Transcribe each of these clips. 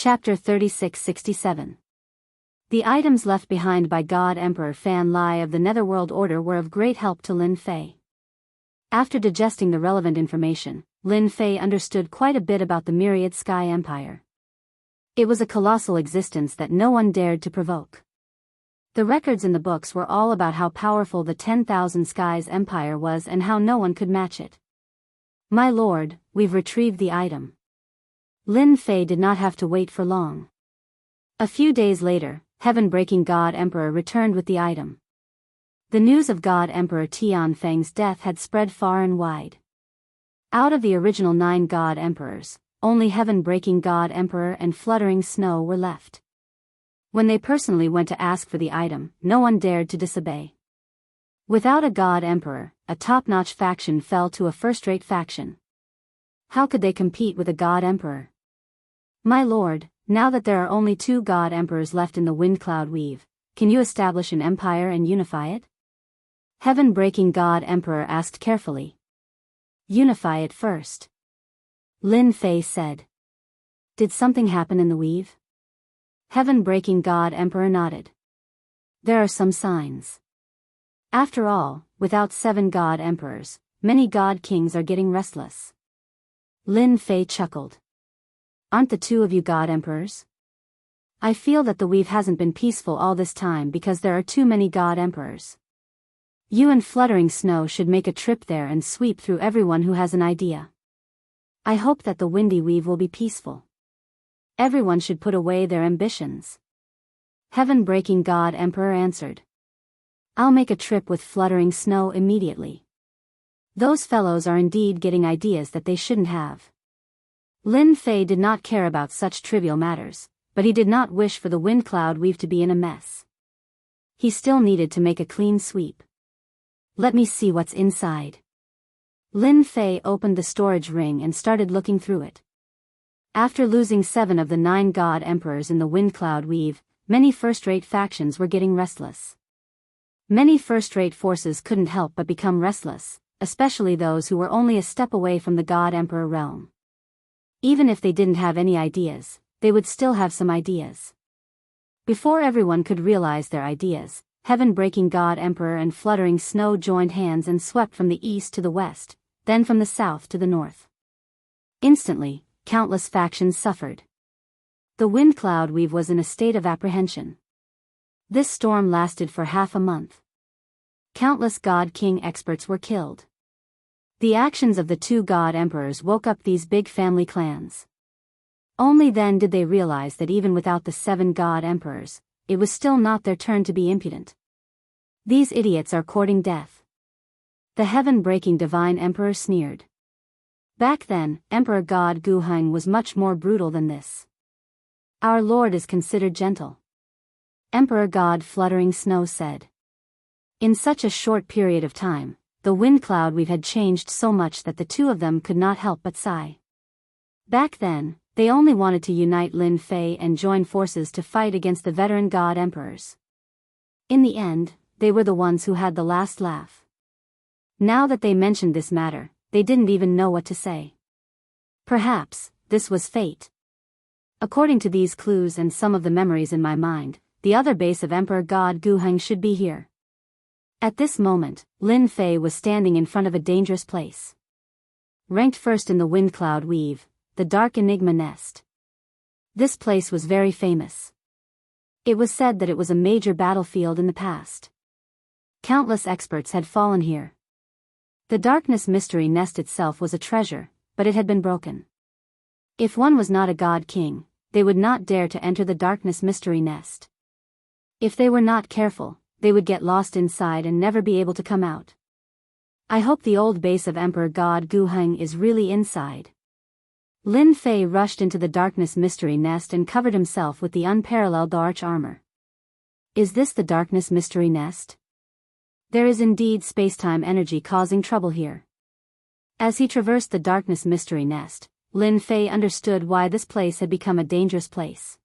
Chapter 3667. The items left behind by God Emperor Fan Lai of the Netherworld Order were of great help to Lin Fei. After digesting the relevant information, Lin Fei understood quite a bit about the myriad Sky Empire. It was a colossal existence that no one dared to provoke. The records in the books were all about how powerful the 10,000 Skies Empire was and how no one could match it. "My lord, we've retrieved the item." Lin Fei did not have to wait for long. A few days later, heaven-breaking God Emperor returned with the item. The news of God Emperor Tianfeng's death had spread far and wide. Out of the original 9 God Emperors, only heaven-breaking God Emperor and Fluttering Snow were left. When they personally went to ask for the item, no one dared to disobey. Without a God Emperor, a top-notch faction fell to a first-rate faction. How could they compete with a God Emperor? "My lord, now that there are only 2 God Emperors left in the Wind Cloud Weave, can you establish an empire and unify it?" Heaven-breaking God Emperor asked carefully. "Unify it first," Lin Fei said. "Did something happen in the weave?" Heaven-breaking God Emperor nodded. "There are some signs. After all, without 7 God Emperors, many God Kings are getting restless." Lin Fei chuckled. "Aren't the 2 of you God Emperors? I feel that the weave hasn't been peaceful all this time because there are too many God Emperors. You and Fluttering Snow should make a trip there and sweep through everyone who has an idea. I hope that the windy weave will be peaceful. Everyone should put away their ambitions." Heaven-breaking God Emperor answered. "I'll make a trip with Fluttering Snow immediately. Those fellows are indeed getting ideas that they shouldn't have." Lin Fei did not care about such trivial matters, but he did not wish for the Wind Cloud Weave to be in a mess. He still needed to make a clean sweep. "Let me see what's inside." Lin Fei opened the storage ring and started looking through it. After losing 7 of the 9 God Emperors in the Wind Cloud Weave, many first-rate factions were getting restless. Many first-rate forces couldn't help but become restless, especially those who were only a step away from the God Emperor realm. Even if they didn't have any ideas, they would still have some ideas. Before everyone could realize their ideas, heaven-breaking God Emperor and Fluttering Snow joined hands and swept from the east to the west, then from the south to the north. Instantly, countless factions suffered. The Wind Cloud Weave was in a state of apprehension. This storm lasted for half a month. Countless God King experts were killed. The actions of the 2 God Emperors woke up these big family clans. Only then did they realize that even without the 7 God Emperors, it was still not their turn to be impudent. "These idiots are courting death." The heaven-breaking Divine Emperor sneered. Back then, Emperor God Guheng was much more brutal than this. "Our lord is considered gentle," Emperor God Fluttering Snow said. In such a short period of time, the Wind Cloud Weave had changed so much that the 2 of them could not help but sigh. Back then, they only wanted to unite Lin Fei and join forces to fight against the veteran God Emperors. In the end, they were the ones who had the last laugh. Now that they mentioned this matter, they didn't even know what to say. Perhaps, this was fate. According to these clues and some of the memories in my mind, the other base of Emperor God Guheng should be here. At this moment, Lin Fei was standing in front of a dangerous place. Ranked first in the Wind Cloud Weave, the Dark Enigma Nest. This place was very famous. It was said that it was a major battlefield in the past. Countless experts had fallen here. The Darkness Mystery Nest itself was a treasure, but it had been broken. If one was not a God King, they would not dare to enter the Darkness Mystery Nest. If they were not careful, they would get lost inside and never be able to come out. I hope the old base of Emperor God Guheng is really inside. Lin Fei rushed into the Darkness Mystery Nest and covered himself with the unparalleled arch armor. Is this the Darkness Mystery Nest? There is indeed space-time energy causing trouble here. As he traversed the Darkness Mystery Nest, Lin Fei understood why this place had become a dangerous place.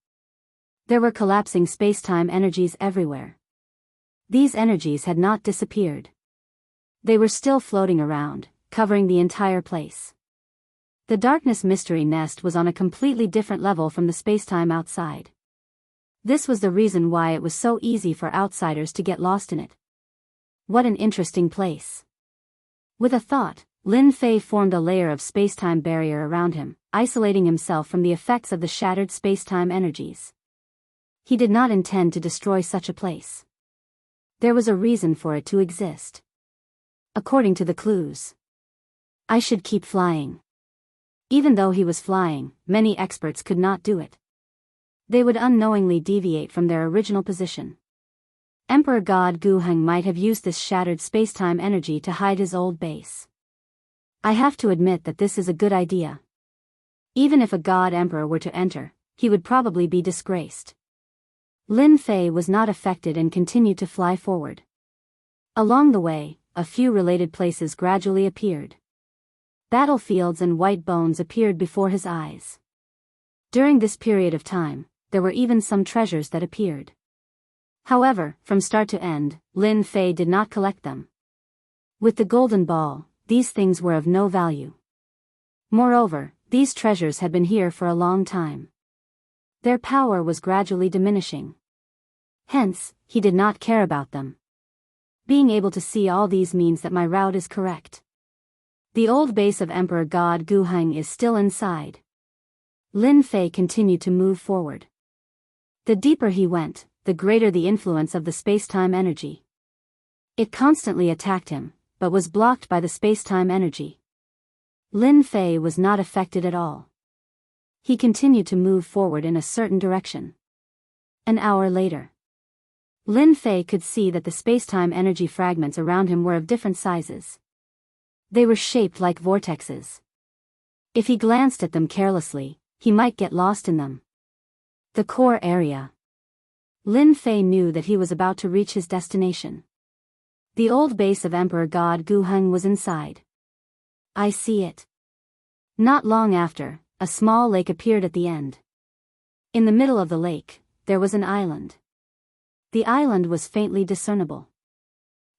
There were collapsing space-time energies everywhere. These energies had not disappeared. They were still floating around, covering the entire place. The darkness mystery nest was on a completely different level from the spacetime outside. This was the reason why it was so easy for outsiders to get lost in it. What an interesting place. With a thought, Lin Fei formed a layer of spacetime barrier around him, isolating himself from the effects of the shattered spacetime energies. He did not intend to destroy such a place. There was a reason for it to exist. According to the clues, I should keep flying. Even though he was flying, many experts could not do it. They would unknowingly deviate from their original position. Emperor God Guheng might have used this shattered spacetime energy to hide his old base. I have to admit that this is a good idea. Even if a God Emperor were to enter, he would probably be disgraced. Lin Fei was not affected and continued to fly forward. Along the way, a few related places gradually appeared. Battlefields and white bones appeared before his eyes. During this period of time, there were even some treasures that appeared. However, from start to end, Lin Fei did not collect them. With the golden ball, these things were of no value. Moreover, these treasures had been here for a long time. Their power was gradually diminishing. Hence, he did not care about them. Being able to see all these means that my route is correct. The old base of Emperor God Guheng is still inside. Lin Fei continued to move forward. The deeper he went, the greater the influence of the spacetime energy. It constantly attacked him, but was blocked by the spacetime energy. Lin Fei was not affected at all. He continued to move forward in a certain direction. An hour later, Lin Fei could see that the spacetime energy fragments around him were of different sizes. They were shaped like vortexes. If he glanced at them carelessly, he might get lost in them. The core area. Lin Fei knew that he was about to reach his destination. The old base of Emperor God Guheng was inside. I see it. Not long after, a small lake appeared at the end. In the middle of the lake, there was an island. The island was faintly discernible.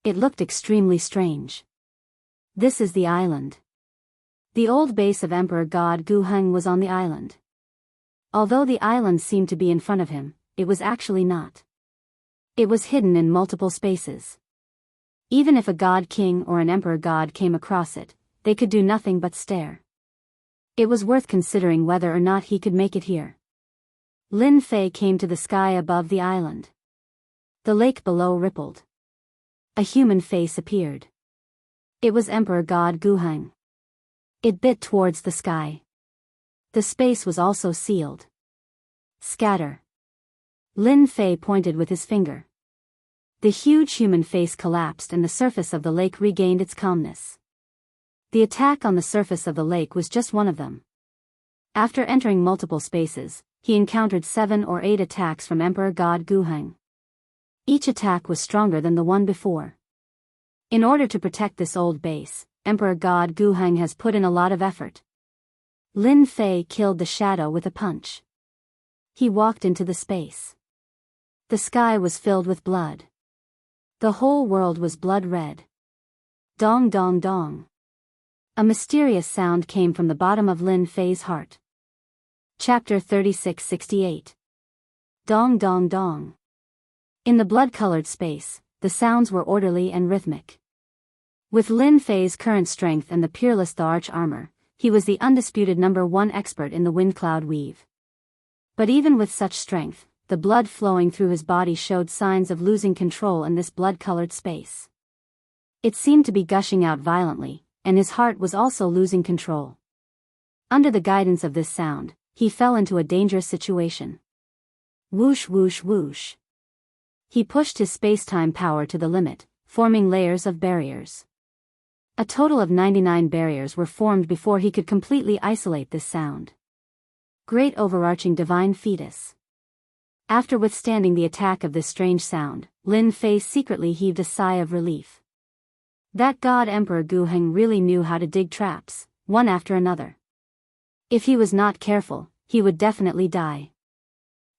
It looked extremely strange. This is the island. The old base of Emperor God Guheng was on the island. Although the island seemed to be in front of him, it was actually not. It was hidden in multiple spaces. Even if a god king or an emperor god came across it, they could do nothing but stare. It was worth considering whether or not he could make it here. Lin Fei came to the sky above the island. The lake below rippled. A human face appeared. It was Emperor God Guheng. It bit towards the sky. The space was also sealed. Scatter. Lin Fei pointed with his finger. The huge human face collapsed and the surface of the lake regained its calmness. The attack on the surface of the lake was just one of them. After entering multiple spaces, he encountered 7 or 8 attacks from Emperor God Guheng. Each attack was stronger than the one before. In order to protect this old base, Emperor God Guheng has put in a lot of effort. Lin Fei killed the shadow with a punch. He walked into the space. The sky was filled with blood. The whole world was blood red. Dong dong dong. A mysterious sound came from the bottom of Lin Fei's heart. Chapter 3668. Dong dong dong. In the blood-colored space, the sounds were orderly and rhythmic. With Lin Fei's current strength and the peerless Arch armor, he was the undisputed #1 expert in the wind cloud weave. But even with such strength, the blood flowing through his body showed signs of losing control in this blood-colored space. It seemed to be gushing out violently, and his heart was also losing control. Under the guidance of this sound, he fell into a dangerous situation. Whoosh whoosh whoosh. He pushed his space-time power to the limit, forming layers of barriers. A total of 99 barriers were formed before he could completely isolate this sound. Great overarching divine fetus. After withstanding the attack of this strange sound, Lin Fei secretly heaved a sigh of relief. That god Emperor Guheng really knew how to dig traps, one after another. If he was not careful, he would definitely die.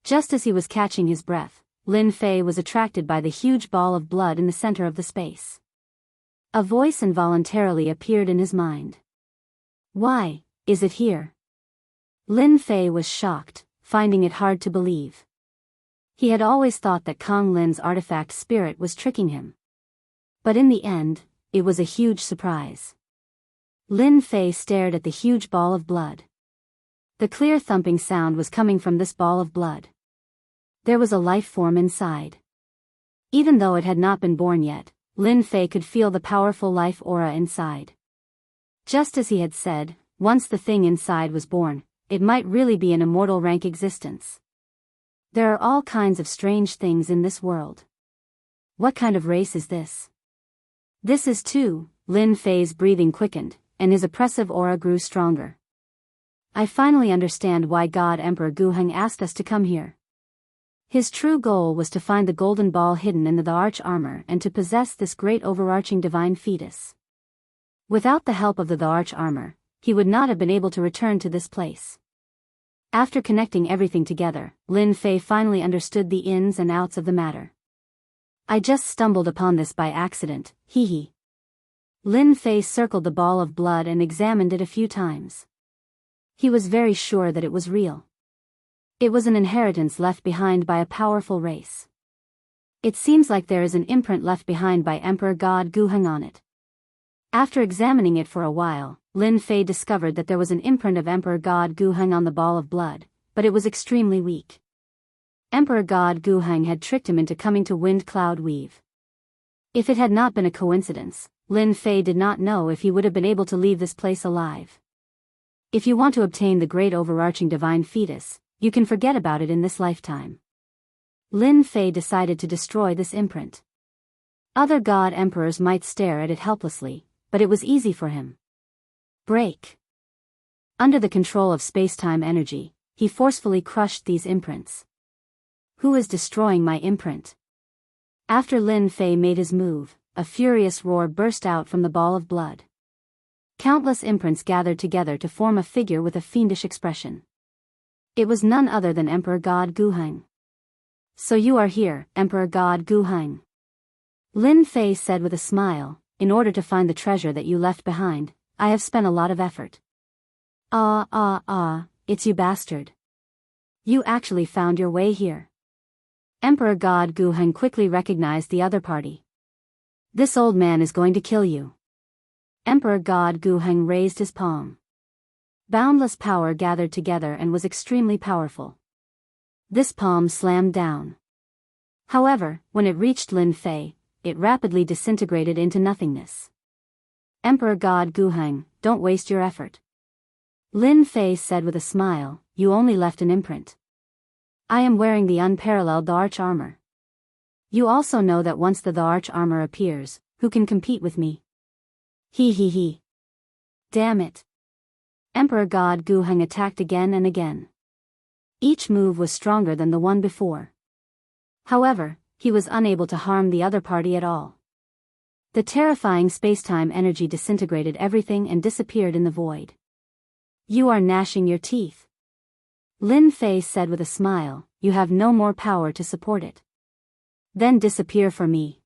Just as he was catching his breath, Lin Fei was attracted by the huge ball of blood in the center of the space. A voice involuntarily appeared in his mind. Why, Is it here? Lin Fei was shocked, finding it hard to believe. He had always thought that Kong Lin's artifact spirit was tricking him. But in the end, it was a huge surprise. Lin Fei stared at the huge ball of blood. The clear thumping sound was coming from this ball of blood. There was a life form inside. Even though it had not been born yet, Lin Fei could feel the powerful life aura inside. Just as he had said, once the thing inside was born, it might really be an immortal rank existence. There are all kinds of strange things in this world. What kind of race is this? This is too. Lin Fei's breathing quickened, and his oppressive aura grew stronger. I finally understand why God Emperor Guheng asked us to come here. His true goal was to find the golden ball hidden in the arch armor and to possess this great overarching divine fetus. Without the help of the arch armor, he would not have been able to return to this place. After connecting everything together, Lin Fei finally understood the ins and outs of the matter. I just stumbled upon this by accident, hee. Lin Fei circled the ball of blood and examined it a few times. He was very sure that it was real. It was an inheritance left behind by a powerful race. It seems like there is an imprint left behind by Emperor God Guheng on it. After examining it for a while, Lin Fei discovered that there was an imprint of Emperor God Guheng on the ball of blood, but it was extremely weak. Emperor God Guheng had tricked him into coming to Wind Cloud Weave. If it had not been a coincidence, Lin Fei did not know if he would have been able to leave this place alive. If you want to obtain the great overarching divine fetus, you can forget about it in this lifetime. Lin Fei decided to destroy this imprint. Other god emperors might stare at it helplessly, but it was easy for him. Break. Under the control of space-time energy, he forcefully crushed these imprints. Who is destroying my imprint? After Lin Fei made his move, a furious roar burst out from the ball of blood. Countless imprints gathered together to form a figure with a fiendish expression. It was none other than Emperor God Guheng. So you are here, Emperor God Guheng. Lin Fei said with a smile, in order to find the treasure that you left behind, I have spent a lot of effort. It's you bastard. You actually found your way here. Emperor God Guheng quickly recognized the other party. This old man is going to kill you. Emperor God Guheng raised his palm. Boundless power gathered together and was extremely powerful. This palm slammed down. However, when it reached Lin Fei, it rapidly disintegrated into nothingness. Emperor God Guheng, don't waste your effort. Lin Fei said with a smile, you only left an imprint. I am wearing the unparalleled arch armor. You also know that once the arch armor appears, who can compete with me? He. Damn it. Emperor God Guheng attacked again and again. Each move was stronger than the one before. However, he was unable to harm the other party at all. The terrifying spacetime energy disintegrated everything and disappeared in the void. You are gnashing your teeth. Lin Fei said with a smile, you have no more power to support it. Then disappear for me.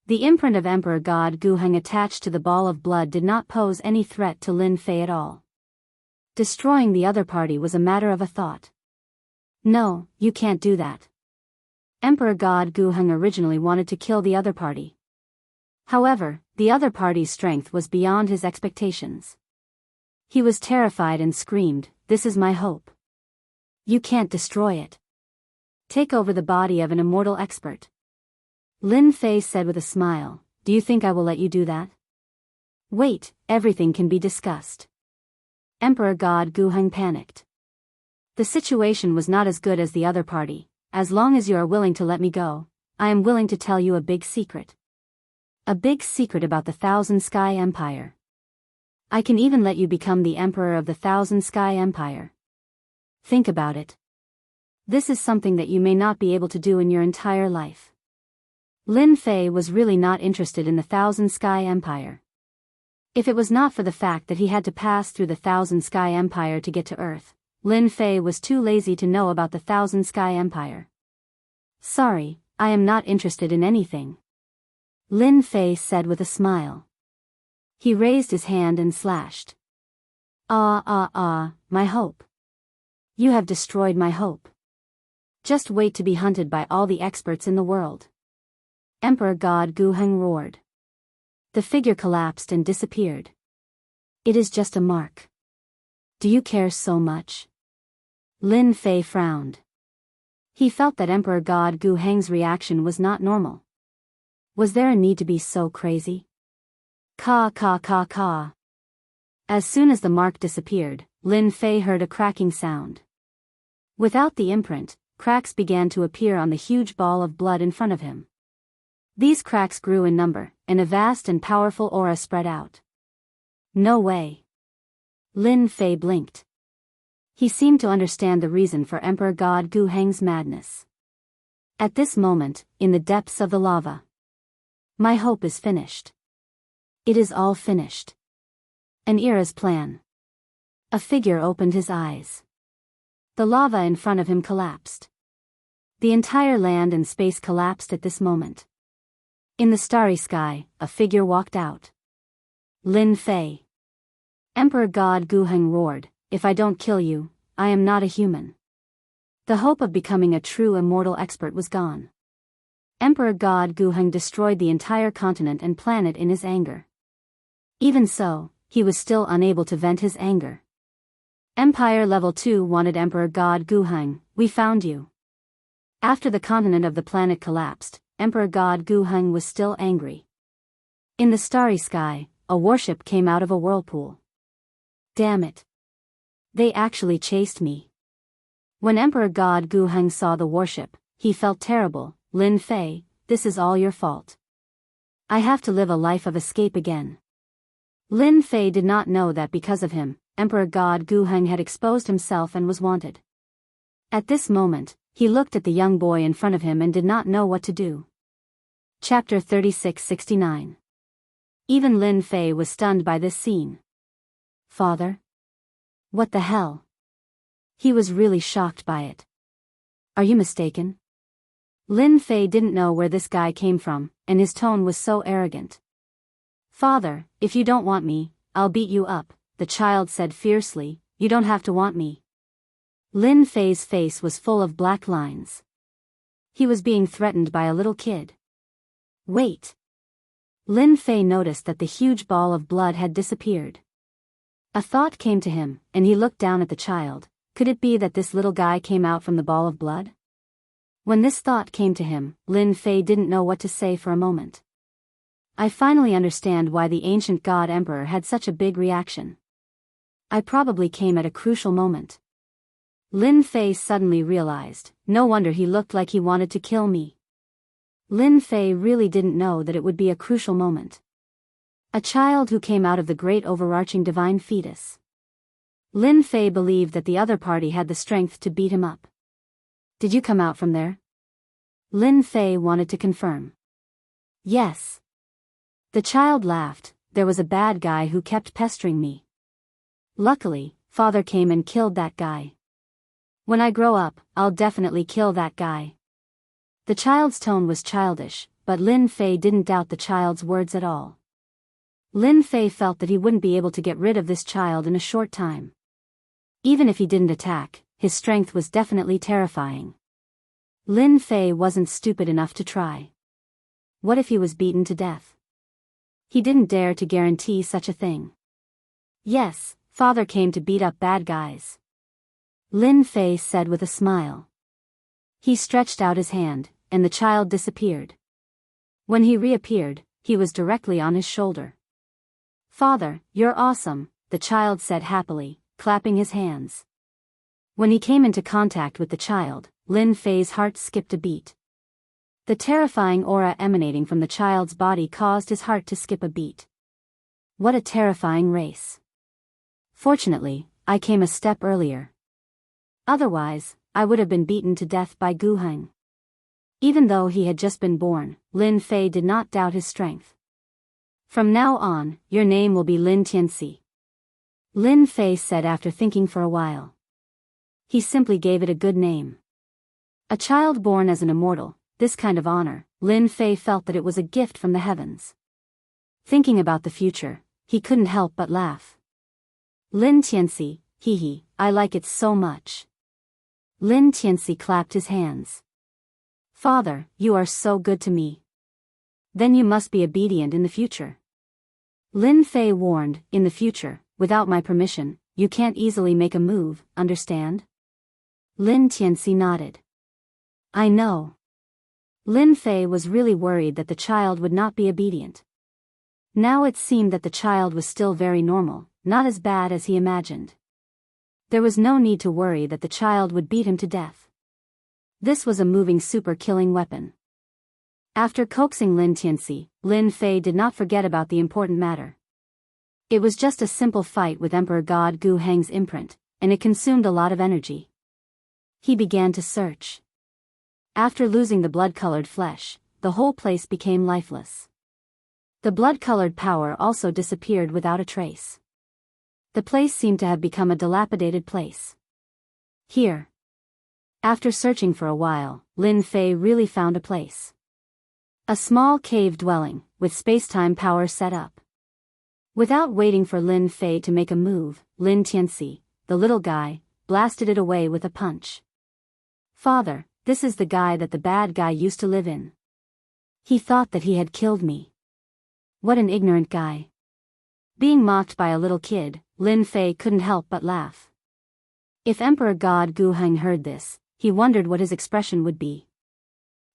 The imprint of Emperor God Guheng attached to the ball of blood did not pose any threat to Lin Fei at all. Destroying the other party was a matter of a thought. No, you can't do that. Emperor God Guheng originally wanted to kill the other party. However, the other party's strength was beyond his expectations. He was terrified and screamed, this is my hope. You can't destroy it. Take over the body of an immortal expert. Lin Fei said with a smile, do you think I will let you do that? Wait, everything can be discussed. Emperor God Guheng panicked. The situation was not as good as the other party. As long as you are willing to let me go, I am willing to tell you a big secret. A big secret about the Thousand Sky Empire. I can even let you become the emperor of the Thousand Sky Empire. Think about it. This is something that you may not be able to do in your entire life. Lin Fei was really not interested in the Thousand Sky Empire. If it was not for the fact that he had to pass through the Thousand Sky Empire to get to Earth, Lin Fei was too lazy to know about the Thousand Sky Empire. Sorry, I am not interested in anything. Lin Fei said with a smile. He raised his hand and slashed. My hope. You have destroyed my hope. Just wait to be hunted by all the experts in the world. Emperor God Guheng roared. The figure collapsed and disappeared. It is just a mark. Do you care so much? Lin Fei frowned. He felt that Emperor God Guheng's reaction was not normal. Was there a need to be so crazy? Ka. As soon as the mark disappeared, Lin Fei heard a cracking sound. Without the imprint, cracks began to appear on the huge ball of blood in front of him. These cracks grew in number, and a vast and powerful aura spread out. No way. Lin Fei blinked. He seemed to understand the reason for Emperor God Guheng's madness. At this moment, in the depths of the lava. My hope is finished. It is all finished. An era's plan. A figure opened his eyes. The lava in front of him collapsed. The entire land and space collapsed at this moment. In the starry sky, a figure walked out. Lin Fei. Emperor God Guheng roared, if I don't kill you, I am not a human. The hope of becoming a true immortal expert was gone. Emperor God Guheng destroyed the entire continent and planet in his anger. Even so, he was still unable to vent his anger. Empire Level 2 wanted Emperor God Guheng, we found you. After the continent of the planet collapsed, Emperor God Guheng was still angry. In the starry sky, a warship came out of a whirlpool. Damn it. They actually chased me. When Emperor God Guheng saw the warship, he felt terrible. Lin Fei, this is all your fault. I have to live a life of escape again. Lin Fei did not know that because of him, Emperor God Guheng had exposed himself and was wanted. At this moment, he looked at the young boy in front of him and did not know what to do. Chapter 3669. Even Lin Fei was stunned by this scene. Father? What the hell? He was really shocked by it. Are you mistaken? Lin Fei didn't know where this guy came from, and his tone was so arrogant. Father, if you don't want me, I'll beat you up, the child said fiercely, you don't have to want me. Lin Fei's face was full of black lines. He was being threatened by a little kid. Wait. Lin Fei noticed that the huge ball of blood had disappeared. A thought came to him, and he looked down at the child. Could it be that this little guy came out from the ball of blood? When this thought came to him, Lin Fei didn't know what to say for a moment. I finally understand why the ancient god emperor had such a big reaction. I probably came at a crucial moment. Lin Fei suddenly realized, no wonder he looked like he wanted to kill me. Lin Fei really didn't know that it would be a crucial moment. A child who came out of the great overarching divine fetus. Lin Fei believed that the other party had the strength to beat him up. Did you come out from there? Lin Fei wanted to confirm. Yes. The child laughed, there was a bad guy who kept pestering me. Luckily, father came and killed that guy. When I grow up, I'll definitely kill that guy. The child's tone was childish, but Lin Fei didn't doubt the child's words at all. Lin Fei felt that he wouldn't be able to get rid of this child in a short time. Even if he didn't attack, his strength was definitely terrifying. Lin Fei wasn't stupid enough to try. What if he was beaten to death? He didn't dare to guarantee such a thing. Yes, father came to beat up bad guys. Lin Fei said with a smile. He stretched out his hand, and the child disappeared. When he reappeared, he was directly on his shoulder. Father, you're awesome, the child said happily, clapping his hands. When he came into contact with the child, Lin Fei's heart skipped a beat. The terrifying aura emanating from the child's body caused his heart to skip a beat. What a terrifying race. Fortunately, I came a step earlier. Otherwise, I would have been beaten to death by Guheng. Even though he had just been born, Lin Fei did not doubt his strength. From now on, your name will be Lin Tianxi. Lin Fei said after thinking for a while. He simply gave it a good name. A child born as an immortal, this kind of honor, Lin Fei felt that it was a gift from the heavens. Thinking about the future, he couldn't help but laugh. Lin Tianxi, hee hee, I like it so much. Lin Tianxi clapped his hands. Father, you are so good to me. Then you must be obedient in the future. Lin Fei warned, in the future, without my permission, you can't easily make a move, understand? Lin Tianxi nodded. I know. Lin Fei was really worried that the child would not be obedient. Now it seemed that the child was still very normal, not as bad as he imagined. There was no need to worry that the child would beat him to death. This was a moving super-killing weapon. After coaxing Lin Tianxi, Lin Fei did not forget about the important matter. It was just a simple fight with Emperor God Gu Heng's imprint, and it consumed a lot of energy. He began to search. After losing the blood-colored flesh, the whole place became lifeless. The blood-colored power also disappeared without a trace. The place seemed to have become a dilapidated place. Here. After searching for a while, Lin Fei really found a place. A small cave dwelling, with space-time power set up. Without waiting for Lin Fei to make a move, Lin Tianxi, the little guy, blasted it away with a punch. Father, this is the guy that the bad guy used to live in. He thought that he had killed me. What an ignorant guy. Being mocked by a little kid, Lin Fei couldn't help but laugh. If Emperor God Gu Heng heard this, he wondered what his expression would be.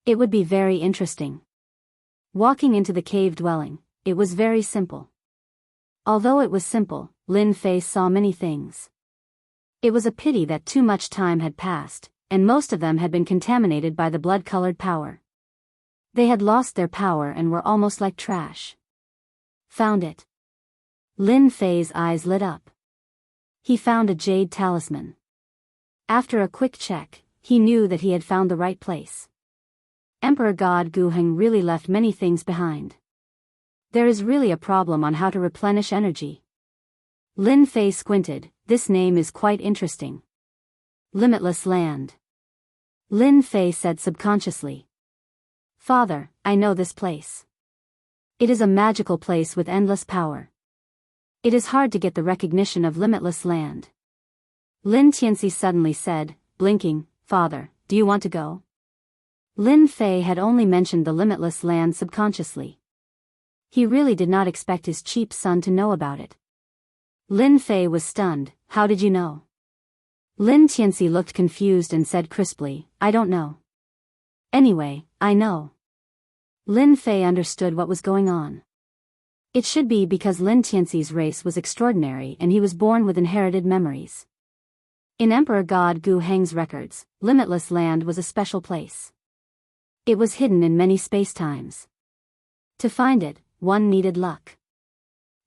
It would be very interesting. Walking into the cave dwelling, it was very simple. Although it was simple, Lin Fei saw many things. It was a pity that too much time had passed, and most of them had been contaminated by the blood-colored power. They had lost their power and were almost like trash. Found it. Lin Fei's eyes lit up. He found a jade talisman. After a quick check, he knew that he had found the right place. Emperor God Gu Heng really left many things behind. There is really a problem on how to replenish energy. Lin Fei squinted. This name is quite interesting. Limitless Land. Lin Fei said subconsciously. Father, I know this place. It is a magical place with endless power. It is hard to get the recognition of Limitless Land. Lin Tianxi suddenly said, blinking, Father, do you want to go? Lin Fei had only mentioned the Limitless Land subconsciously. He really did not expect his cheap son to know about it. Lin Fei was stunned. How did you know? Lin Tianxi looked confused and said crisply, I don't know. Anyway, I know. Lin Fei understood what was going on. It should be because Lin Tianxi's race was extraordinary and he was born with inherited memories. In Emperor God Gu Heng's records, Limitless Land was a special place. It was hidden in many spacetimes. To find it, one needed luck.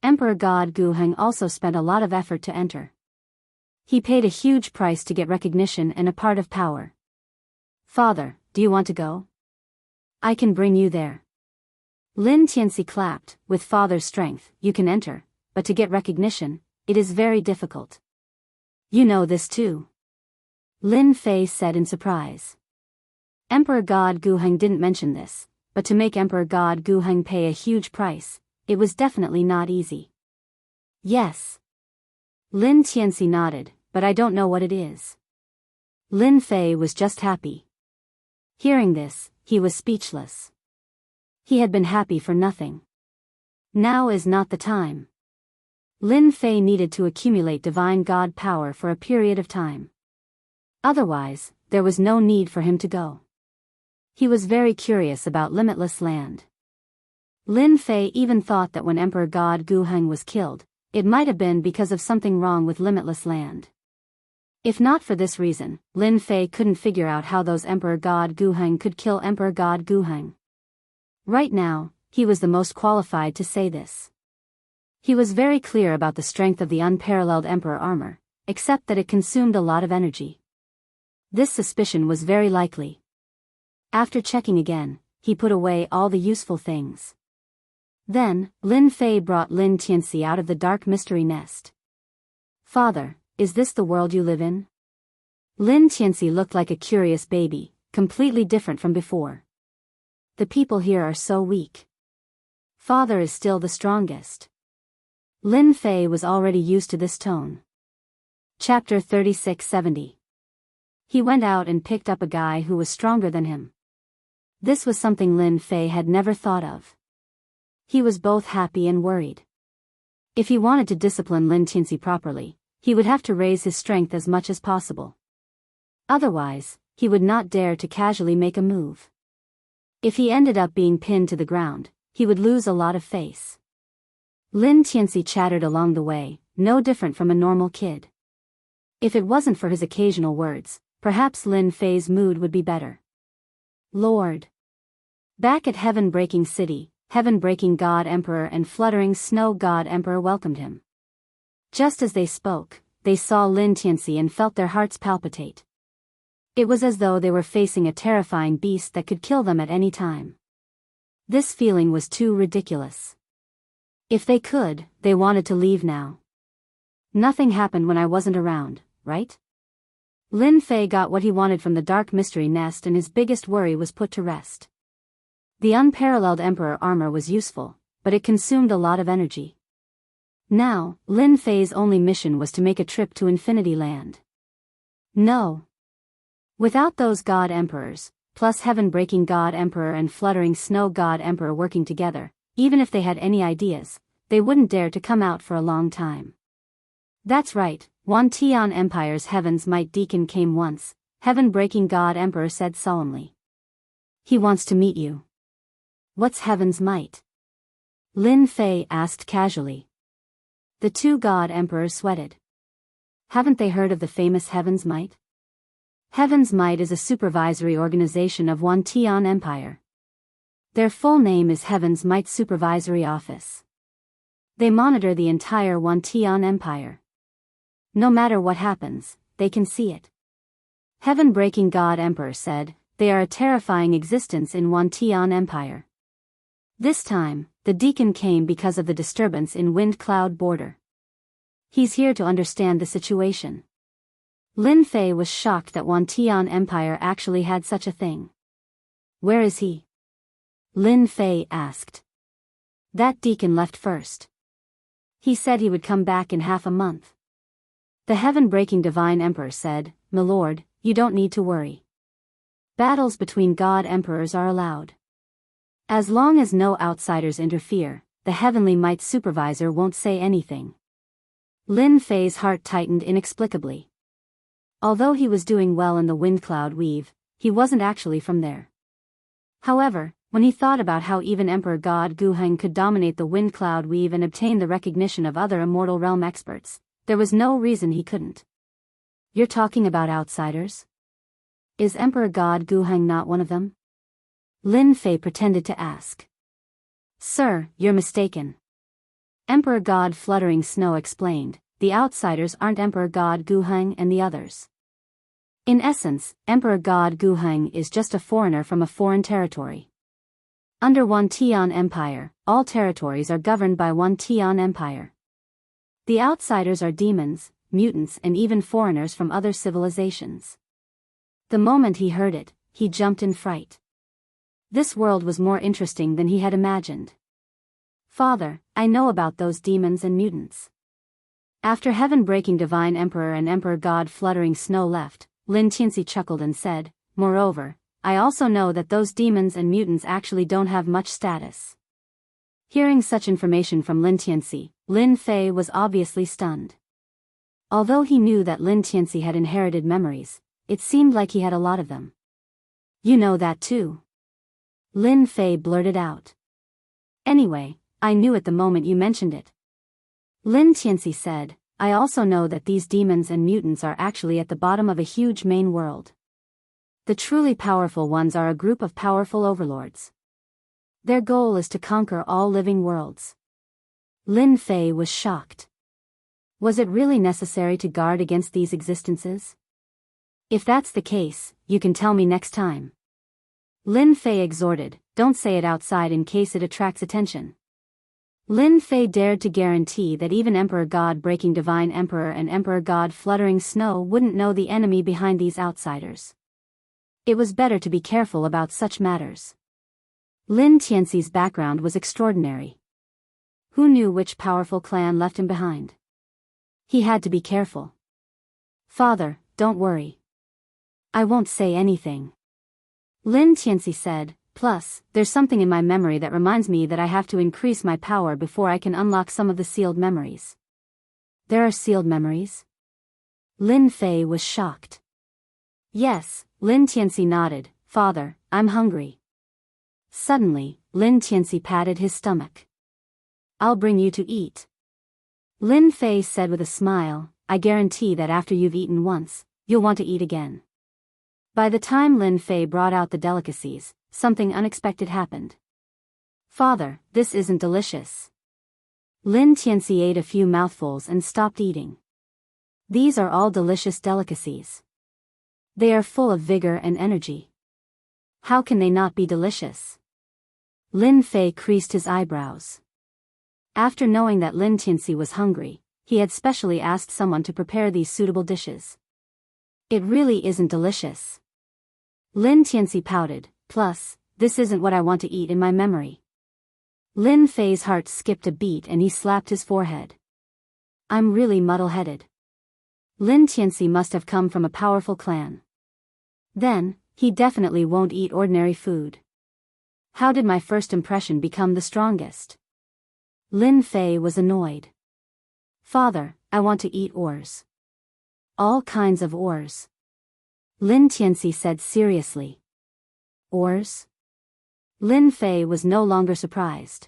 Emperor God Gu Heng also spent a lot of effort to enter. He paid a huge price to get recognition and a part of power. Father, do you want to go? I can bring you there. Lin Tianxi clapped. With father's strength, you can enter, but to get recognition, it is very difficult. You know this too. Lin Fei said in surprise. Emperor God Gu Heng didn't mention this, but to make Emperor God Gu Heng pay a huge price, it was definitely not easy. Yes. Lin Tianxi nodded, but I don't know what it is. Lin Fei was just happy. Hearing this, he was speechless. He had been happy for nothing. Now is not the time. Lin Fei needed to accumulate divine god power for a period of time. Otherwise, there was no need for him to go. He was very curious about Limitless Land. Lin Fei even thought that when Emperor God Gu Heng was killed, it might have been because of something wrong with Limitless Land. If not for this reason, Lin Fei couldn't figure out how those Emperor God Gu Heng could kill Emperor God Gu Heng. Right now, he was the most qualified to say this. He was very clear about the strength of the unparalleled Emperor armor, except that it consumed a lot of energy. This suspicion was very likely. After checking again, he put away all the useful things. Then, Lin Fei brought Lin Tianxi out of the dark mystery nest. Father, is this the world you live in? Lin Tianxi looked like a curious baby, completely different from before. The people here are so weak. Father is still the strongest. Lin Fei was already used to this tone. Chapter 3670. He went out and picked up a guy who was stronger than him. This was something Lin Fei had never thought of. He was both happy and worried. If he wanted to discipline Lin Tianxi properly, he would have to raise his strength as much as possible. Otherwise, he would not dare to casually make a move. If he ended up being pinned to the ground, he would lose a lot of face. Lin Tianxi chattered along the way, no different from a normal kid. If it wasn't for his occasional words, perhaps Lin Fei's mood would be better. Lord. Back at Heaven-Breaking City, Heaven-Breaking God Emperor and Fluttering Snow God Emperor welcomed him. Just as they spoke, they saw Lin Tianxi and felt their hearts palpitate. It was as though they were facing a terrifying beast that could kill them at any time. This feeling was too ridiculous. If they could, they wanted to leave now. Nothing happened when I wasn't around, right? Lin Fei got what he wanted from the dark mystery nest and his biggest worry was put to rest. The unparalleled Emperor armor was useful, but it consumed a lot of energy. Now, Lin Fei's only mission was to make a trip to Infinity Land. No. Without those God Emperors, plus Heaven-Breaking God Emperor and Fluttering Snow God Emperor working together, even if they had any ideas, they wouldn't dare to come out for a long time. That's right, Wantian Empire's Heaven's Might Deacon came once, Heaven-Breaking God Emperor said solemnly. He wants to meet you. What's Heaven's Might? Lin Fei asked casually. The two God Emperors sweated. Haven't they heard of the famous Heaven's Might? Heaven's Might is a supervisory organization of Wantian Empire. Their full name is Heaven's Might Supervisory Office. They monitor the entire Wantian Empire. No matter what happens, they can see it. Heaven-Breaking God Emperor said, they are a terrifying existence in Wantian Empire. This time, the deacon came because of the disturbance in Wind Cloud border. He's here to understand the situation. Lin Fei was shocked that Wantian Empire actually had such a thing. Where is he? Lin Fei asked. That deacon left first. He said he would come back in half a month. The Heaven-Breaking Divine Emperor said, My lord, you don't need to worry. Battles between God Emperors are allowed. As long as no outsiders interfere, the Heavenly Might Supervisor won't say anything. Lin Fei's heart tightened inexplicably. Although he was doing well in the Wind Cloud Weave, he wasn't actually from there. However, when he thought about how even Emperor God Guheng could dominate the Wind Cloud Weave and obtain the recognition of other Immortal Realm experts, there was no reason he couldn't. You're talking about outsiders? Is Emperor God Guheng not one of them? Lin Fei pretended to ask. Sir, you're mistaken. Emperor God Fluttering Snow explained, the outsiders aren't Emperor God Guheng and the others. In essence, Emperor God Guheng is just a foreigner from a foreign territory. Under Wantian Empire, all territories are governed by Wantian Empire. The outsiders are demons, mutants and even foreigners from other civilizations. The moment he heard it, he jumped in fright. This world was more interesting than he had imagined. Father, I know about those demons and mutants. After Heaven-Breaking Divine Emperor and Emperor God Fluttering Snow left, Lin Tianxi chuckled and said, Moreover, I also know that those demons and mutants actually don't have much status. Hearing such information from Lin Tianxi, Lin Fei was obviously stunned. Although he knew that Lin Tianxi had inherited memories, it seemed like he had a lot of them. You know that too. Lin Fei blurted out. Anyway, I knew it the moment you mentioned it. Lin Tianxi said, I also know that these demons and mutants are actually at the bottom of a huge main world. The truly powerful ones are a group of powerful overlords. Their goal is to conquer all living worlds. Lin Fei was shocked. Was it really necessary to guard against these existences? If that's the case, you can tell me next time. Lin Fei exhorted, don't say it outside in case it attracts attention. Lin Fei dared to guarantee that even Emperor God Breaking Divine Emperor and Emperor God Fluttering Snow wouldn't know the enemy behind these outsiders. It was better to be careful about such matters. Lin Tianxi's background was extraordinary. Who knew which powerful clan left him behind? He had to be careful. Father, don't worry. I won't say anything. Lin Tianxi said, plus, there's something in my memory that reminds me that I have to increase my power before I can unlock some of the sealed memories. There are sealed memories? Lin Fei was shocked. Yes, Lin Tianxi nodded. Father, I'm hungry. Suddenly, Lin Tianxi patted his stomach. I'll bring you to eat. Lin Fei said with a smile, I guarantee that after you've eaten once, you'll want to eat again. By the time Lin Fei brought out the delicacies, something unexpected happened. Father, this isn't delicious. Lin Tianxi ate a few mouthfuls and stopped eating. These are all delicious delicacies. They are full of vigor and energy. How can they not be delicious? Lin Fei creased his eyebrows. After knowing that Lin Tianxi was hungry, he had specially asked someone to prepare these suitable dishes. It really isn't delicious. Lin Tianxi pouted, plus, this isn't what I want to eat in my memory. Lin Fei's heart skipped a beat and he slapped his forehead. I'm really muddle-headed. Lin Tianxi must have come from a powerful clan. Then, he definitely won't eat ordinary food. How did my first impression become the strongest? Lin Fei was annoyed. Father, I want to eat ores. All kinds of ores. Lin Tianxi said seriously. Ores? Lin Fei was no longer surprised.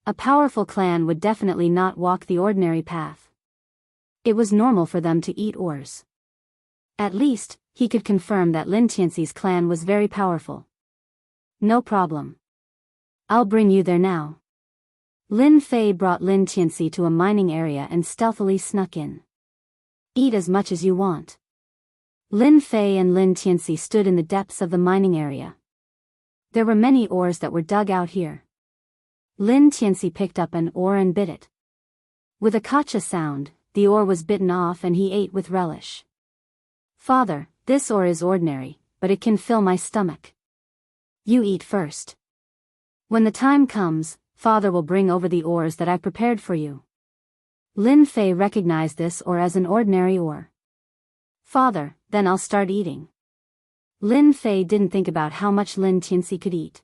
A powerful clan would definitely not walk the ordinary path. It was normal for them to eat ores. At least, he could confirm that Lin Tianxi's clan was very powerful. No problem. I'll bring you there now. Lin Fei brought Lin Tianxi to a mining area and stealthily snuck in. Eat as much as you want. Lin Fei and Lin Tianxi stood in the depths of the mining area. There were many ores that were dug out here. Lin Tianxi picked up an ore and bit it. With a kacha sound, the ore was bitten off and he ate with relish. Father, this ore is ordinary, but it can fill my stomach. You eat first. When the time comes, Father will bring over the ores that I've prepared for you. Lin Fei recognized this ore as an ordinary ore. Father, then I'll start eating. Lin Fei didn't think about how much Lin Tianxi could eat.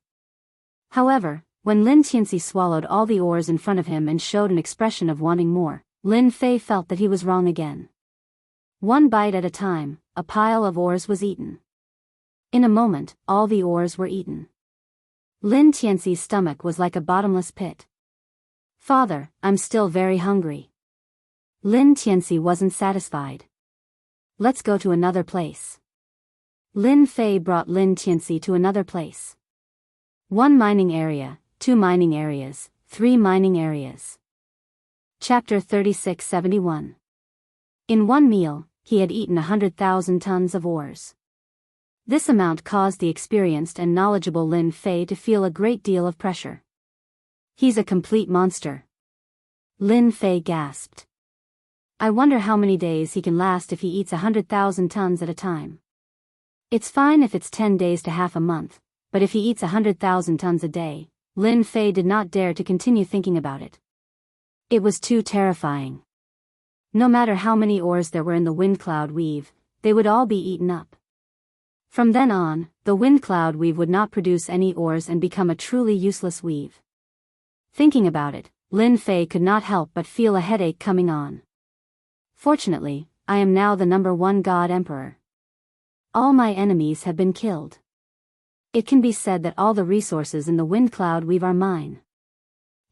However, when Lin Tianxi swallowed all the ores in front of him and showed an expression of wanting more, Lin Fei felt that he was wrong again. One bite at a time, a pile of ores was eaten. In a moment, all the ores were eaten. Lin Tianxi's stomach was like a bottomless pit. Father, I'm still very hungry. Lin Tianxi wasn't satisfied. Let's go to another place. Lin Fei brought Lin Tianxi to another place. 1 mining area, 2 mining areas, 3 mining areas. Chapter 3671. In one meal, he had eaten 100,000 tons of ores. This amount caused the experienced and knowledgeable Lin Fei to feel a great deal of pressure. He's a complete monster. Lin Fei gasped. I wonder how many days he can last if he eats 100,000 tons at a time. It's fine if it's 10 days to half a month, but if he eats 100,000 tons a day, Lin Fei did not dare to continue thinking about it. It was too terrifying. No matter how many ores there were in the wind cloud weave, they would all be eaten up. From then on, the wind cloud weave would not produce any ores and become a truly useless weave. Thinking about it, Lin Fei could not help but feel a headache coming on. Fortunately, I am now the #1 God Emperor. All my enemies have been killed. It can be said that all the resources in the wind cloud weave are mine.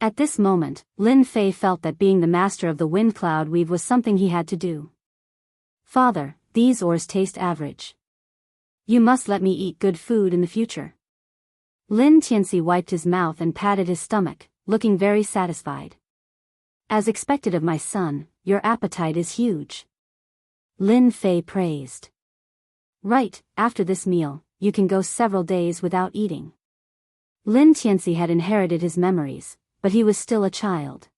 At this moment, Lin Fei felt that being the master of the wind cloud weave was something he had to do. Father, these ores taste average. You must let me eat good food in the future. Lin Tianxi wiped his mouth and patted his stomach, looking very satisfied. As expected of my son, your appetite is huge. Lin Fei praised. Right, after this meal, you can go several days without eating. Lin Tianxi had inherited his memories, but he was still a child.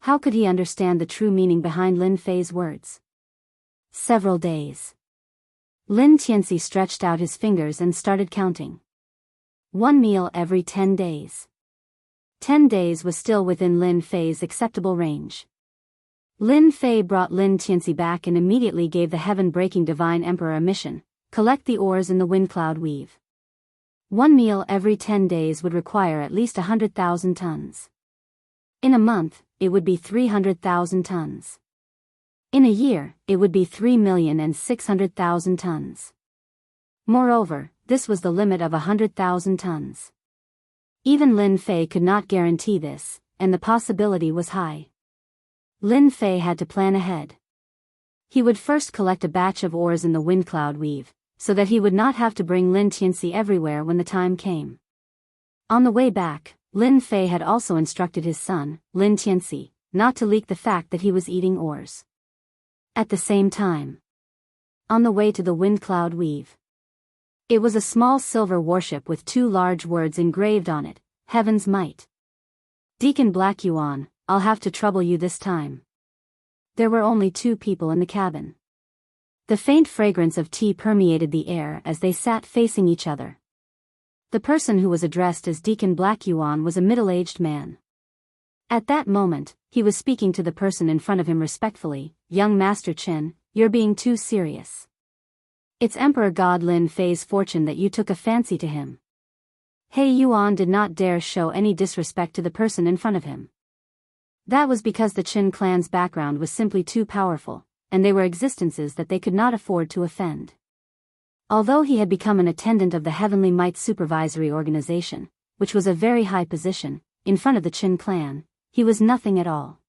How could he understand the true meaning behind Lin Fei's words? Several days. Lin Tianxi stretched out his fingers and started counting. 1 meal every 10 days. 10 days was still within Lin Fei's acceptable range. Lin Fei brought Lin Tianxi back and immediately gave the heaven-breaking divine emperor a mission: collect the ores in the wind cloud weave. One meal every 10 days would require at least 100,000 tons. In a month, it would be 300,000 tons. In a year, it would be 3,600,000 tons. Moreover, this was the limit of 100,000 tons. Even Lin Fei could not guarantee this, and the possibility was high. Lin Fei had to plan ahead. He would first collect a batch of ores in the wind cloud weave, so that he would not have to bring Lin Tianxi everywhere when the time came. On the way back, Lin Fei had also instructed his son, Lin Tianxi, not to leak the fact that he was eating ores. At the same time, on the way to the wind cloud weave, it was a small silver warship with 2 large words engraved on it: Heaven's Might. Deacon Black Yuan, I'll have to trouble you this time. There were only 2 people in the cabin. The faint fragrance of tea permeated the air as they sat facing each other. The person who was addressed as Deacon Black Yuan was a middle-aged man. At that moment, he was speaking to the person in front of him respectfully: Young Master Chen, you're being too serious. It's Emperor God Lin Fei's fortune that you took a fancy to him. He Yuan did not dare show any disrespect to the person in front of him. That was because the Qin clan's background was simply too powerful, and they were existences that they could not afford to offend. Although he had become an attendant of the Heavenly Might Supervisory Organization, which was a very high position, in front of the Qin clan, he was nothing at all.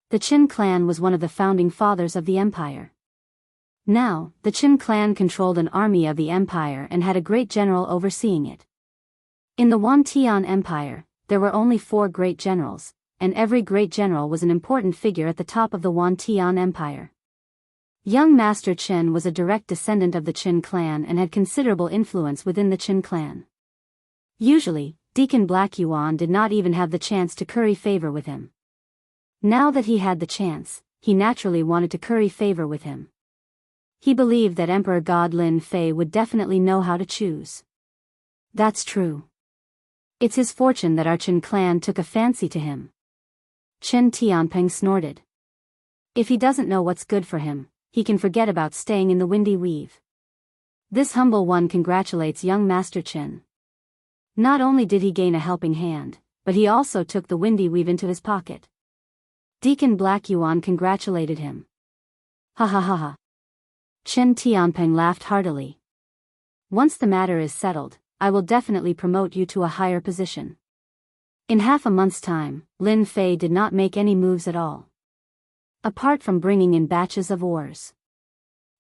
The Qin clan was one of the founding fathers of the empire. Now, the Qin clan controlled an army of the empire and had a great general overseeing it. In the Wantian Empire, there were only 4 great generals, and every great general was an important figure at the top of the Wantian Empire. Young Master Chen was a direct descendant of the Qin clan and had considerable influence within the Qin clan. Usually, Deacon Black Yuan did not even have the chance to curry favor with him. Now that he had the chance, he naturally wanted to curry favor with him. He believed that Emperor God Lin Fei would definitely know how to choose. That's true. It's his fortune that our Qin clan took a fancy to him. Chen Tianping snorted. If he doesn't know what's good for him, he can forget about staying in the windy weave. This humble one congratulates young Master Chen. Not only did he gain a helping hand, but he also took the windy weave into his pocket. Deacon Black Yuan congratulated him. Ha ha ha ha. Chen Tianping laughed heartily. Once the matter is settled, I will definitely promote you to a higher position. In half a month's time, Lin Fei did not make any moves at all. Apart from bringing in batches of ores.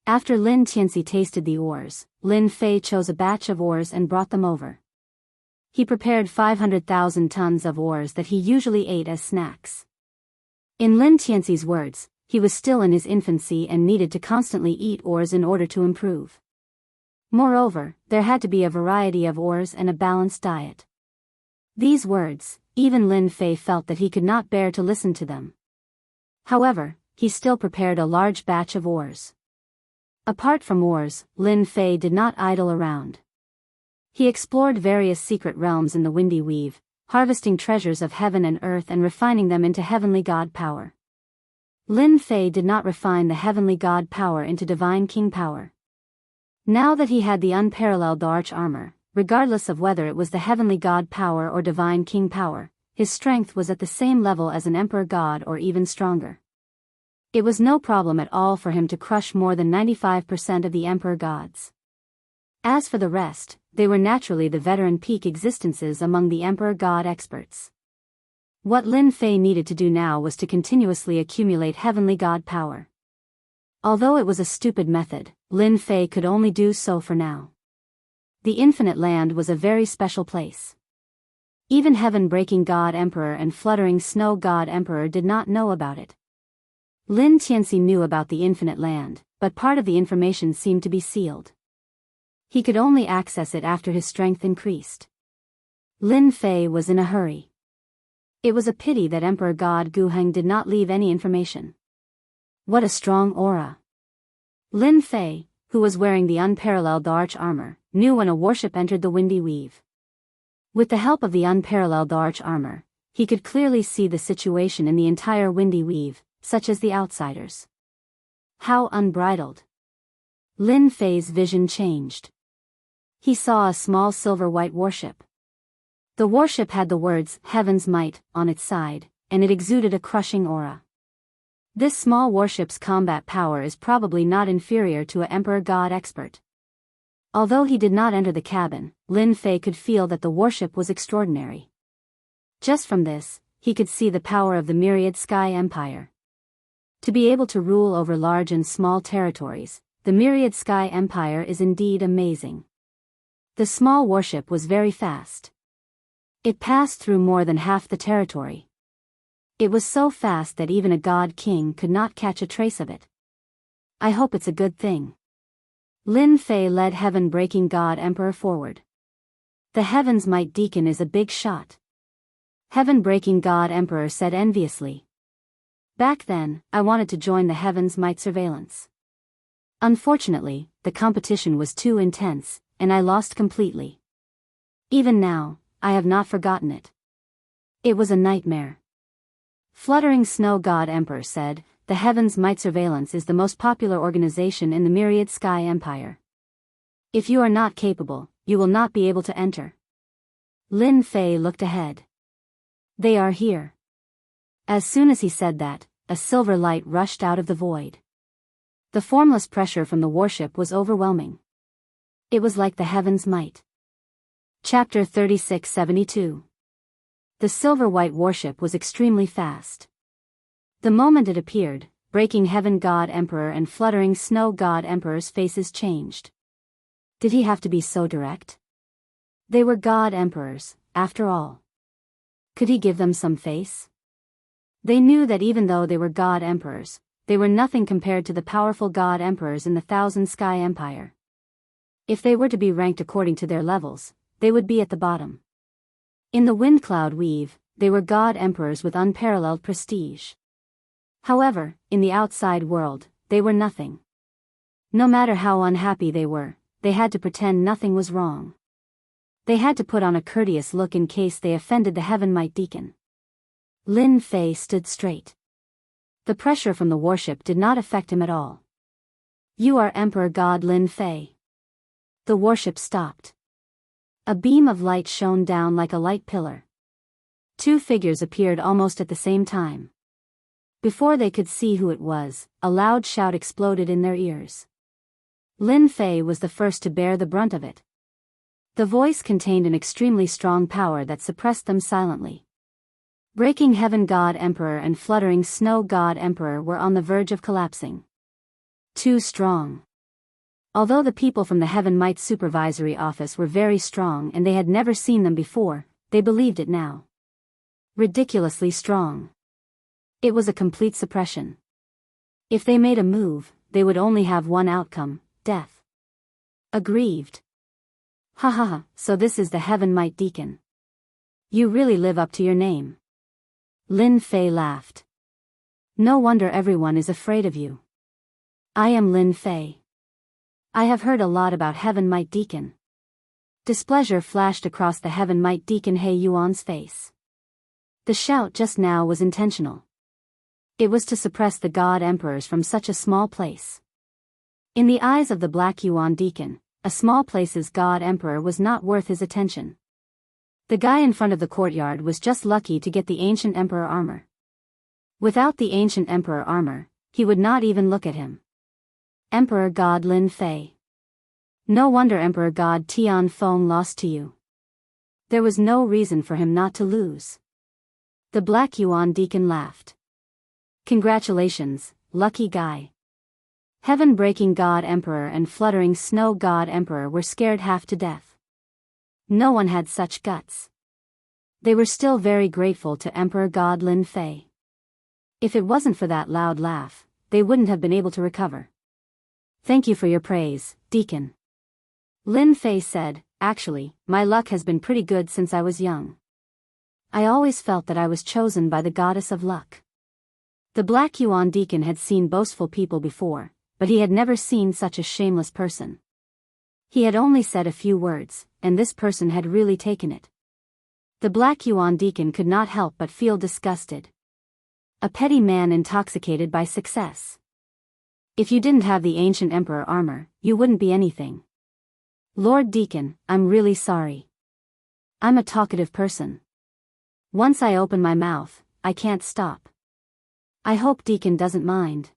After Lin Tianxi tasted the ores, Lin Fei chose a batch of ores and brought them over. He prepared 500,000 tons of ores that he usually ate as snacks. In Lin Tianxi's words, he was still in his infancy and needed to constantly eat ores in order to improve. Moreover, there had to be a variety of ores and a balanced diet. These words, even Lin Fei felt that he could not bear to listen to them. However, he still prepared a large batch of ores. Apart from ores, Lin Fei did not idle around. He explored various secret realms in the windy weave, harvesting treasures of heaven and earth and refining them into heavenly god power. Lin Fei did not refine the heavenly god power into divine king power. Now that he had the unparalleled arch armor, regardless of whether it was the heavenly god power or divine king power, his strength was at the same level as an emperor god or even stronger. It was no problem at all for him to crush more than 95% of the emperor gods. As for the rest, they were naturally the veteran peak existences among the emperor god experts. What Lin Fei needed to do now was to continuously accumulate heavenly god power. Although it was a stupid method, Lin Fei could only do so for now. The Infinite Land was a very special place. Even Heaven-breaking God Emperor and Fluttering Snow God Emperor did not know about it. Lin Tianxi knew about the Infinite Land, but part of the information seemed to be sealed. He could only access it after his strength increased. Lin Fei was in a hurry. It was a pity that Emperor God Guheng did not leave any information. What a strong aura! Lin Fei, who was wearing the unparalleled arch armor, knew when a warship entered the windy weave. With the help of the unparalleled arch armor, he could clearly see the situation in the entire windy weave, such as the outsiders. How unbridled! Lin Fei's vision changed. He saw a small silver-white warship. The warship had the words, "Heaven's Might," on its side, and it exuded a crushing aura. This small warship's combat power is probably not inferior to an Emperor God expert. Although he did not enter the cabin, Lin Fei could feel that the warship was extraordinary. Just from this, he could see the power of the myriad Sky Empire. To be able to rule over large and small territories, the myriad Sky Empire is indeed amazing. The small warship was very fast. It passed through more than half the territory. It was so fast that even a god king could not catch a trace of it. I hope it's a good thing. Lin Fei led heaven-breaking God Emperor forward. The Heaven's Might Deacon is a big shot. Heaven-breaking God Emperor said enviously. Back then, I wanted to join the Heaven's Might surveillance. Unfortunately, the competition was too intense, and I lost completely. Even now, I have not forgotten it. It was a nightmare. Fluttering Snow God Emperor said, the Heaven's Might Surveillance is the most popular organization in the myriad Sky Empire. If you are not capable, you will not be able to enter. Lin Fei looked ahead. They are here. As soon as he said that, a silver light rushed out of the void. The formless pressure from the warship was overwhelming. It was like the Heaven's Might. Chapter 3672. The silver-white warship was extremely fast. The moment it appeared, breaking Heaven God Emperor and fluttering Snow God Emperor's faces changed. Did he have to be so direct? They were God Emperors, after all. Could he give them some face? They knew that even though they were God Emperors, they were nothing compared to the powerful God Emperors in the Thousand Sky Empire. If they were to be ranked according to their levels, they would be at the bottom. In the wind cloud weave, they were God Emperors with unparalleled prestige. However, in the outside world, they were nothing. No matter how unhappy they were, they had to pretend nothing was wrong. They had to put on a courteous look in case they offended the Heaven Might Deacon. Lin Fei stood straight. The pressure from the warship did not affect him at all. You are Emperor God Lin Fei. The warship stopped. A beam of light shone down like a light pillar. Two figures appeared almost at the same time. Before they could see who it was, a loud shout exploded in their ears. Lin Fei was the first to bear the brunt of it. The voice contained an extremely strong power that suppressed them silently. Breaking Heaven God Emperor and fluttering Snow God Emperor were on the verge of collapsing. Too strong. Although the people from the Heaven Might Supervisory Office were very strong and they had never seen them before, they believed it now. Ridiculously strong. It was a complete suppression. If they made a move, they would only have one outcome, death. Aggrieved. Ha ha ha, so this is the Heaven Might Deacon. You really live up to your name. Lin Fei laughed. No wonder everyone is afraid of you. I am Lin Fei. I have heard a lot about Heaven Might Deacon. Displeasure flashed across the Heaven Might Deacon He Yuan's face. The shout just now was intentional. It was to suppress the God Emperors from such a small place. In the eyes of the Black Yuan Deacon, a small place's God Emperor was not worth his attention. The guy in front of the courtyard was just lucky to get the Ancient Emperor armor. Without the Ancient Emperor armor, he would not even look at him. Emperor God Lin Fei. No wonder Emperor God Tian Feng lost to you. There was no reason for him not to lose. The Black Yuan Deacon laughed. Congratulations, lucky guy. Heaven-breaking God Emperor and fluttering Snow God Emperor were scared half to death. No one had such guts. They were still very grateful to Emperor God Lin Fei. If it wasn't for that loud laugh, they wouldn't have been able to recover. Thank you for your praise, Deacon. Lin Fei said, actually, my luck has been pretty good since I was young. I always felt that I was chosen by the goddess of luck. The Black Yuan Deacon had seen boastful people before, but he had never seen such a shameless person. He had only said a few words, and this person had really taken it. The Black Yuan deacon could not help but feel disgusted. A petty man intoxicated by success. If you didn't have the ancient emperor armor, you wouldn't be anything. Lord Deacon, I'm really sorry. I'm a talkative person. Once I open my mouth, I can't stop. I hope Deacon doesn't mind.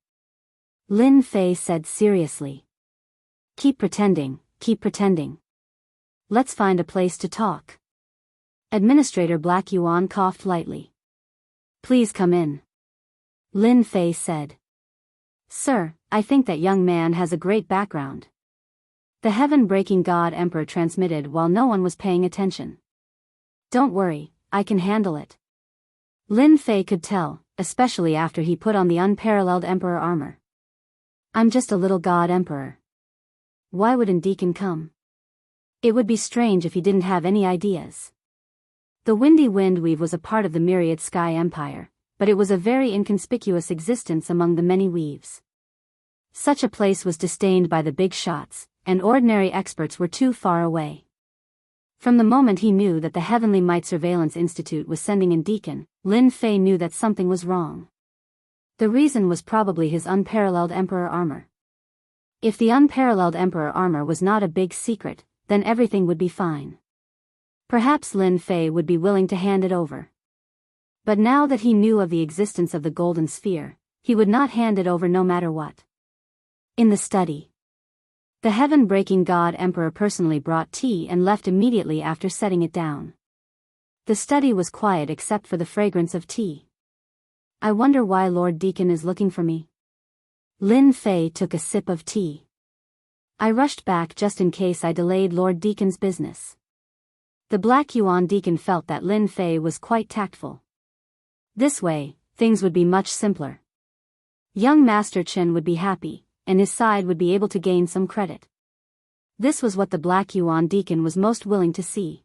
Lin Fei said seriously. Keep pretending, keep pretending. Let's find a place to talk. Administrator Black Yuan coughed lightly. Please come in. Lin Fei said. Sir, I think that young man has a great background. The heaven-breaking God Emperor transmitted while no one was paying attention. Don't worry, I can handle it. Lin Fei could tell, especially after he put on the unparalleled Emperor armor. I'm just a little God Emperor. Why wouldn't Deacon come? It would be strange if he didn't have any ideas. The windy wind weave was a part of the myriad sky empire, but it was a very inconspicuous existence among the many weaves. Such a place was disdained by the big shots, and ordinary experts were too far away. From the moment he knew that the Heavenly Might Surveillance Institute was sending in Deacon, Lin Fei knew that something was wrong. The reason was probably his unparalleled Emperor armor. If the unparalleled Emperor armor was not a big secret, then everything would be fine. Perhaps Lin Fei would be willing to hand it over. But now that he knew of the existence of the Golden Sphere, he would not hand it over no matter what. In the study, the heaven-breaking God Emperor personally brought tea and left immediately after setting it down. The study was quiet except for the fragrance of tea. I wonder why Lord Deacon is looking for me. Lin Fei took a sip of tea. I rushed back just in case I delayed Lord Deacon's business. The Black Yuan deacon felt that Lin Fei was quite tactful. This way, things would be much simpler. Young Master Chen would be happy, and his side would be able to gain some credit. This was what the Black Yuan deacon was most willing to see.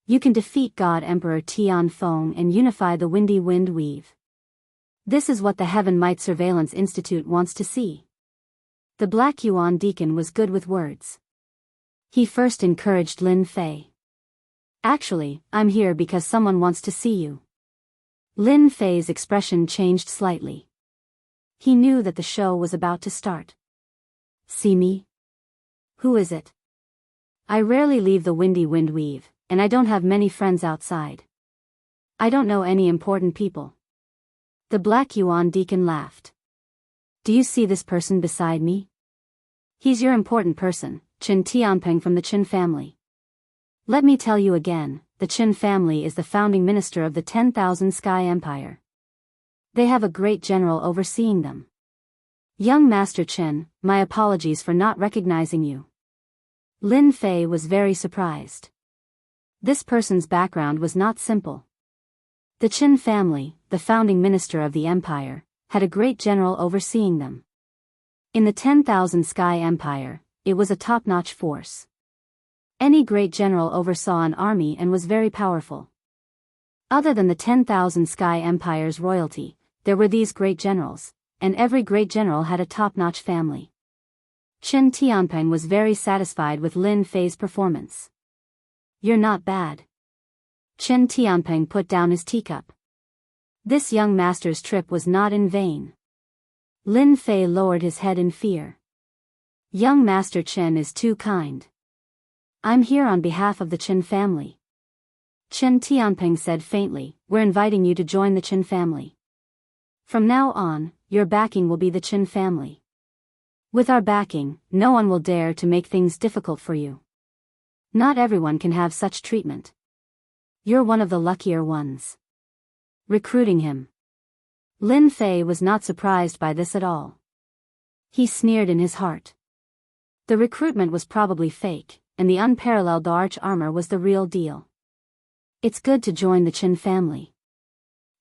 You can defeat God Emperor Tianfeng and unify the windy wind weave. This is what the Heaven Might Surveillance Institute wants to see. The Black Yuan deacon was good with words. He first encouraged Lin Fei. Actually, I'm here because someone wants to see you. Lin Fei's expression changed slightly. He knew that the show was about to start. See me? Who is it? I rarely leave the windy wind weave, and I don't have many friends outside. I don't know any important people. The Black Yuan deacon laughed. Do you see this person beside me? He's your important person, Qin Tianpeng from the Qin family. Let me tell you again, the Qin family is the founding minister of the 10,000 Sky Empire. They have a great general overseeing them. Young Master Chen, my apologies for not recognizing you. Lin Fei was very surprised. This person's background was not simple. The Qin family, the founding minister of the empire, had a great general overseeing them. In the 10,000 Sky Empire, it was a top-notch force. Any great general oversaw an army and was very powerful. Other than the 10,000 Sky Empire's royalty, there were these great generals, and every great general had a top-notch family. Qin Tianpeng was very satisfied with Lin Fei's performance. You're not bad. Qin Tianpeng put down his teacup. This young master's trip was not in vain. Lin Fei lowered his head in fear. Young Master Chen is too kind. I'm here on behalf of the Qin family. Qin Tianpeng said faintly, we're inviting you to join the Qin family. From now on, your backing will be the Qin family. With our backing, no one will dare to make things difficult for you. Not everyone can have such treatment. You're one of the luckier ones. Recruiting him. Lin Fei was not surprised by this at all. He sneered in his heart. The recruitment was probably fake, and the unparalleled arch armor was the real deal. It's good to join the Qin family.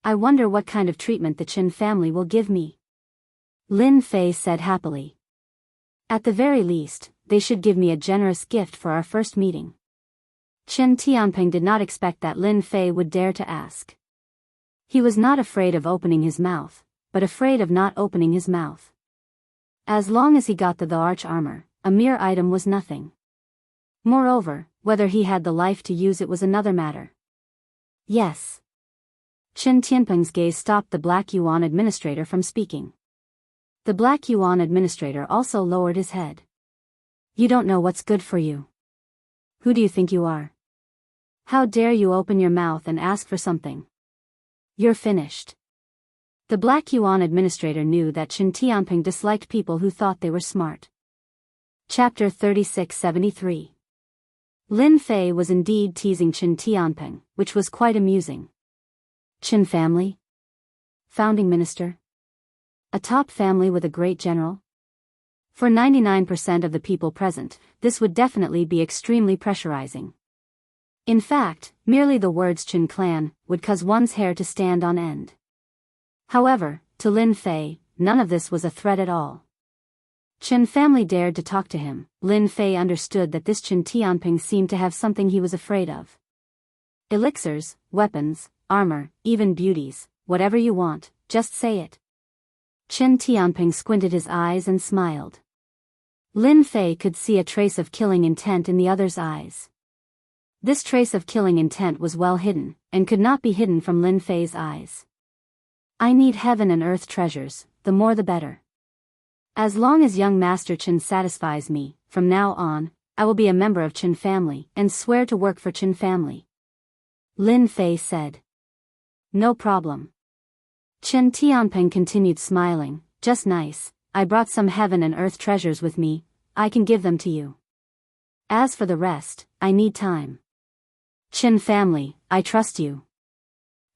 I wonder what kind of treatment the Qin family will give me. Lin Fei said happily. At the very least, they should give me a generous gift for our first meeting. Qin Tianpeng did not expect that Lin Fei would dare to ask. He was not afraid of opening his mouth, but afraid of not opening his mouth. As long as he got the arch armor, a mere item was nothing. Moreover, whether he had the life to use it was another matter. Yes. Chen Tianping's gaze stopped the Black Yuan administrator from speaking. The Black Yuan administrator also lowered his head. You don't know what's good for you. Who do you think you are? How dare you open your mouth and ask for something? You're finished. The Black Yuan administrator knew that Chen Tianping disliked people who thought they were smart. Chapter 3673. Lin Fei was indeed teasing Chen Tianping, which was quite amusing. Chen family? Founding minister? A top family with a great general? For 99% of the people present, this would definitely be extremely pressurizing. In fact, merely the words Chen clan would cause one's hair to stand on end. However, to Lin Fei, none of this was a threat at all. Chen family dared to talk to him. Lin Fei understood that this Chen Tianping seemed to have something he was afraid of. Elixirs, weapons, armor, even beauties, whatever you want, just say it. Chen Tianping squinted his eyes and smiled. Lin Fei could see a trace of killing intent in the other's eyes. This trace of killing intent was well hidden, and could not be hidden from Lin Fei's eyes. I need heaven and earth treasures, the more the better. As long as young Master Chen satisfies me, from now on, I will be a member of Chen family and swear to work for Chen family. Lin Fei said. No problem. Chen Tianping continued smiling, just nice, I brought some heaven and earth treasures with me, I can give them to you. As for the rest, I need time. Chen family, I trust you.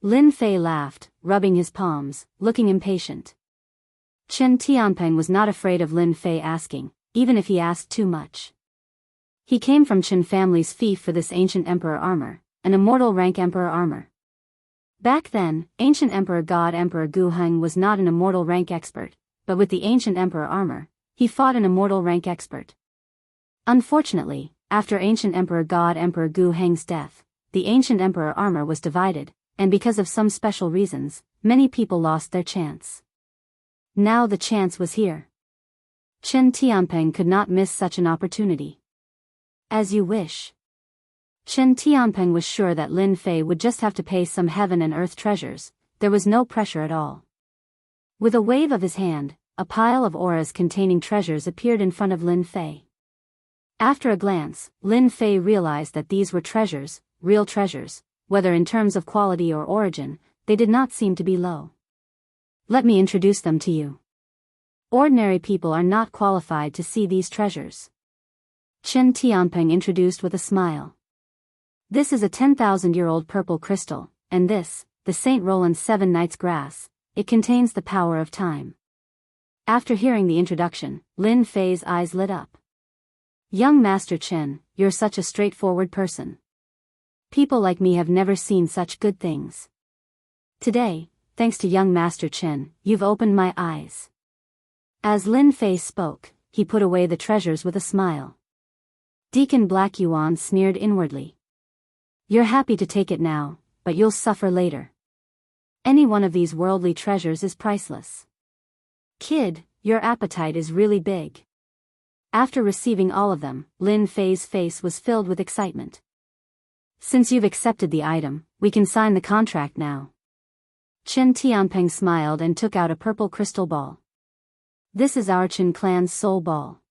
Lin Fei laughed, rubbing his palms, looking impatient. Chen Tianping was not afraid of Lin Fei asking, even if he asked too much. He came from Chen family's fief for this ancient emperor armor, an immortal rank emperor armor. Back then, ancient emperor god Emperor Gu Heng was not an immortal rank expert, but with the ancient emperor armor, he fought an immortal rank expert. Unfortunately, after ancient emperor god Emperor Gu Heng's death, the ancient emperor armor was divided, and because of some special reasons, many people lost their chance. Now the chance was here. Chen Tianping could not miss such an opportunity. As you wish. Chen Tianping was sure that Lin Fei would just have to pay some heaven and earth treasures, there was no pressure at all. With a wave of his hand, a pile of auras containing treasures appeared in front of Lin Fei. After a glance, Lin Fei realized that these were treasures, real treasures, whether in terms of quality or origin, they did not seem to be low. Let me introduce them to you. Ordinary people are not qualified to see these treasures. Chen Tianping introduced with a smile. This is a 10,000-year-old purple crystal, and this, the St. Roland's 7 Nights grass, it contains the power of time. After hearing the introduction, Lin Fei's eyes lit up. Young Master Chen, you're such a straightforward person. People like me have never seen such good things. Today, thanks to young Master Chen, you've opened my eyes. As Lin Fei spoke, he put away the treasures with a smile. Deacon Black Yuan sneered inwardly. You're happy to take it now, but you'll suffer later. Any one of these worldly treasures is priceless. Kid, your appetite is really big. After receiving all of them, Lin Fei's face was filled with excitement. Since you've accepted the item, we can sign the contract now. Chen Tianping smiled and took out a purple crystal ball. This is our Chen clan's soul ball.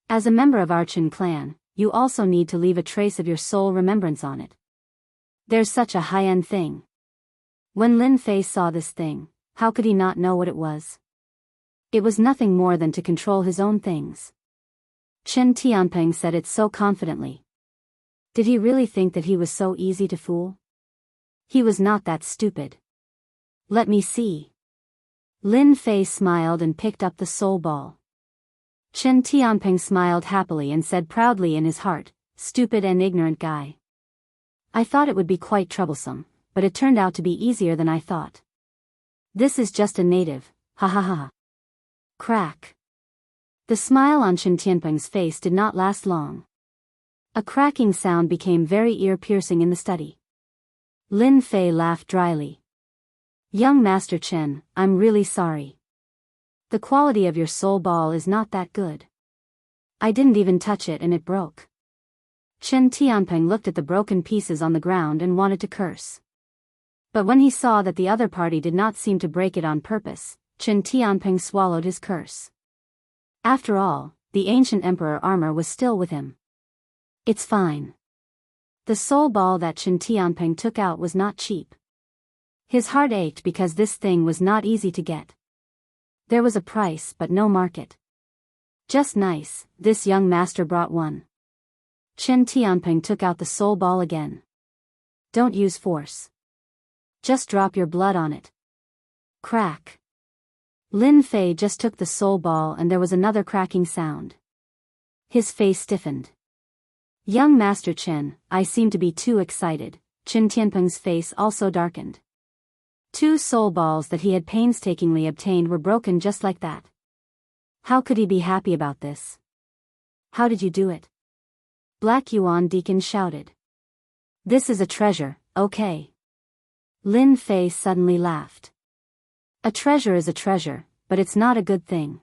As a member of our Chen clan, you also need to leave a trace of your soul remembrance on it. There's such a high-end thing. When Lin Fei saw this thing, how could he not know what it was? It was nothing more than to control his own things. Chen Tianping said it so confidently. Did he really think that he was so easy to fool? He was not that stupid. Let me see. Lin Fei smiled and picked up the soul ball. Chen Tianping smiled happily and said proudly in his heart, stupid and ignorant guy. I thought it would be quite troublesome, but it turned out to be easier than I thought. This is just a native, ha ha ha. Crack. The smile on Chen Tianping's face did not last long. A cracking sound became very ear-piercing in the study. Lin Fei laughed dryly. Young Master Chen, I'm really sorry. The quality of your soul ball is not that good. I didn't even touch it and it broke. Chen Tianping looked at the broken pieces on the ground and wanted to curse. But when he saw that the other party did not seem to break it on purpose, Qin Tianping swallowed his curse. After all, the ancient emperor armor was still with him. It's fine. The soul ball that Qin Tianping took out was not cheap. His heart ached because this thing was not easy to get. There was a price but no market. Just nice, this young master brought one. Qin Tianping took out the soul ball again. Don't use force. Just drop your blood on it. Crack. Lin Fei just took the soul ball and there was another cracking sound. His face stiffened. Young Master Qin, I seem to be too excited. Qin Tianping's face also darkened. 2 soul balls that he had painstakingly obtained were broken just like that. How could he be happy about this? How did you do it? Black Yuan Deacon shouted. This is a treasure, okay. Lin Fei suddenly laughed. A treasure is a treasure, but it's not a good thing.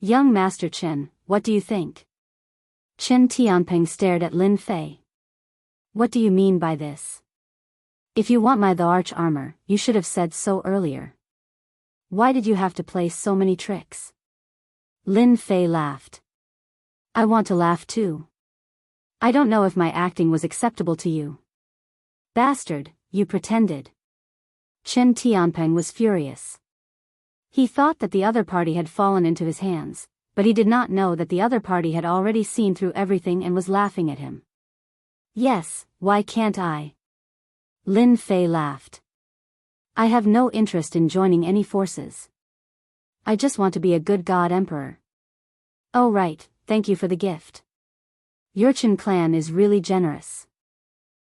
Young Master Qin, what do you think? Qin Tianping stared at Lin Fei. What do you mean by this? If you want the arch armor, you should have said so earlier. Why did you have to play so many tricks? Lin Fei laughed. I want to laugh too. I don't know if my acting was acceptable to you. Bastard, you pretended. Qin Tianping was furious. He thought that the other party had fallen into his hands, but he did not know that the other party had already seen through everything and was laughing at him. Yes, why can't I? Lin Fei laughed. I have no interest in joining any forces. I just want to be a good god emperor. Oh right, thank you for the gift. Your Qin clan is really generous.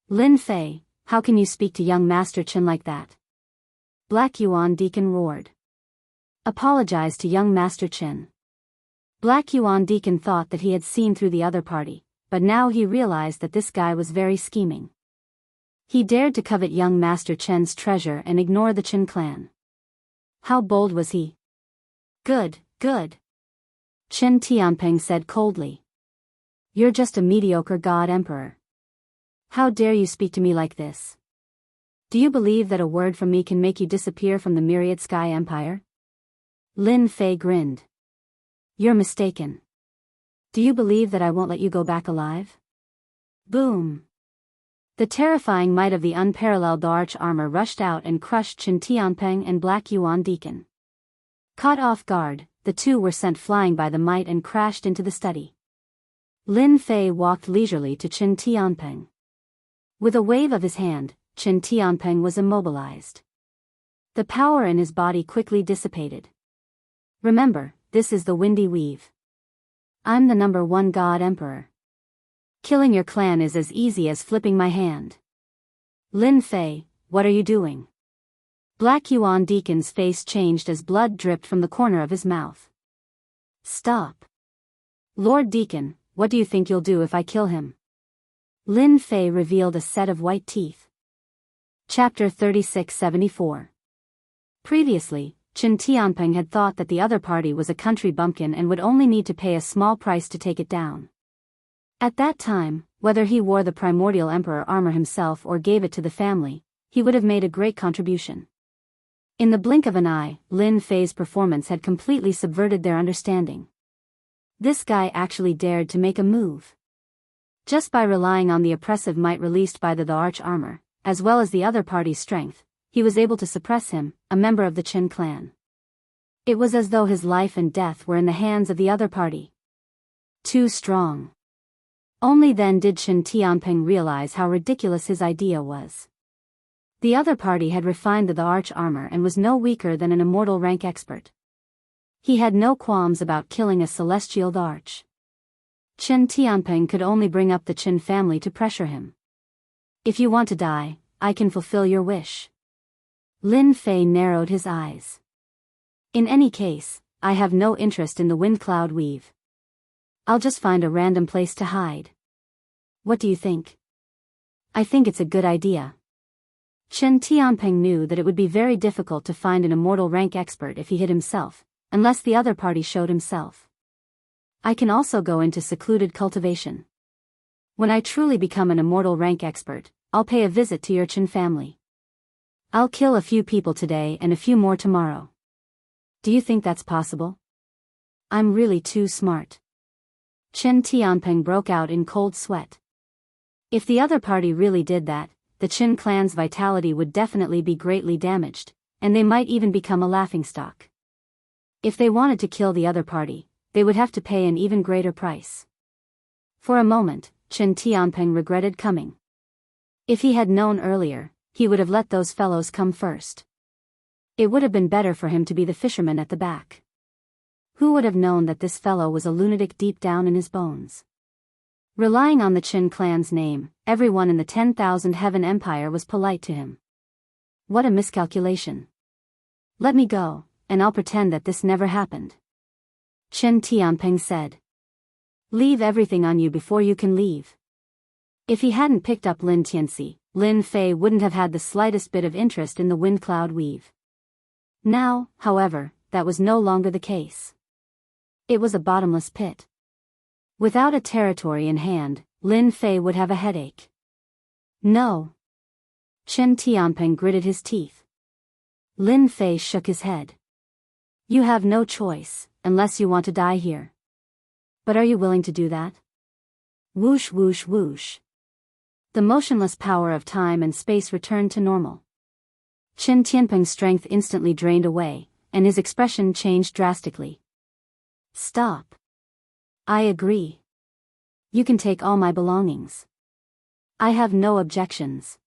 Lin Fei, how can you speak to young Master Qin like that? Black Yuan Deacon roared. Apologize to young Master Qin. Black Yuan Deacon thought that he had seen through the other party, but now he realized that this guy was very scheming. He dared to covet young Master Qin's treasure and ignore the Qin clan. How bold was he? Good, good. Qin Tianping said coldly. You're just a mediocre god emperor. How dare you speak to me like this? Do you believe that a word from me can make you disappear from the myriad sky empire? Lin Fei grinned. You're mistaken. Do you believe that I won't let you go back alive? Boom. The terrifying might of the unparalleled arch armor rushed out and crushed Qin Tianping and Black Yuan Deacon. Caught off guard, the two were sent flying by the might and crashed into the study. Lin Fei walked leisurely to Qin Tianping. With a wave of his hand, Qin Tianping was immobilized. The power in his body quickly dissipated. Remember, this is the Windy Weave. I'm the #1 god emperor. Killing your clan is as easy as flipping my hand. Lin Fei, what are you doing? Black Yuan Deacon's face changed as blood dripped from the corner of his mouth. Stop. Lord Deacon, what do you think you'll do if I kill him? Lin Fei revealed a set of white teeth. Chapter 3674. Previously, Qin Tianping had thought that the other party was a country bumpkin and would only need to pay a small price to take it down. At that time, whether he wore the primordial emperor armor himself or gave it to the family, he would have made a great contribution. In the blink of an eye, Lin Fei's performance had completely subverted their understanding. This guy actually dared to make a move. Just by relying on the oppressive might released by the arch armor, as well as the other party's strength, he was able to suppress him, a member of the Qin clan. It was as though his life and death were in the hands of the other party. Too strong. Only then did Qin Tianping realize how ridiculous his idea was. The other party had refined the arch armor and was no weaker than an immortal rank expert. He had no qualms about killing a celestial arch. Qin Tianping could only bring up the Qin family to pressure him. If you want to die, I can fulfill your wish. Lin Fei narrowed his eyes. In any case, I have no interest in the wind cloud weave. I'll just find a random place to hide. What do you think? I think it's a good idea. Qin Tianping knew that it would be very difficult to find an immortal rank expert if he hid himself, unless the other party showed himself. I can also go into secluded cultivation. When I truly become an immortal rank expert, I'll pay a visit to your Qin family. I'll kill a few people today and a few more tomorrow. Do you think that's possible? I'm really too smart. Chen Tianping broke out in cold sweat. If the other party really did that, the Qin clan's vitality would definitely be greatly damaged, and they might even become a laughingstock. If they wanted to kill the other party, they would have to pay an even greater price. For a moment, Chen Tianping regretted coming. If he had known earlier, he would have let those fellows come first. It would have been better for him to be the fisherman at the back. Who would have known that this fellow was a lunatic deep down in his bones? Relying on the Qin clan's name, everyone in the 10,000 Heaven Empire was polite to him. What a miscalculation. Let me go, and I'll pretend that this never happened. Chen Tianping said. Leave everything on you before you can leave. If he hadn't picked up Lin Tianxi, Lin Fei wouldn't have had the slightest bit of interest in the wind cloud weave. Now, however, that was no longer the case. It was a bottomless pit. Without a territory in hand, Lin Fei would have a headache. No. Chen Tianping gritted his teeth. Lin Fei shook his head. You have no choice, unless you want to die here. But are you willing to do that? Whoosh whoosh whoosh. The motionless power of time and space returned to normal. Chen Tianping's strength instantly drained away, and his expression changed drastically. Stop. I agree. You can take all my belongings. I have no objections.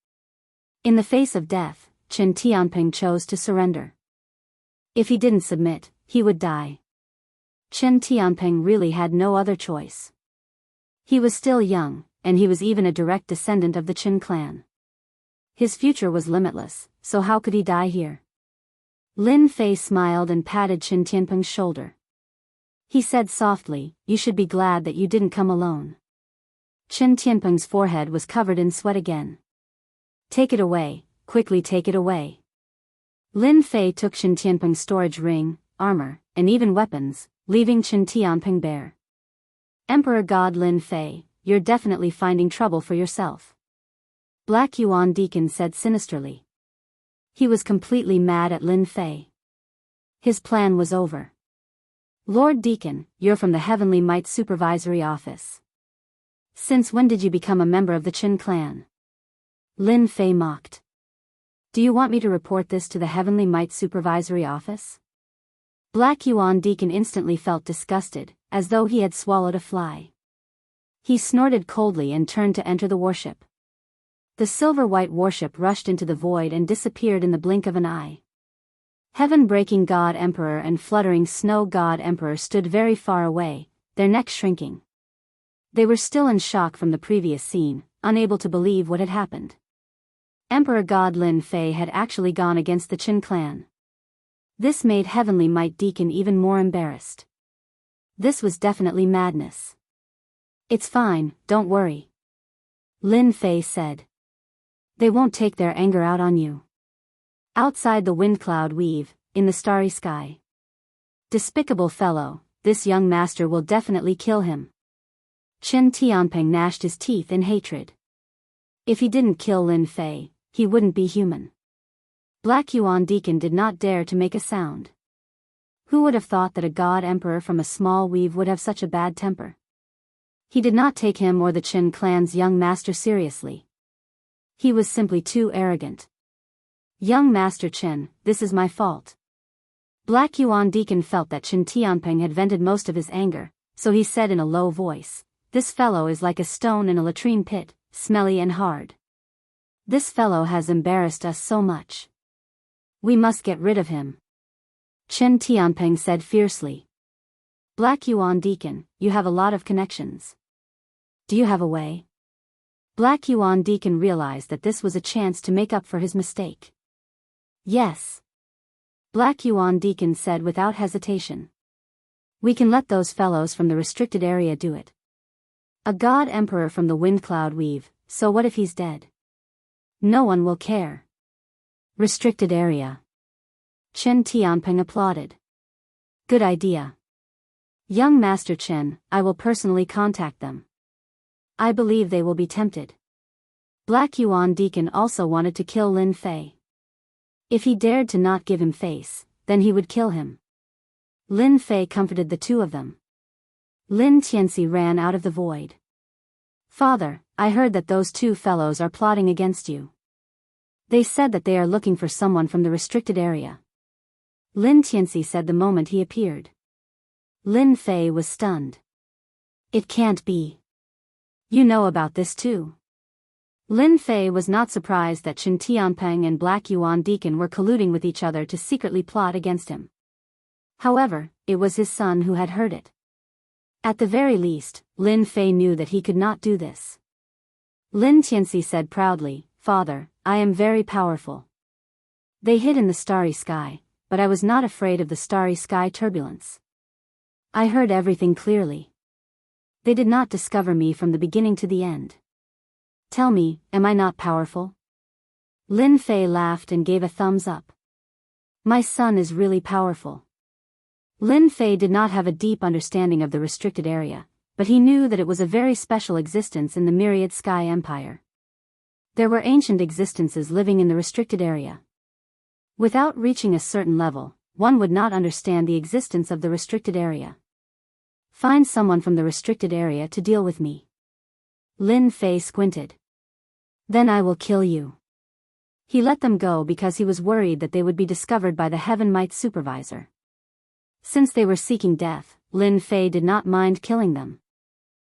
In the face of death, Chen Tianping chose to surrender. If he didn't submit, he would die. Chen Tianping really had no other choice. He was still young, and he was even a direct descendant of the Qin clan. His future was limitless, so how could he die here? Lin Fei smiled and patted Chen Tianping's shoulder. He said softly, you should be glad that you didn't come alone. Chen Tianping's forehead was covered in sweat again. Take it away, quickly take it away. Lin Fei took Chen Tianping's storage ring, armor, and even weapons, leaving Chen Tianping bare. Emperor God Lin Fei, you're definitely finding trouble for yourself. Black Yuan Deacon said sinisterly. He was completely mad at Lin Fei. His plan was over. Lord Deacon, you're from the Heavenly Might Supervisory Office. Since when did you become a member of the Qin clan? Lin Fei mocked. Do you want me to report this to the Heavenly Might Supervisory Office? Black Yuan Deacon instantly felt disgusted, as though he had swallowed a fly. He snorted coldly and turned to enter the warship. The silver-white warship rushed into the void and disappeared in the blink of an eye. Heaven-breaking God Emperor and fluttering Snow God Emperor stood very far away, their necks shrinking. They were still in shock from the previous scene, unable to believe what had happened. Emperor God Lin Fei had actually gone against the Qin clan. This made Heavenly Might Deacon even more embarrassed. This was definitely madness. It's fine, don't worry. Lin Fei said. They won't take their anger out on you. Outside the wind cloud weave, in the starry sky. Despicable fellow, this young master will definitely kill him. Chen Tianping gnashed his teeth in hatred. If he didn't kill Lin Fei, he wouldn't be human. Black Yuan Deacon did not dare to make a sound. Who would have thought that a god emperor from a small weave would have such a bad temper? He did not take him or the Qin clan's young master seriously. He was simply too arrogant. Young Master Chen, this is my fault. Black Yuan Deacon felt that Chen Tianping had vented most of his anger, so he said in a low voice, this fellow is like a stone in a latrine pit, smelly and hard. This fellow has embarrassed us so much. We must get rid of him. Chen Tianping said fiercely. Black Yuan Deacon, you have a lot of connections. Do you have a way? Black Yuan Deacon realized that this was a chance to make up for his mistake. Yes. Black Yuan Deacon said without hesitation. We can let those fellows from the restricted area do it. A god emperor from the wind cloud weave, so what if he's dead? No one will care. Restricted area. Chen Tianping applauded. Good idea. Young Master Chen, I will personally contact them. I believe they will be tempted. Black Yuan Deacon also wanted to kill Lin Fei. If he dared to not give him face, then he would kill him. Lin Fei comforted the two of them. Lin Tianxi ran out of the void. Father, I heard that those two fellows are plotting against you. They said that they are looking for someone from the restricted area. Lin Tianxi said the moment he appeared. Lin Fei was stunned. It can't be. You know about this too. Lin Fei was not surprised that Chen Tianpeng and Black Yuan Deacon were colluding with each other to secretly plot against him. However, it was his son who had heard it. At the very least, Lin Fei knew that he could not do this. Lin Tianxi said proudly, Father, I am very powerful. They hid in the starry sky, but I was not afraid of the starry sky turbulence. I heard everything clearly. They did not discover me from the beginning to the end. Tell me, am I not powerful? Lin Fei laughed and gave a thumbs up. My son is really powerful. Lin Fei did not have a deep understanding of the restricted area, but he knew that it was a very special existence in the myriad sky empire. There were ancient existences living in the restricted area. Without reaching a certain level, one would not understand the existence of the restricted area. Find someone from the restricted area to deal with me. Lin Fei squinted. Then I will kill you. He let them go because he was worried that they would be discovered by the Heaven Might supervisor. Since they were seeking death, Lin Fei did not mind killing them.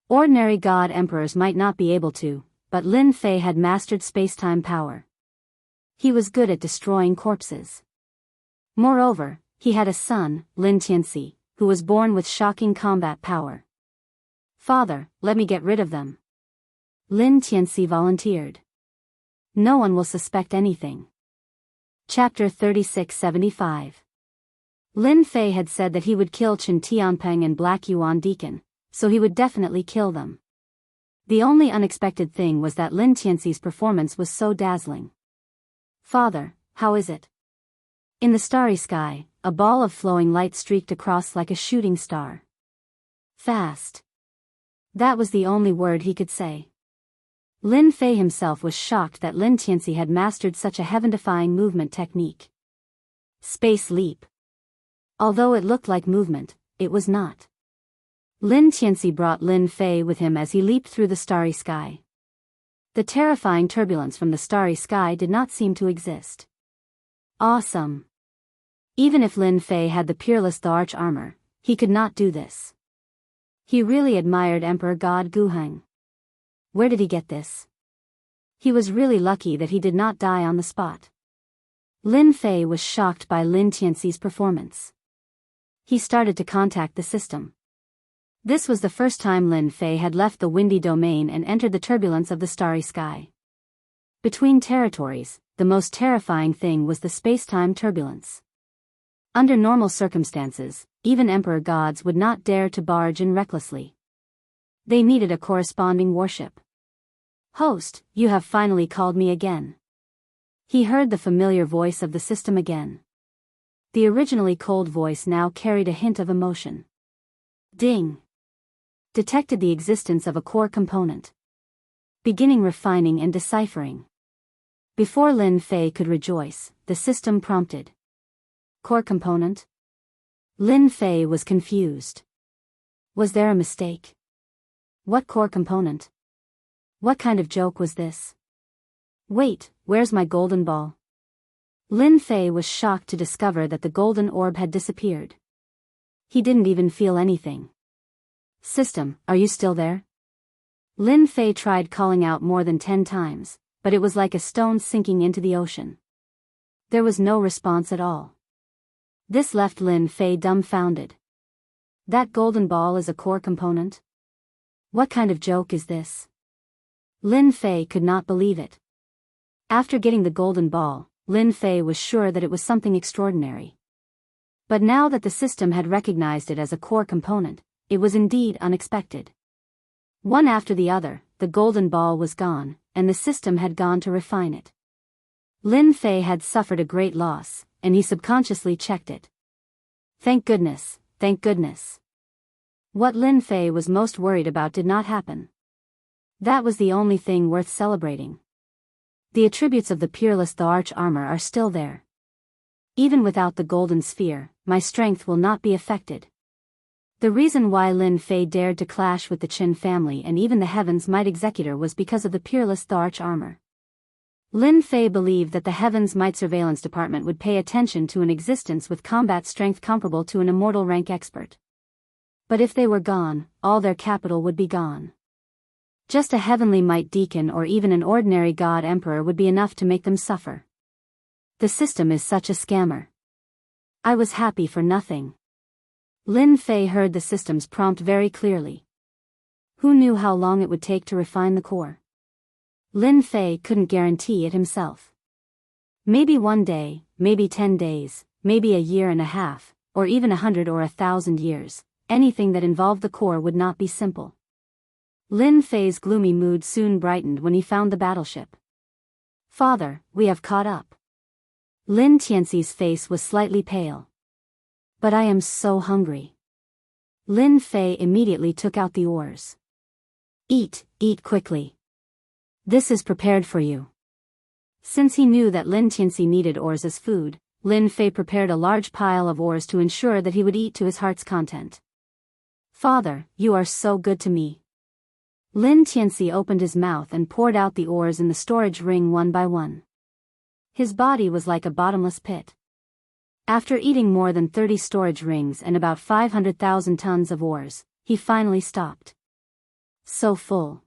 Ordinary god emperors might not be able to, but Lin Fei had mastered space-time power. He was good at destroying corpses. Moreover, he had a son, Lin Tianxi, who was born with shocking combat power. Father, let me get rid of them. Lin Tianxi volunteered. No one will suspect anything. Chapter 3675. Lin Fei had said that he would kill Chen Tianpeng and Black Yuan Deacon, so he would definitely kill them. The only unexpected thing was that Lin Tianxi's performance was so dazzling. Father, how is it? In the starry sky, a ball of flowing light streaked across like a shooting star. Fast. That was the only word he could say. Lin Fei himself was shocked that Lin Tianxi had mastered such a heaven-defying movement technique. Space leap. Although it looked like movement, it was not. Lin Tianxi brought Lin Fei with him as he leaped through the starry sky. The terrifying turbulence from the starry sky did not seem to exist. Awesome. Even if Lin Fei had the peerless arch armor, he could not do this. He really admired Emperor God Guheng. Where did he get this? He was really lucky that he did not die on the spot. Lin Fei was shocked by Lin Tianxi's performance. He started to contact the system. This was the first time Lin Fei had left the windy domain and entered the turbulence of the starry sky. Between territories, the most terrifying thing was the space-time turbulence. Under normal circumstances, even emperor gods would not dare to barge in recklessly. They needed a corresponding warship. Host, you have finally called me again. He heard the familiar voice of the system again. The originally cold voice now carried a hint of emotion. Ding. Detected the existence of a core component. Beginning refining and deciphering. Before Lin Fei could rejoice, the system prompted. Core component? Lin Fei was confused. Was there a mistake? What core component? What kind of joke was this? Wait, where's my golden ball? Lin Fei was shocked to discover that the golden orb had disappeared. He didn't even feel anything. System, are you still there? Lin Fei tried calling out more than 10 times, but it was like a stone sinking into the ocean. There was no response at all. This left Lin Fei dumbfounded. That golden ball is a core component? What kind of joke is this? Lin Fei could not believe it. After getting the golden ball, Lin Fei was sure that it was something extraordinary. But now that the system had recognized it as a core component, it was indeed unexpected. One after the other, the golden ball was gone, and the system had gone to refine it. Lin Fei had suffered a great loss, and he subconsciously checked it. Thank goodness, thank goodness. What Lin Fei was most worried about did not happen. That was the only thing worth celebrating. The attributes of the peerless arch armor are still there. Even without the golden sphere, my strength will not be affected. The reason why Lin Fei dared to clash with the Qin family and even the Heaven's Might Executor was because of the peerless Tharch armor. Lin Fei believed that the Heaven's Might Surveillance Department would pay attention to an existence with combat strength comparable to an immortal rank expert. But if they were gone, all their capital would be gone. Just a heavenly might deacon or even an ordinary god emperor would be enough to make them suffer. The system is such a scammer. I was happy for nothing. Lin Fei heard the system's prompt very clearly. Who knew how long it would take to refine the core? Lin Fei couldn't guarantee it himself. Maybe one day, maybe 10 days, maybe a year and a half, or even 100 or 1,000 years, anything that involved the core would not be simple. Lin Fei's gloomy mood soon brightened when he found the battleship. Father, we have caught up. Lin Tianxi's face was slightly pale. But I am so hungry. Lin Fei immediately took out the oars. Eat quickly. This is prepared for you. Since he knew that Lin Tianxi needed oars as food, Lin Fei prepared a large pile of oars to ensure that he would eat to his heart's content. Father, you are so good to me. Lin Tianxi opened his mouth and poured out the oars in the storage ring one by one. His body was like a bottomless pit. After eating more than 30 storage rings and about 500,000 tons of ores, he finally stopped. So full.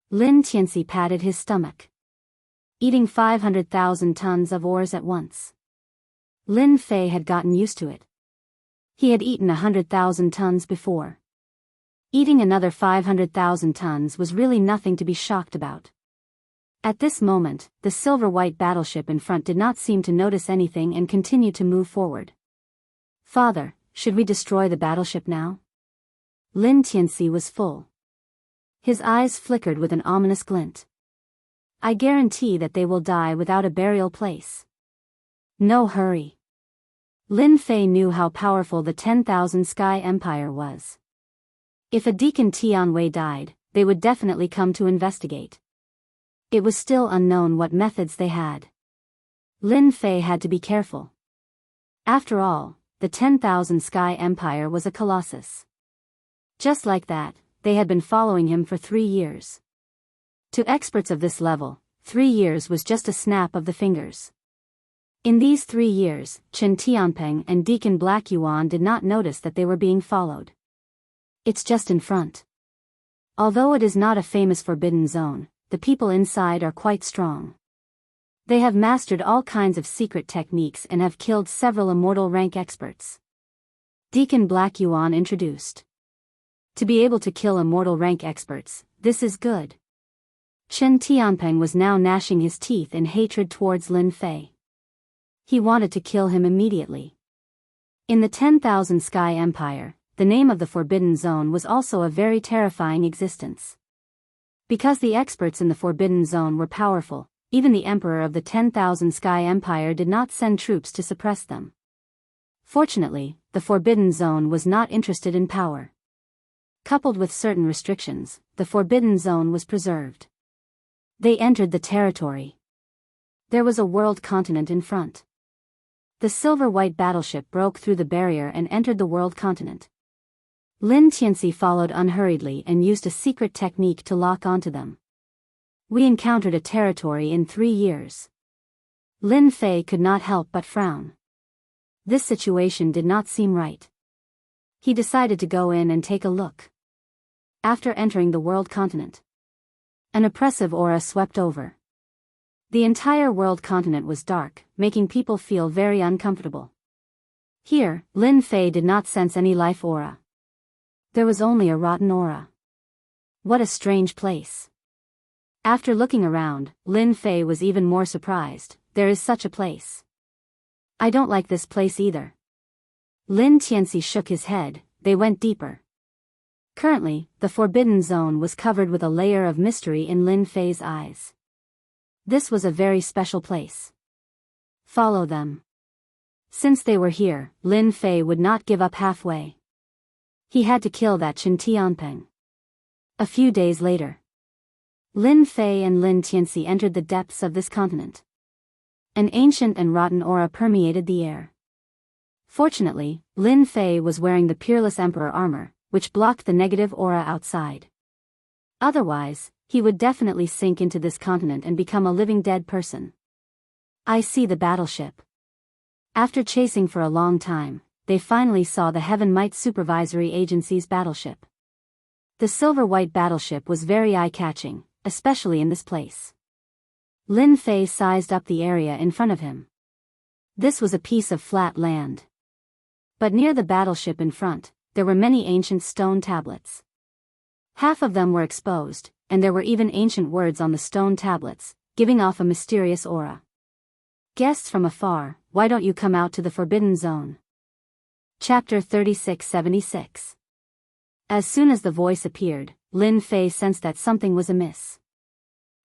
Lin Tianxi patted his stomach. Eating 500,000 tons of ores at once. Lin Fei had gotten used to it. He had eaten 100,000 tons before. Eating another 500,000 tons was really nothing to be shocked about. At this moment, the silver-white battleship in front did not seem to notice anything and continued to move forward. Father, should we destroy the battleship now? Lin Tianxi was full. His eyes flickered with an ominous glint. I guarantee that they will die without a burial place. No hurry. Lin Fei knew how powerful the 10,000 Sky Empire was. If a Deacon Tianwei died, they would definitely come to investigate. It was still unknown what methods they had. Lin Fei had to be careful. After all, the 10,000 Sky Empire was a colossus. Just like that, they had been following him for 3 years. To experts of this level, 3 years was just a snap of the fingers. In these 3 years, Chen Tianpeng and Deacon Black Yuan did not notice that they were being followed. It's just in front. Although it is not a famous forbidden zone, the people inside are quite strong. They have mastered all kinds of secret techniques and have killed several immortal rank experts. Deacon Black Yuan introduced. To be able to kill immortal rank experts, this is good. Chen Tianpeng was now gnashing his teeth in hatred towards Lin Fei. He wanted to kill him immediately. In the 10,000 Sky Empire, the name of the Forbidden Zone was also a very terrifying existence. Because the experts in the Forbidden Zone were powerful, even the Emperor of the 10,000 Sky Empire did not send troops to suppress them. Fortunately, the Forbidden Zone was not interested in power. Coupled with certain restrictions, the Forbidden Zone was preserved. They entered the territory. There was a world continent in front. The silver-white battleship broke through the barrier and entered the world continent. Lin Tianxi followed unhurriedly and used a secret technique to lock onto them. We encountered a territory in 3 years. Lin Fei could not help but frown. This situation did not seem right. He decided to go in and take a look. After entering the world continent, an oppressive aura swept over. The entire world continent was dark, making people feel very uncomfortable. Here, Lin Fei did not sense any life aura. There was only a rotten aura. What a strange place. After looking around, Lin Fei was even more surprised. There is such a place. I don't like this place either. Lin Tianxi shook his head. They went deeper. Currently, the Forbidden Zone was covered with a layer of mystery in Lin Fei's eyes. This was a very special place. Follow them. Since they were here, Lin Fei would not give up halfway. He had to kill that Chen Tianpeng. A few days later, Lin Fei and Lin Tianxi entered the depths of this continent. An ancient and rotten aura permeated the air. Fortunately, Lin Fei was wearing the Peerless Emperor armor, which blocked the negative aura outside. Otherwise, he would definitely sink into this continent and become a living dead person. I see the battleship. After chasing for a long time, they finally saw the Heaven Might Supervisory Agency's battleship. The silver-white battleship was very eye-catching, especially in this place. Lin Fei sized up the area in front of him. This was a piece of flat land. But near the battleship in front, there were many ancient stone tablets. Half of them were exposed, and there were even ancient words on the stone tablets, giving off a mysterious aura. Guests from afar, why don't you come out to the Forbidden Zone? Chapter 3676. As soon as the voice appeared, Lin Fei sensed that something was amiss.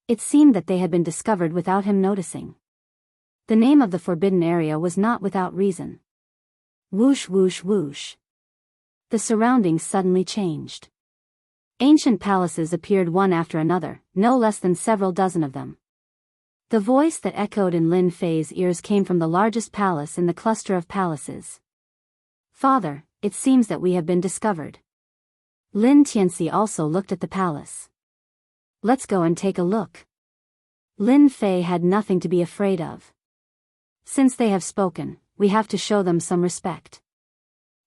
It seemed that they had been discovered without him noticing. The name of the forbidden area was not without reason. Whoosh whoosh whoosh. The surroundings suddenly changed. Ancient palaces appeared one after another, no less than several dozen of them. The voice that echoed in Lin Fei's ears came from the largest palace in the cluster of palaces. Father, it seems that we have been discovered. Lin Tianxi also looked at the palace. Let's go and take a look. Lin Fei had nothing to be afraid of. Since they have spoken, we have to show them some respect.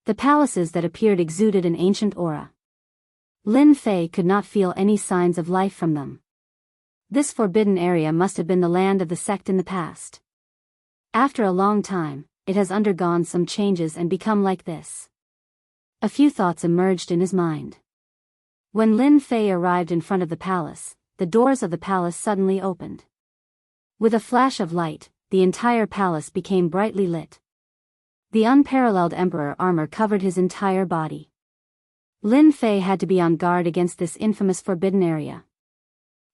The palaces that appeared exuded an ancient aura. Lin Fei could not feel any signs of life from them. This forbidden area must have been the land of the sect in the past. After a long time, it has undergone some changes and become like this. A few thoughts emerged in his mind. When Lin Fei arrived in front of the palace, the doors of the palace suddenly opened. With a flash of light, the entire palace became brightly lit. The unparalleled emperor armor covered his entire body. Lin Fei had to be on guard against this infamous forbidden area.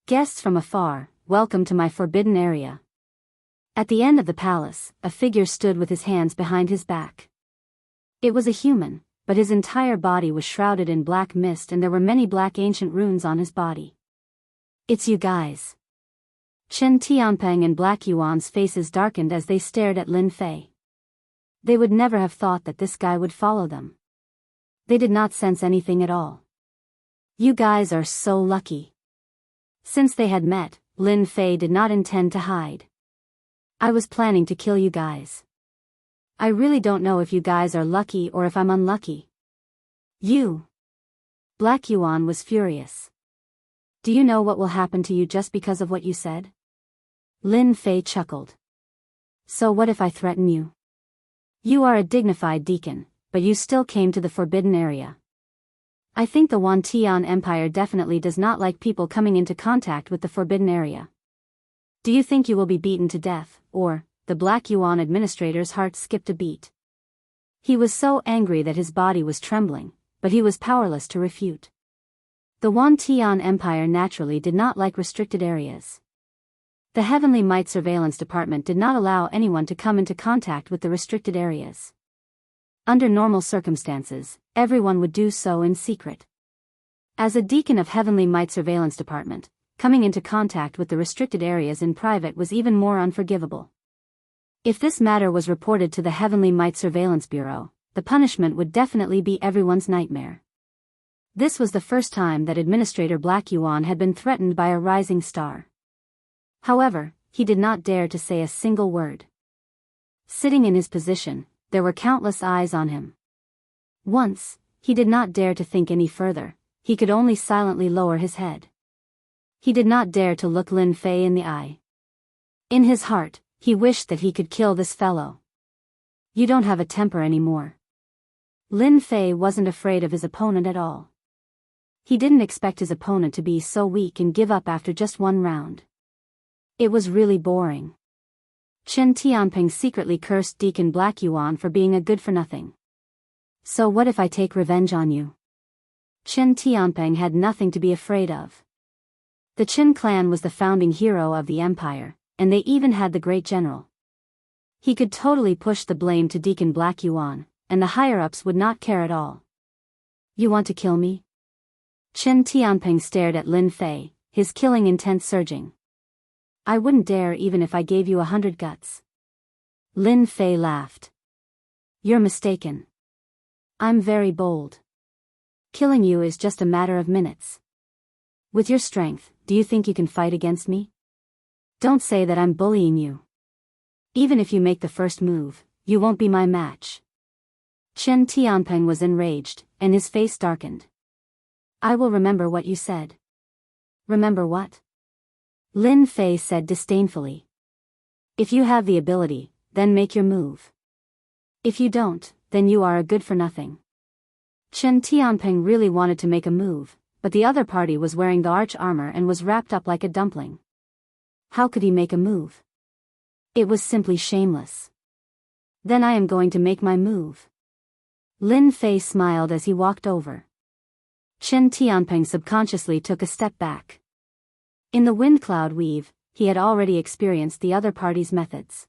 Guests from afar, welcome to my forbidden area. At the end of the palace, a figure stood with his hands behind his back. It was a human, but his entire body was shrouded in black mist and there were many black ancient runes on his body. It's you guys. Chen Tianpeng and Black Yuan's faces darkened as they stared at Lin Fei. They would never have thought that this guy would follow them. They did not sense anything at all. You guys are so lucky. Since they had met, Lin Fei did not intend to hide. I was planning to kill you guys. I really don't know if you guys are lucky or if I'm unlucky. You. Black Yuan was furious. Do you know what will happen to you just because of what you said? Lin Fei chuckled. So what if I threaten you? You are a dignified deacon, but you still came to the forbidden area. I think the Wantian Empire definitely does not like people coming into contact with the forbidden area. Do you think you will be beaten to death, or? The Black Yuan administrator's heart skipped a beat. He was so angry that his body was trembling, but he was powerless to refute. The Wantian Empire naturally did not like restricted areas. The Heavenly Might Surveillance Department did not allow anyone to come into contact with the restricted areas. Under normal circumstances, everyone would do so in secret. As a deacon of Heavenly Might Surveillance Department, coming into contact with the restricted areas in private was even more unforgivable. If this matter was reported to the Heavenly Might Surveillance Bureau, the punishment would definitely be everyone's nightmare. This was the first time that Administrator Black Yuan had been threatened by a rising star. However, he did not dare to say a single word. Sitting in his position, there were countless eyes on him. Once, he did not dare to think any further, he could only silently lower his head. He did not dare to look Lin Fei in the eye. In his heart, he wished that he could kill this fellow. You don't have a temper anymore. Lin Fei wasn't afraid of his opponent at all. He didn't expect his opponent to be so weak and give up after just one round. It was really boring. Chen Tianping secretly cursed Deacon Black Yuan for being a good-for-nothing. So what if I take revenge on you? Chen Tianping had nothing to be afraid of. The Qin clan was the founding hero of the empire, and they even had the great general. He could totally push the blame to Deacon Black Yuan, and the higher-ups would not care at all. You want to kill me? Chen Tianping stared at Lin Fei, his killing intent surging. I wouldn't dare even if I gave you 100 guts. Lin Fei laughed. You're mistaken. I'm very bold. Killing you is just a matter of minutes. With your strength, do you think you can fight against me? Don't say that I'm bullying you. Even if you make the first move, you won't be my match. Chen Tianpeng was enraged, and his face darkened. I will remember what you said. Remember what? Lin Fei said disdainfully. If you have the ability, then make your move. If you don't, then you are a good for nothing. Chen Tianpeng really wanted to make a move, but the other party was wearing the arch armor and was wrapped up like a dumpling. How could he make a move? It was simply shameless. Then I am going to make my move. Lin Fei smiled as he walked over. Chen Tianpeng subconsciously took a step back. In the wind cloud weave, he had already experienced the other party's methods.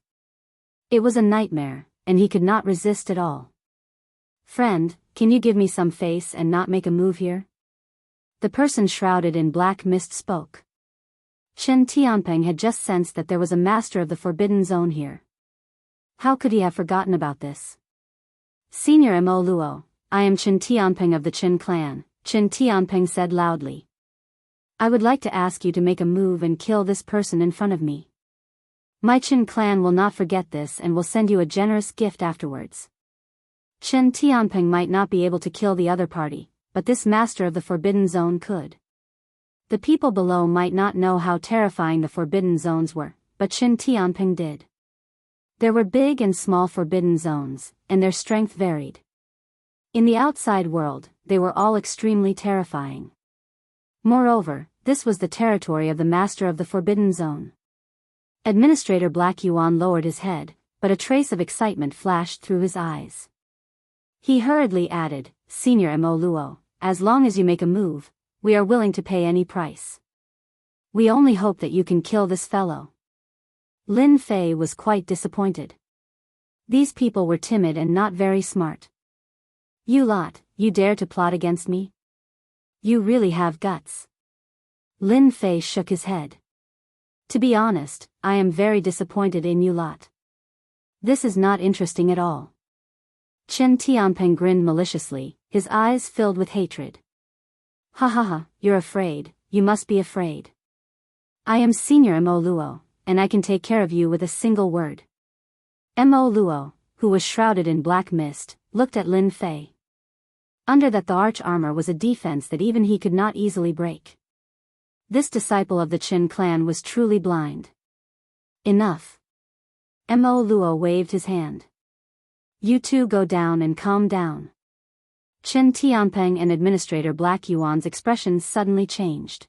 It was a nightmare, and he could not resist at all. Friend, can you give me some face and not make a move here? The person shrouded in black mist spoke. Chen Tianpeng had just sensed that there was a master of the Forbidden Zone here. How could he have forgotten about this? Senior Mo Luo, I am Chen Tianpeng of the Qin clan, Chen Tianpeng said loudly. I would like to ask you to make a move and kill this person in front of me. My Qin clan will not forget this and will send you a generous gift afterwards. Chen Tianpeng might not be able to kill the other party, but this master of the Forbidden Zone could. The people below might not know how terrifying the Forbidden Zones were, but Chen Tianpeng did. There were big and small Forbidden Zones, and their strength varied. In the outside world, they were all extremely terrifying. Moreover, this was the territory of the master of the Forbidden Zone. Administrator Black Yuan lowered his head, but a trace of excitement flashed through his eyes. He hurriedly added, Senior Mo Luo, as long as you make a move, we are willing to pay any price. We only hope that you can kill this fellow. Lin Fei was quite disappointed. These people were timid and not very smart. You lot, you dare to plot against me? You really have guts. Lin Fei shook his head. To be honest, I am very disappointed in you lot. This is not interesting at all. Chen Tianpeng grinned maliciously, his eyes filled with hatred. Ha ha ha, you're afraid, you must be afraid. I am Senior Mo Luo, and I can take care of you with a single word. Mo Luo, who was shrouded in black mist, looked at Lin Fei. Under that the arch armor was a defense that even he could not easily break. This disciple of the Qin clan was truly blind. Enough. Mo Luo waved his hand. You two go down and calm down. Chen Tianpeng and Administrator Black Yuan's expressions suddenly changed.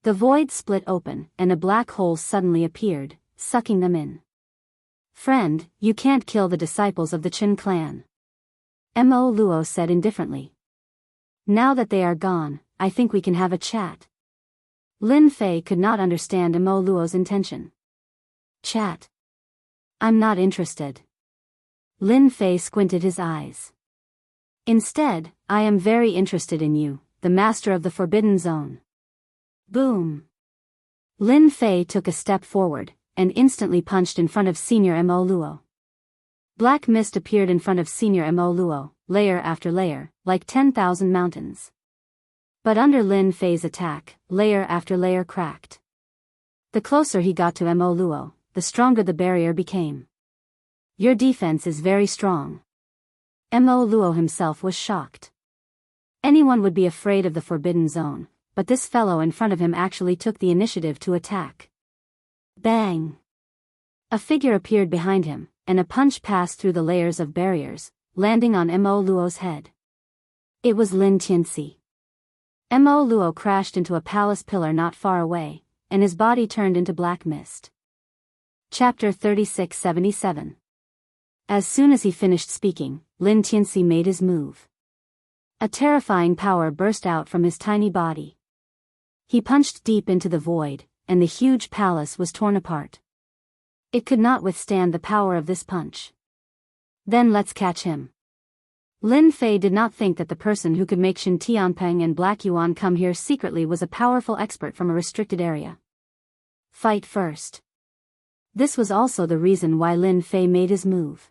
The void split open, and a black hole suddenly appeared, sucking them in. Friend, you can't kill the disciples of the Qin clan. Mo Luo said indifferently. Now that they are gone, I think we can have a chat. Lin Fei could not understand Mo Luo's intention. Chat? I'm not interested. Lin Fei squinted his eyes. Instead, I am very interested in you, the master of the Forbidden Zone. Boom. Lin Fei took a step forward, and instantly punched in front of Senior Mo Luo. Black mist appeared in front of Senior Mo Luo, layer after layer, like 10,000 mountains. But under Lin Fei's attack, layer after layer cracked. The closer he got to Mo Luo, the stronger the barrier became. Your defense is very strong. Mo Luo himself was shocked. Anyone would be afraid of the Forbidden Zone, but this fellow in front of him actually took the initiative to attack. Bang! A figure appeared behind him, and a punch passed through the layers of barriers, landing on Mo Luo's head. It was Lin Tianxi. Mo Luo crashed into a palace pillar not far away, and his body turned into black mist. Chapter 3677. As soon as he finished speaking, Lin Tianxi made his move. A terrifying power burst out from his tiny body. He punched deep into the void, and the huge palace was torn apart. It could not withstand the power of this punch. Then let's catch him. Lin Fei did not think that the person who could make Chen Tianpeng and Black Yuan come here secretly was a powerful expert from a restricted area. Fight first. This was also the reason why Lin Fei made his move.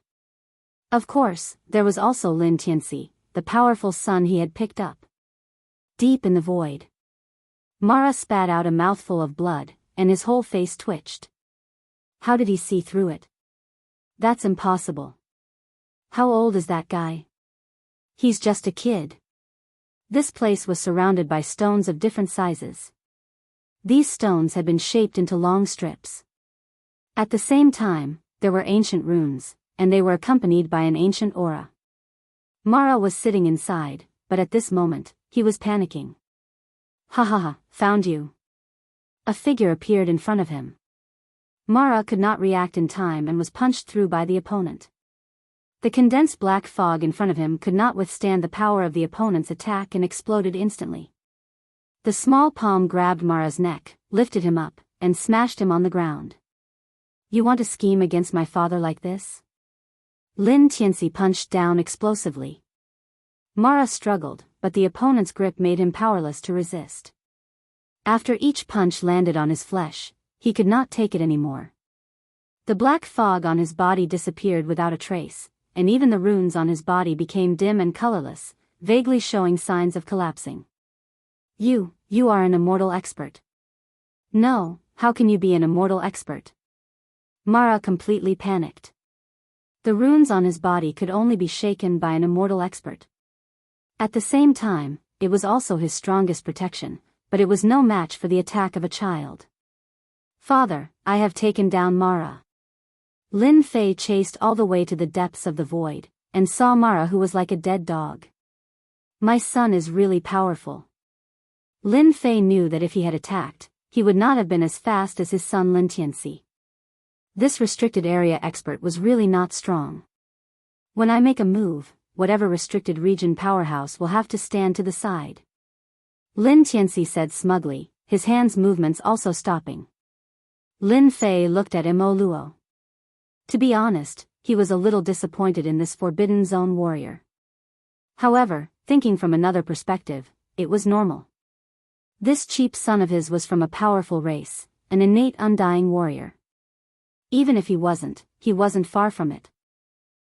Of course, there was also Lin Tianxi, the powerful son he had picked up. Deep in the void, Mara spat out a mouthful of blood, and his whole face twitched. How did he see through it? That's impossible. How old is that guy? He's just a kid. This place was surrounded by stones of different sizes. These stones had been shaped into long strips. At the same time, there were ancient runes, and they were accompanied by an ancient aura. Mara was sitting inside, but at this moment, he was panicking. Ha ha ha, found you. A figure appeared in front of him. Mara could not react in time and was punched through by the opponent. The condensed black fog in front of him could not withstand the power of the opponent's attack and exploded instantly. The small palm grabbed Mara's neck, lifted him up, and smashed him on the ground. You want to scheme against my father like this? Lin Tianxi punched down explosively. Mara struggled, but the opponent's grip made him powerless to resist. After each punch landed on his flesh, he could not take it anymore. The black fog on his body disappeared without a trace, and even the runes on his body became dim and colorless, vaguely showing signs of collapsing. You are an immortal expert. No, how can you be an immortal expert? Mara completely panicked. The runes on his body could only be shaken by an immortal expert. At the same time, it was also his strongest protection, but it was no match for the attack of a child. Father, I have taken down Mara. Lin Fei chased all the way to the depths of the void, and saw Mara, who was like a dead dog. My son is really powerful. Lin Fei knew that if he had attacked, he would not have been as fast as his son Lin Tianxi. This restricted area expert was really not strong. When I make a move, whatever restricted region powerhouse will have to stand to the side. Lin Tianxi said smugly, his hands' movements also stopping. Lin Fei looked at Mo Luo. To be honest, he was a little disappointed in this Forbidden Zone warrior. However, thinking from another perspective, it was normal. This cheap son of his was from a powerful race, an innate undying warrior. Even if he wasn't far from it.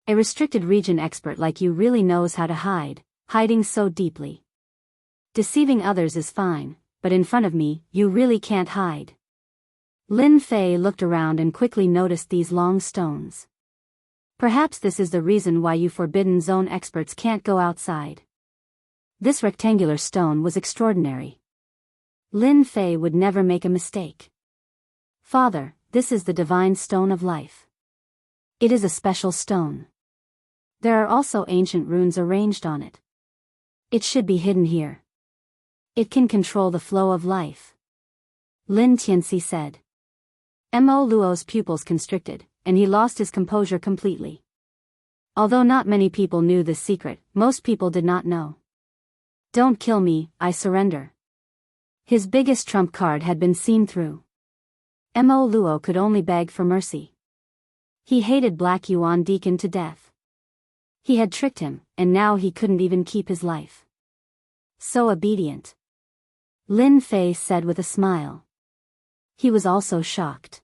A restricted region expert like you really knows how to hide, hiding so deeply. Deceiving others is fine, but in front of me, you really can't hide. Lin Fei looked around and quickly noticed these long stones. Perhaps this is the reason why you Forbidden Zone experts can't go outside. This rectangular stone was extraordinary. Lin Fei would never make a mistake. Father, this is the divine stone of life. It is a special stone. There are also ancient runes arranged on it. It should be hidden here. It can control the flow of life. Lin Tianxi said. Mo Luo's pupils constricted, and he lost his composure completely. Although not many people knew this secret, most people did not know. Don't kill me, I surrender. His biggest trump card had been seen through. Mo Luo could only beg for mercy. He hated Black Yuan Deacon to death. He had tricked him, and now he couldn't even keep his life. So obedient. Lin Fei said with a smile. He was also shocked.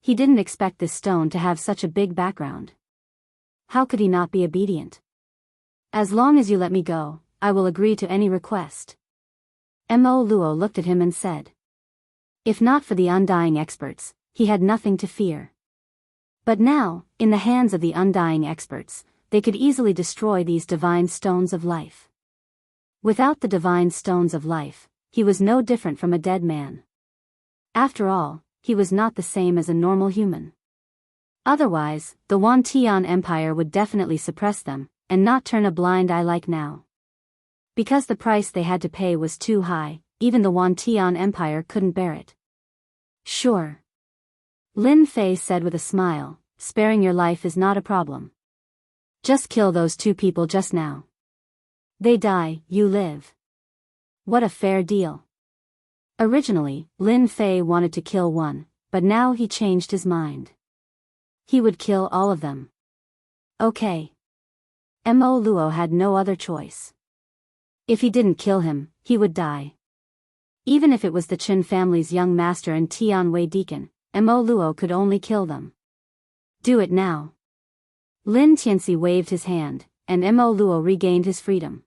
He didn't expect this stone to have such a big background. How could he not be obedient? As long as you let me go, I will agree to any request. Mo Luo looked at him and said. If not for the undying experts, he had nothing to fear. But now, in the hands of the undying experts, they could easily destroy these divine stones of life. Without the divine stones of life, he was no different from a dead man. After all, he was not the same as a normal human. Otherwise, the Wantian Empire would definitely suppress them, and not turn a blind eye like now. Because the price they had to pay was too high, even the Wantian Empire couldn't bear it. Sure. Lin Fei said with a smile, sparing your life is not a problem. Just kill those two people just now. They die, you live. What a fair deal. Originally, Lin Fei wanted to kill one, but now he changed his mind. He would kill all of them. Okay. Mo Luo had no other choice. If he didn't kill him, he would die. Even if it was the Qin family's young master and Tianwei deacon, Mo Luo could only kill them. Do it now. Lin Tianxi waved his hand, and Mo Luo regained his freedom.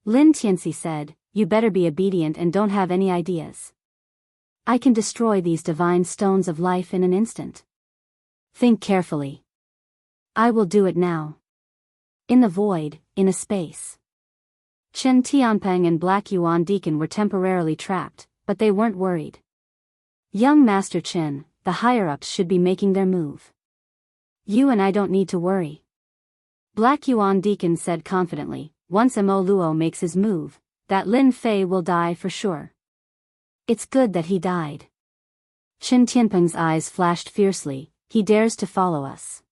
Lin Tianxi said, "You better be obedient and don't have any ideas. I can destroy these divine stones of life in an instant. Think carefully. I will do it now." In the void, in a space. Chen Tianpeng and Black Yuan Deacon were temporarily trapped, but they weren't worried. Young Master Chen, the higher-ups should be making their move. You and I don't need to worry. Black Yuan Deacon said confidently, once Mo Luo makes his move, that Lin Fei will die for sure. It's good that he died. Chen Tianpeng's eyes flashed fiercely, he dares to follow us.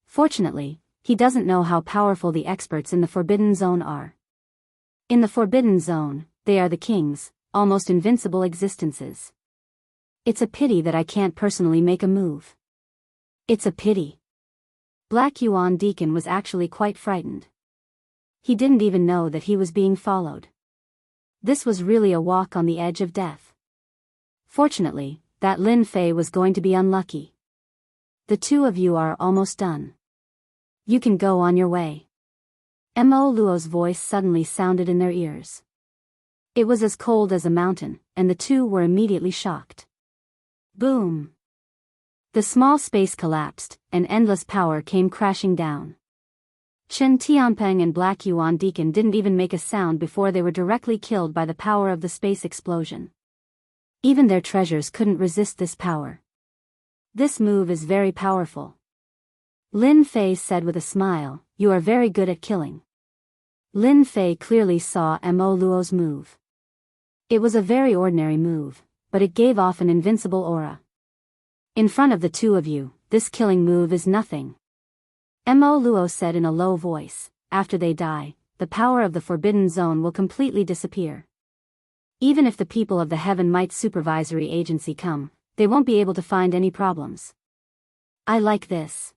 Fortunately, he doesn't know how powerful the experts in the Forbidden Zone are. In the Forbidden Zone, they are the kings, almost invincible existences. It's a pity that I can't personally make a move. It's a pity. Black Yuan Deacon was actually quite frightened. He didn't even know that he was being followed. This was really a walk on the edge of death. Fortunately, that Lin Fei was going to be unlucky. The two of you are almost done. You can go on your way. Mo Luo's voice suddenly sounded in their ears. It was as cold as a mountain, and the two were immediately shocked. Boom! The small space collapsed, and endless power came crashing down. Chen Tianpeng and Black Yuan Deacon didn't even make a sound before they were directly killed by the power of the space explosion. Even their treasures couldn't resist this power. This move is very powerful. Lin Fei said with a smile, "You are very good at killing." Lin Fei clearly saw Mo Luo's move. It was a very ordinary move, but it gave off an invincible aura. In front of the two of you, this killing move is nothing. Mo Luo said in a low voice, "After they die, the power of the Forbidden Zone will completely disappear. Even if the people of the Heaven Might Supervisory Agency come, they won't be able to find any problems." I like this.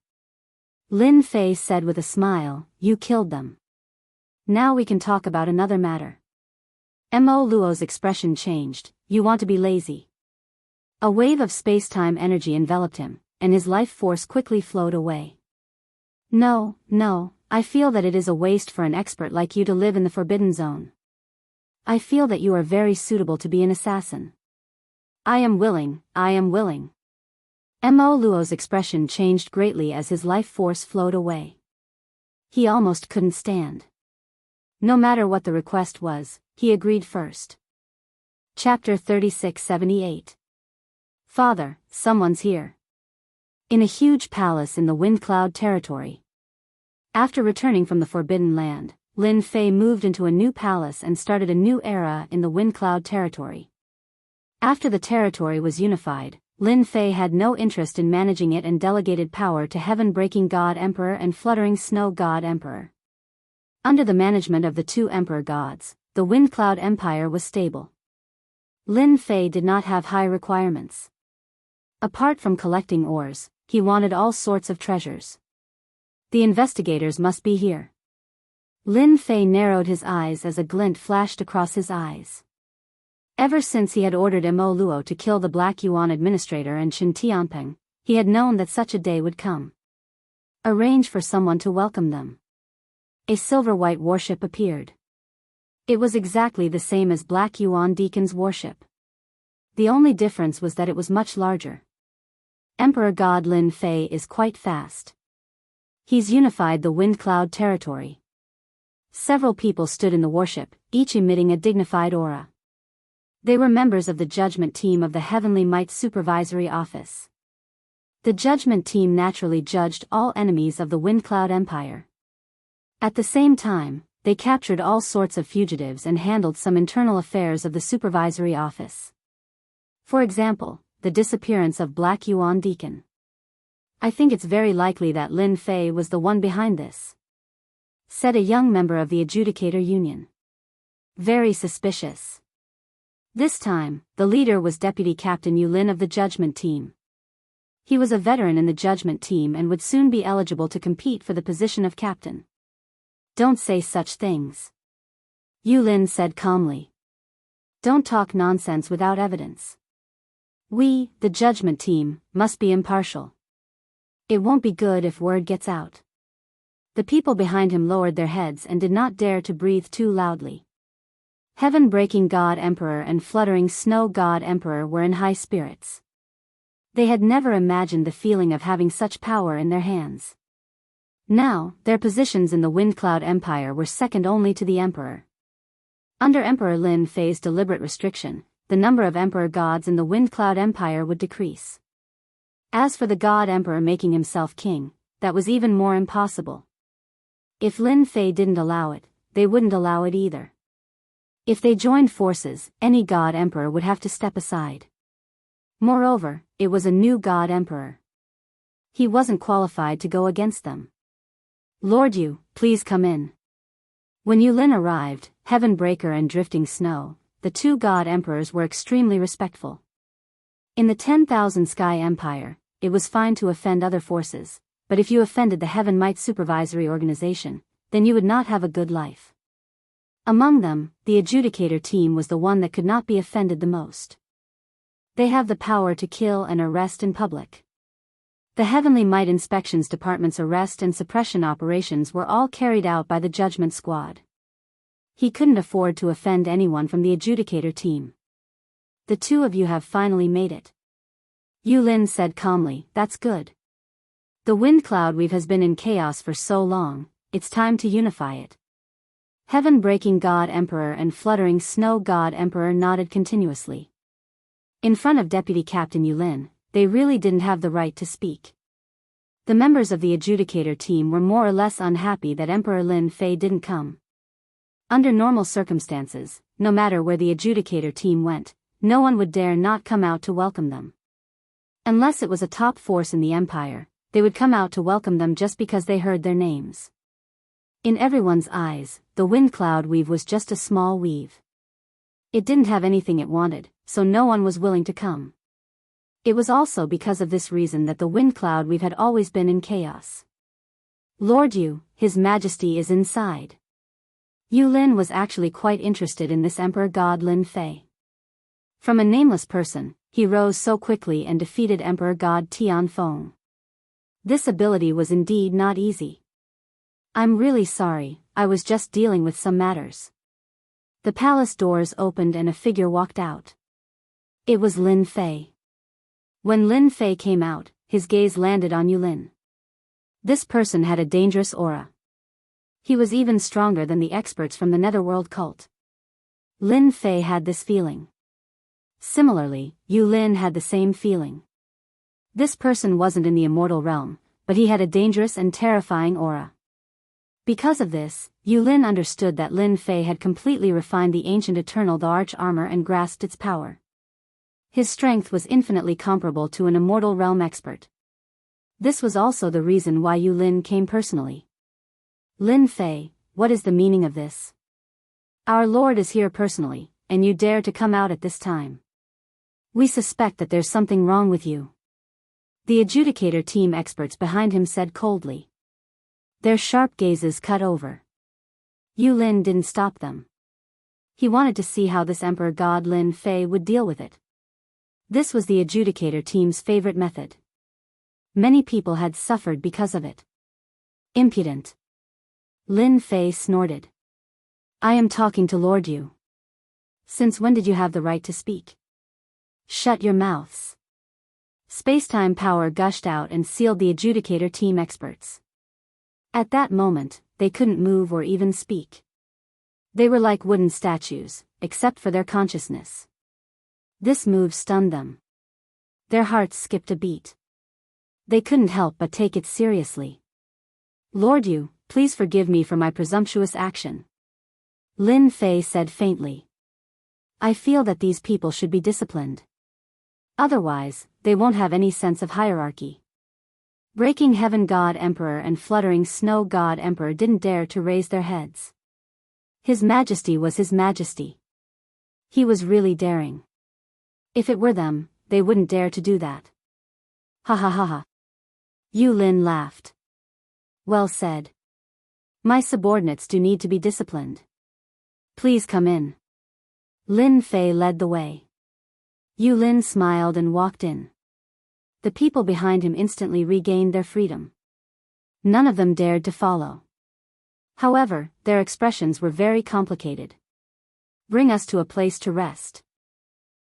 Lin Fei said with a smile, "You killed them. Now we can talk about another matter." Mo Luo's expression changed, "You want to be lazy." A wave of space-time energy enveloped him, and his life force quickly flowed away. No, I feel that it is a waste for an expert like you to live in the Forbidden Zone. I feel that you are very suitable to be an assassin. I am willing. Mo Luo's expression changed greatly as his life force flowed away. He almost couldn't stand. No matter what the request was, he agreed first. Chapter 3678. Father, someone's here. In a huge palace in the Wind Cloud territory. After returning from the Forbidden Land, Lin Fei moved into a new palace and started a new era in the Wind Cloud territory. After the territory was unified, Lin Fei had no interest in managing it and delegated power to Heaven-breaking God Emperor and Fluttering Snow God Emperor. Under the management of the two Emperor gods, the Wind Cloud Empire was stable. Lin Fei did not have high requirements. Apart from collecting ores, he wanted all sorts of treasures. The investigators must be here. Lin Fei narrowed his eyes as a glint flashed across his eyes. Ever since he had ordered Mo Luo to kill the Black Yuan administrator and Chen Tianpeng, he had known that such a day would come. Arrange for someone to welcome them. A silver-white warship appeared. It was exactly the same as Black Yuan Deacon's warship. The only difference was that it was much larger. Emperor God Lin Fei is quite fast. He's unified the Wind Cloud territory. Several people stood in the warship, each emitting a dignified aura. They were members of the judgment team of the Heavenly Might Supervisory Office. The judgment team naturally judged all enemies of the Wind Cloud Empire. At the same time, they captured all sorts of fugitives and handled some internal affairs of the supervisory office. For example, the disappearance of Black Yuan Deacon. I think it's very likely that Lin Fei was the one behind this, said a young member of the Adjudicator Union. Very suspicious. This time, the leader was Deputy Captain Yu Lin of the Judgment Team. He was a veteran in the Judgment Team and would soon be eligible to compete for the position of captain. Don't say such things. Yu Lin said calmly. Don't talk nonsense without evidence. We, the judgment team, must be impartial. It won't be good if word gets out. The people behind him lowered their heads and did not dare to breathe too loudly. Heaven-breaking God Emperor and fluttering snow God Emperor were in high spirits. They had never imagined the feeling of having such power in their hands. Now, their positions in the Wind Cloud Empire were second only to the Emperor. Under Emperor Lin Fei's deliberate restriction, the number of Emperor gods in the Wind Cloud Empire would decrease. As for the God Emperor making himself king, that was even more impossible. If Lin Fei didn't allow it, they wouldn't allow it either. If they joined forces, any God Emperor would have to step aside. Moreover, it was a new God Emperor. He wasn't qualified to go against them. Lord Yu, please come in. When Yulin arrived, Heaven-breaker and Drifting Snow, the two God Emperors were extremely respectful. In the 10,000 Sky Empire, it was fine to offend other forces, but if you offended the Heaven Might Supervisory Organization, then you would not have a good life. Among them, the Adjudicator team was the one that could not be offended the most. They have the power to kill and arrest in public. The Heavenly Might Inspections Department's arrest and suppression operations were all carried out by the Judgment Squad. He couldn't afford to offend anyone from the Adjudicator team. The two of you have finally made it. Yulin said calmly, that's good. The wind cloud weave has been in chaos for so long, it's time to unify it. Heaven-breaking God Emperor and fluttering snow God Emperor nodded continuously. In front of Deputy Captain Yulin, they really didn't have the right to speak. The members of the Adjudicator team were more or less unhappy that Emperor Lin Fei didn't come. Under normal circumstances, no matter where the Adjudicator team went, no one would dare not come out to welcome them. Unless it was a top force in the Empire, they would come out to welcome them just because they heard their names. In everyone's eyes, the wind cloud weave was just a small weave. It didn't have anything it wanted, so no one was willing to come. It was also because of this reason that the wind cloud weave had always been in chaos. Lord Yu, His Majesty is inside. Yulin was actually quite interested in this Emperor God Lin Fei. From a nameless person, he rose so quickly and defeated Emperor God Tianfeng. This ability was indeed not easy. I'm really sorry, I was just dealing with some matters. The palace doors opened and a figure walked out. It was Lin Fei. When Lin Fei came out, his gaze landed on Yulin. This person had a dangerous aura. He was even stronger than the experts from the Netherworld cult. Lin Fei had this feeling. Similarly, Yulin had the same feeling. This person wasn't in the immortal realm, but he had a dangerous and terrifying aura. Because of this, Yulin understood that Lin Fei had completely refined the ancient eternal the arch armor and grasped its power. His strength was infinitely comparable to an immortal realm expert. This was also the reason why Yulin came personally. Lin Fei, what is the meaning of this? Our Lord is here personally, and you dare to come out at this time. We suspect that there's something wrong with you. The Adjudicator team experts behind him said coldly. Their sharp gazes cut over. Yulin didn't stop them. He wanted to see how this Emperor God Lin Fei would deal with it. This was the Adjudicator team's favorite method. Many people had suffered because of it. Impudent. Lin Fei snorted. I am talking to Lord Yu. Since when did you have the right to speak? Shut your mouths. Spacetime power gushed out and sealed the Adjudicator team experts. At that moment, they couldn't move or even speak. They were like wooden statues, except for their consciousness. This move stunned them. Their hearts skipped a beat. They couldn't help but take it seriously. Lord Yu, please forgive me for my presumptuous action. Lin Fei said faintly. I feel that these people should be disciplined. Otherwise, they won't have any sense of hierarchy. Breaking Heaven God Emperor and Fluttering Snow God Emperor didn't dare to raise their heads. His Majesty was His Majesty. He was really daring. If it were them, they wouldn't dare to do that. Ha ha ha ha. Yulin laughed. Well said. My subordinates do need to be disciplined. Please come in. Lin Fei led the way. Yu Lin smiled and walked in. The people behind him instantly regained their freedom. None of them dared to follow. However, their expressions were very complicated. Bring us to a place to rest.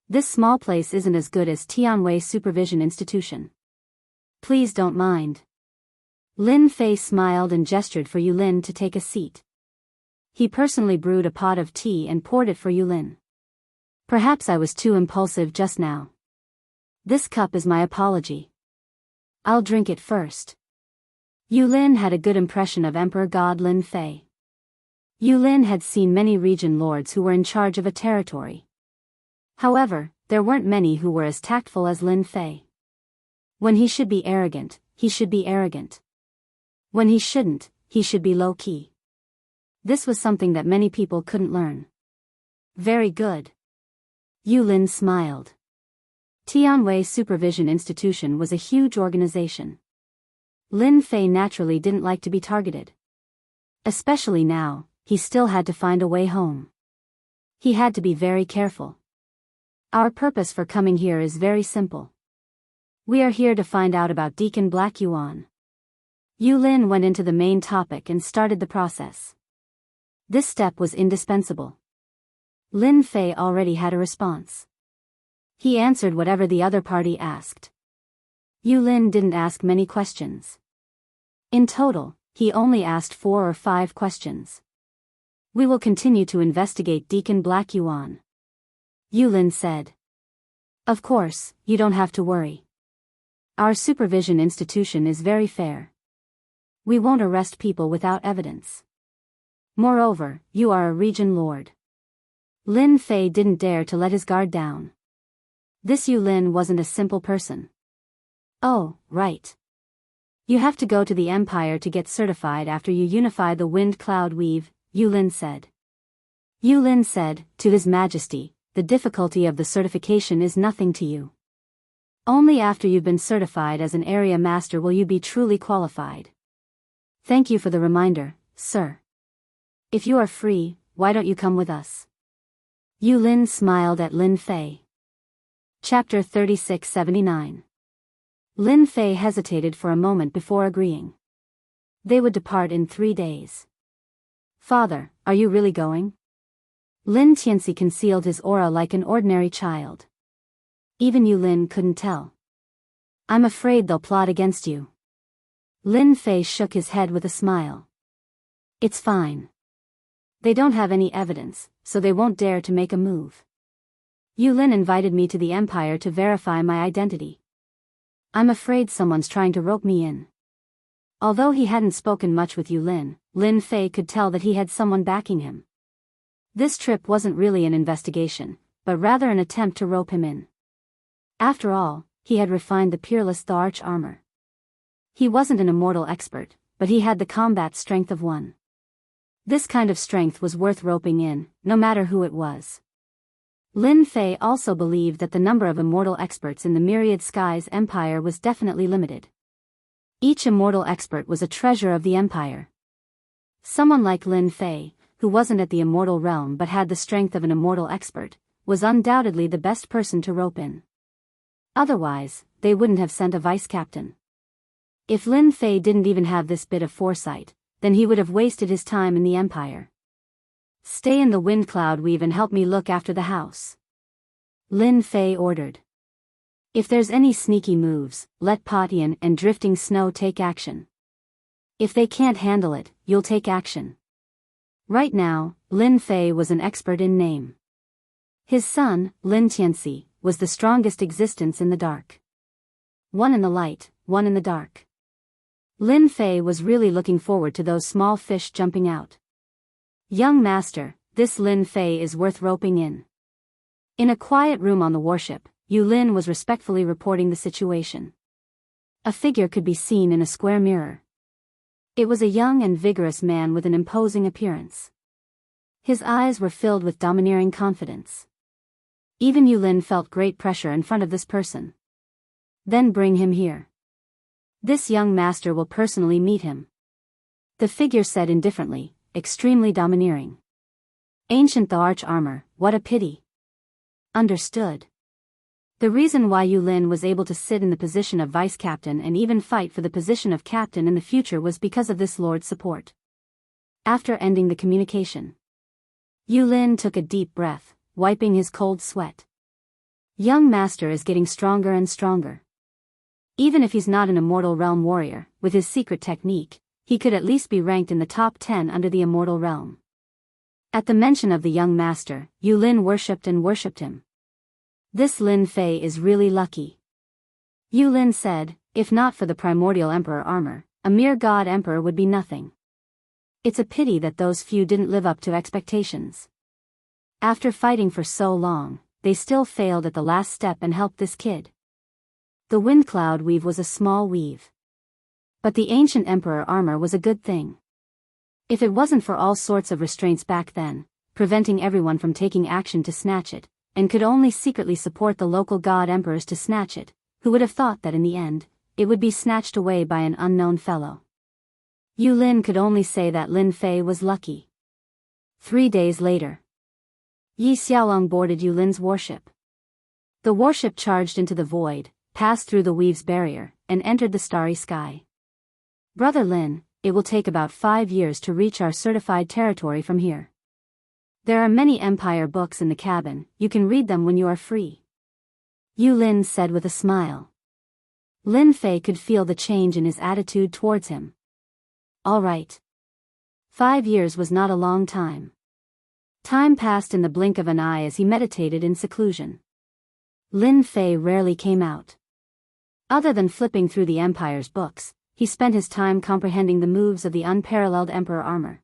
This small place isn't as good as Tianwei Supervision Institution. Please don't mind. Lin Fei smiled and gestured for Yu Lin to take a seat. He personally brewed a pot of tea and poured it for Yu Lin. Perhaps I was too impulsive just now. This cup is my apology. I'll drink it first. Yu Lin had a good impression of Emperor God Lin Fei. Yu Lin had seen many region lords who were in charge of a territory. However, there weren't many who were as tactful as Lin Fei. When he should be arrogant, he should be arrogant. When he shouldn't, he should be low-key. This was something that many people couldn't learn. Very good. Yu Lin smiled. Tianwei Supervision Institution was a huge organization. Lin Fei naturally didn't like to be targeted. Especially now, he still had to find a way home. He had to be very careful. Our purpose for coming here is very simple. We are here to find out about Deacon Black Yuan. Yu Lin went into the main topic and started the process. This step was indispensable. Lin Fei already had a response. He answered whatever the other party asked. Yu Lin didn't ask many questions. In total, he only asked 4 or 5 questions. We will continue to investigate Deacon Black Yuan. Yu Lin said. Of course, you don't have to worry. Our supervision institution is very fair. We won't arrest people without evidence. Moreover, you are a region lord. Lin Fei didn't dare to let his guard down. This Yu Lin wasn't a simple person. Oh, right. You have to go to the Empire to get certified after you unify the wind cloud weave, Yu Lin said. Yu Lin said, to His Majesty, the difficulty of the certification is nothing to you. Only after you've been certified as an area master will you be truly qualified. Thank you for the reminder, sir. If you are free, why don't you come with us? Yu Lin smiled at Lin Fei. Chapter 3679. Lin Fei hesitated for a moment before agreeing. They would depart in 3 days. Father, are you really going? Lin Tianxi concealed his aura like an ordinary child. Even Yu Lin couldn't tell. I'm afraid they'll plot against you. Lin Fei shook his head with a smile. It's fine. They don't have any evidence, so they won't dare to make a move. Yu Lin invited me to the Empire to verify my identity. I'm afraid someone's trying to rope me in. Although he hadn't spoken much with Yu Lin, Lin Fei could tell that he had someone backing him. This trip wasn't really an investigation, but rather an attempt to rope him in. After all, he had refined the peerless Arch armor. He wasn't an immortal expert, but he had the combat strength of one. This kind of strength was worth roping in, no matter who it was. Lin Fei also believed that the number of immortal experts in the Myriad Skies Empire was definitely limited. Each immortal expert was a treasure of the Empire. Someone like Lin Fei, who wasn't at the immortal realm but had the strength of an immortal expert, was undoubtedly the best person to rope in. Otherwise, they wouldn't have sent a vice-captain. If Lin Fei didn't even have this bit of foresight, then he would have wasted his time in the Empire. Stay in the wind cloud weave and help me look after the house. Lin Fei ordered. If there's any sneaky moves, let Potian and drifting snow take action. If they can't handle it, you'll take action. Right now, Lin Fei was an expert in name. His son, Lin Tianxi, was the strongest existence in the dark. One in the light, one in the dark. Lin Fei was really looking forward to those small fish jumping out. Young master, this Lin Fei is worth roping in. In a quiet room on the warship, Yu Lin was respectfully reporting the situation. A figure could be seen in a square mirror. It was a young and vigorous man with an imposing appearance. His eyes were filled with domineering confidence. Even Yu Lin felt great pressure in front of this person. Then bring him here. This young master will personally meet him. The figure said indifferently, extremely domineering. Ancient the arch armor, what a pity. Understood. The reason why Yulin was able to sit in the position of vice captain and even fight for the position of captain in the future was because of this lord's support. After ending the communication, Yulin took a deep breath, wiping his cold sweat. Young master is getting stronger and stronger. Even if he's not an immortal realm warrior, with his secret technique, he could at least be ranked in the top 10 under the immortal realm. At the mention of the young master, Yulin worshipped and worshipped him. This Lin Fei is really lucky. Yulin said, if not for the primordial emperor armor, a mere god emperor would be nothing. It's a pity that those few didn't live up to expectations. After fighting for so long, they still failed at the last step and helped this kid. The wind cloud weave was a small weave. But the ancient emperor armor was a good thing. If it wasn't for all sorts of restraints back then, preventing everyone from taking action to snatch it, and could only secretly support the local god emperors to snatch it, who would have thought that in the end, it would be snatched away by an unknown fellow. Yulin could only say that Lin Fei was lucky. 3 days later, Yi Xiaolong boarded Yulin's warship. The warship charged into the void, passed through the weave's barrier, and entered the starry sky. Brother Lin, it will take about 5 years to reach our certified territory from here. There are many empire books in the cabin, you can read them when you are free. Yulin said with a smile. Lin Fei could feel the change in his attitude towards him. All right. 5 years was not a long time. Time passed in the blink of an eye as he meditated in seclusion. Lin Fei rarely came out. Other than flipping through the empire's books, he spent his time comprehending the moves of the unparalleled emperor armor.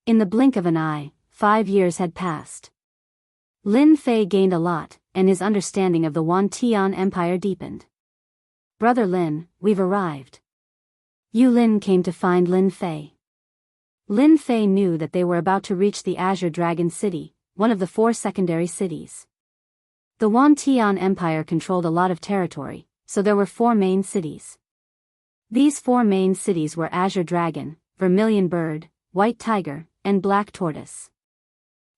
In the blink of an eye, 5 years had passed. Lin Fei gained a lot, and his understanding of the Wantian Empire deepened. Brother Lin, we've arrived. Yulin came to find Lin Fei. Lin Fei knew that they were about to reach the Azure Dragon City, one of the 4 secondary cities. The Wantian Empire controlled a lot of territory, so there were 4 main cities. These 4 main cities were Azure Dragon, Vermilion Bird, White Tiger, and Black Tortoise.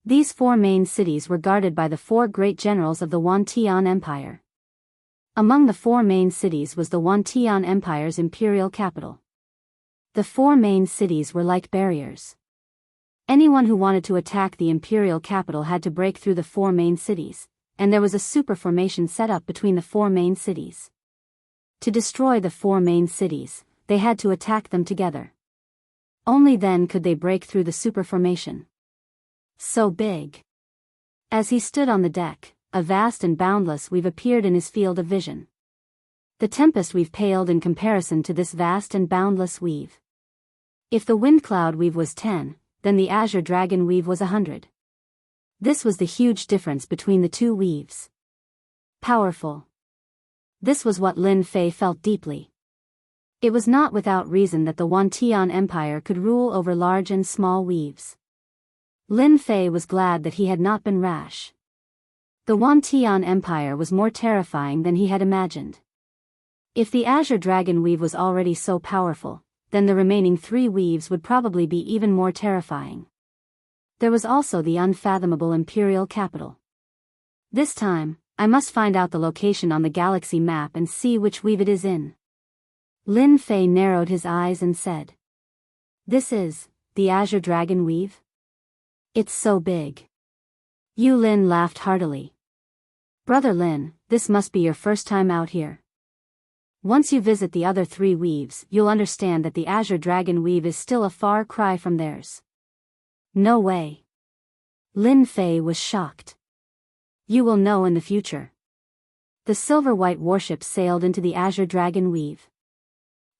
These 4 main cities were guarded by the 4 great generals of the Wantian Empire. Among the 4 main cities was the Wantian Empire's imperial capital. The 4 main cities were like barriers. Anyone who wanted to attack the imperial capital had to break through the 4 main cities, and there was a super formation set up between the 4 main cities. To destroy the 4 main cities, they had to attack them together. Only then could they break through the super formation. So big. As he stood on the deck, a vast and boundless weave appeared in his field of vision. The tempest weave paled in comparison to this vast and boundless weave. If the wind cloud weave was 10, then the azure dragon weave was 100. This was the huge difference between the 2 weaves. Powerful. This was what Lin Fei felt deeply. It was not without reason that the Wantian Empire could rule over large and small weaves. Lin Fei was glad that he had not been rash. The Wantian Empire was more terrifying than he had imagined. If the Azure Dragon weave was already so powerful, then the remaining 3 weaves would probably be even more terrifying. There was also the unfathomable imperial capital. This time, I must find out the location on the galaxy map and see which weave it is in. Lin Fei narrowed his eyes and said. This is, the Azure Dragon weave? It's so big. Yulin laughed heartily. Brother Lin, this must be your first time out here. Once you visit the other 3 weaves, you'll understand that the Azure Dragon weave is still a far cry from theirs. No way. Lin Fei was shocked. You will know in the future. The silver-white warship sailed into the Azure Dragon weave.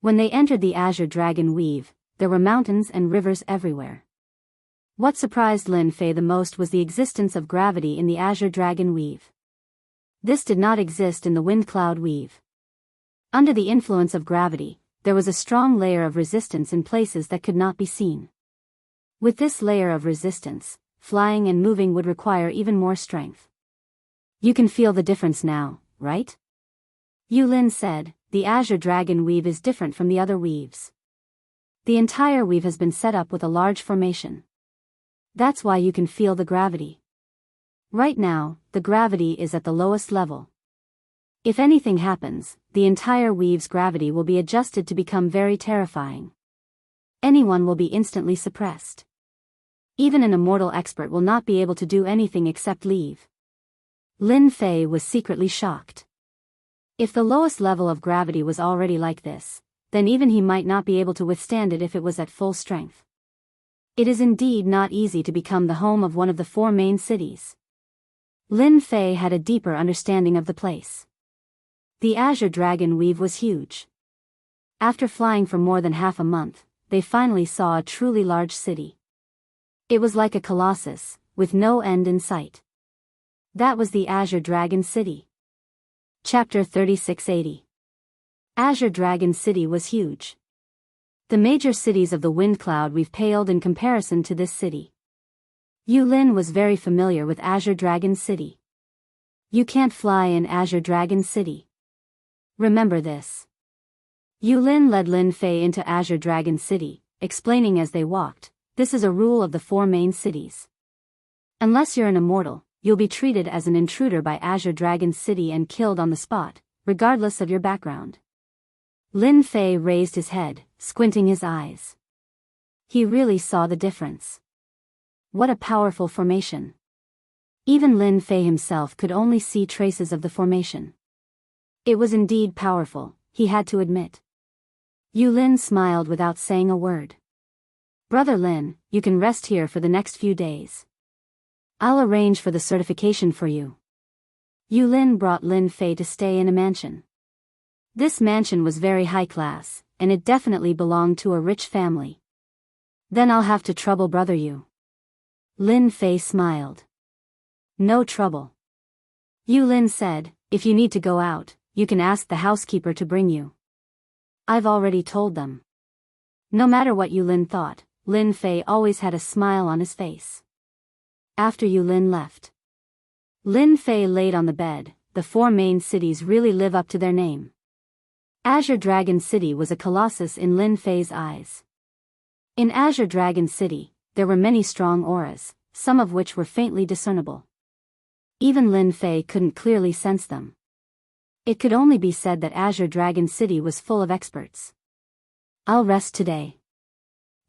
When they entered the Azure Dragon weave, there were mountains and rivers everywhere. What surprised Lin Fei the most was the existence of gravity in the Azure Dragon weave. This did not exist in the Wind Cloud weave. Under the influence of gravity, there was a strong layer of resistance in places that could not be seen. With this layer of resistance, flying and moving would require even more strength. You can feel the difference now, right? Yulin said, the Azure Dragon weave is different from the other weaves. The entire weave has been set up with a large formation. That's why you can feel the gravity. Right now, the gravity is at the lowest level. If anything happens, the entire weave's gravity will be adjusted to become very terrifying. Anyone will be instantly suppressed. Even an immortal expert will not be able to do anything except leave. Lin Fei was secretly shocked. If the lowest level of gravity was already like this, then even he might not be able to withstand it if it was at full strength. It is indeed not easy to become the home of one of the 4 main cities. Lin Fei had a deeper understanding of the place. The Azure Dragon Weave was huge. After flying for more than half a month, they finally saw a truly large city. It was like a colossus, with no end in sight. That was the Azure Dragon City. Chapter 3680. Azure Dragon City was huge. The major cities of the Wind Cloud Weave paled in comparison to this city. Yulin was very familiar with Azure Dragon City. You can't fly in Azure Dragon City. Remember this. Yulin led Lin Fei into Azure Dragon City, explaining as they walked, this is a rule of the 4 main cities. Unless you're an immortal, you'll be treated as an intruder by Azure Dragon City and killed on the spot, regardless of your background. Lin Fei raised his head, squinting his eyes. He really saw the difference. What a powerful formation. Even Lin Fei himself could only see traces of the formation. It was indeed powerful, he had to admit. Yulin smiled without saying a word. Brother Lin, you can rest here for the next few days. I'll arrange for the certification for you. Yulin brought Lin Fei to stay in a mansion. This mansion was very high class, and it definitely belonged to a rich family. Then I'll have to trouble brother you. Lin Fei smiled. No trouble. Yulin said, if you need to go out, you can ask the housekeeper to bring you. I've already told them. No matter what Yulin thought, Lin Fei always had a smile on his face. After Yulin left, Lin Fei laid on the bed. The 4 main cities really live up to their name. Azure Dragon City was a colossus in Lin Fei's eyes. In Azure Dragon City, there were many strong auras, some of which were faintly discernible. Even Lin Fei couldn't clearly sense them. It could only be said that Azure Dragon City was full of experts. I'll rest today.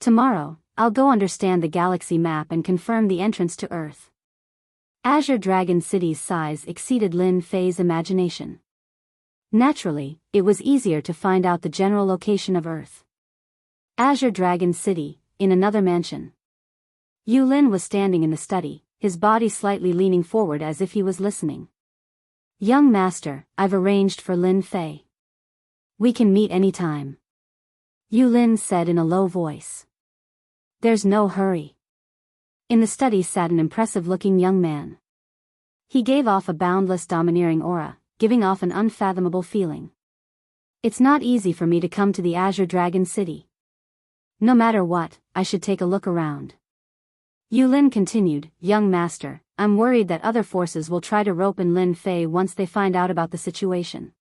Tomorrow, I'll go understand the galaxy map and confirm the entrance to Earth. Azure Dragon City's size exceeded Lin Fei's imagination. Naturally, it was easier to find out the general location of Earth. Azure Dragon City, in another mansion. Yulin was standing in the study, his body slightly leaning forward as if he was listening. Young master, I've arranged for Lin Fei. We can meet any time. Yulin said in a low voice. There's no hurry. In the study sat an impressive-looking young man. He gave off a boundless domineering aura, giving off an unfathomable feeling. It's not easy for me to come to the Azure Dragon City. No matter what, I should take a look around. Yulin continued, young master, I'm worried that other forces will try to rope in Lin Fei once they find out about the situation.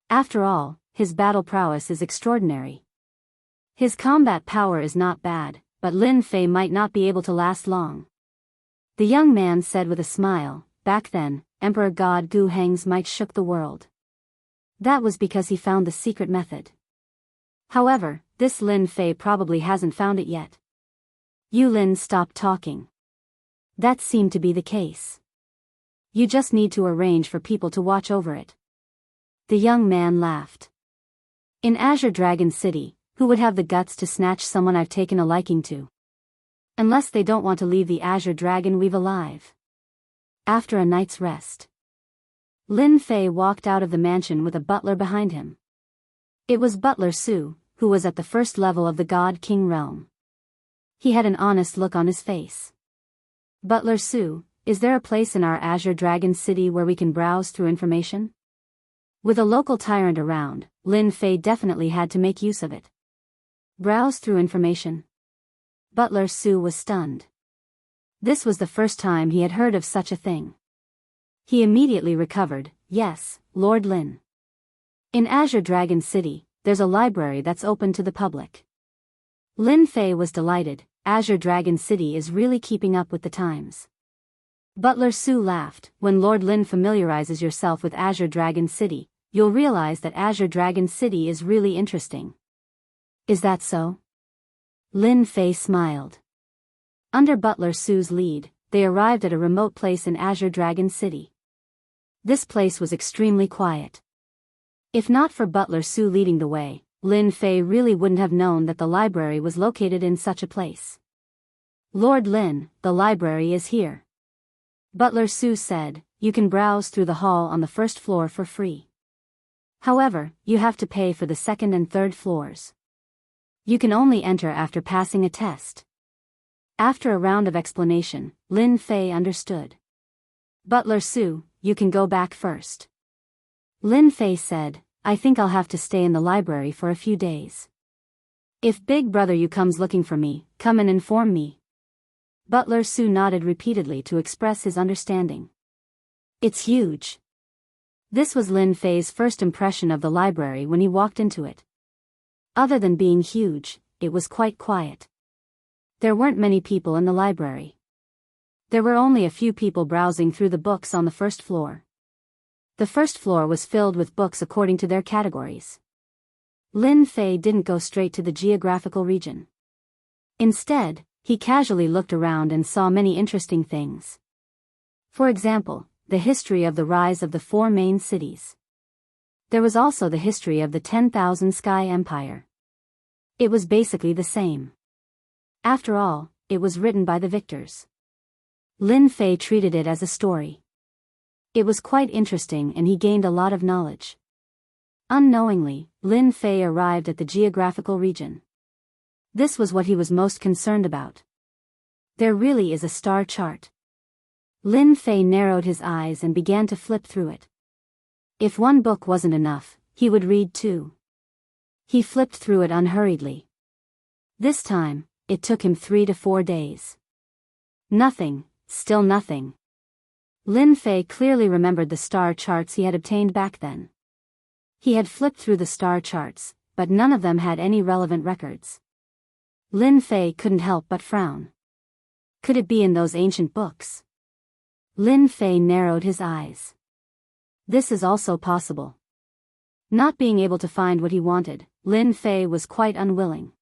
After all, his battle prowess is extraordinary. His combat power is not bad, but Lin Fei might not be able to last long. The young man said with a smile, back then, Emperor God Gu Heng's might shook the world. That was because he found the secret method. However, this Lin Fei probably hasn't found it yet. Yulin stopped talking. That seemed to be the case. You just need to arrange for people to watch over it. The young man laughed. In Azure Dragon City, who would have the guts to snatch someone I've taken a liking to? Unless they don't want to leave the Azure Dragon Weave alive. After a night's rest, Lin Fei walked out of the mansion with a butler behind him. It was Butler Su, who was at the first level of the God King realm. He had an honest look on his face. Butler Su, is there a place in our Azure Dragon City where we can browse through information? With a local tyrant around, Lin Fei definitely had to make use of it. Browse through information? Butler Su was stunned. This was the first time he had heard of such a thing. He immediately recovered, yes, Lord Lin. In Azure Dragon City, there's a library that's open to the public. Lin Fei was delighted. Azure Dragon City is really keeping up with the times. Butler Su laughed. When Lord Lin familiarizes yourself with Azure Dragon City, you'll realize that Azure Dragon City is really interesting. Is that so? Lin Fei smiled. Under Butler Su's lead, they arrived at a remote place in Azure Dragon City. This place was extremely quiet. If not for Butler Su leading the way, Lin Fei really wouldn't have known that the library was located in such a place. Lord Lin, the library is here. Butler Su said, you can browse through the hall on the first floor for free. However, you have to pay for the second and third floors. You can only enter after passing a test. After a round of explanation, Lin Fei understood. Butler Su, you can go back first. Lin Fei said, I think I'll have to stay in the library for a few days. If Big Brother Yu comes looking for me, come and inform me. Butler Su nodded repeatedly to express his understanding. It's huge. This was Lin Fei's first impression of the library when he walked into it. Other than being huge, it was quite quiet. There weren't many people in the library. There were only a few people browsing through the books on the first floor. The first floor was filled with books according to their categories. Lin Fei didn't go straight to the geographical region. Instead, he casually looked around and saw many interesting things. For example, the history of the rise of the 4 main cities. There was also the history of the 10,000 Sky Empire. It was basically the same. After all, it was written by the victors. Lin Fei treated it as a story. It was quite interesting and he gained a lot of knowledge. Unknowingly, Lin Fei arrived at the geographical region. This was what he was most concerned about. There really is a star chart. Lin Fei narrowed his eyes and began to flip through it. If one book wasn't enough, he would read 2. He flipped through it unhurriedly. This time, it took him 3 to 4 days. Nothing, still nothing. Lin Fei clearly remembered the star charts he had obtained back then. He had flipped through the star charts, but none of them had any relevant records. Lin Fei couldn't help but frown. Could it be in those ancient books? Lin Fei narrowed his eyes. This is also possible. Not being able to find what he wanted, Lin Fei was quite unwilling.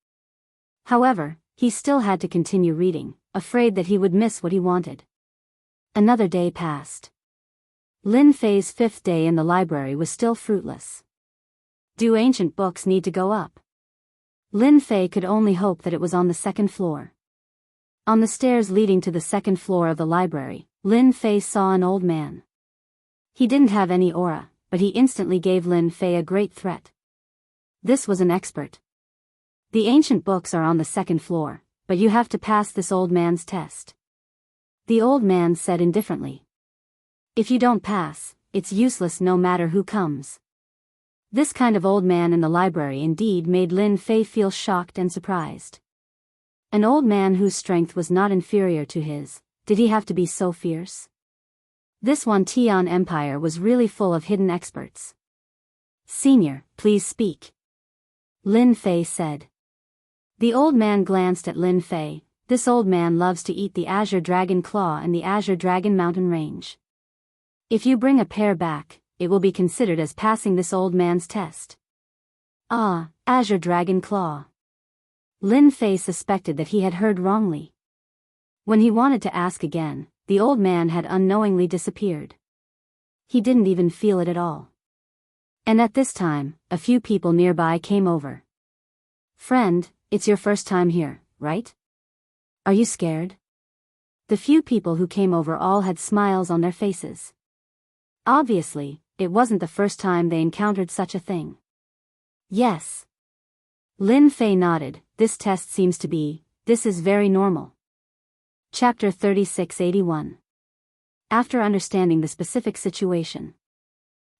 However, he still had to continue reading, afraid that he would miss what he wanted. Another day passed. Lin Fei's 5th day in the library was still fruitless. Do ancient books need to go up? Lin Fei could only hope that it was on the 2nd floor. On the stairs leading to the 2nd floor of the library, Lin Fei saw an old man. He didn't have any aura, but he instantly gave Lin Fei a great threat. This was an expert. The ancient books are on the 2nd floor, but you have to pass this old man's test. The old man said indifferently. If you don't pass, it's useless no matter who comes. This kind of old man in the library indeed made Lin Fei feel shocked and surprised. An old man whose strength was not inferior to his, did he have to be so fierce? This Wantian Empire was really full of hidden experts. Senior, please speak. Lin Fei said. The old man glanced at Lin Fei. This old man loves to eat the Azure Dragon Claw and the Azure Dragon Mountain Range. If you bring a pair back, it will be considered as passing this old man's test. Ah, Azure Dragon Claw. Lin Fei suspected that he had heard wrongly. When he wanted to ask again, the old man had unknowingly disappeared. He didn't even feel it at all. And at this time, a few people nearby came over. Friend, it's your first time here, right? Are you scared? The few people who came over all had smiles on their faces. Obviously, it wasn't the first time they encountered such a thing. Yes. Lin Fei nodded. This test seems to be, this is very normal. Chapter 3681. After understanding the specific situation,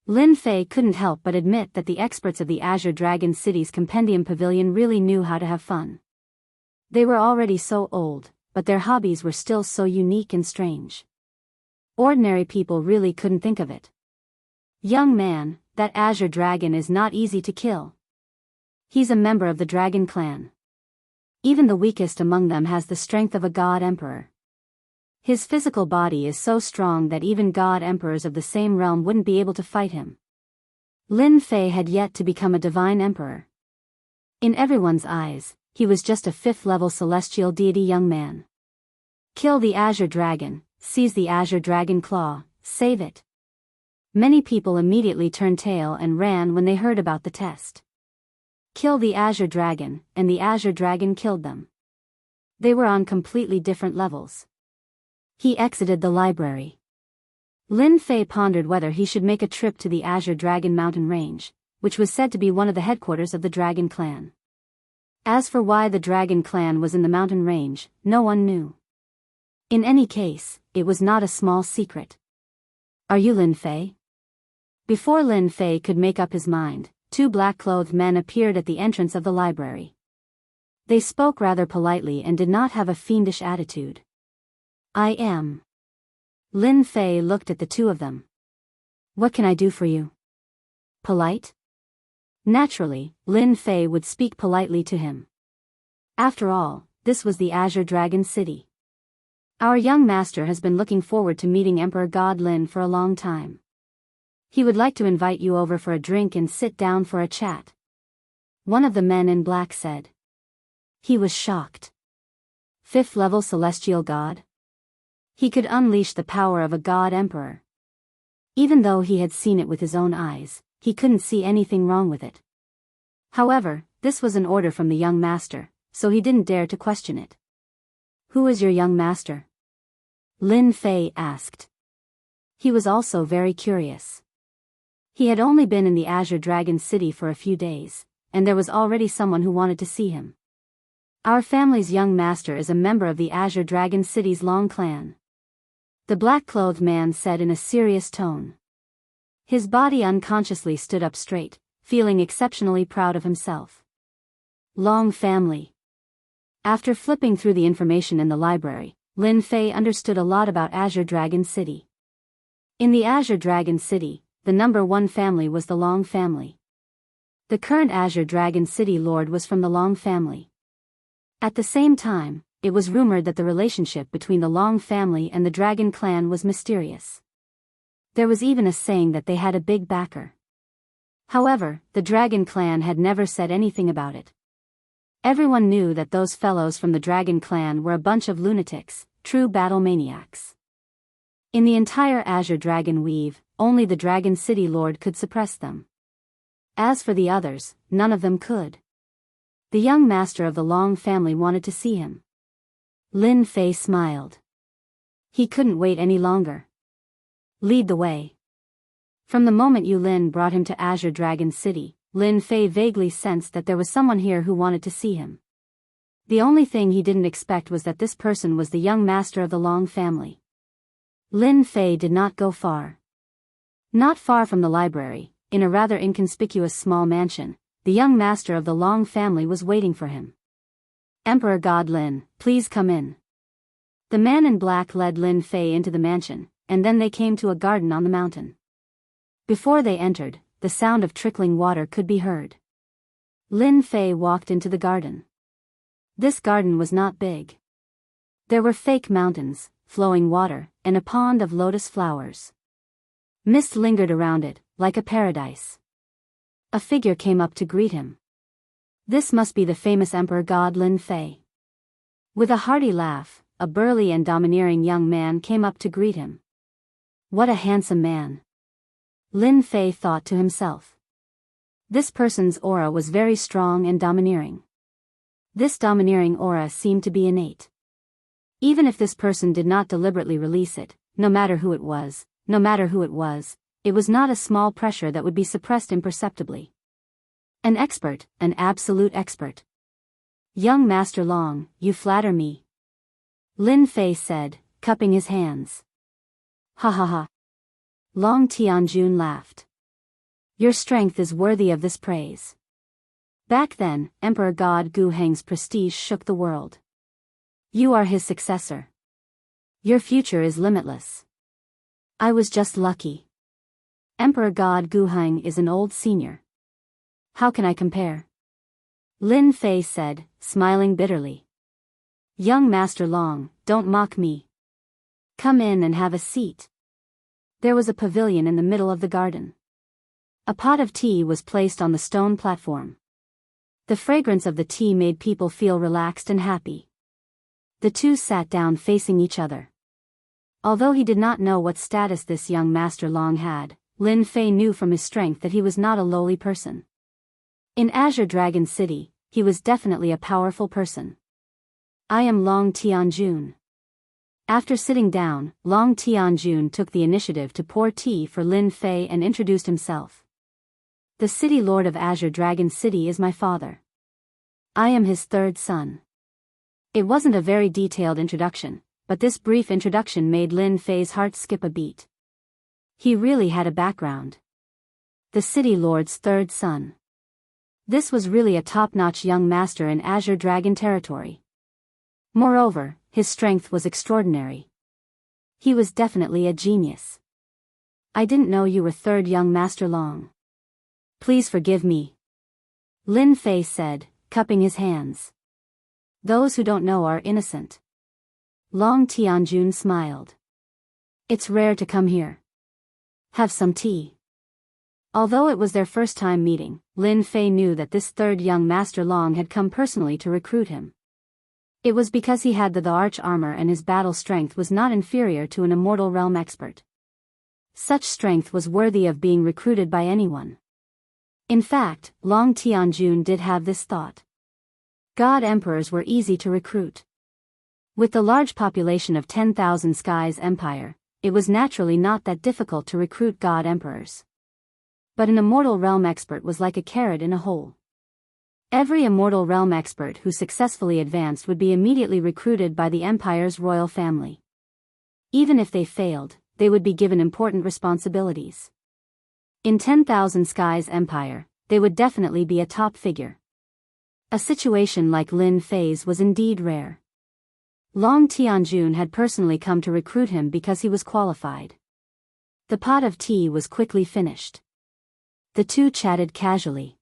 Lin Fei couldn't help but admit that the experts of the Azure Dragon City's Compendium Pavilion really knew how to have fun. They were already so old, but their hobbies were still so unique and strange. Ordinary people really couldn't think of it. Young man, that Azure Dragon is not easy to kill. He's a member of the Dragon Clan. Even the weakest among them has the strength of a god emperor. His physical body is so strong that even god emperors of the same realm wouldn't be able to fight him. Lin Fei had yet to become a divine emperor. In everyone's eyes, he was just a fifth-level celestial deity young man. Kill the Azure Dragon, seize the Azure Dragon Claw, save it. Many people immediately turned tail and ran when they heard about the test. Kill the Azure Dragon, and the Azure Dragon killed them. They were on completely different levels. He exited the library. Lin Fei pondered whether he should make a trip to the Azure Dragon mountain range, which was said to be one of the headquarters of the Dragon Clan. As for why the Dragon Clan was in the mountain range, no one knew. In any case, it was not a small secret. Are you Lin Fei? Before Lin Fei could make up his mind, two black-clothed men appeared at the entrance of the library. They spoke rather politely and did not have a fiendish attitude. I am. Lin Fei looked at the two of them. What can I do for you? Polite? Naturally, Lin Fei would speak politely to him. After all, this was the Azure Dragon City. Our young master has been looking forward to meeting Emperor God Lin for a long time. He would like to invite you over for a drink and sit down for a chat. One of the men in black said. He was shocked. Fifth-level celestial god? He could unleash the power of a god emperor. Even though he had seen it with his own eyes, he couldn't see anything wrong with it. However, this was an order from the young master, so he didn't dare to question it. Who is your young master? Lin Fei asked. He was also very curious. He had only been in the Azure Dragon City for a few days, and there was already someone who wanted to see him. Our family's young master is a member of the Azure Dragon City's Long Clan. The black-clothed man said in a serious tone. His body unconsciously stood up straight, feeling exceptionally proud of himself. Long family. After flipping through the information in the library, Lin Fei understood a lot about Azure Dragon City. In the Azure Dragon City, the number one family was the Long family. The current Azure Dragon City Lord was from the Long family. At the same time, it was rumored that the relationship between the Long family and the Dragon Clan was mysterious. There was even a saying that they had a big backer. However, the Dragon Clan had never said anything about it. Everyone knew that those fellows from the Dragon Clan were a bunch of lunatics, true battle maniacs. In the entire Azure Dragon Weave, only the Dragon City Lord could suppress them. As for the others, none of them could. The young master of the Long family wanted to see him. Lin Fei smiled. He couldn't wait any longer. Lead the way. From the moment Yu Lin brought him to Azure Dragon City, Lin Fei vaguely sensed that there was someone here who wanted to see him. The only thing he didn't expect was that this person was the young master of the Long family. Lin Fei did not go far. Not far from the library, in a rather inconspicuous small mansion, the young master of the Long family was waiting for him. Emperor God Lin, please come in. The man in black led Lin Fei into the mansion, and then they came to a garden on the mountain. Before they entered, the sound of trickling water could be heard. Lin Fei walked into the garden. This garden was not big. There were fake mountains, flowing water, and a pond of lotus flowers. Mist lingered around it, like a paradise. A figure came up to greet him. This must be the famous Emperor God Lin Fei. With a hearty laugh, a burly and domineering young man came up to greet him. What a handsome man. Lin Fei thought to himself. This person's aura was very strong and domineering. This domineering aura seemed to be innate. Even if this person did not deliberately release it, no matter who it was, it was not a small pressure that would be suppressed imperceptibly. An expert, an absolute expert. Young Master Long, you flatter me. Lin Fei said, cupping his hands. Ha ha ha. Long Tianjun laughed. Your strength is worthy of this praise. Back then, Emperor God Gu Heng's prestige shook the world. You are his successor. Your future is limitless. I was just lucky. Emperor God Gu Heng is an old senior. How can I compare? Lin Fei said, smiling bitterly. Young Master Long, don't mock me. Come in and have a seat. There was a pavilion in the middle of the garden. A pot of tea was placed on the stone platform. The fragrance of the tea made people feel relaxed and happy. The two sat down facing each other. Although he did not know what status this young Master Long had, Lin Fei knew from his strength that he was not a lowly person. In Azure Dragon City, he was definitely a powerful person. I am Long Tianjun. After sitting down, Long Tianjun took the initiative to pour tea for Lin Fei and introduced himself. The city lord of Azure Dragon City is my father. I am his third son. It wasn't a very detailed introduction, but this brief introduction made Lin Fei's heart skip a beat. He really had a background. The city lord's third son. This was really a top-notch young master in Azure Dragon territory. Moreover, his strength was extraordinary. He was definitely a genius. I didn't know you were third young Master Long. Please forgive me. Lin Fei said, cupping his hands. Those who don't know are innocent. Long Tianjun smiled. It's rare to come here. Have some tea. Although it was their first time meeting, Lin Fei knew that this third young Master Long had come personally to recruit him. It was because he had the arch armor and his battle strength was not inferior to an immortal realm expert. Such strength was worthy of being recruited by anyone. In fact, Long Tianjun did have this thought. God Emperors were easy to recruit. With the large population of 10,000 Skies Empire, it was naturally not that difficult to recruit God Emperors. But an immortal realm expert was like a carrot in a hole. Every immortal realm expert who successfully advanced would be immediately recruited by the Empire's royal family. Even if they failed, they would be given important responsibilities. In 10,000 Skies Empire, they would definitely be a top figure. A situation like Lin Fei's was indeed rare. Long Tianjun had personally come to recruit him because he was qualified. The pot of tea was quickly finished. The two chatted casually.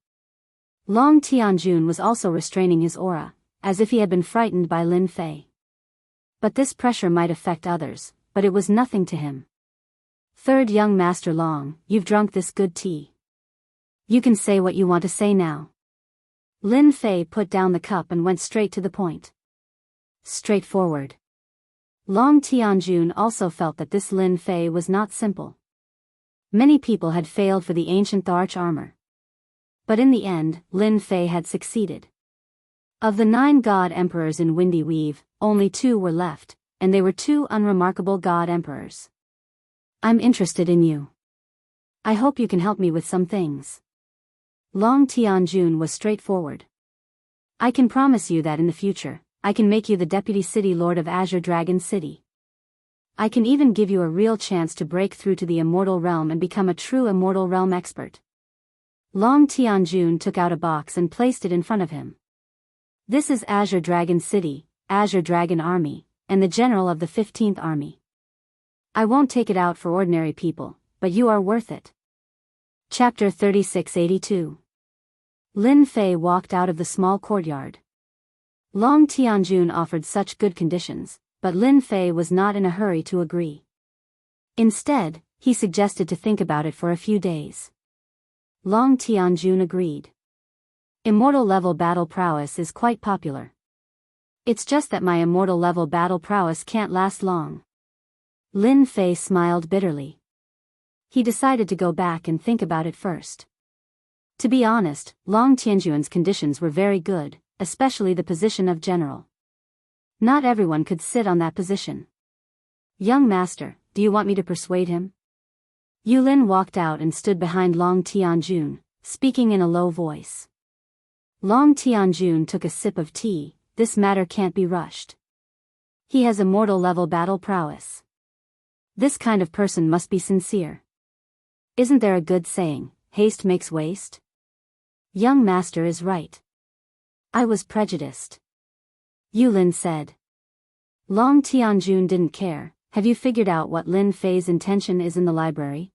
Long Tianjun was also restraining his aura, as if he had been frightened by Lin Fei. But this pressure might affect others, but it was nothing to him. Third young Master Long, you've drunk this good tea. You can say what you want to say now. Lin Fei put down the cup and went straight to the point. Straightforward. Long Tianjun also felt that this Lin Fei was not simple. Many people had failed for the ancient arch armor. But in the end, Lin Fei had succeeded. Of the 9 God Emperors in Windy Weave, only 2 were left, and they were 2 unremarkable God Emperors. I'm interested in you. I hope you can help me with some things. Long Tianjun was straightforward. I can promise you that in the future, I can make you the Deputy City Lord of Azure Dragon City. I can even give you a real chance to break through to the Immortal Realm and become a true Immortal Realm expert. Long Tianjun took out a box and placed it in front of him. This is Azure Dragon City, Azure Dragon Army, and the General of the 15th Army. I won't take it out for ordinary people, but you are worth it. Chapter 3682. Lin Fei walked out of the small courtyard. Long Tianjun offered such good conditions, but Lin Fei was not in a hurry to agree. Instead, he suggested to think about it for a few days. Long Tianjun agreed. Immortal level battle prowess is quite popular. It's just that my immortal level battle prowess can't last long. Lin Fei smiled bitterly. He decided to go back and think about it first. To be honest, Long Tianjun's conditions were very good, especially the position of general. Not everyone could sit on that position. Young master, do you want me to persuade him? Yulin walked out and stood behind Long Tianjun, speaking in a low voice. Long Tianjun took a sip of tea. This matter can't be rushed. He has immortal level battle prowess. This kind of person must be sincere. Isn't there a good saying, haste makes waste? Young master is right. I was prejudiced. Yulin said. Long Tianjun didn't care. Have you figured out what Lin Fei's intention is in the library?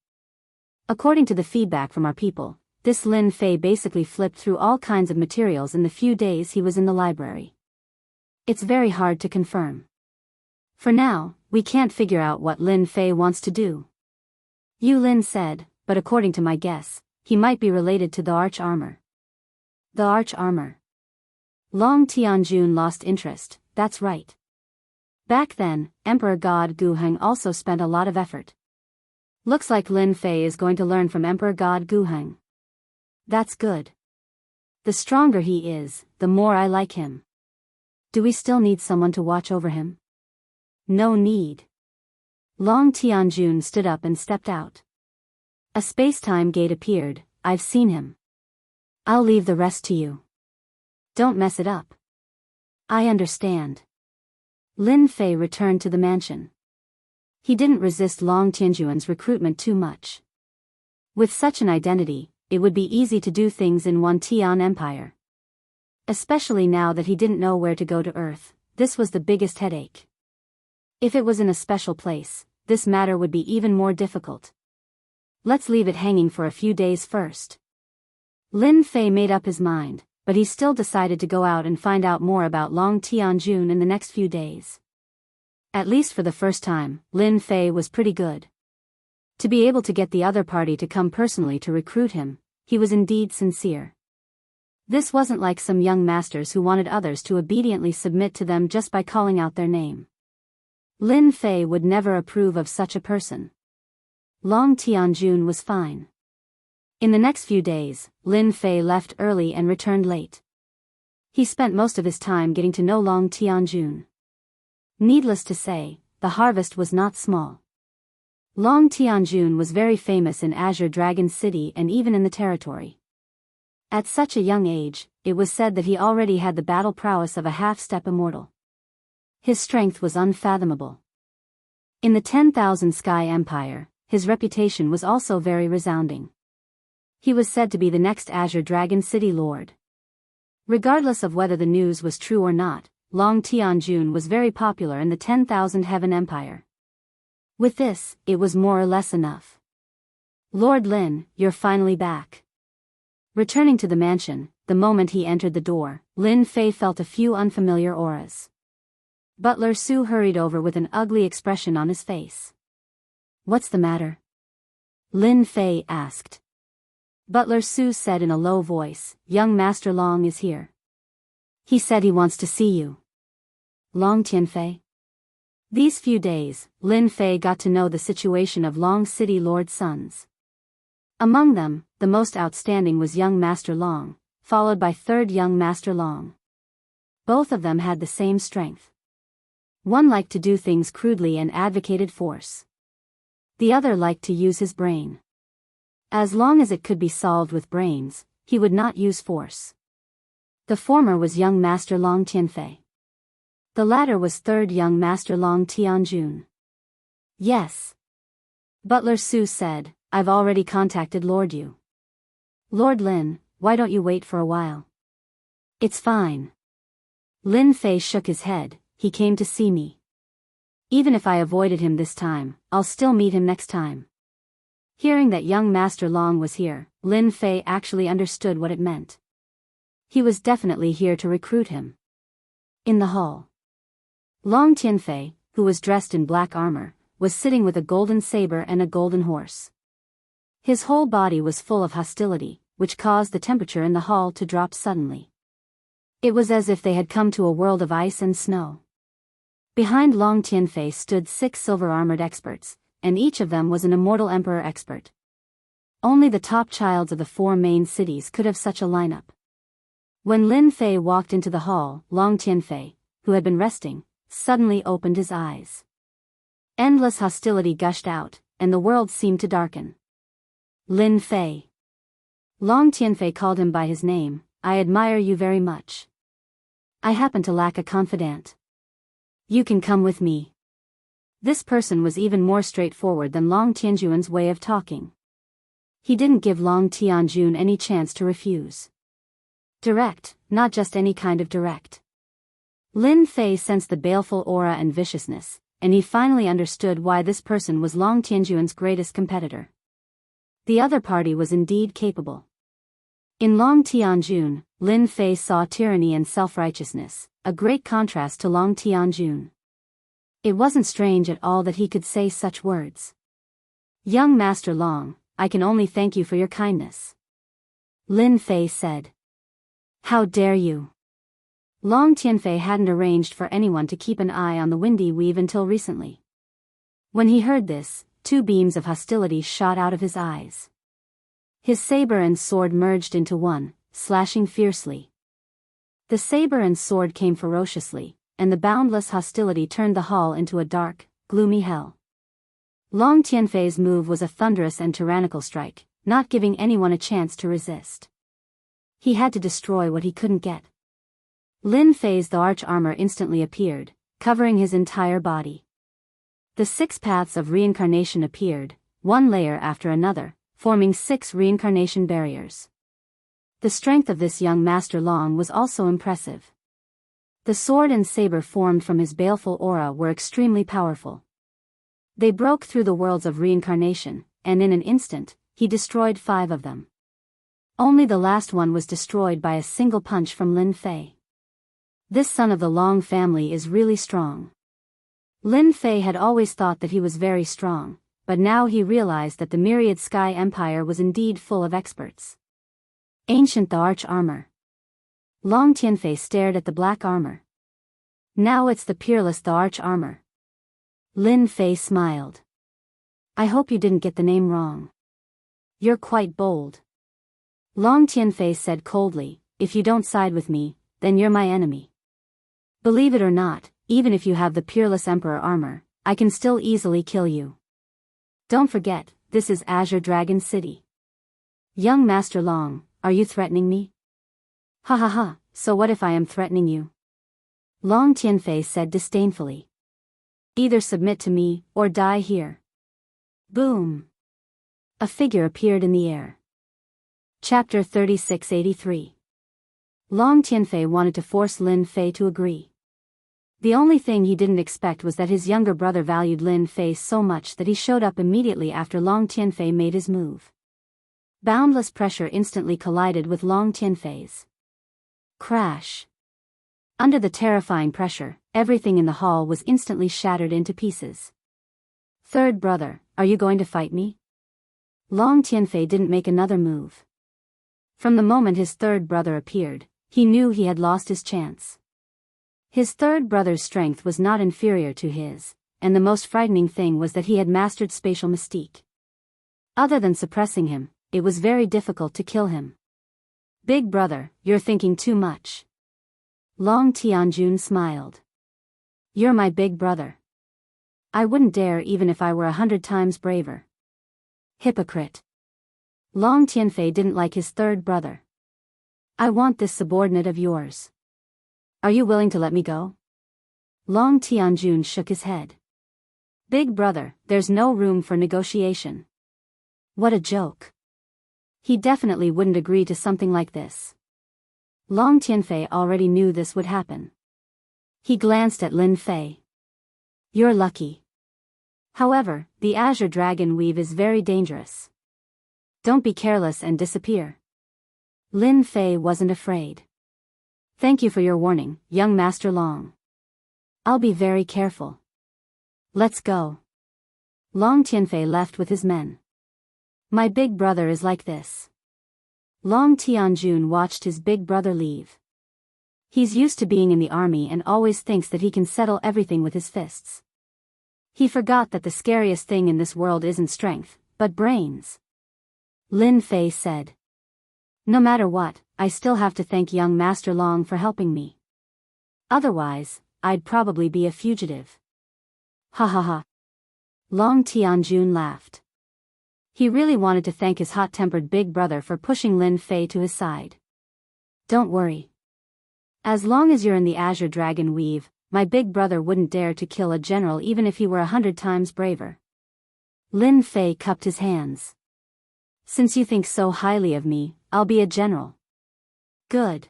According to the feedback from our people, this Lin Fei basically flipped through all kinds of materials in the few days he was in the library. It's very hard to confirm. For now, we can't figure out what Lin Fei wants to do. Yu Lin said, but according to my guess, he might be related to the Arch-Armor. The Arch-Armor. Long Tianjun lost interest, that's right. Back then, Emperor God Guheng also spent a lot of effort. Looks like Lin Fei is going to learn from Emperor God Guheng. That's good. The stronger he is, the more I like him. Do we still need someone to watch over him? No need. Long Tianjun stood up and stepped out. A space-time gate appeared. I've seen him. I'll leave the rest to you. Don't mess it up. I understand. Lin Fei returned to the mansion. He didn't resist Long Tianjun's recruitment too much. With such an identity, it would be easy to do things in one Tian Empire. Especially now that he didn't know where to go to Earth, this was the biggest headache. If it was in a special place, this matter would be even more difficult. Let's leave it hanging for a few days first. Lin Fei made up his mind, but he still decided to go out and find out more about Long Tianjun in the next few days. At least for the first time, Lin Fei was pretty good. To be able to get the other party to come personally to recruit him, he was indeed sincere. This wasn't like some young masters who wanted others to obediently submit to them just by calling out their name. Lin Fei would never approve of such a person. Long Tianjun was fine. In the next few days, Lin Fei left early and returned late. He spent most of his time getting to know Long Tianjun. Needless to say, the harvest was not small. Long Tianjun was very famous in Azure Dragon City and even in the territory. At such a young age, it was said that he already had the battle prowess of a half-step immortal. His strength was unfathomable. In the 10,000 Sky Empire, his reputation was also very resounding. He was said to be the next Azure Dragon City Lord. Regardless of whether the news was true or not, Long Tianjun was very popular in the 10,000 Heaven Empire. With this, it was more or less enough. Lord Lin, you're finally back. Returning to the mansion, the moment he entered the door, Lin Fei felt a few unfamiliar auras. Butler Su hurried over with an ugly expression on his face. What's the matter? Lin Fei asked. Butler Su said in a low voice, Young Master Long is here. He said he wants to see you. Long Tianfei? These few days, Lin Fei got to know the situation of Long City Lord's sons. Among them, the most outstanding was young Master Long, followed by third young Master Long. Both of them had the same strength. One liked to do things crudely and advocated force. The other liked to use his brain. As long as it could be solved with brains, he would not use force. The former was young Master Long Tianfei. The latter was third young Master Long Tianjun. Yes. Butler Su said, I've already contacted Lord Yu. Lord Lin, why don't you wait for a while? It's fine. Lin Fei shook his head, he came to see me. Even if I avoided him this time, I'll still meet him next time. Hearing that young Master Long was here, Lin Fei actually understood what it meant. He was definitely here to recruit him. In the hall, Long Tianfei, who was dressed in black armor, was sitting with a golden saber and a golden horse. His whole body was full of hostility, which caused the temperature in the hall to drop suddenly. It was as if they had come to a world of ice and snow. Behind Long Tianfei stood 6 silver-armored experts, and each of them was an immortal emperor expert. Only the top childs of the 4 main cities could have such a lineup. When Lin Fei walked into the hall, Long Tianfei, who had been resting, suddenly opened his eyes. Endless hostility gushed out, and the world seemed to darken. Lin Fei. Long Tianfei called him by his name. I admire you very much. I happen to lack a confidant. You can come with me. This person was even more straightforward than Long Tianjun's way of talking. He didn't give Long Tianjun any chance to refuse. Direct, not just any kind of direct. Lin Fei sensed the baleful aura and viciousness, and he finally understood why this person was Long Tianjun's greatest competitor. The other party was indeed capable. In Long Tianjun, Lin Fei saw tyranny and self-righteousness, a great contrast to Long Tianjun. It wasn't strange at all that he could say such words. Young Master Long, I can only thank you for your kindness. Lin Fei said. How dare you? Long Tianfei hadn't arranged for anyone to keep an eye on the windy weave until recently. When he heard this, two beams of hostility shot out of his eyes. His saber and sword merged into one, slashing fiercely. The saber and sword came ferociously, and the boundless hostility turned the hall into a dark, gloomy hell. Long Tianfei's move was a thunderous and tyrannical strike, not giving anyone a chance to resist. He had to destroy what he couldn't get. Lin Fei's the arch armor instantly appeared, covering his entire body. The 6 paths of reincarnation appeared, one layer after another, forming 6 reincarnation barriers. The strength of this young Master Long was also impressive. The sword and saber formed from his baleful aura were extremely powerful. They broke through the worlds of reincarnation, and in an instant, he destroyed 5 of them. Only the last one was destroyed by a single punch from Lin Fei. This son of the Long family is really strong. Lin Fei had always thought that he was very strong, but now he realized that the myriad Sky Empire was indeed full of experts. Ancient the arch armor. Long Tianfei stared at the black armor. Now it's the peerless the arch armor. Lin Fei smiled. I hope you didn't get the name wrong. You're quite bold. Long Tianfei said coldly, if you don't side with me, then you're my enemy. Believe it or not, even if you have the peerless emperor armor, I can still easily kill you. Don't forget, this is Azure Dragon City. Young Master Long, are you threatening me? Ha ha ha, so what if I am threatening you? Long Tianfei said disdainfully. Either submit to me, or die here. Boom. A figure appeared in the air. Chapter 3683. Long Tianfei wanted to force Lin Fei to agree. The only thing he didn't expect was that his younger brother valued Lin Fei so much that he showed up immediately after Long Tianfei made his move. Boundless pressure instantly collided with Long Tianfei's. Crash. Under the terrifying pressure, everything in the hall was instantly shattered into pieces. Third brother, are you going to fight me? Long Tianfei didn't make another move. From the moment his third brother appeared, he knew he had lost his chance. His third brother's strength was not inferior to his, and the most frightening thing was that he had mastered spatial mystique. Other than suppressing him, it was very difficult to kill him. Big brother, you're thinking too much. Long Tianjun smiled. You're my big brother. I wouldn't dare even if I were 100 times braver. Hypocrite. Long Tianfei didn't like his third brother. I want this subordinate of yours. Are you willing to let me go? Long Tianjun shook his head. Big brother, there's no room for negotiation. What a joke. He definitely wouldn't agree to something like this. Long Tianfei already knew this would happen. He glanced at Lin Fei. You're lucky. However, the Azure Dragon Weave is very dangerous. Don't be careless and disappear. Lin Fei wasn't afraid. Thank you for your warning, young Master Long. I'll be very careful. Let's go. Long Tianfei left with his men. My big brother is like this. Long Tianjun watched his big brother leave. He's used to being in the army and always thinks that he can settle everything with his fists. He forgot that the scariest thing in this world isn't strength, but brains. Lin Fei said. No matter what, I still have to thank young Master Long for helping me. Otherwise, I'd probably be a fugitive. Ha ha ha. Long Tianjun laughed. He really wanted to thank his hot-tempered big brother for pushing Lin Fei to his side. Don't worry. As long as you're in the Azure Dragon Weave, my big brother wouldn't dare to kill a general even if he were 100 times braver. Lin Fei cupped his hands. Since you think so highly of me, I'll be a general. Good.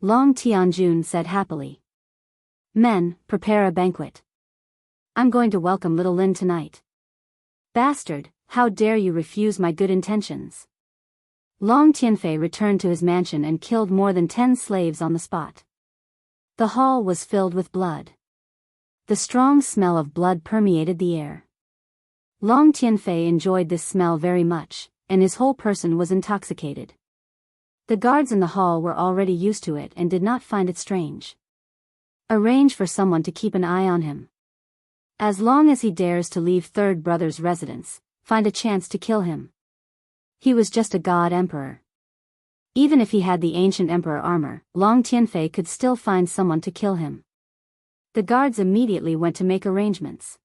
Long Tianjun said happily. Men, prepare a banquet. I'm going to welcome little Lin tonight. Bastard, how dare you refuse my good intentions? Long Tianfei returned to his mansion and killed more than 10 slaves on the spot. The hall was filled with blood. The strong smell of blood permeated the air. Long Tianfei enjoyed this smell very much, and his whole person was intoxicated. The guards in the hall were already used to it and did not find it strange. Arrange for someone to keep an eye on him. As long as he dares to leave third brother's residence, find a chance to kill him. He was just a god emperor. Even if he had the ancient emperor armor, Long Tianfei could still find someone to kill him. The guards immediately went to make arrangements.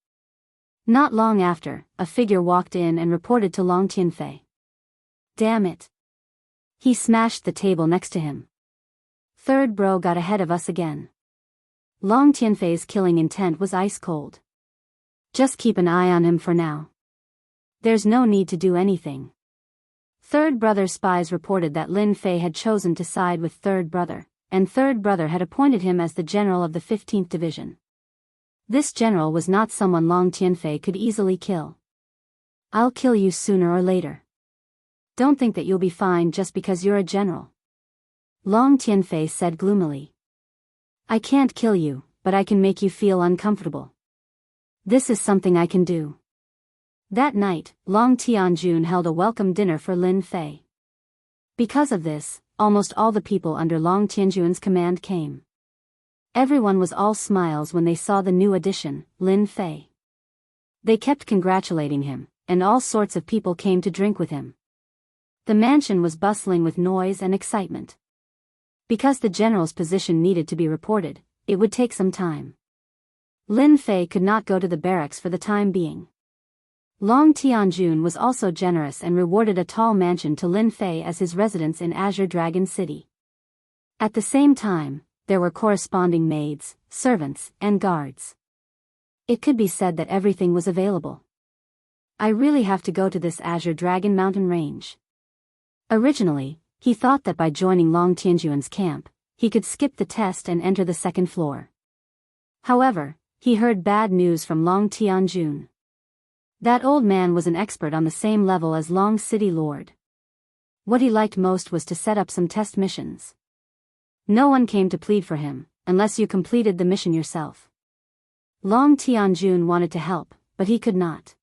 Not long after, a figure walked in and reported to Long Tianfei. Damn it. He smashed the table next to him. Third bro got ahead of us again. Long Tianfei's killing intent was ice cold. Just keep an eye on him for now. There's no need to do anything. Third brother's spies reported that Lin Fei had chosen to side with third brother, and third brother had appointed him as the general of the 15th Division. This general was not someone Long Tianfei could easily kill. I'll kill you sooner or later. Don't think that you'll be fine just because you're a general. Long Tianfei said gloomily. I can't kill you, but I can make you feel uncomfortable. This is something I can do. That night, Long Tianjun held a welcome dinner for Lin Fei. Because of this, almost all the people under Long Tianjun's command came. Everyone was all smiles when they saw the new addition, Lin Fei. They kept congratulating him, and all sorts of people came to drink with him. The mansion was bustling with noise and excitement. Because the general's position needed to be reported, it would take some time. Lin Fei could not go to the barracks for the time being. Long Tianjun was also generous and rewarded a tall mansion to Lin Fei as his residence in Azure Dragon City. At the same time, there were corresponding maids, servants, and guards. It could be said that everything was available. I really have to go to this Azure Dragon mountain range. Originally, he thought that by joining Long Tianjun's camp, he could skip the test and enter the second floor. However, he heard bad news from Long Tianjun. That old man was an expert on the same level as Long City Lord. What he liked most was to set up some test missions. No one came to plead for him, unless you completed the mission yourself. Long Tianjun wanted to help, but he could not.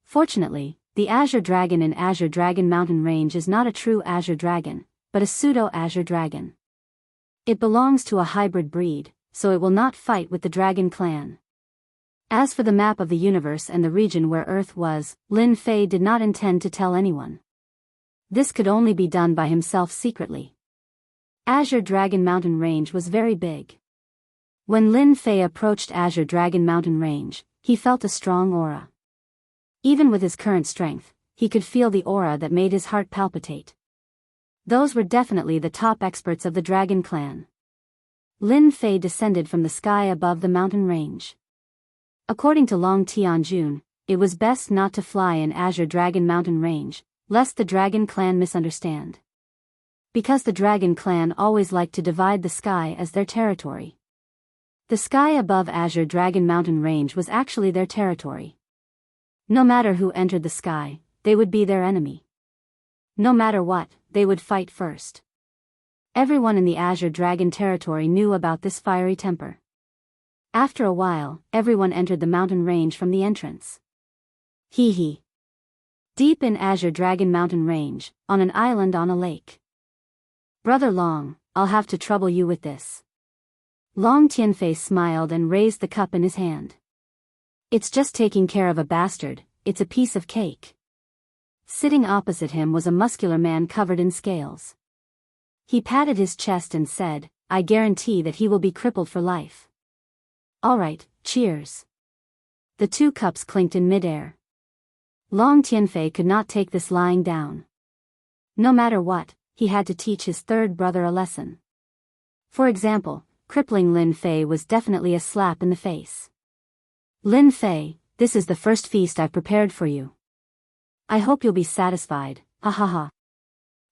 Fortunately, the Azure Dragon in Azure Dragon Mountain Range is not a true Azure Dragon, but a pseudo-Azure Dragon. It belongs to a hybrid breed, so it will not fight with the Dragon Clan. As for the map of the universe and the region where Earth was, Lin Fei did not intend to tell anyone. This could only be done by himself secretly. Azure Dragon Mountain Range was very big. When Lin Fei approached Azure Dragon Mountain Range, he felt a strong aura. Even with his current strength, he could feel the aura that made his heart palpitate. Those were definitely the top experts of the Dragon Clan. Lin Fei descended from the sky above the mountain range. According to Long Tianjun, it was best not to fly in Azure Dragon Mountain Range, lest the Dragon Clan misunderstand. Because the Dragon Clan always liked to divide the sky as their territory. The sky above Azure Dragon Mountain Range was actually their territory. No matter who entered the sky, they would be their enemy. No matter what, they would fight first. Everyone in the Azure Dragon territory knew about this fiery temper. After a while, everyone entered the mountain range from the entrance. Hee hee. Deep in Azure Dragon Mountain Range, on an island on a lake. Brother Long, I'll have to trouble you with this. Long Tianfei smiled and raised the cup in his hand. It's just taking care of a bastard, it's a piece of cake. Sitting opposite him was a muscular man covered in scales. He patted his chest and said, I guarantee that he will be crippled for life. All right, cheers. The two cups clinked in midair. Long Tianfei could not take this lying down. No matter what, he had to teach his third brother a lesson. For example, crippling Lin Fei was definitely a slap in the face. Lin Fei, this is the first feast I've prepared for you. I hope you'll be satisfied, ha ha ha.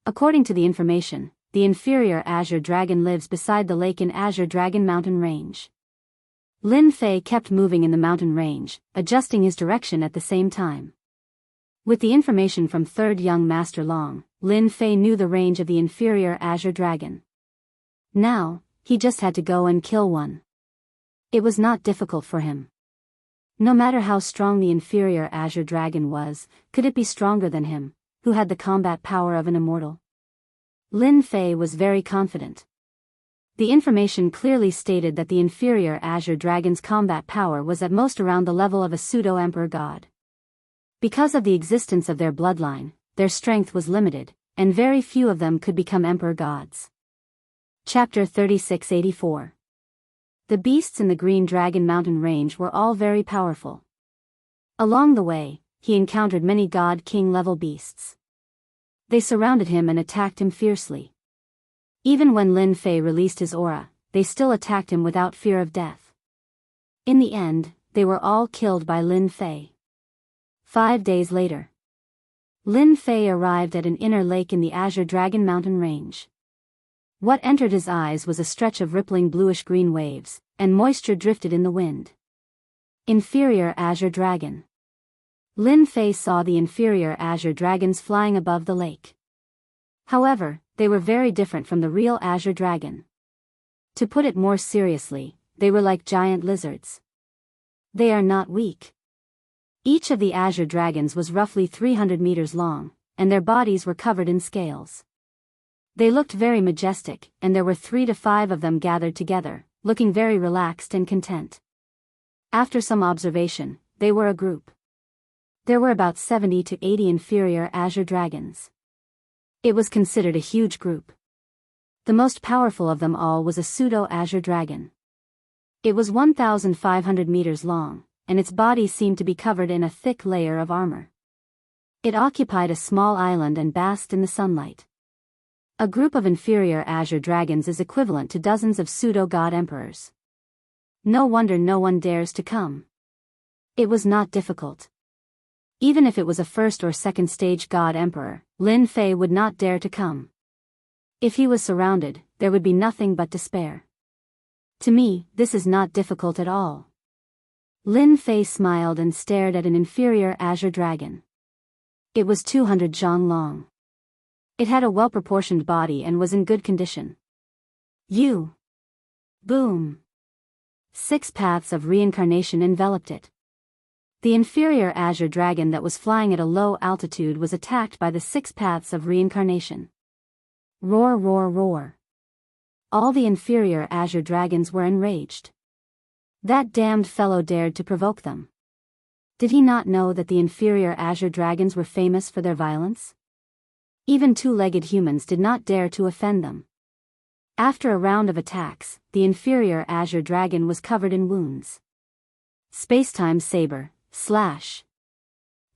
According to the information, the inferior Azure Dragon lives beside the lake in Azure Dragon Mountain Range. Lin Fei kept moving in the mountain range, adjusting his direction at the same time. With the information from third young Master Long, Lin Fei knew the range of the inferior Azure Dragon. Now, he just had to go and kill one. It was not difficult for him. No matter how strong the inferior azure dragon was, could it be stronger than him, who had the combat power of an immortal? Lin Fei was very confident. The information clearly stated that the inferior azure dragon's combat power was at most around the level of a pseudo-emperor god. Because of the existence of their bloodline, their strength was limited, and very few of them could become emperor gods. Chapter 3684. The beasts in the Green Dragon Mountain range were all very powerful. Along the way, he encountered many god-king level beasts. They surrounded him and attacked him fiercely. Even when Lin Fei released his aura, they still attacked him without fear of death. In the end, they were all killed by Lin Fei. 5 days later, Lin Fei arrived at an inner lake in the Azure Dragon Mountain range. What entered his eyes was a stretch of rippling bluish-green waves, and moisture drifted in the wind. Inferior Azure Dragon. Lin Fei saw the inferior azure dragons flying above the lake. However, they were very different from the real azure dragon. To put it more seriously, they were like giant lizards. They are not weak. Each of the azure dragons was roughly 300 meters long, and their bodies were covered in scales. They looked very majestic, and there were 3 to 5 of them gathered together, looking very relaxed and content. After some observation, they were a group. There were about 70 to 80 inferior azure dragons. It was considered a huge group. The most powerful of them all was a pseudo-azure dragon. It was 1,500 meters long, and its body seemed to be covered in a thick layer of armor. It occupied a small island and basked in the sunlight. A group of inferior azure dragons is equivalent to dozens of pseudo-god emperors. No wonder no one dares to come. It was not difficult. Even if it was a first or second stage god emperor, Lin Fei would not dare to come. If he was surrounded, there would be nothing but despair. To me, this is not difficult at all. Lin Fei smiled and stared at an inferior azure dragon. It was 200 zhang long. It had a well-proportioned body and was in good condition. You! Boom! 6 paths of reincarnation enveloped it. The inferior azure dragon that was flying at a low altitude was attacked by the 6 paths of reincarnation. Roar, roar, roar. All the inferior azure dragons were enraged. That damned fellow dared to provoke them. Did he not know that the inferior azure dragons were famous for their violence? Even 2-legged humans did not dare to offend them. After a round of attacks, the inferior azure dragon was covered in wounds. Spacetime saber. Slash.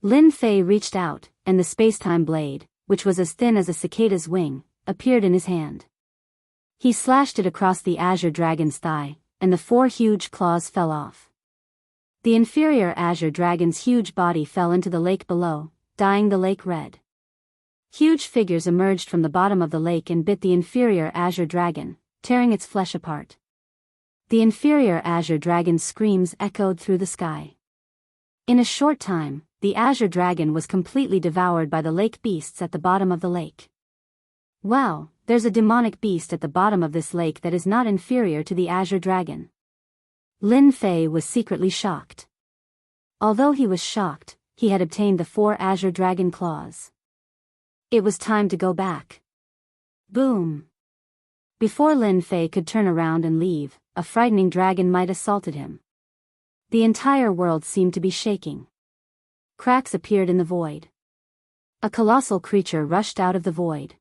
Lin Fei reached out, and the spacetime blade, which was as thin as a cicada's wing, appeared in his hand. He slashed it across the azure dragon's thigh, and the 4 huge claws fell off. The inferior azure dragon's huge body fell into the lake below, dyeing the lake red. Huge figures emerged from the bottom of the lake and bit the inferior azure dragon, tearing its flesh apart. The inferior azure dragon's screams echoed through the sky. In a short time, the azure dragon was completely devoured by the lake beasts at the bottom of the lake. Wow, there's a demonic beast at the bottom of this lake that is not inferior to the azure dragon. Lin Fei was secretly shocked. Although he was shocked, he had obtained the 4 azure dragon claws. It was time to go back. Boom! Before Lin Fei could turn around and leave, a frightening dragon might assaulted him. The entire world seemed to be shaking. Cracks appeared in the void. A colossal creature rushed out of the void.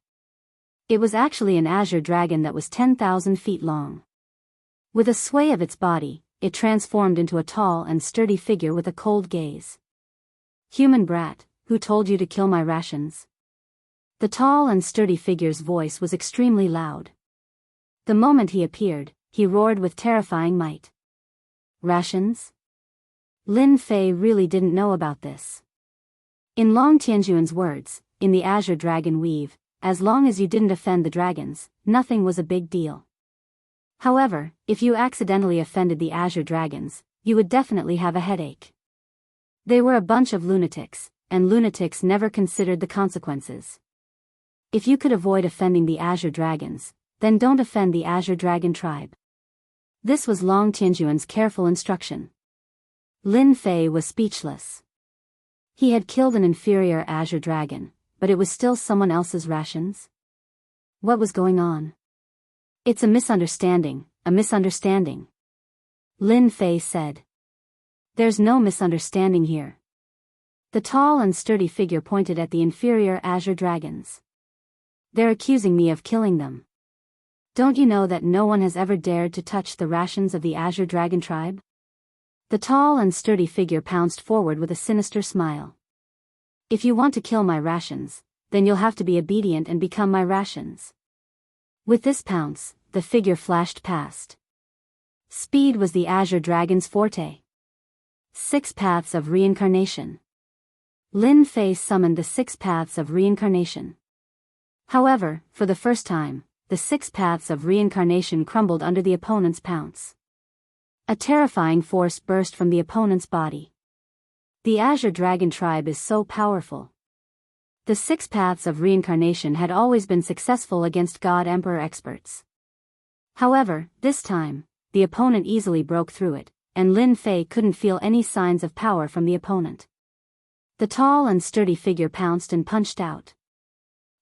It was actually an azure dragon that was 10,000 feet long. With a sway of its body, it transformed into a tall and sturdy figure with a cold gaze. Human brat, who told you to kill my rations? The tall and sturdy figure's voice was extremely loud. The moment he appeared, he roared with terrifying might. Rations? Lin Fei really didn't know about this. In Long Tianjuan's words, in the azure dragon weave, as long as you didn't offend the dragons, nothing was a big deal. However, if you accidentally offended the azure dragons, you would definitely have a headache. They were a bunch of lunatics, and lunatics never considered the consequences. If you could avoid offending the azure dragons, then don't offend the azure dragon tribe. This was Long Tianjuan's careful instruction. Lin Fei was speechless. He had killed an inferior azure dragon, but it was still someone else's rations? What was going on? It's a misunderstanding, a misunderstanding. Lin Fei said. There's no misunderstanding here. The tall and sturdy figure pointed at the inferior azure dragons. They're accusing me of killing them. Don't you know that no one has ever dared to touch the rations of the azure dragon tribe? The tall and sturdy figure pounced forward with a sinister smile. If you want to kill my rations, then you'll have to be obedient and become my rations. With this pounce, the figure flashed past. Speed was the azure dragon's forte. 6 paths of reincarnation. Lin Fei summoned the 6 paths of reincarnation. However, for the first time, the 6 paths of reincarnation crumbled under the opponent's pounce. A terrifying force burst from the opponent's body. The azure dragon tribe is so powerful. The 6 paths of reincarnation had always been successful against God Emperor experts. However, this time, the opponent easily broke through it, and Lin Fei couldn't feel any signs of power from the opponent. The tall and sturdy figure pounced and punched out.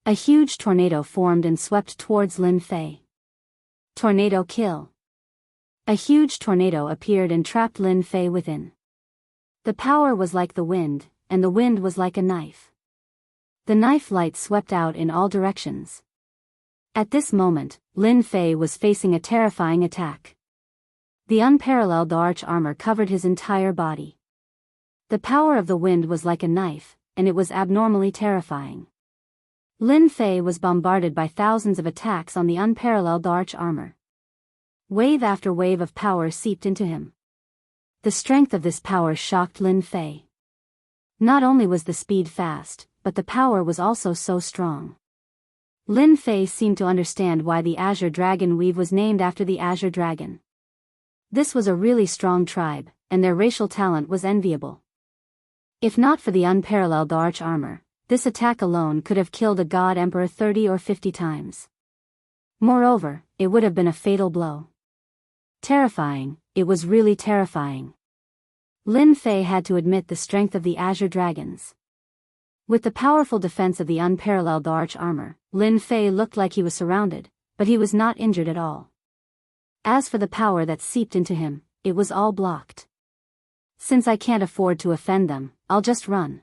A huge tornado formed and swept towards Lin Fei. Tornado kill. A huge tornado appeared and trapped Lin Fei within. The power was like the wind, and the wind was like a knife. The knife light swept out in all directions. At this moment, Lin Fei was facing a terrifying attack. The unparalleled arch armor covered his entire body. The power of the wind was like a knife, and it was abnormally terrifying. Lin Fei was bombarded by thousands of attacks on the unparalleled arch armor. Wave after wave of power seeped into him. The strength of this power shocked Lin Fei. Not only was the speed fast, but the power was also so strong. Lin Fei seemed to understand why the azure dragon weave was named after the azure dragon. This was a really strong tribe, and their racial talent was enviable. If not for the unparalleled arch armor, this attack alone could have killed a god emperor 30 or 50 times. Moreover, it would have been a fatal blow. Terrifying, it was really terrifying. Lin Fei had to admit the strength of the azure dragons. With the powerful defense of the unparalleled arch armor, Lin Fei looked like he was surrounded, but he was not injured at all. As for the power that seeped into him, it was all blocked. Since I can't afford to offend them, I'll just run.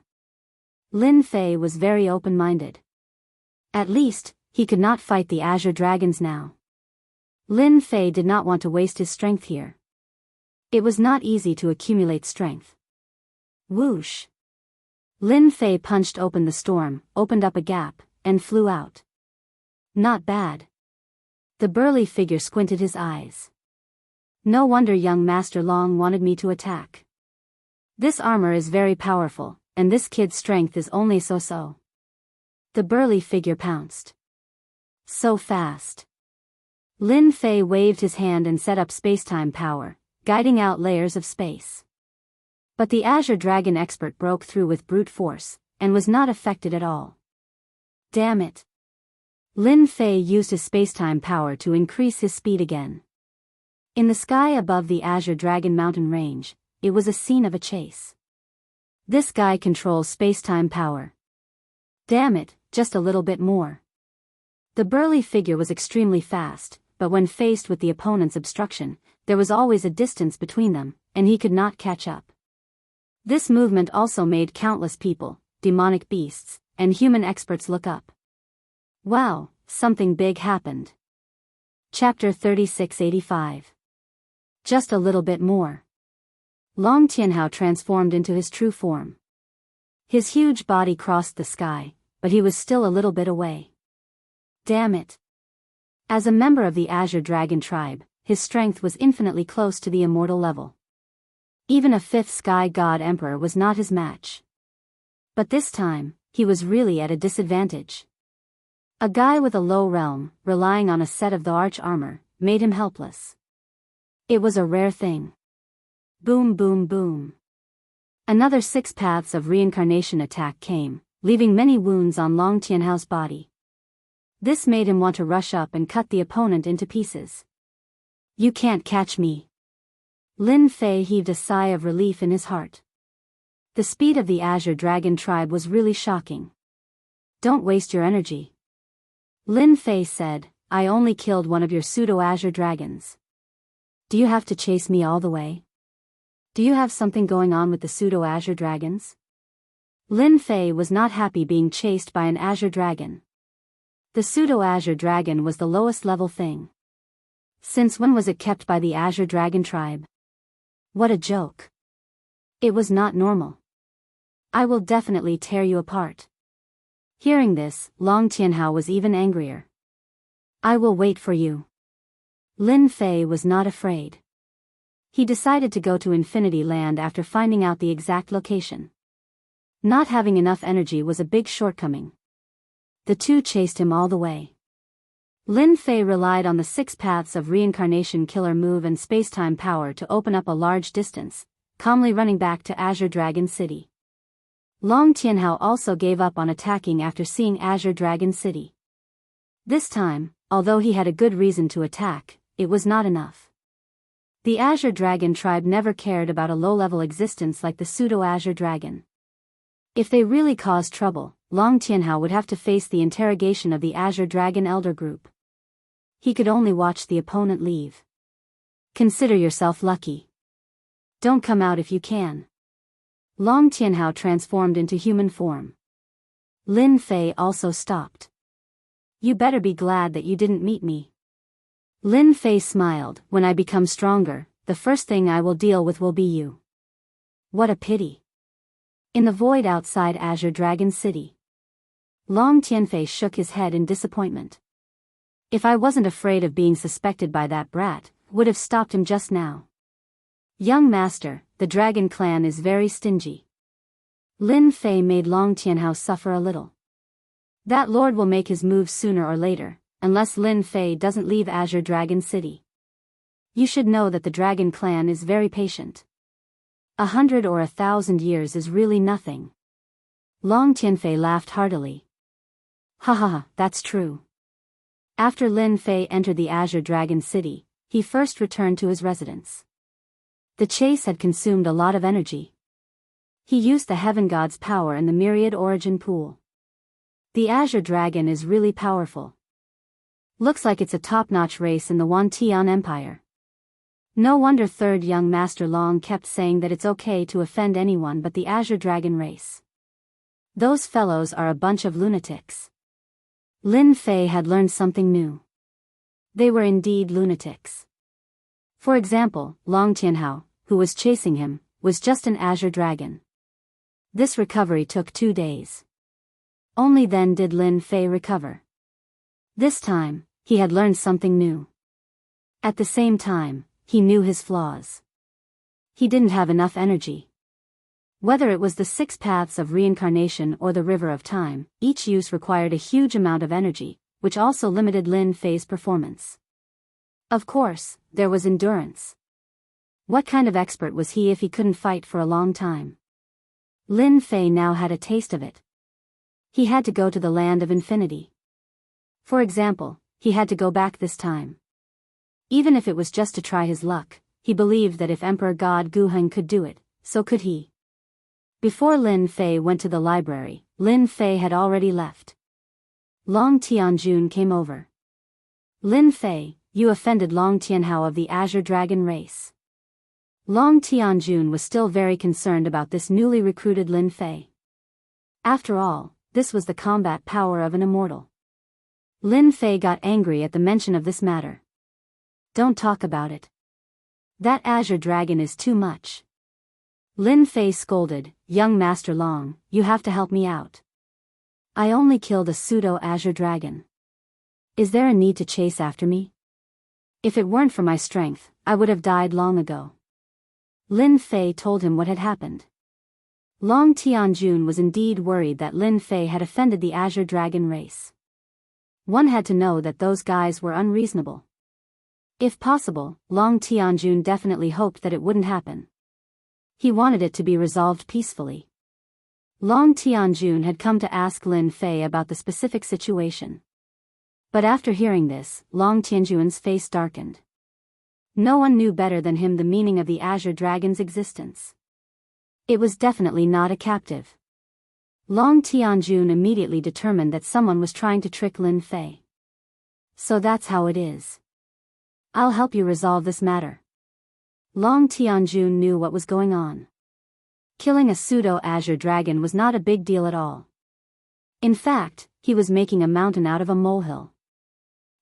Lin Fei was very open-minded. At least, he could not fight the azure dragons now. Lin Fei did not want to waste his strength here. It was not easy to accumulate strength. Whoosh! Lin Fei punched open the storm, opened up a gap, and flew out. Not bad. The burly figure squinted his eyes. No wonder young Master Long wanted me to attack. This armor is very powerful, and this kid's strength is only so-so. The burly figure pounced. So fast. Lin Fei waved his hand and set up space-time power, guiding out layers of space. But the azure dragon expert broke through with brute force, and was not affected at all. Damn it. Lin Fei used his space-time power to increase his speed again. In the sky above the azure dragon mountain range, it was a scene of a chase. This guy controls space-time power. Damn it, just a little bit more. The burly figure was extremely fast, but when faced with the opponent's obstruction, there was always a distance between them, and he could not catch up. This movement also made countless people, demonic beasts, and human experts look up. Wow, something big happened. Chapter 3685. Just a little bit more. Long Tianhao transformed into his true form. His huge body crossed the sky, but he was still a little bit away. Damn it. As a member of the azure dragon tribe, his strength was infinitely close to the immortal level. Even a 5th sky god emperor was not his match. But this time, he was really at a disadvantage. A guy with a low realm, relying on a set of the arch armor, made him helpless. It was a rare thing. Boom boom boom. Another 6 paths of reincarnation attack came, leaving many wounds on Long Tianhao's body. This made him want to rush up and cut the opponent into pieces. You can't catch me. Lin Fei heaved a sigh of relief in his heart. The speed of the Azure Dragon tribe was really shocking. Don't waste your energy. Lin Fei said, I only killed one of your pseudo-Azure dragons. Do you have to chase me all the way? Do you have something going on with the pseudo-Azure dragons? Lin Fei was not happy being chased by an Azure dragon. The pseudo-Azure dragon was the lowest level thing. Since when was it kept by the Azure Dragon tribe? What a joke. It was not normal. I will definitely tear you apart. Hearing this, Long Tianhao was even angrier. I will wait for you. Lin Fei was not afraid. He decided to go to Infinity Land after finding out the exact location. Not having enough energy was a big shortcoming. The two chased him all the way. Lin Fei relied on the 6 paths of reincarnation killer move and space-time power to open up a large distance, calmly running back to Azure Dragon City. Long Tianhao also gave up on attacking after seeing Azure Dragon City. This time, although he had a good reason to attack, it was not enough. The Azure Dragon tribe never cared about a low-level existence like the pseudo-Azure Dragon. If they really caused trouble, Long Tianhao would have to face the interrogation of the Azure Dragon Elder Group. He could only watch the opponent leave. Consider yourself lucky. Don't come out if you can. Long Tianhao transformed into human form. Lin Fei also stopped. You better be glad that you didn't meet me. Lin Fei smiled. When I become stronger, the first thing I will deal with will be you. What a pity. In the void outside Azure Dragon City, Long Tianfei shook his head in disappointment. If I wasn't afraid of being suspected by that brat, would have stopped him just now. Young master, the Dragon clan is very stingy. Lin Fei made Long Tianhao suffer a little. That lord will make his move sooner or later, unless Lin Fei doesn't leave Azure Dragon City. You should know that the Dragon clan is very patient. 100 or 1,000 years is really nothing. Long Tianfei laughed heartily. Ha ha ha, that's true. After Lin Fei entered the Azure Dragon City, he first returned to his residence. The chase had consumed a lot of energy. He used the Heaven God's power in the Myriad Origin Pool. The Azure Dragon is really powerful. Looks like it's a top-notch race in the Wantian Empire. No wonder third young Master Long kept saying that it's okay to offend anyone but the Azure Dragon race. Those fellows are a bunch of lunatics. Lin Fei had learned something new. They were indeed lunatics. For example, Long Tianhao, who was chasing him, was just an Azure Dragon. This recovery took 2 days. Only then did Lin Fei recover. This time, he had learned something new. At the same time, he knew his flaws. He didn't have enough energy. Whether it was the 6 paths of reincarnation or the river of time, each use required a huge amount of energy, which also limited Lin Fei's performance. Of course, there was endurance. What kind of expert was he if he couldn't fight for a long time? Lin Fei now had a taste of it. He had to go to the land of infinity. For example, he had to go back this time. Even if it was just to try his luck, he believed that if Emperor God Guheng could do it, so could he. Before Lin Fei went to the library, Lin Fei had already left. Long Tianjun came over. Lin Fei, you offended Long Tianhao of the Azure Dragon race. Long Tianjun was still very concerned about this newly recruited Lin Fei. After all, this was the combat power of an immortal. Lin Fei got angry at the mention of this matter. Don't talk about it. That Azure Dragon is too much. Lin Fei scolded, young Master Long, you have to help me out. I only killed a pseudo-Azure Dragon. Is there a need to chase after me? If it weren't for my strength, I would have died long ago. Lin Fei told him what had happened. Long Tianjun was indeed worried that Lin Fei had offended the Azure Dragon race. One had to know that those guys were unreasonable. If possible, Long Tianjun definitely hoped that it wouldn't happen. He wanted it to be resolved peacefully. Long Tianjun had come to ask Lin Fei about the specific situation. But after hearing this, Long Tianjun's face darkened. No one knew better than him the meaning of the Azure Dragon's existence. It was definitely not a captive. Long Tianjun immediately determined that someone was trying to trick Lin Fei. So that's how it is. I'll help you resolve this matter. Long Tianjun knew what was going on. Killing a pseudo-Azure Dragon was not a big deal at all. In fact, he was making a mountain out of a molehill.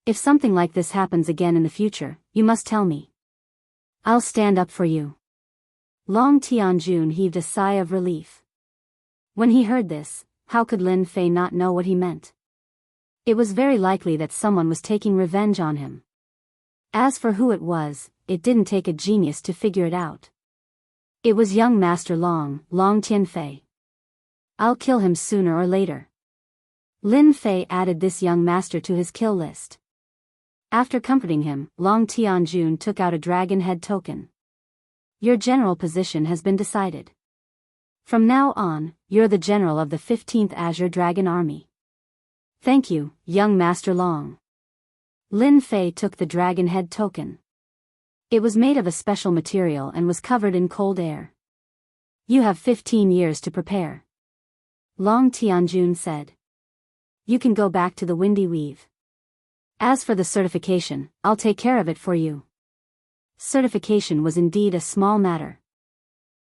If something like this happens again in the future, you must tell me. I'll stand up for you. Long Tianjun heaved a sigh of relief. When he heard this, how could Lin Fei not know what he meant? It was very likely that someone was taking revenge on him. As for who it was, it didn't take a genius to figure it out. It was young Master Long Tianfei. I'll kill him sooner or later. Lin Fei added this young master to his kill list. After comforting him, Long Tianjun took out a dragon head token. Your general position has been decided. From now on, you're the general of the 15th Azure Dragon Army. Thank you, young Master Long. Lin Fei took the dragon head token. It was made of a special material and was covered in cold air. You have 15 years to prepare. Long Tianjun said. You can go back to the Windy Weave. As for the certification, I'll take care of it for you. Certification was indeed a small matter.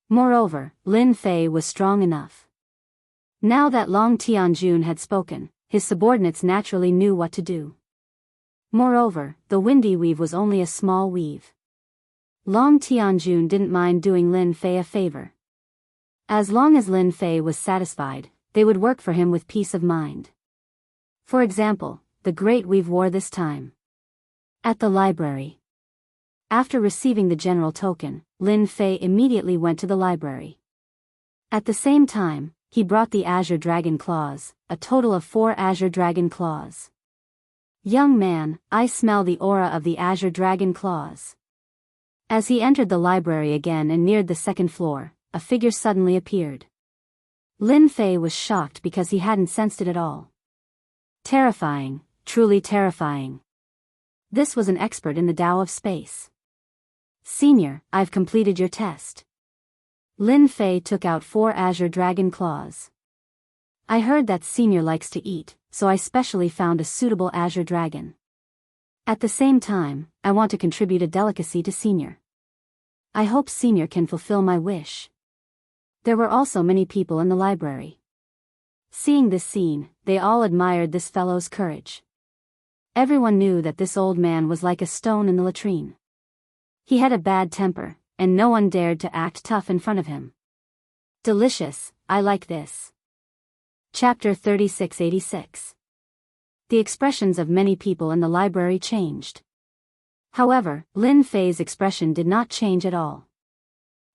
Moreover, Lin Fei was strong enough. Now that Long Tianjun had spoken, his subordinates naturally knew what to do. Moreover, the Windy Weave was only a small weave. Long Tianjun didn't mind doing Lin Fei a favor. As long as Lin Fei was satisfied, they would work for him with peace of mind. For example, the Great Weave War this time. At the library. After receiving the general token, Lin Fei immediately went to the library. At the same time, he brought the Azure Dragon Claws, a total of 4 Azure Dragon Claws. Young man, I smell the aura of the Azure Dragon Claws. As he entered the library again and neared the second floor, a figure suddenly appeared. Lin Fei was shocked because he hadn't sensed it at all. Terrifying, truly terrifying. This was an expert in the Tao of space. Senior, I've completed your test. Lin Fei took out 4 Azure Dragon Claws. I heard that Senior likes to eat, so I specially found a suitable Azure Dragon. At the same time, I want to contribute a delicacy to Senior. I hope Senior can fulfill my wish. There were also many people in the library. Seeing this scene, they all admired this fellow's courage. Everyone knew that this old man was like a stone in the latrine. He had a bad temper, and no one dared to act tough in front of him. Delicious, I like this. Chapter 3686. The expressions of many people in the library changed. However, Lin Fei's expression did not change at all.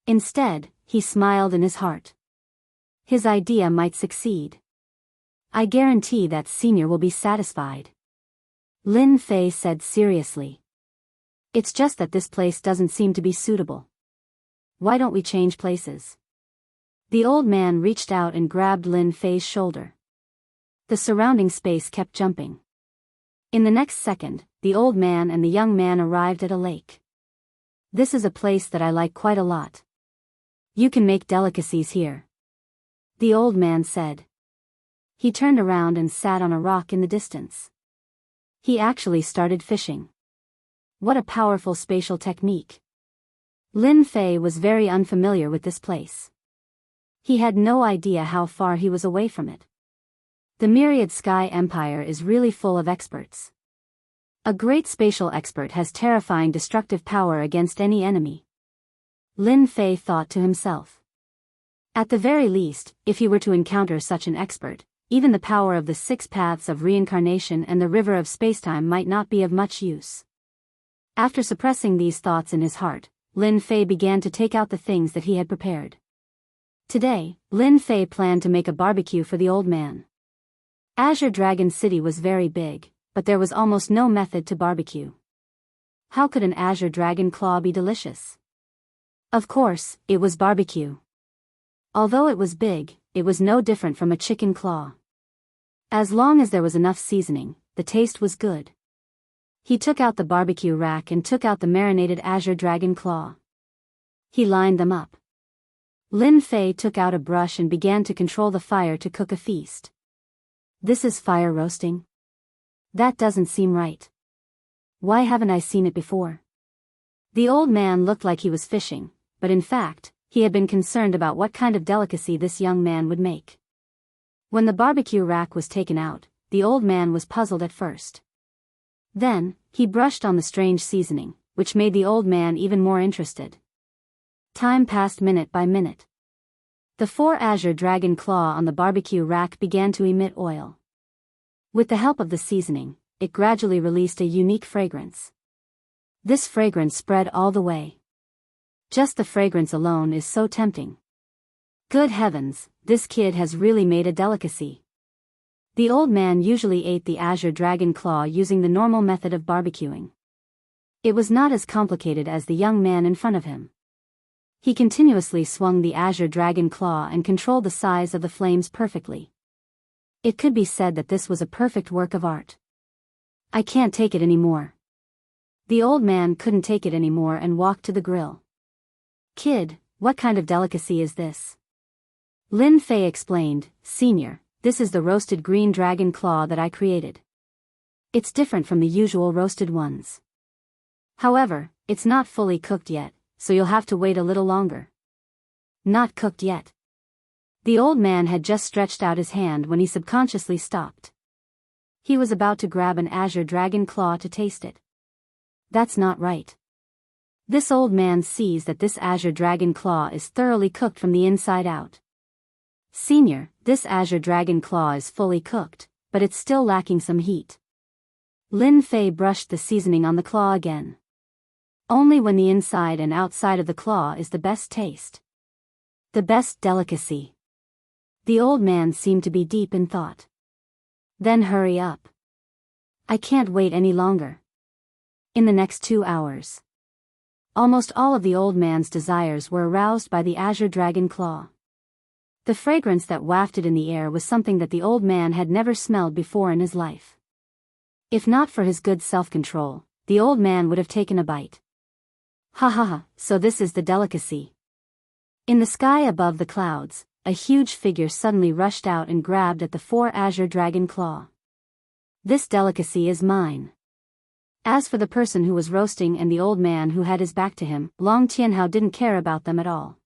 Instead, he smiled in his heart. His idea might succeed. I guarantee that Senior will be satisfied. Lin Fei said seriously. It's just that this place doesn't seem to be suitable. Why don't we change places? The old man reached out and grabbed Lin Fei's shoulder. The surrounding space kept jumping. In the next second, the old man and the young man arrived at a lake. This is a place that I like quite a lot. You can make delicacies here. The old man said. He turned around and sat on a rock in the distance. He actually started fishing. What a powerful spatial technique. Lin Fei was very unfamiliar with this place. He had no idea how far he was away from it. The Myriad Sky Empire is really full of experts. A great spatial expert has terrifying destructive power against any enemy. Lin Fei thought to himself. At the very least, if he were to encounter such an expert, even the power of the 6 paths of reincarnation and the river of spacetime might not be of much use. After suppressing these thoughts in his heart, Lin Fei began to take out the things that he had prepared. Today, Lin Fei planned to make a barbecue for the old man. Azure Dragon City was very big, but there was almost no method to barbecue. How could an Azure Dragon Claw be delicious? Of course, it was barbecue. Although it was big, it was no different from a chicken claw. As long as there was enough seasoning, the taste was good. He took out the barbecue rack and took out the marinated azure dragon claw. He lined them up. Lin Fei took out a brush and began to control the fire to cook a feast. This is fire roasting? That doesn't seem right. Why haven't I seen it before? The old man looked like he was fishing, but in fact, he had been concerned about what kind of delicacy this young man would make. When the barbecue rack was taken out, the old man was puzzled at first. Then, he brushed on the strange seasoning, which made the old man even more interested. Time passed minute by minute. The 4 azure dragon claw on the barbecue rack began to emit oil. With the help of the seasoning, it gradually released a unique fragrance. This fragrance spread all the way. Just the fragrance alone is so tempting. Good heavens, this kid has really made a delicacy. The old man usually ate the azure dragon claw using the normal method of barbecuing. It was not as complicated as the young man in front of him. He continuously swung the azure dragon claw and controlled the size of the flames perfectly. It could be said that this was a perfect work of art. I can't take it anymore. The old man couldn't take it anymore and walked to the grill. Kid, what kind of delicacy is this? Lin Fei explained, Senior, this is the roasted green dragon claw that I created. It's different from the usual roasted ones. However, it's not fully cooked yet, so you'll have to wait a little longer. Not cooked yet. The old man had just stretched out his hand when he subconsciously stopped. He was about to grab an azure dragon claw to taste it. That's not right. This old man sees that this azure dragon claw is thoroughly cooked from the inside out. Senior, this azure dragon claw is fully cooked, but it's still lacking some heat. Lin Fei brushed the seasoning on the claw again. Only when the inside and outside of the claw is the best taste. The best delicacy. The old man seemed to be deep in thought. Then hurry up. I can't wait any longer. In the next 2 hours. Almost all of the old man's desires were aroused by the azure dragon claw. The fragrance that wafted in the air was something that the old man had never smelled before in his life. If not for his good self-control, the old man would have taken a bite. Ha ha ha, so this is the delicacy. In the sky above the clouds, a huge figure suddenly rushed out and grabbed at the 4 azure dragon claw. This delicacy is mine. As for the person who was roasting and the old man who had his back to him, Long Tianhao didn't care about them at all.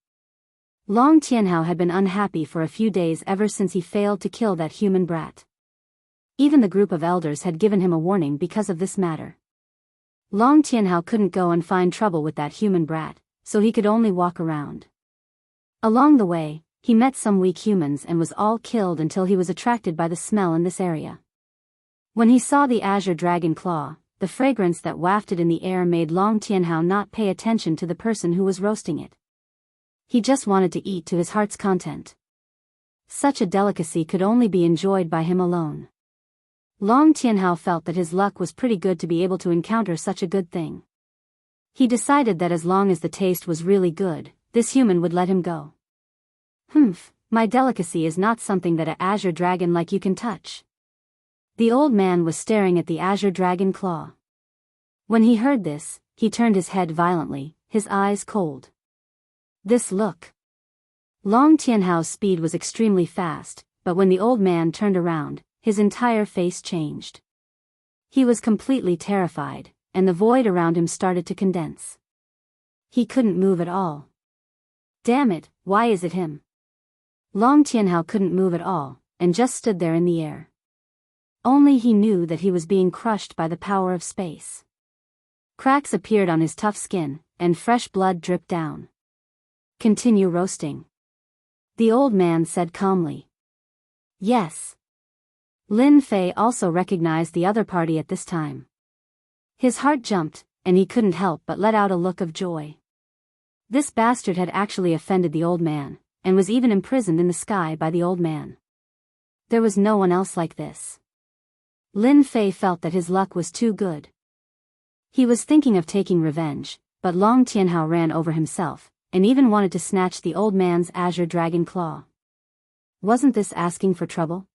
Long Tianhao had been unhappy for a few days ever since he failed to kill that human brat. Even the group of elders had given him a warning because of this matter. Long Tianhao couldn't go and find trouble with that human brat, so he could only walk around. Along the way, he met some weak humans and was all killed until he was attracted by the smell in this area. When he saw the azure dragon claw, the fragrance that wafted in the air made Long Tianhao not pay attention to the person who was roasting it. He just wanted to eat to his heart's content. Such a delicacy could only be enjoyed by him alone. Long Tianhao felt that his luck was pretty good to be able to encounter such a good thing. He decided that as long as the taste was really good, this human would let him go. Humph, my delicacy is not something that a azure dragon like you can touch. The old man was staring at the azure dragon claw. When he heard this, he turned his head violently, his eyes cold. This look. Long Tianhao's speed was extremely fast, but when the old man turned around, his entire face changed. He was completely terrified, and the void around him started to condense. He couldn't move at all. Damn it, why is it him? Long Tianhao couldn't move at all, and just stood there in the air. Only he knew that he was being crushed by the power of space. Cracks appeared on his tough skin, and fresh blood dripped down. Continue roasting. The old man said calmly. Yes. Lin Fei also recognized the other party at this time. His heart jumped, and he couldn't help but let out a look of joy. This bastard had actually offended the old man, and was even imprisoned in the sky by the old man. There was no one else like this. Lin Fei felt that his luck was too good. He was thinking of taking revenge, but Long Tianhao ran over himself, and even wanted to snatch the old man's azure dragon claw. Wasn't this asking for trouble?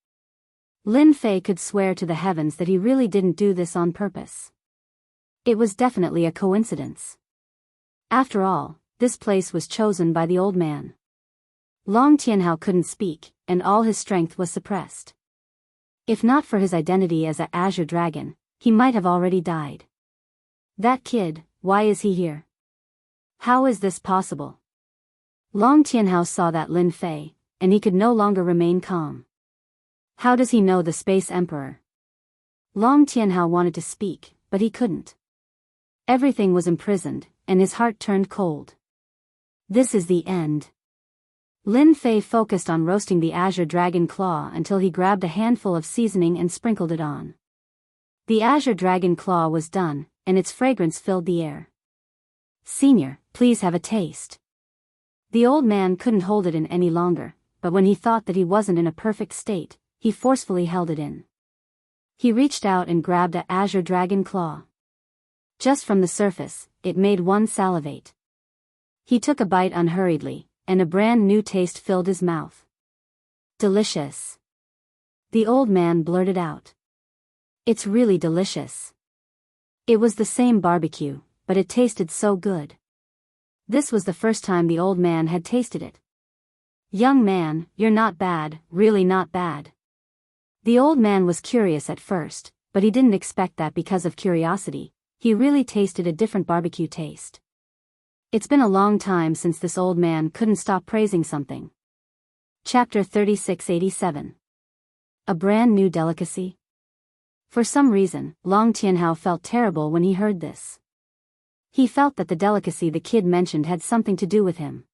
Lin Fei could swear to the heavens that he really didn't do this on purpose. It was definitely a coincidence. After all, this place was chosen by the old man. Long Tianhao couldn't speak, and all his strength was suppressed. If not for his identity as a azure dragon, he might have already died. That kid, why is he here? How is this possible? Long Tianhao saw that Lin Fei, and he could no longer remain calm. How does he know the Space Emperor? Long Tianhao wanted to speak, but he couldn't. Everything was imprisoned, and his heart turned cold. This is the end. Lin Fei focused on roasting the azure dragon claw until he grabbed a handful of seasoning and sprinkled it on. The azure dragon claw was done, and its fragrance filled the air. Senior, please have a taste. The old man couldn't hold it in any longer, but when he thought that he wasn't in a perfect state, he forcefully held it in. He reached out and grabbed a azure dragon claw. Just from the surface, it made one salivate. He took a bite unhurriedly, and a brand new taste filled his mouth. Delicious. The old man blurted out. It's really delicious. It was the same barbecue, but it tasted so good. This was the first time the old man had tasted it. Young man, you're not bad, really not bad. The old man was curious at first, but he didn't expect that because of curiosity, he really tasted a different barbecue taste. It's been a long time since this old man couldn't stop praising something. Chapter 3687. A brand new delicacy? For some reason, Long Tianhao felt terrible when he heard this. He felt that the delicacy the kid mentioned had something to do with him.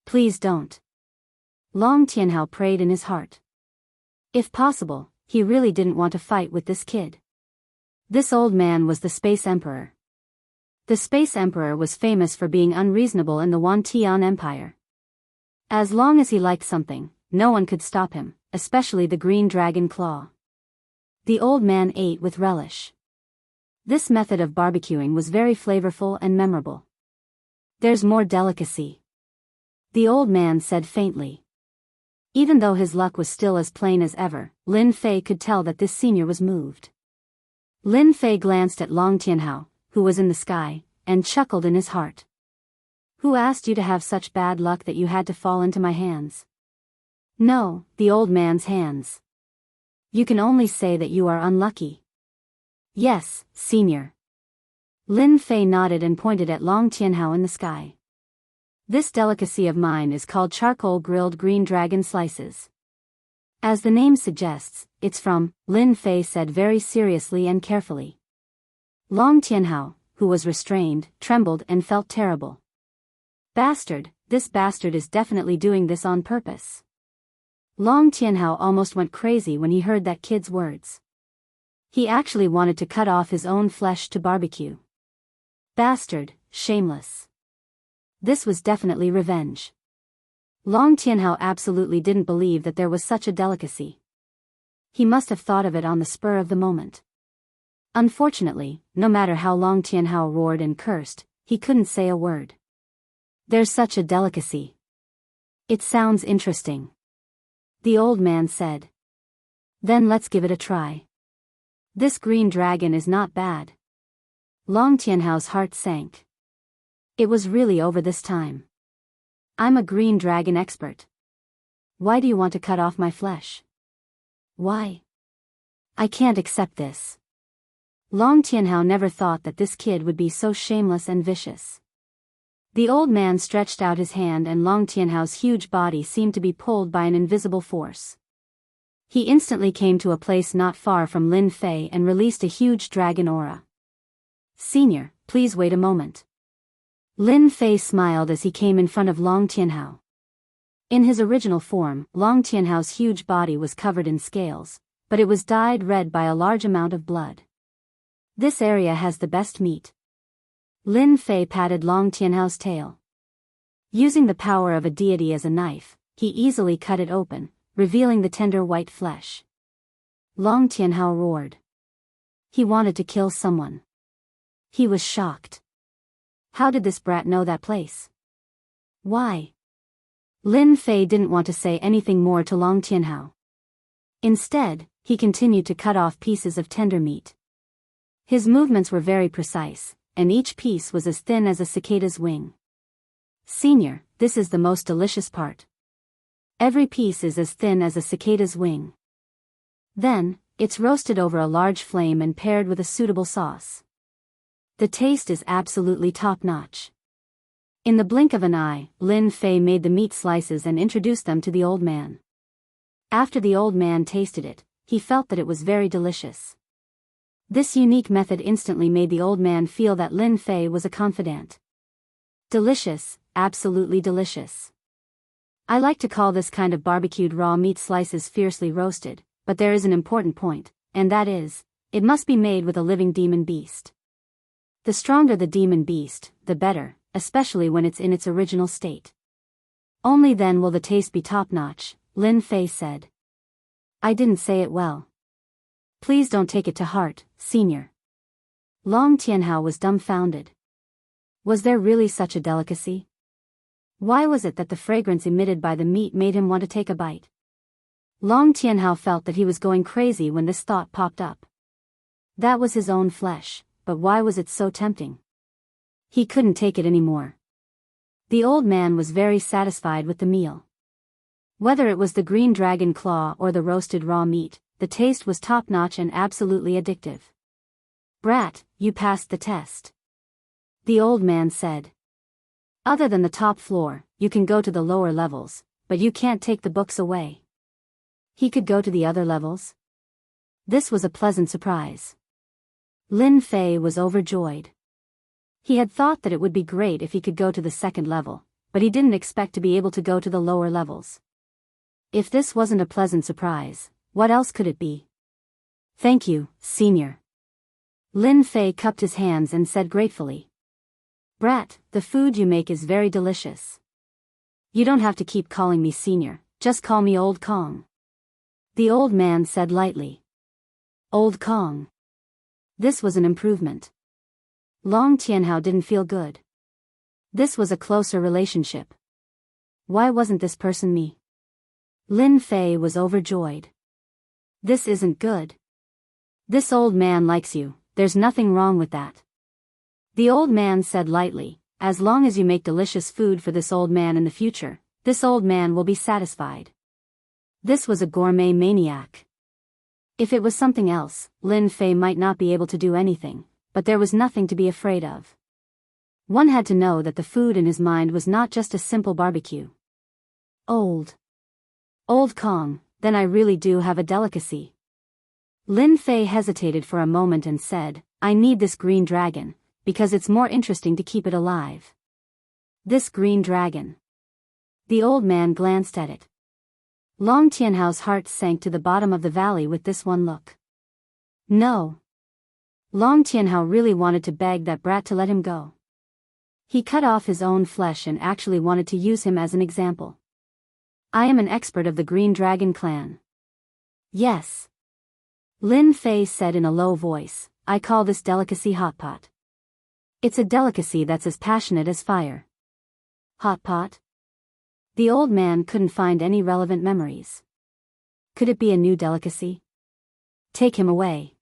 Please don't. Long Tianhao prayed in his heart. If possible, he really didn't want to fight with this kid. This old man was the Space Emperor. The Space Emperor was famous for being unreasonable in the Wantian Empire. As long as he liked something, no one could stop him, especially the green dragon claw. The old man ate with relish. This method of barbecuing was very flavorful and memorable. There's more delicacy. The old man said faintly. Even though his luck was still as plain as ever, Lin Fei could tell that this senior was moved. Lin Fei glanced at Long Tianhao, who was in the sky, and chuckled in his heart. Who asked you to have such bad luck that you had to fall into my hands? No, the old man's hands. You can only say that you are unlucky. Yes, senior. Lin Fei nodded and pointed at Long Tianhao in the sky. This delicacy of mine is called charcoal grilled green dragon slices. As the name suggests, it's from, Lin Fei said very seriously and carefully. Long Tianhao, who was restrained, trembled and felt terrible. Bastard, this bastard is definitely doing this on purpose. Long Tianhao almost went crazy when he heard that kid's words. He actually wanted to cut off his own flesh to barbecue. Bastard, shameless. This was definitely revenge. Long Tianhao absolutely didn't believe that there was such a delicacy. He must have thought of it on the spur of the moment. Unfortunately, no matter how Long Tianhao roared and cursed, he couldn't say a word. There's such a delicacy. It sounds interesting. The old man said. Then let's give it a try. This green dragon is not bad. Long Tianhao's heart sank. It was really over this time. I'm a green dragon expert. Why do you want to cut off my flesh? Why? I can't accept this. Long Tianhao never thought that this kid would be so shameless and vicious. The old man stretched out his hand and Long Tianhao's huge body seemed to be pulled by an invisible force. He instantly came to a place not far from Lin Fei and released a huge dragon aura. Senior, please wait a moment. Lin Fei smiled as he came in front of Long Tianhao. In his original form, Long Tianhao's huge body was covered in scales, but it was dyed red by a large amount of blood. This area has the best meat. Lin Fei patted Long Tianhao's tail. Using the power of a deity as a knife, he easily cut it open, revealing the tender white flesh. Long Tianhao roared. He wanted to kill someone. He was shocked. How did this brat know that place? Why? Lin Fei didn't want to say anything more to Long Tianhao. Instead, he continued to cut off pieces of tender meat. His movements were very precise, and each piece was as thin as a cicada's wing. Senior, this is the most delicious part. Every piece is as thin as a cicada's wing. Then, it's roasted over a large flame and paired with a suitable sauce. The taste is absolutely top-notch. In the blink of an eye, Lin Fei made the meat slices and introduced them to the old man. After the old man tasted it, he felt that it was very delicious. This unique method instantly made the old man feel that Lin Fei was a confidant. Delicious, absolutely delicious. I like to call this kind of barbecued raw meat slices fiercely roasted, but there is an important point, and that is, it must be made with a living demon beast. The stronger the demon beast, the better, especially when it's in its original state. Only then will the taste be top-notch, Lin Fei said. I didn't say it well. Please don't take it to heart, senior. Long Tianhao was dumbfounded. Was there really such a delicacy? Why was it that the fragrance emitted by the meat made him want to take a bite? Long Tianhao felt that he was going crazy when this thought popped up. That was his own flesh, but why was it so tempting? He couldn't take it anymore. The old man was very satisfied with the meal. Whether it was the green dragon claw or the roasted raw meat, the taste was top-notch and absolutely addictive. Brat, you passed the test. The old man said. Other than the top floor, you can go to the lower levels, but you can't take the books away. He could go to the other levels? This was a pleasant surprise. Lin Fei was overjoyed. He had thought that it would be great if he could go to the second level, but he didn't expect to be able to go to the lower levels. If this wasn't a pleasant surprise, what else could it be? Thank you, senior. Lin Fei cupped his hands and said gratefully. Brat, the food you make is very delicious. You don't have to keep calling me senior, just call me Old Kong. The old man said lightly. Old Kong. This was an improvement. Long Tianhao didn't feel good. This was a closer relationship. Why wasn't this person me? Lin Fei was overjoyed. This isn't good. This old man likes you, there's nothing wrong with that. The old man said lightly, as long as you make delicious food for this old man in the future, this old man will be satisfied. This was a gourmet maniac. If it was something else, Lin Fei might not be able to do anything, but there was nothing to be afraid of. One had to know that the food in his mind was not just a simple barbecue. Old Kong, then I really do have a delicacy. Lin Fei hesitated for a moment and said, I need this green dragon, because it's more interesting to keep it alive. This green dragon. The old man glanced at it. Long Tianhao's heart sank to the bottom of the valley with this one look. No. Long Tianhao really wanted to beg that brat to let him go. He cut off his own flesh and actually wanted to use him as an example. I am an expert of the Green Dragon clan. Yes. Lin Fei said in a low voice, I call this delicacy hot pot. It's a delicacy that's as passionate as fire. Hot pot? The old man couldn't find any relevant memories. Could it be a new delicacy? Take him away.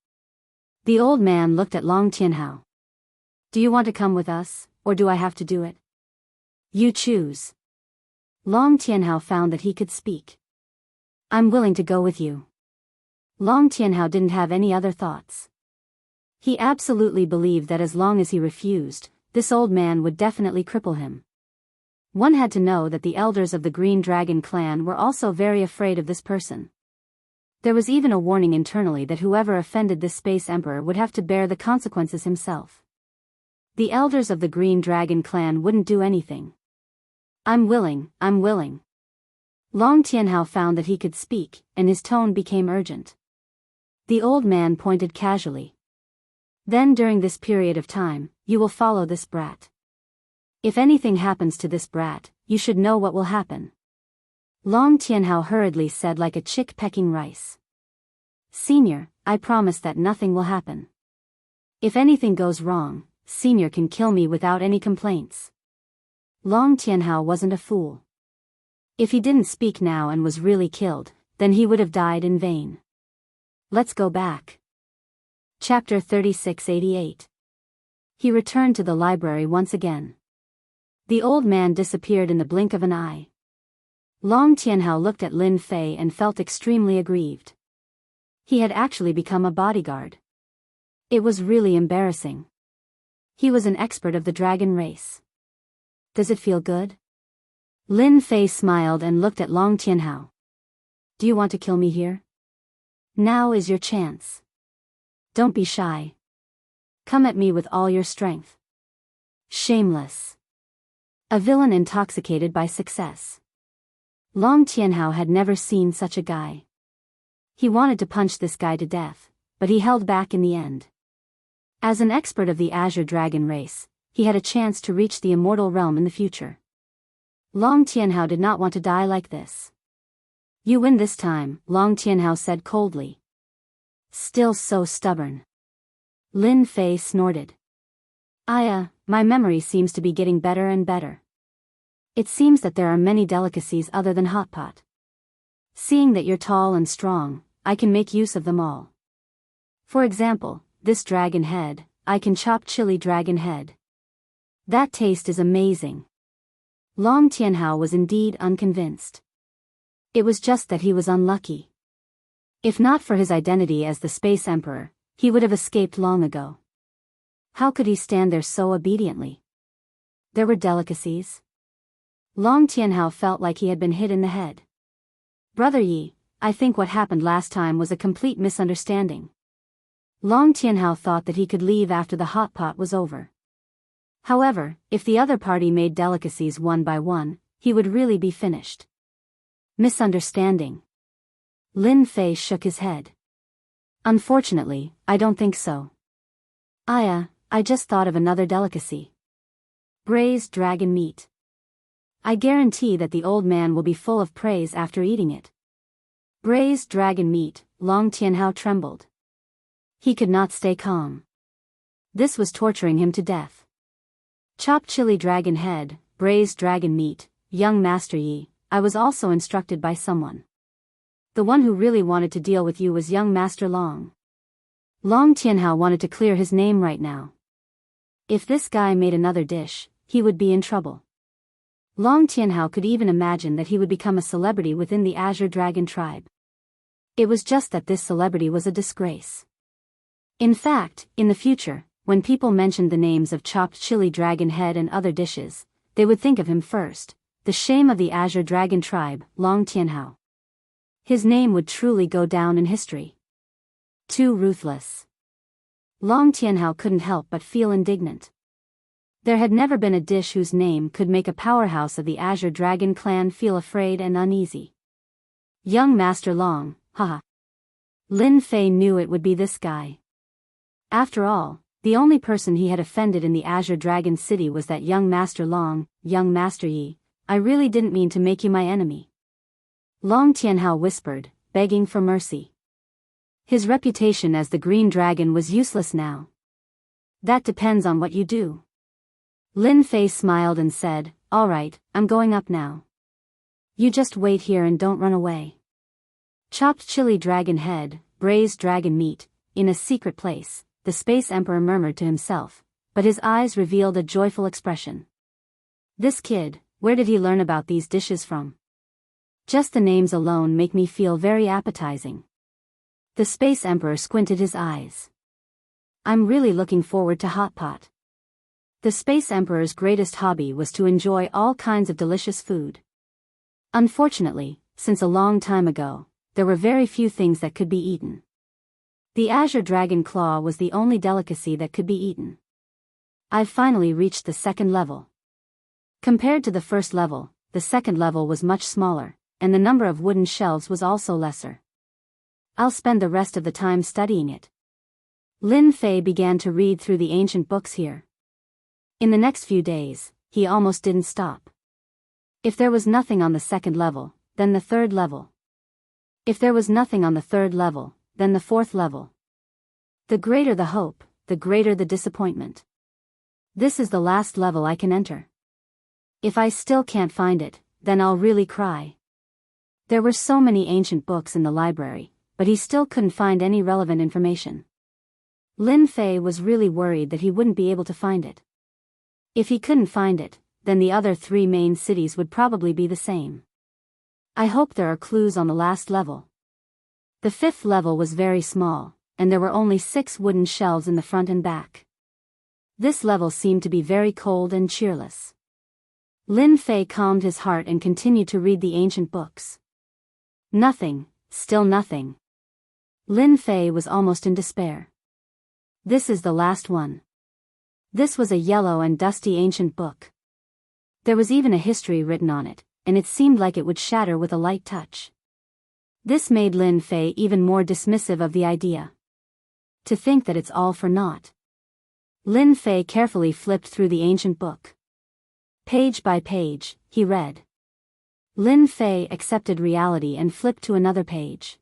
The old man looked at Long Tianhao. Do you want to come with us, or do I have to do it? You choose. Long Tianhao found that he could speak. I'm willing to go with you. Long Tianhao didn't have any other thoughts. He absolutely believed that as long as he refused, this old man would definitely cripple him. One had to know that the elders of the Green Dragon clan were also very afraid of this person. There was even a warning internally that whoever offended this space emperor would have to bear the consequences himself. The elders of the Green Dragon clan wouldn't do anything. I'm willing. Long Tianhao found that he could speak, and his tone became urgent. The old man pointed casually. Then during this period of time, you will follow this brat. If anything happens to this brat, you should know what will happen. Long Tianhao hurriedly said like a chick pecking rice. Senior, I promise that nothing will happen. If anything goes wrong, Senior can kill me without any complaints. Long Tianhao wasn't a fool. If he didn't speak now and was really killed, then he would have died in vain. Let's go back. Chapter 3688. He returned to the library once again. The old man disappeared in the blink of an eye. Long Tianhao looked at Lin Fei and felt extremely aggrieved. He had actually become a bodyguard. It was really embarrassing. He was an expert of the dragon race. Does it feel good? Lin Fei smiled and looked at Long Tianhao. Do you want to kill me here? Now is your chance. Don't be shy. Come at me with all your strength. Shameless. A villain intoxicated by success. Long Tianhao had never seen such a guy. He wanted to punch this guy to death, but he held back in the end. As an expert of the Azure Dragon race, he had a chance to reach the immortal realm in the future. Long Tianhao did not want to die like this. You win this time, Long Tianhao said coldly. Still so stubborn. Lin Fei snorted. My memory seems to be getting better and better. It seems that there are many delicacies other than hot pot. Seeing that you're tall and strong, I can make use of them all. For example, this dragon head, I can chop chili dragon head. That taste is amazing. Long Tianhao was indeed unconvinced. It was just that he was unlucky. If not for his identity as the Space Emperor, he would have escaped long ago. How could he stand there so obediently? There were delicacies. Long Tianhao felt like he had been hit in the head. Brother Yi, I think what happened last time was a complete misunderstanding. Long Tianhao thought that he could leave after the hot pot was over. However, if the other party made delicacies one by one, he would really be finished. Misunderstanding. Lin Fei shook his head. Unfortunately, I don't think so. I just thought of another delicacy. Braised dragon meat. I guarantee that the old man will be full of praise after eating it. Braised dragon meat, Long Tianhao trembled. He could not stay calm. This was torturing him to death. Chopped chili dragon head, braised dragon meat, young Master Yi, I was also instructed by someone. The one who really wanted to deal with you was young Master Long. Long Tianhao wanted to clear his name right now. If this guy made another dish, he would be in trouble. Long Tianhao could even imagine that he would become a celebrity within the Azure Dragon tribe. It was just that this celebrity was a disgrace. In fact, in the future, when people mentioned the names of chopped chili dragon head and other dishes, they would think of him first, the shame of the Azure Dragon tribe, Long Tianhao. His name would truly go down in history. Too ruthless. Long Tianhao couldn't help but feel indignant. There had never been a dish whose name could make a powerhouse of the Azure Dragon clan feel afraid and uneasy. Young Master Long, haha. Lin Fei knew it would be this guy. After all, the only person he had offended in the Azure Dragon city was that young Master Long, young Master Yi. I really didn't mean to make you my enemy. Long Tianhao whispered, begging for mercy. His reputation as the Green Dragon was useless now. That depends on what you do. Lin Fei smiled and said, all right, I'm going up now. You just wait here and don't run away. Chopped chili dragon head, braised dragon meat, in a secret place, the Space Emperor murmured to himself, but his eyes revealed a joyful expression. This kid, where did he learn about these dishes from? Just the names alone make me feel very appetizing. The Space Emperor squinted his eyes. I'm really looking forward to hot pot. The Space Emperor's greatest hobby was to enjoy all kinds of delicious food. Unfortunately, since a long time ago, there were very few things that could be eaten. The Azure Dragon Claw was the only delicacy that could be eaten. I've finally reached the second level. Compared to the first level, the second level was much smaller, and the number of wooden shelves was also lesser. I'll spend the rest of the time studying it. Lin Fei began to read through the ancient books here. In the next few days, he almost didn't stop. If there was nothing on the second level, then the third level. If there was nothing on the third level, then the fourth level. The greater the hope, the greater the disappointment. This is the last level I can enter. If I still can't find it, then I'll really cry. There were so many ancient books in the library, but he still couldn't find any relevant information. Lin Fei was really worried that he wouldn't be able to find it. If he couldn't find it, then the other 3 main cities would probably be the same. I hope there are clues on the last level. The 5th level was very small, and there were only 6 wooden shelves in the front and back. This level seemed to be very cold and cheerless. Lin Fei calmed his heart and continued to read the ancient books. Nothing, still nothing. Lin Fei was almost in despair. This is the last one. This was a yellow and dusty ancient book. There was even a history written on it, and it seemed like it would shatter with a light touch. This made Lin Fei even more dismissive of the idea. To think that it's all for naught. Lin Fei carefully flipped through the ancient book. Page by page, he read. Lin Fei accepted reality and flipped to another page.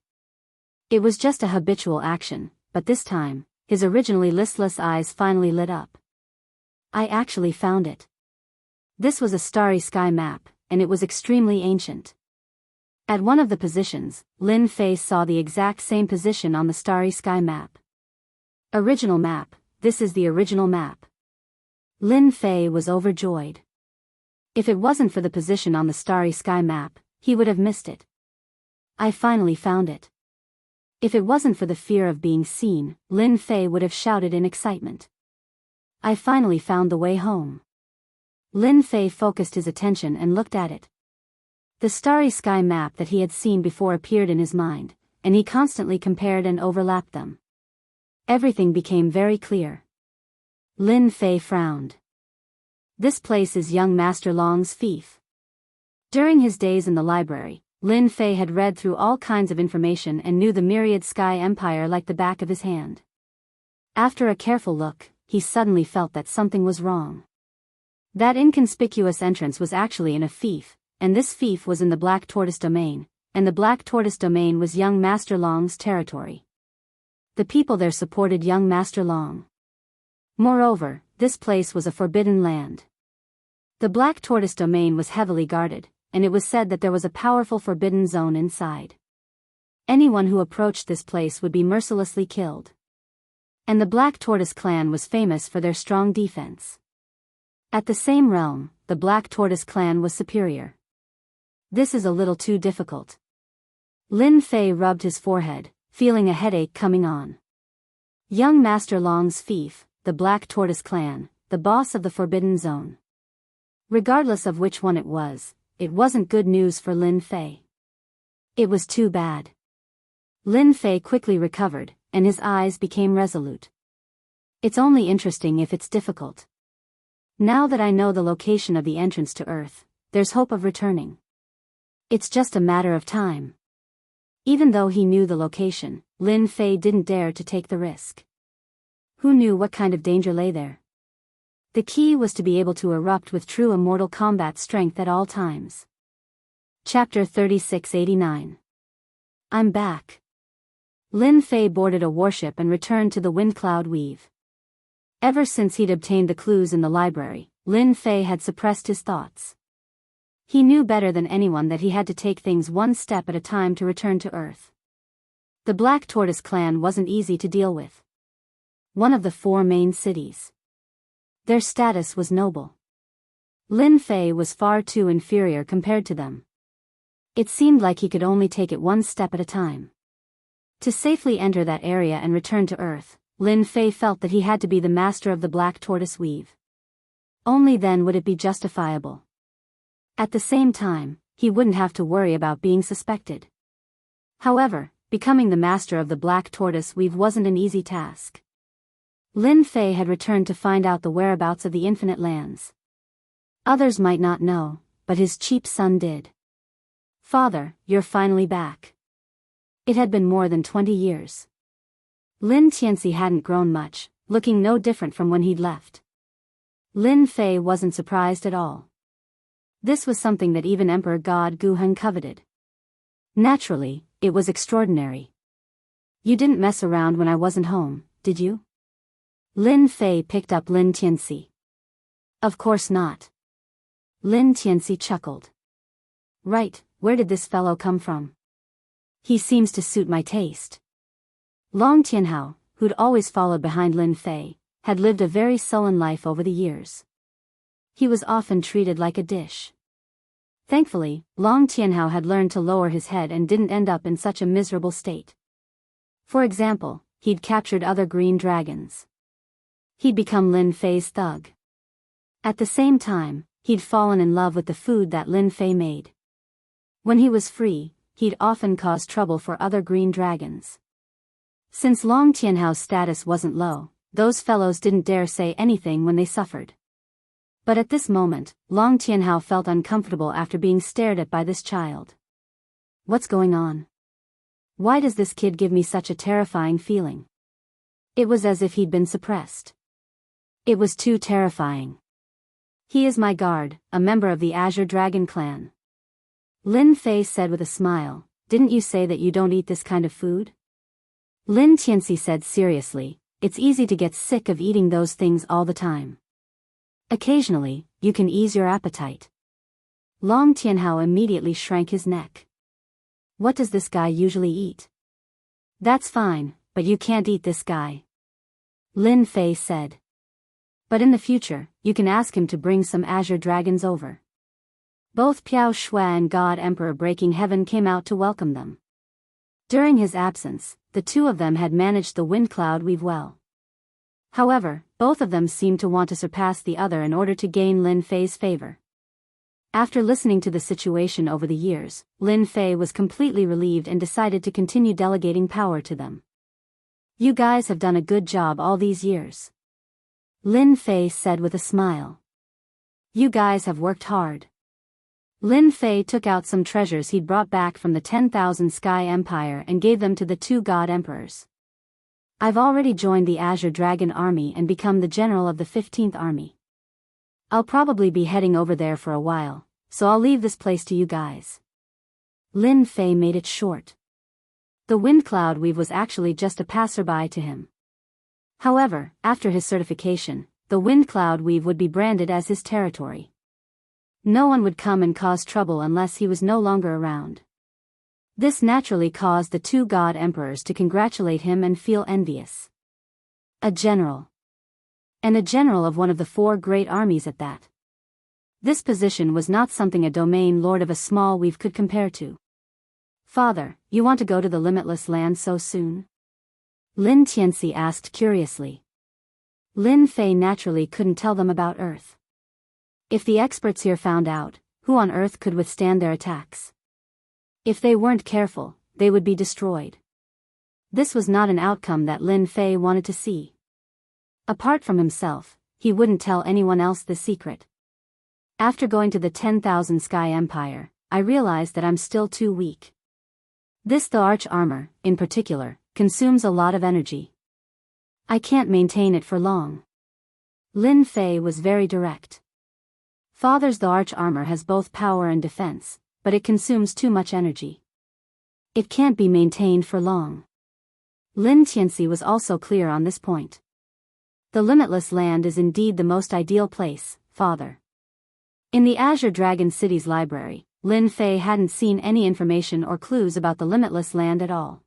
It was just a habitual action, but this time, his originally listless eyes finally lit up. I actually found it. This was a starry sky map, and it was extremely ancient. At one of the positions, Lin Fei saw the exact same position on the starry sky map. Original map, this is the original map. Lin Fei was overjoyed. If it wasn't for the position on the starry sky map, he would have missed it. I finally found it. If it wasn't for the fear of being seen, Lin Fei would have shouted in excitement. I finally found the way home. Lin Fei focused his attention and looked at it. The starry sky map that he had seen before appeared in his mind, and he constantly compared and overlapped them. Everything became very clear. Lin Fei frowned. This place is young Master Long's fief. During his days in the library, Lin Fei had read through all kinds of information and knew the myriad sky empire like the back of his hand. After a careful look, he suddenly felt that something was wrong. That inconspicuous entrance was actually in a fief, and this fief was in the Black Tortoise domain, and the Black Tortoise domain was young Master Long's territory. The people there supported young Master Long. Moreover, this place was a forbidden land. The Black Tortoise domain was heavily guarded, and it was said that there was a powerful forbidden zone inside. Anyone who approached this place would be mercilessly killed. And the Black Tortoise clan was famous for their strong defense. At the same realm, the Black Tortoise clan was superior. This is a little too difficult. Lin Fei rubbed his forehead, feeling a headache coming on. Young Master Long's fief, the Black Tortoise clan, the boss of the Forbidden Zone. Regardless of which one it wasn't good news for Lin Fei. It was too bad. Lin Fei quickly recovered, and his eyes became resolute. It's only interesting if it's difficult. Now that I know the location of the entrance to Earth, there's hope of returning. It's just a matter of time. Even though he knew the location, Lin Fei didn't dare to take the risk. Who knew what kind of danger lay there? The key was to be able to erupt with true immortal combat strength at all times. Chapter 3689. I'm back. Lin Fei boarded a warship and returned to the Windcloud Weave. Ever since he'd obtained the clues in the library, Lin Fei had suppressed his thoughts. He knew better than anyone that he had to take things one step at a time to return to Earth. The Black Tortoise clan wasn't easy to deal with. One of the 4 main cities. Their status was noble. Lin Fei was far too inferior compared to them. It seemed like he could only take it one step at a time. To safely enter that area and return to Earth, Lin Fei felt that he had to be the master of the Black Tortoise Weave. Only then would it be justifiable. At the same time, he wouldn't have to worry about being suspected. However, becoming the master of the Black Tortoise Weave wasn't an easy task. Lin Fei had returned to find out the whereabouts of the Infinite Lands. Others might not know, but his cheap son did. Father, you're finally back. It had been more than 20 years. Lin Tianxi hadn't grown much, looking no different from when he'd left. Lin Fei wasn't surprised at all. This was something that even Emperor God Guheng coveted. Naturally, it was extraordinary. You didn't mess around when I wasn't home, did you? Lin Fei picked up Lin Tianxi. Of course not. Lin Tianxi chuckled. Right, where did this fellow come from? He seems to suit my taste. Long Tianhao, who'd always followed behind Lin Fei, had lived a very sullen life over the years. He was often treated like a dish. Thankfully, Long Tianhao had learned to lower his head and didn't end up in such a miserable state. For example, he'd captured other green dragons. He'd become Lin Fei's thug. At the same time, he'd fallen in love with the food that Lin Fei made. When he was free, he'd often cause trouble for other green dragons. Since Long Tianhao's status wasn't low, those fellows didn't dare say anything when they suffered. But at this moment, Long Tianhao felt uncomfortable after being stared at by this child. What's going on? Why does this kid give me such a terrifying feeling? It was as if he'd been suppressed. It was too terrifying. He is my guard, a member of the Azure Dragon clan. Lin Fei said with a smile, didn't you say that you don't eat this kind of food? Lin Tianxi said seriously, it's easy to get sick of eating those things all the time. Occasionally, you can ease your appetite. Long Tianhao immediately shrank his neck. What does this guy usually eat? That's fine, but you can't eat this guy. Lin Fei said. But in the future, you can ask him to bring some Azure Dragons over. Both Piao Shui and God Emperor Breaking Heaven came out to welcome them. During his absence, the two of them had managed the wind cloud weave well. However, both of them seemed to want to surpass the other in order to gain Lin Fei's favor. After listening to the situation over the years, Lin Fei was completely relieved and decided to continue delegating power to them. You guys have done a good job all these years. Lin Fei said with a smile. You guys have worked hard. Lin Fei took out some treasures he'd brought back from the 10,000 Sky Empire and gave them to the two God Emperors. I've already joined the Azure Dragon Army and become the general of the 15th Army. I'll probably be heading over there for a while, so I'll leave this place to you guys. Lin Fei made it short. The wind cloud weave was actually just a passerby to him. However, after his certification, the wind cloud weave would be branded as his territory. No one would come and cause trouble unless he was no longer around. This naturally caused the two God Emperors to congratulate him and feel envious. A general. And a general of one of the 4 great armies at that. This position was not something a domain lord of a small weave could compare to. Father, you want to go to the limitless land so soon? Lin Tianxi asked curiously. Lin Fei naturally couldn't tell them about Earth. If the experts here found out, who on Earth could withstand their attacks? If they weren't careful, they would be destroyed. This was not an outcome that Lin Fei wanted to see. Apart from himself, he wouldn't tell anyone else the secret. After going to the 10,000 Sky Empire, I realized that I'm still too weak. The arch armor, in particular, consumes a lot of energy. I can't maintain it for long. Lin Fei was very direct. Father's the arch armor has both power and defense, but it consumes too much energy. It can't be maintained for long. Lin Tianxi was also clear on this point. The limitless land is indeed the most ideal place, Father. In the Azure Dragon City's library, Lin Fei hadn't seen any information or clues about the limitless land at all.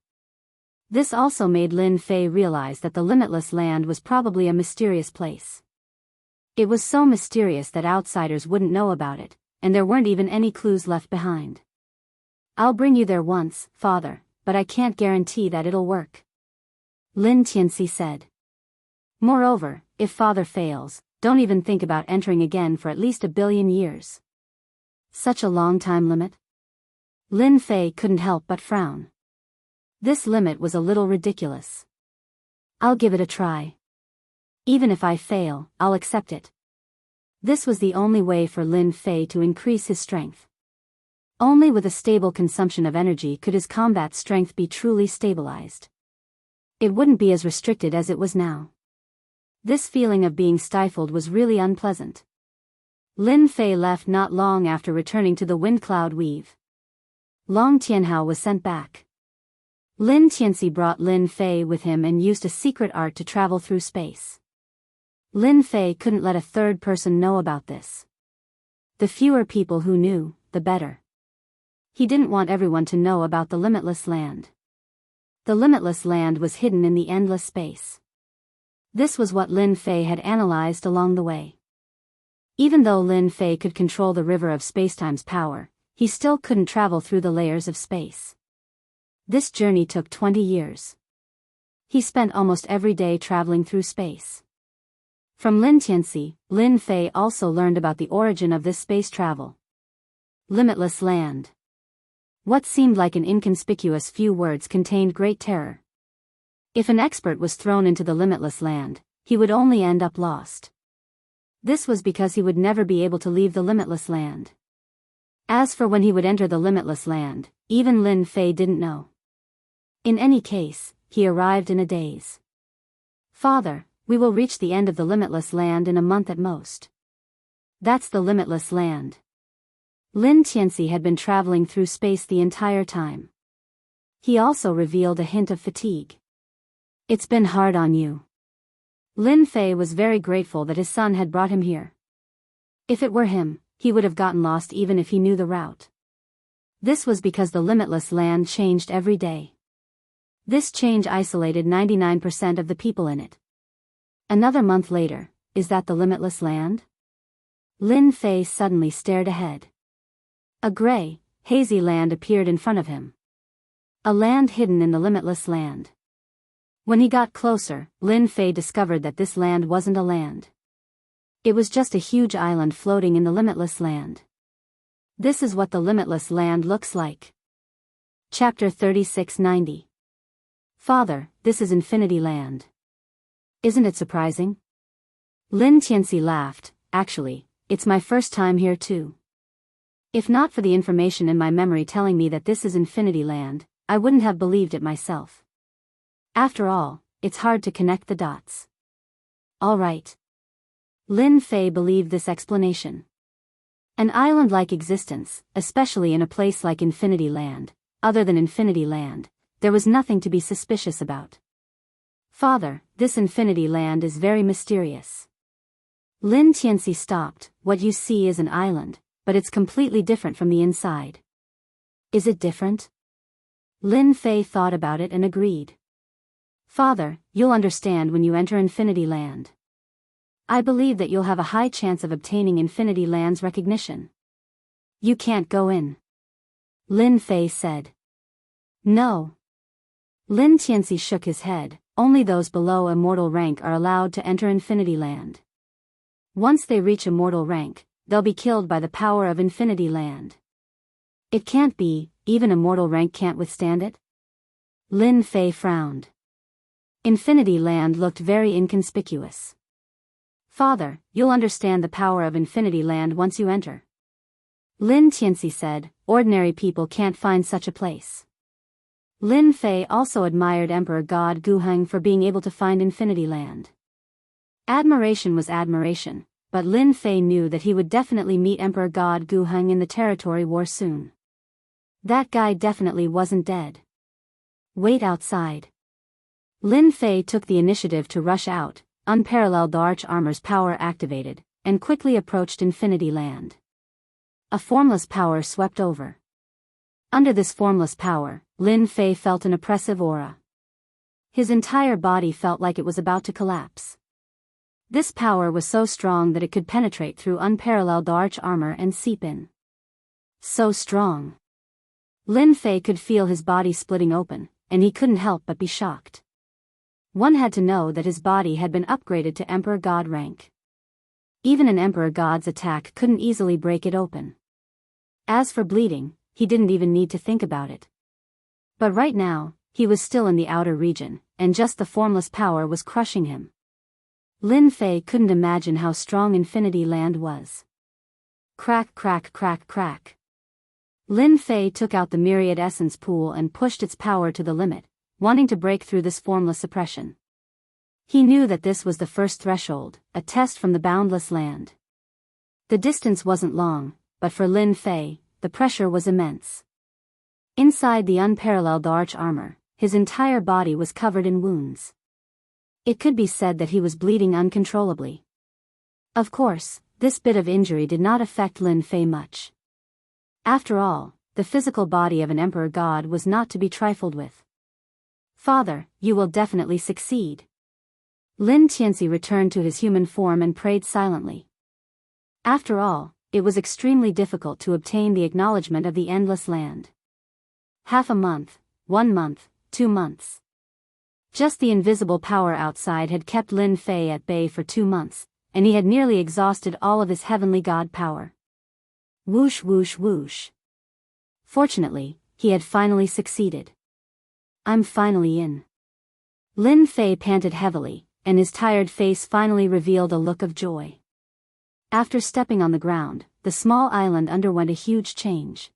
This also made Lin Fei realize that the limitless land was probably a mysterious place. It was so mysterious that outsiders wouldn't know about it, and there weren't even any clues left behind. I'll bring you there once, Father, but I can't guarantee that it'll work. Lin Tianxi said. Moreover, if Father fails, don't even think about entering again for at least 1 billion years. Such a long time limit? Lin Fei couldn't help but frown. This limit was a little ridiculous. I'll give it a try. Even if I fail, I'll accept it. This was the only way for Lin Fei to increase his strength. Only with a stable consumption of energy could his combat strength be truly stabilized. It wouldn't be as restricted as it was now. This feeling of being stifled was really unpleasant. Lin Fei left not long after returning to the wind cloud weave. Long Tianhao was sent back. Lin Tianxi brought Lin Fei with him and used a secret art to travel through space. Lin Fei couldn't let a third person know about this. The fewer people who knew, the better. He didn't want everyone to know about the limitless land. The limitless land was hidden in the endless space. This was what Lin Fei had analyzed along the way. Even though Lin Fei could control the river of spacetime's power, he still couldn't travel through the layers of space. This journey took 20 years. He spent almost every day traveling through space. From Lin Tianxi, Lin Fei also learned about the origin of this space travel. Limitless land. What seemed like an inconspicuous few words contained great terror. If an expert was thrown into the limitless land, he would only end up lost. This was because he would never be able to leave the limitless land. As for when he would enter the limitless land, even Lin Fei didn't know. In any case, he arrived in a daze. "Father, we will reach the end of the limitless land in a month at most." That's the limitless land. Lin Tianxi had been traveling through space the entire time. He also revealed a hint of fatigue. "It's been hard on you." Lin Fei was very grateful that his son had brought him here. If it were him, he would have gotten lost even if he knew the route. This was because the limitless land changed every day. This change isolated 99% of the people in it. Another month later, is that the limitless land? Lin Fei suddenly stared ahead. A gray, hazy land appeared in front of him. A land hidden in the limitless land. When he got closer, Lin Fei discovered that this land wasn't a land. It was just a huge island floating in the limitless land. This is what the limitless land looks like. Chapter 3690. Father, this is Infinity Land. Isn't it surprising? Lin Tianxi laughed. Actually, it's my first time here too. If not for the information in my memory telling me that this is Infinity Land, I wouldn't have believed it myself. After all, it's hard to connect the dots. All right. Lin Fei believed this explanation. An island-like existence, especially in a place like Infinity Land, other than Infinity Land, there was nothing to be suspicious about. Father, this Infinity Land is very mysterious. Lin Tianxi stopped. What you see is an island, but it's completely different from the inside. Is it different? Lin Fei thought about it and agreed. Father, you'll understand when you enter Infinity Land. I believe that you'll have a high chance of obtaining Infinity Land's recognition. You can't go in. Lin Fei said. No. Lin Tianxi shook his head. Only those below immortal rank are allowed to enter Infinity Land. Once they reach immortal rank, they'll be killed by the power of Infinity Land. It can't be, even immortal rank can't withstand it? Lin Fei frowned. Infinity Land looked very inconspicuous. Father, you'll understand the power of Infinity Land once you enter. Lin Tianxi said, ordinary people can't find such a place. Lin Fei also admired Emperor God Guheng for being able to find Infinity Land. Admiration was admiration, but Lin Fei knew that he would definitely meet Emperor God Guheng in the territory war soon. That guy definitely wasn't dead. Wait outside. Lin Fei took the initiative to rush out, unparalleled arch armor's power activated, and quickly approached Infinity Land. A formless power swept over. Under this formless power, Lin Fei felt an oppressive aura. His entire body felt like it was about to collapse. This power was so strong that it could penetrate through unparalleled arch armor and seep in. So strong. Lin Fei could feel his body splitting open, and he couldn't help but be shocked. One had to know that his body had been upgraded to Emperor God rank. Even an Emperor God's attack couldn't easily break it open. As for bleeding, he didn't even need to think about it. But right now, he was still in the outer region, and just the formless power was crushing him. Lin Fei couldn't imagine how strong Infinity Land was. Crack, crack, crack, crack. Lin Fei took out the myriad essence pool and pushed its power to the limit, wanting to break through this formless suppression. He knew that this was the first threshold, a test from the boundless land. The distance wasn't long, but for Lin Fei, the pressure was immense. Inside the unparalleled arch armor, his entire body was covered in wounds. It could be said that he was bleeding uncontrollably. Of course, this bit of injury did not affect Lin Fei much. After all, the physical body of an emperor god was not to be trifled with. Father, you will definitely succeed. Lin Tianxi returned to his human form and prayed silently. After all, it was extremely difficult to obtain the acknowledgement of the endless land. Half a month, 1 month, 2 months. Just the invisible power outside had kept Lin Fei at bay for 2 months, and he had nearly exhausted all of his heavenly god power. Whoosh whoosh whoosh. Fortunately, he had finally succeeded. I'm finally in. Lin Fei panted heavily, and his tired face finally revealed a look of joy. After stepping on the ground, the small island underwent a huge change.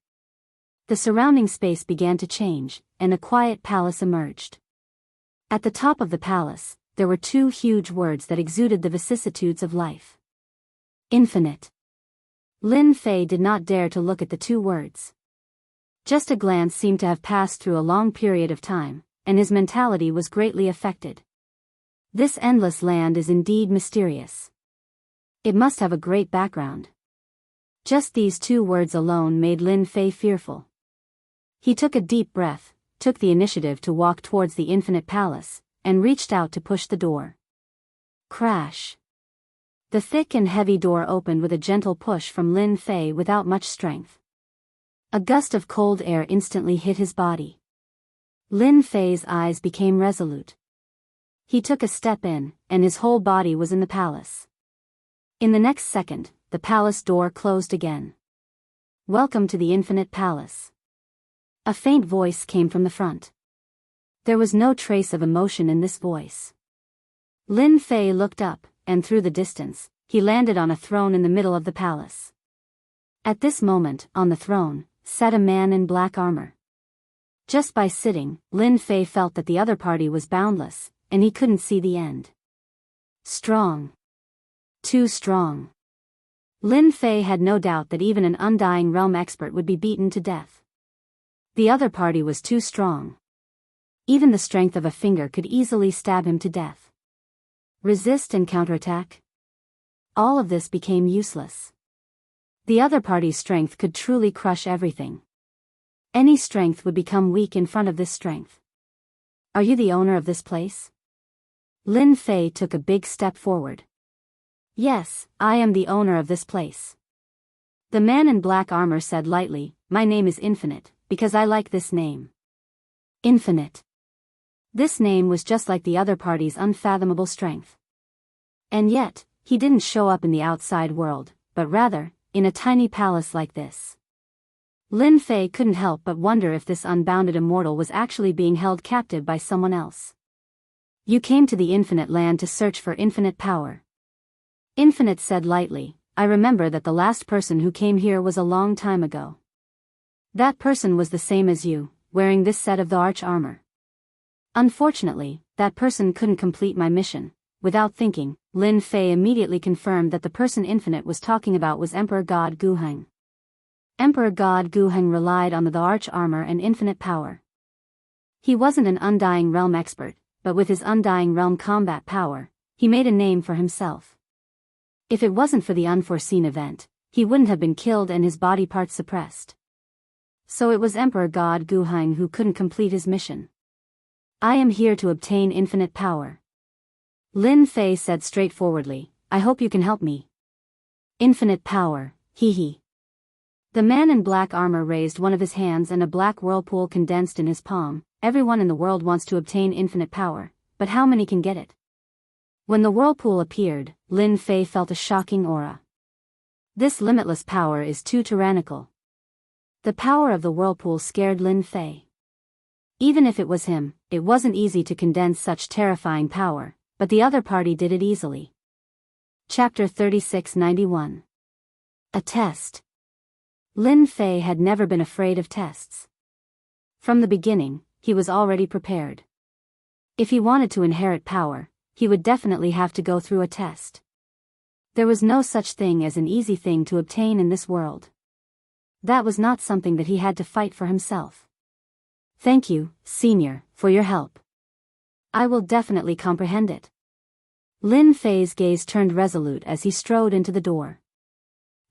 The surrounding space began to change, and a quiet palace emerged. At the top of the palace, there were 2 huge words that exuded the vicissitudes of life. Infinite. Lin Fei did not dare to look at the 2 words. Just a glance seemed to have passed through a long period of time, and his mentality was greatly affected. This endless land is indeed mysterious. It must have a great background. Just these 2 words alone made Lin Fei fearful. He took a deep breath, took the initiative to walk towards the infinite palace, and reached out to push the door. Crash. The thick and heavy door opened with a gentle push from Lin Fei without much strength. A gust of cold air instantly hit his body. Lin Fei's eyes became resolute. He took a step in, and his whole body was in the palace. In the next second, the palace door closed again. Welcome to the infinite palace. A faint voice came from the front. There was no trace of emotion in this voice. Lin Fei looked up, and through the distance, he landed on a throne in the middle of the palace. At this moment, on the throne, sat a man in black armor. Just by sitting, Lin Fei felt that the other party was boundless, and he couldn't see the end. Strong. Too strong. Lin Fei had no doubt that even an Undying Realm expert would be beaten to death. The other party was too strong. Even the strength of a finger could easily stab him to death. Resist and counterattack? All of this became useless. The other party's strength could truly crush everything. Any strength would become weak in front of this strength. Are you the owner of this place? Lin Fei took a big step forward. Yes, I am the owner of this place. The man in black armor said lightly, my name is Infinite, because I like this name. Infinite. This name was just like the other party's unfathomable strength. And yet, he didn't show up in the outside world, but rather, in a tiny palace like this. Lin Fei couldn't help but wonder if this unbounded immortal was actually being held captive by someone else. You came to the infinite land to search for infinite power. Infinite said lightly, I remember that the last person who came here was a long time ago. That person was the same as you, wearing this set of the arch armor. Unfortunately, that person couldn't complete my mission. Without thinking, Lin Fei immediately confirmed that the person Infinite was talking about was Emperor God Guheng. Emperor God Guheng relied on the arch armor and infinite power. He wasn't an Undying Realm expert, but with his Undying Realm combat power, he made a name for himself. If it wasn't for the unforeseen event, he wouldn't have been killed and his body parts suppressed. So it was Emperor God Guheng who couldn't complete his mission. I am here to obtain infinite power. Lin Fei said straightforwardly, I hope you can help me. Infinite power, hee hee. The man in black armor raised one of his hands and a black whirlpool condensed in his palm. Everyone in the world wants to obtain infinite power, but how many can get it? When the whirlpool appeared, Lin Fei felt a shocking aura. This limitless power is too tyrannical. The power of the whirlpool scared Lin Fei. Even if it was him, it wasn't easy to condense such terrifying power, but the other party did it easily. Chapter 3691. A test. Lin Fei had never been afraid of tests. From the beginning, he was already prepared. If he wanted to inherit power, he would definitely have to go through a test. There was no such thing as an easy thing to obtain in this world. That was not something that he had to fight for himself. Thank you, Senior, for your help. I will definitely comprehend it. Lin Fei's gaze turned resolute as he strode into the door.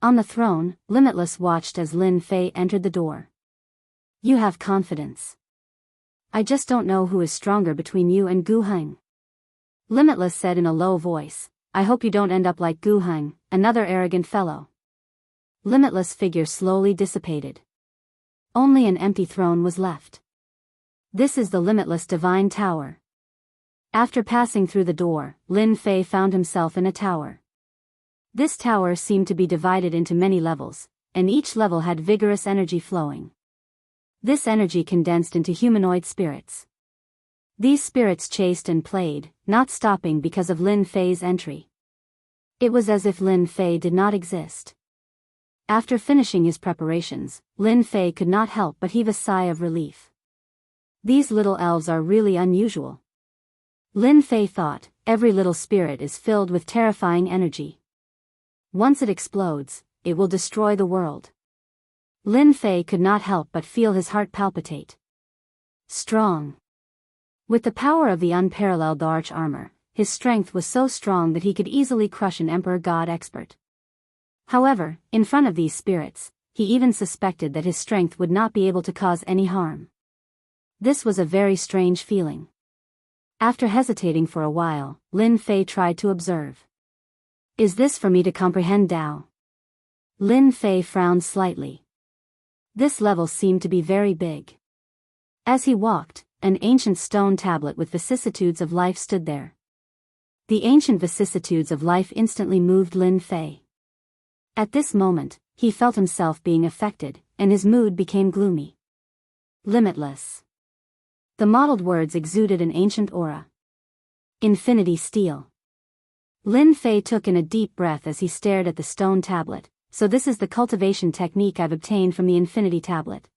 On the throne, Limitless watched as Lin Fei entered the door. You have confidence. I just don't know who is stronger between you and Gu Heng. Limitless said in a low voice, I hope you don't end up like Gu Heng, another arrogant fellow. Limitless' figure slowly dissipated. Only an empty throne was left. This is the Limitless Divine Tower. After passing through the door, Lin Fei found himself in a tower. This tower seemed to be divided into many levels, and each level had vigorous energy flowing. This energy condensed into humanoid spirits. These spirits chased and played, not stopping because of Lin Fei's entry. It was as if Lin Fei did not exist. After finishing his preparations, Lin Fei could not help but heave a sigh of relief. These little elves are really unusual. Lin Fei thought, every little spirit is filled with terrifying energy. Once it explodes, it will destroy the world. Lin Fei could not help but feel his heart palpitate. Strong. With the power of the unparalleled arch armor, his strength was so strong that he could easily crush an emperor god expert. However, in front of these spirits, he even suspected that his strength would not be able to cause any harm. This was a very strange feeling. After hesitating for a while, Lin Fei tried to observe. Is this for me to comprehend Tao? Lin Fei frowned slightly. This level seemed to be very big. As he walked, an ancient stone tablet with vicissitudes of life stood there. The ancient vicissitudes of life instantly moved Lin Fei. At this moment, he felt himself being affected, and his mood became gloomy. Limitless. The mottled words exuded an ancient aura. Infinity steel. Lin Fei took in a deep breath as he stared at the stone tablet. So this is the cultivation technique I've obtained from the Infinity Tablet.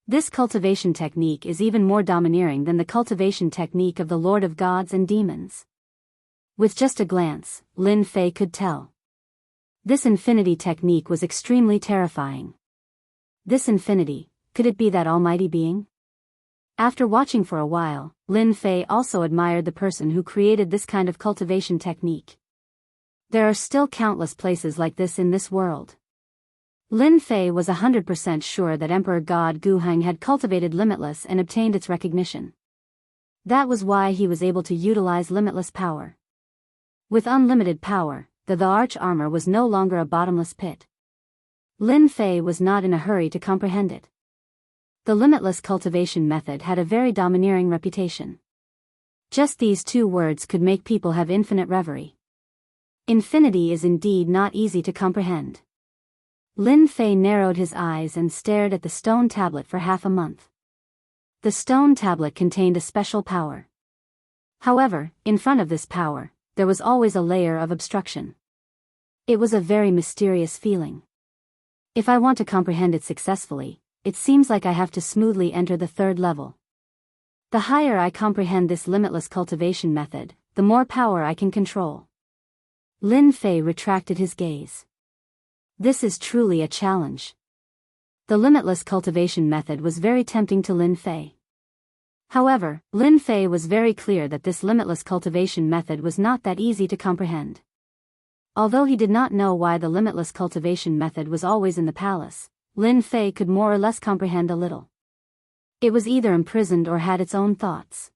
This cultivation technique is even more domineering than the cultivation technique of the Lord of Gods and Demons. With just a glance, Lin Fei could tell. This infinity technique was extremely terrifying. This infinity, could it be that almighty being? After watching for a while, Lin Fei also admired the person who created this kind of cultivation technique. There are still countless places like this in this world. Lin Fei was 100% sure that Emperor God Gu Heng had cultivated Limitless and obtained its recognition. That was why he was able to utilize limitless power. With unlimited power, the arch armor was no longer a bottomless pit. Lin Fei was not in a hurry to comprehend it. The limitless cultivation method had a very domineering reputation. Just these two words could make people have infinite reverie. Infinity is indeed not easy to comprehend. Lin Fei narrowed his eyes and stared at the stone tablet for half a month. The stone tablet contained a special power. However, in front of this power, there was always a layer of obstruction. It was a very mysterious feeling. If I want to comprehend it successfully, it seems like I have to smoothly enter the third level. The higher I comprehend this limitless cultivation method, the more power I can control. Lin Fei retracted his gaze. This is truly a challenge. The limitless cultivation method was very tempting to Lin Fei. However, Lin Fei was very clear that this limitless cultivation method was not that easy to comprehend. Although he did not know why the limitless cultivation method was always in the palace, Lin Fei could more or less comprehend a little. It was either imprisoned or had its own thoughts.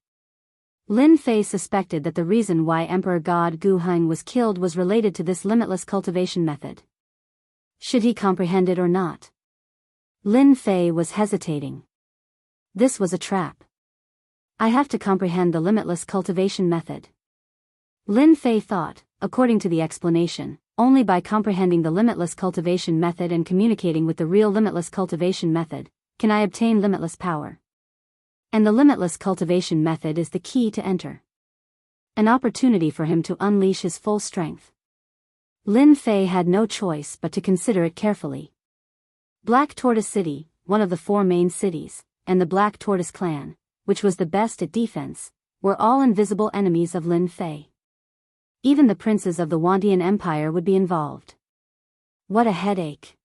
Lin Fei suspected that the reason why Emperor God Gu Heng was killed was related to this limitless cultivation method. Should he comprehend it or not? Lin Fei was hesitating. This was a trap. I have to comprehend the limitless cultivation method. Lin Fei thought, according to the explanation, only by comprehending the limitless cultivation method and communicating with the real limitless cultivation method, can I obtain limitless power. And the limitless cultivation method is the key to enter. An opportunity for him to unleash his full strength. Lin Fei had no choice but to consider it carefully. Black Tortoise City, one of the 4 main cities, and the Black Tortoise clan, which was the best at defense, were all invisible enemies of Lin Fei. Even the princes of the Wandian Empire would be involved. What a headache.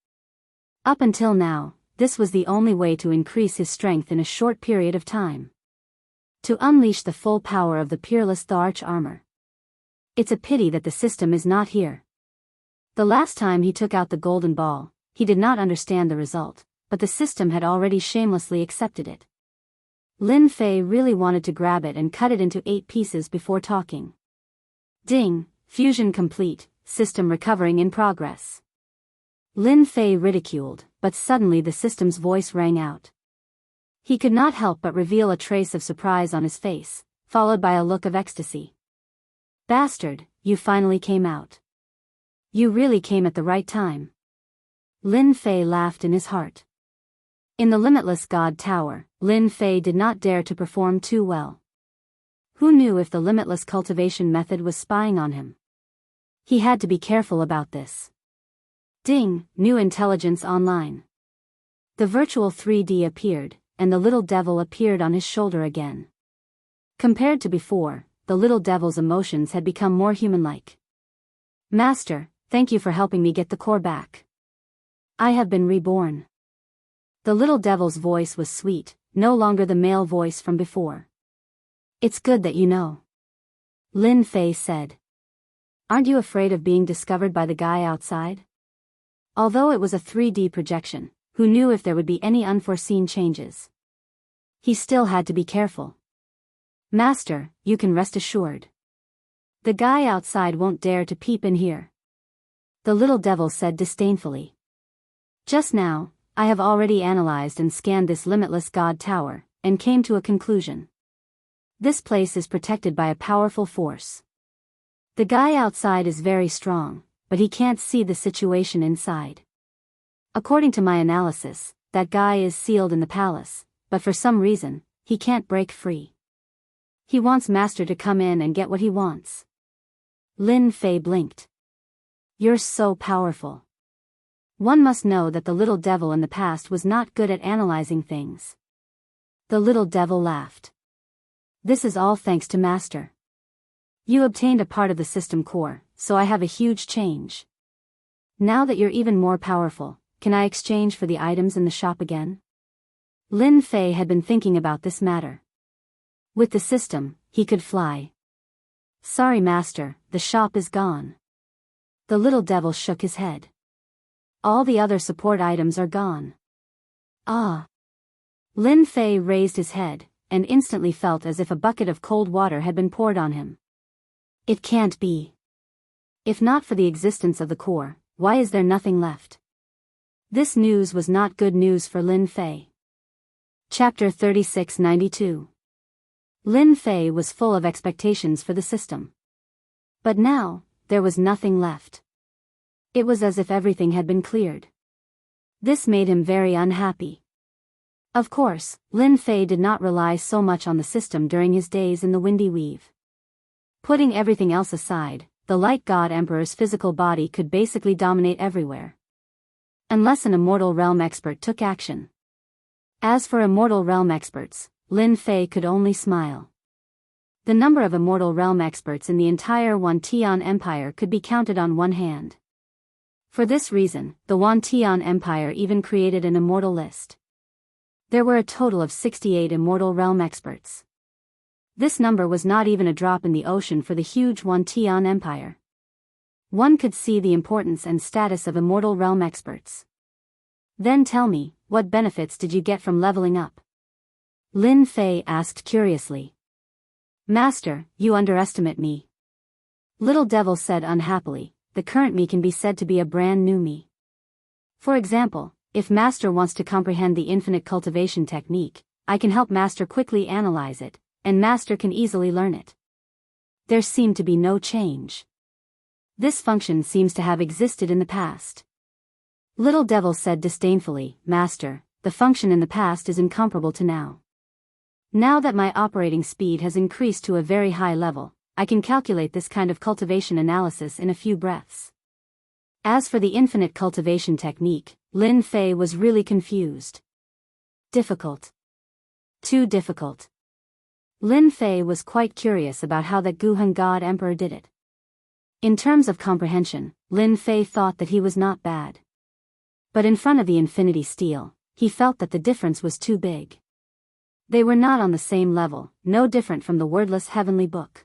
Up until now, this was the only way to increase his strength in a short period of time. To unleash the full power of the peerless arch armor. It's a pity that the system is not here. The last time he took out the golden ball, he did not understand the result, but the system had already shamelessly accepted it. Lin Fei really wanted to grab it and cut it into 8 pieces before talking. Ding, fusion complete, system recovering in progress. Lin Fei ridiculed, but suddenly the system's voice rang out. He could not help but reveal a trace of surprise on his face, followed by a look of ecstasy. Bastard, you finally came out. You really came at the right time. Lin Fei laughed in his heart. In the Limitless God Tower, Lin Fei did not dare to perform too well. Who knew if the limitless cultivation method was spying on him? He had to be careful about this. Ding, new intelligence online. The virtual 3D appeared, and the little devil appeared on his shoulder again. Compared to before, the little devil's emotions had become more human-like. Master, thank you for helping me get the core back. I have been reborn. The little devil's voice was sweet, no longer the male voice from before. It's good that you know. Lin Fei said. Aren't you afraid of being discovered by the guy outside? Although it was a 3D projection, who knew if there would be any unforeseen changes? He still had to be careful. Master, you can rest assured. The guy outside won't dare to peep in here. The little devil said disdainfully. Just now, I have already analyzed and scanned this limitless God Tower, and came to a conclusion. This place is protected by a powerful force. The guy outside is very strong, but he can't see the situation inside. According to my analysis, that guy is sealed in the palace, but for some reason, he can't break free. He wants Master to come in and get what he wants. Lin Fei blinked. You're so powerful. One must know that the little devil in the past was not good at analyzing things. The little devil laughed. This is all thanks to Master. You obtained a part of the system core, so I have a huge change. Now that you're even more powerful, can I exchange for the items in the shop again? Lin Fei had been thinking about this matter. With the system, he could fly. Sorry Master, the shop is gone. The little devil shook his head. All the other support items are gone. Ah. Lin Fei raised his head, and instantly felt as if a bucket of cold water had been poured on him. It can't be. If not for the existence of the core, why is there nothing left? This news was not good news for Lin Fei. Chapter 3692. Lin Fei was full of expectations for the system. But now, there was nothing left. It was as if everything had been cleared. This made him very unhappy. Of course, Lin Fei did not rely so much on the system during his days in the Windy Weave. Putting everything else aside, the Light God Emperor's physical body could basically dominate everywhere. Unless an Immortal Realm expert took action. As for Immortal Realm experts, Lin Fei could only smile. The number of Immortal Realm experts in the entire Wantian Empire could be counted on one hand. For this reason, the Wantian Empire even created an immortal list. There were a total of 68 Immortal Realm experts. This number was not even a drop in the ocean for the huge Wantian Empire. One could see the importance and status of Immortal Realm experts. Then tell me, what benefits did you get from leveling up? Lin Fei asked curiously. Master, you underestimate me. Little Devil said unhappily, the current me can be said to be a brand new me. For example, if Master wants to comprehend the infinite cultivation technique, I can help Master quickly analyze it, and Master can easily learn it. There seemed to be no change. This function seems to have existed in the past. Little Devil said disdainfully, Master, the function in the past is incomparable to now. Now that my operating speed has increased to a very high level, I can calculate this kind of cultivation analysis in a few breaths. As for the infinite cultivation technique, Lin Fei was really confused. Difficult. Too difficult. Lin Fei was quite curious about how that Guheng God Emperor did it. In terms of comprehension, Lin Fei thought that he was not bad. But in front of the infinity steel, he felt that the difference was too big. They were not on the same level, no different from the wordless heavenly book.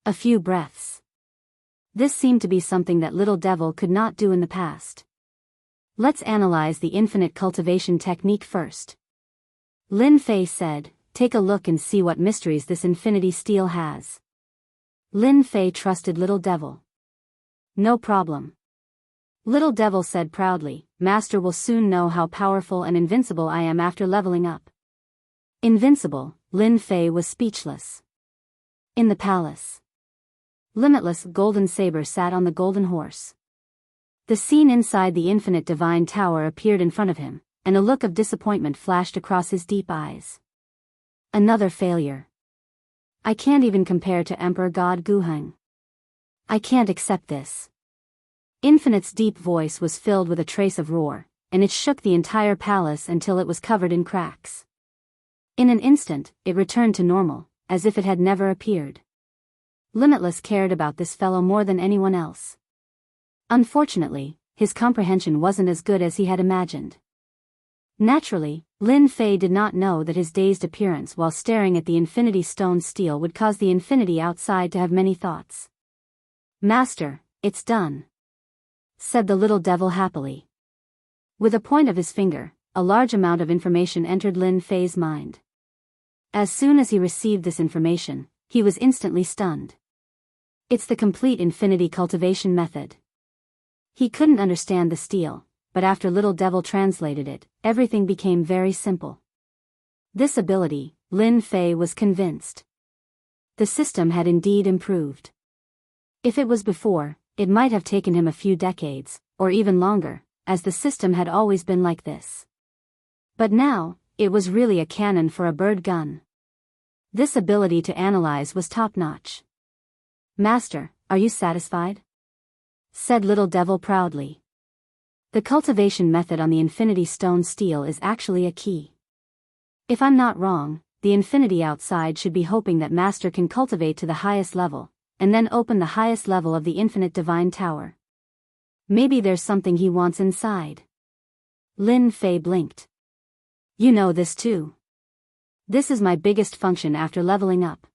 A few breaths. This seemed to be something that Little Devil could not do in the past. Let's analyze the infinite cultivation technique first. Lin Fei said, take a look and see what mysteries this infinity steel has. Lin Fei trusted Little Devil. No problem. Little Devil said proudly, Master will soon know how powerful and invincible I am after leveling up. Invincible, Lin Fei was speechless. In the palace. Limitless Golden Saber sat on the golden horse. The scene inside the infinite divine tower appeared in front of him, and a look of disappointment flashed across his deep eyes. Another failure. I can't even compare to Emperor God Guheng. I can't accept this. Infinite's deep voice was filled with a trace of roar, and it shook the entire palace until it was covered in cracks. In an instant, it returned to normal, as if it had never appeared. Limitless cared about this fellow more than anyone else. Unfortunately, his comprehension wasn't as good as he had imagined. Naturally, Lin Fei did not know that his dazed appearance while staring at the infinity stone steel would cause the infinity outside to have many thoughts. Master, it's done, said the Little Devil happily. With a point of his finger, a large amount of information entered Lin Fei's mind. As soon as he received this information, he was instantly stunned. It's the complete infinity cultivation method. He couldn't understand the steel, but after Little Devil translated it, everything became very simple. This ability, Lin Fei was convinced. The system had indeed improved. If it was before, it might have taken him a few decades, or even longer, as the system had always been like this. But now, it was really a cannon for a bird gun. This ability to analyze was top-notch. Master, are you satisfied? Said Little Devil proudly. The cultivation method on the infinity stone steel is actually a key. If I'm not wrong, the infinity outside should be hoping that Master can cultivate to the highest level, and then open the highest level of the infinite divine tower. Maybe there's something he wants inside. Lin Fei blinked. You know this too. This is my biggest function after leveling up.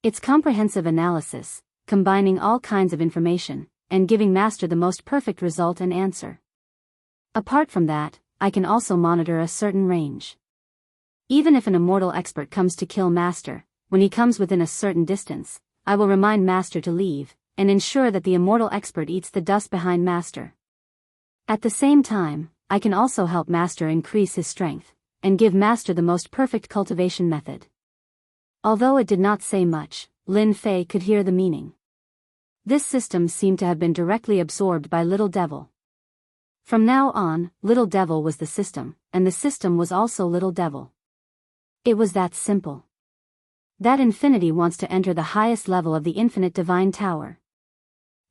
It's comprehensive analysis, combining all kinds of information, and giving Master the most perfect result and answer. Apart from that, I can also monitor a certain range. Even if an immortal expert comes to kill Master, when he comes within a certain distance, I will remind Master to leave, and ensure that the immortal expert eats the dust behind Master. At the same time, I can also help Master increase his strength, and give Master the most perfect cultivation method. Although it did not say much, Lin Fei could hear the meaning. This system seemed to have been directly absorbed by Little Devil. From now on, Little Devil was the system, and the system was also Little Devil. It was that simple. That infinity wants to enter the highest level of the infinite divine tower.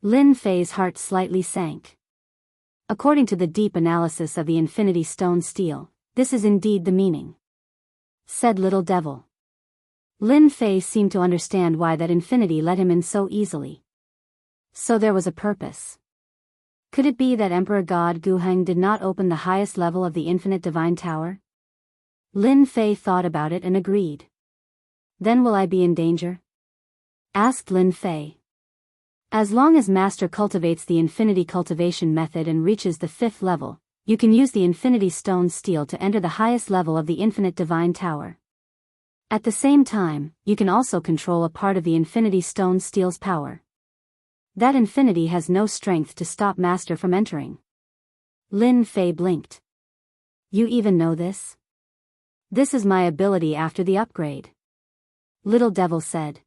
Lin Fei's heart slightly sank. According to the deep analysis of the infinity stone steel, this is indeed the meaning. Said Little Devil. Lin Fei seemed to understand why that infinity let him in so easily. So there was a purpose. Could it be that Emperor God Guheng did not open the highest level of the infinite divine tower? Lin Fei thought about it and agreed. Then will I be in danger? Asked Lin Fei. As long as Master cultivates the infinity cultivation method and reaches the 5th level, you can use the infinity stone steel to enter the highest level of the infinite divine tower. At the same time, you can also control a part of the infinity stone steel's power. That infinity has no strength to stop Master from entering. Lin Fei blinked. You even know this? This is my ability after the upgrade. Little Devil said.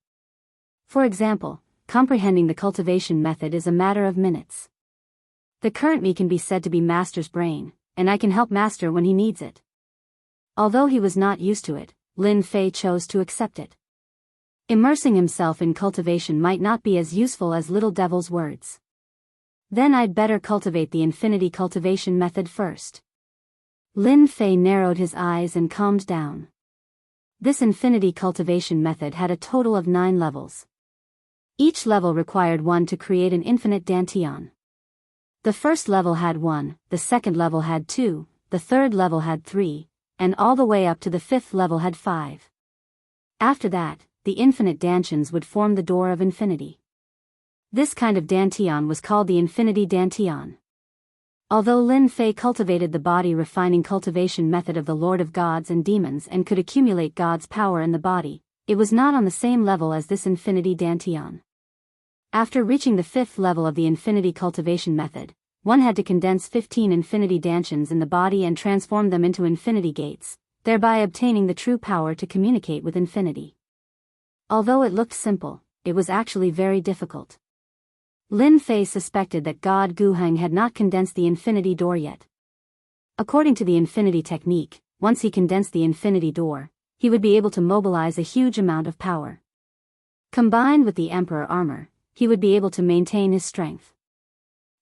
For example, comprehending the cultivation method is a matter of minutes. The current me can be said to be Master's brain, and I can help Master when he needs it. Although he was not used to it, Lin Fei chose to accept it. Immersing himself in cultivation might not be as useful as Little Devil's words. Then I'd better cultivate the infinity cultivation method first. Lin Fei narrowed his eyes and calmed down. This infinity cultivation method had a total of 9 levels. Each level required one to create an infinite dantian. The first level had 1, the second level had 2, the third level had 3, and all the way up to the 5th level had 5. After that, the infinite dantians would form the door of infinity. This kind of dantian was called the infinity dantian. Although Lin Fei cultivated the body-refining cultivation method of the Lord of Gods and Demons and could accumulate God's power in the body, it was not on the same level as this infinity dantian. After reaching the 5th level of the infinity cultivation method, one had to condense 15 infinity dantians in the body and transform them into infinity gates, thereby obtaining the true power to communicate with infinity. Although it looked simple, it was actually very difficult. Lin Fei suspected that God Guheng had not condensed the infinity door yet. According to the infinity technique, once he condensed the infinity door, he would be able to mobilize a huge amount of power. Combined with the Emperor armor, he would be able to maintain his strength.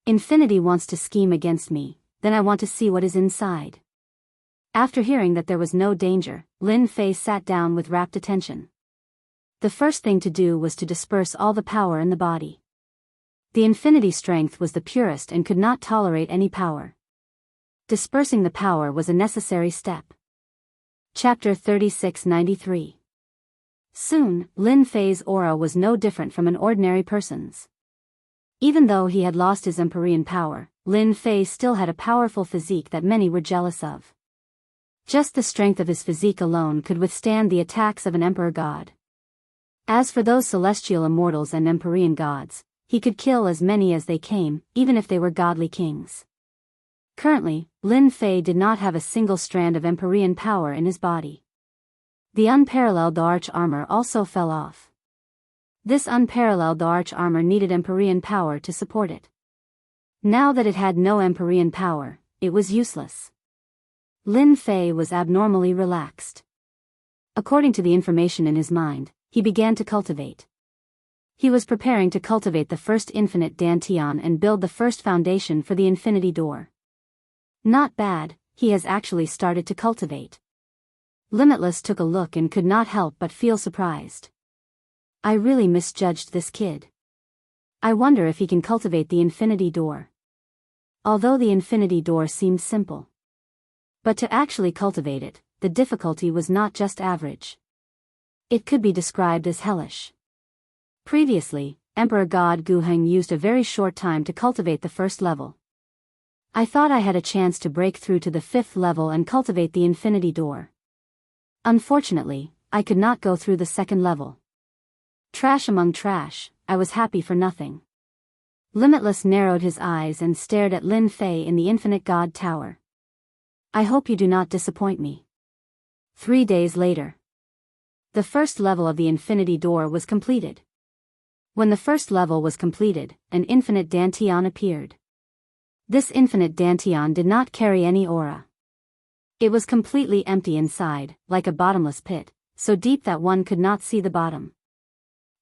Infinity wants to scheme against me, then I want to see what is inside. After hearing that there was no danger, Lin Fei sat down with rapt attention. The first thing to do was to disperse all the power in the body. The infinity strength was the purest and could not tolerate any power. Dispersing the power was a necessary step. Chapter 3693. Soon, Lin Fei's aura was no different from an ordinary person's. Even though he had lost his Empyrean power, Lin Fei still had a powerful physique that many were jealous of. Just the strength of his physique alone could withstand the attacks of an emperor god. As for those celestial immortals and Empyrean gods, he could kill as many as they came, even if they were godly kings. Currently, Lin Fei did not have a single strand of Empyrean power in his body. The unparalleled arch armor also fell off. This unparalleled arch armor needed Empyrean power to support it. Now that it had no Empyrean power, it was useless. Lin Fei was abnormally relaxed. According to the information in his mind, he began to cultivate. He was preparing to cultivate the first infinite dantian and build the first foundation for the infinity door. Not bad, he has actually started to cultivate. Limitless took a look and could not help but feel surprised. I really misjudged this kid. I wonder if he can cultivate the infinity door. Although the infinity door seemed simple. But to actually cultivate it, the difficulty was not just average. It could be described as hellish. Previously, Emperor God Guheng used a very short time to cultivate the first level. I thought I had a chance to break through to the 5th level and cultivate the infinity door. Unfortunately, I could not go through the 2nd level. Trash among trash, I was happy for nothing. Limitless narrowed his eyes and stared at Lin Fei in the infinite God Tower. I hope you do not disappoint me. 3 days later. The first level of the infinity door was completed. When the first level was completed, an infinite dantian appeared. This infinite dantian did not carry any aura. It was completely empty inside, like a bottomless pit, so deep that one could not see the bottom.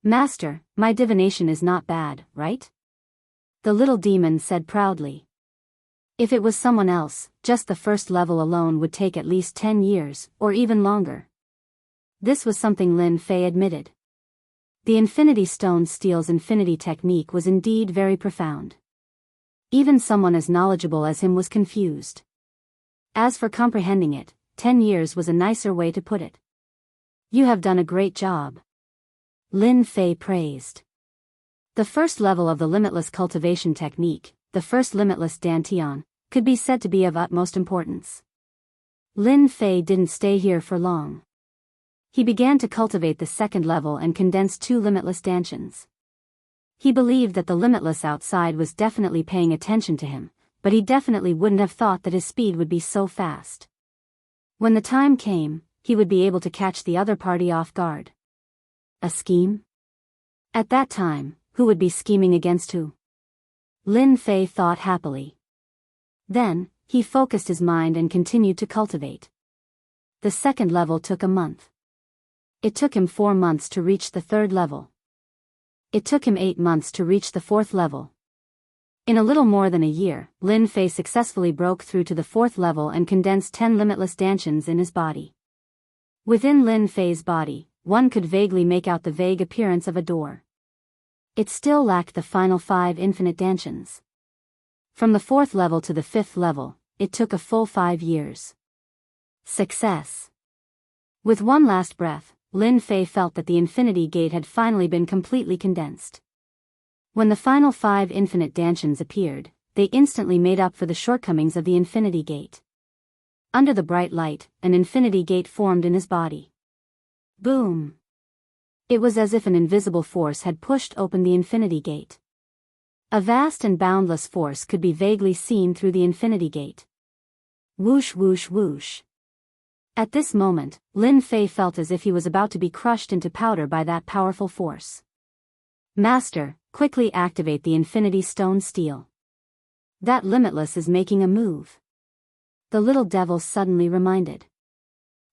Master, my divination is not bad, right? The little demon said proudly. If it was someone else, just the first level alone would take at least 10 years, or even longer. This was something Lin Fei admitted. The Infinity Stone Steel's infinity technique was indeed very profound. Even someone as knowledgeable as him was confused. As for comprehending it, 10 years was a nicer way to put it. You have done a great job. Lin Fei praised. The first level of the limitless cultivation technique, the first limitless dantian, could be said to be of utmost importance. Lin Fei didn't stay here for long. He began to cultivate the 2nd level and condense 2 limitless dantians. He believed that the limitless outside was definitely paying attention to him, but he definitely wouldn't have thought that his speed would be so fast. When the time came, he would be able to catch the other party off guard. A scheme? At that time, who would be scheming against who? Lin Fei thought happily. Then, he focused his mind and continued to cultivate. The 2nd level took a month. It took him 4 months to reach the 3rd level. It took him 8 months to reach the 4th level. In a little more than a year, Lin Fei successfully broke through to the 4th level and condensed 10 limitless dantians in his body. Within Lin Fei's body, one could vaguely make out the vague appearance of a door. It still lacked the final 5 infinite dantians. From the 4th level to the 5th level, it took a full 5 years. Success. With one last breath, Lin Fei felt that the infinity gate had finally been completely condensed. When the final 5 infinite dantians appeared, they instantly made up for the shortcomings of the Infinity Gate. Under the bright light, an Infinity Gate formed in his body. Boom! It was as if an invisible force had pushed open the Infinity Gate. A vast and boundless force could be vaguely seen through the Infinity Gate. Whoosh whoosh whoosh. At this moment, Lin Fei felt as if he was about to be crushed into powder by that powerful force. Master, quickly activate the Infinity Stone Steel. That Limitless is making a move. The little devil suddenly reminded.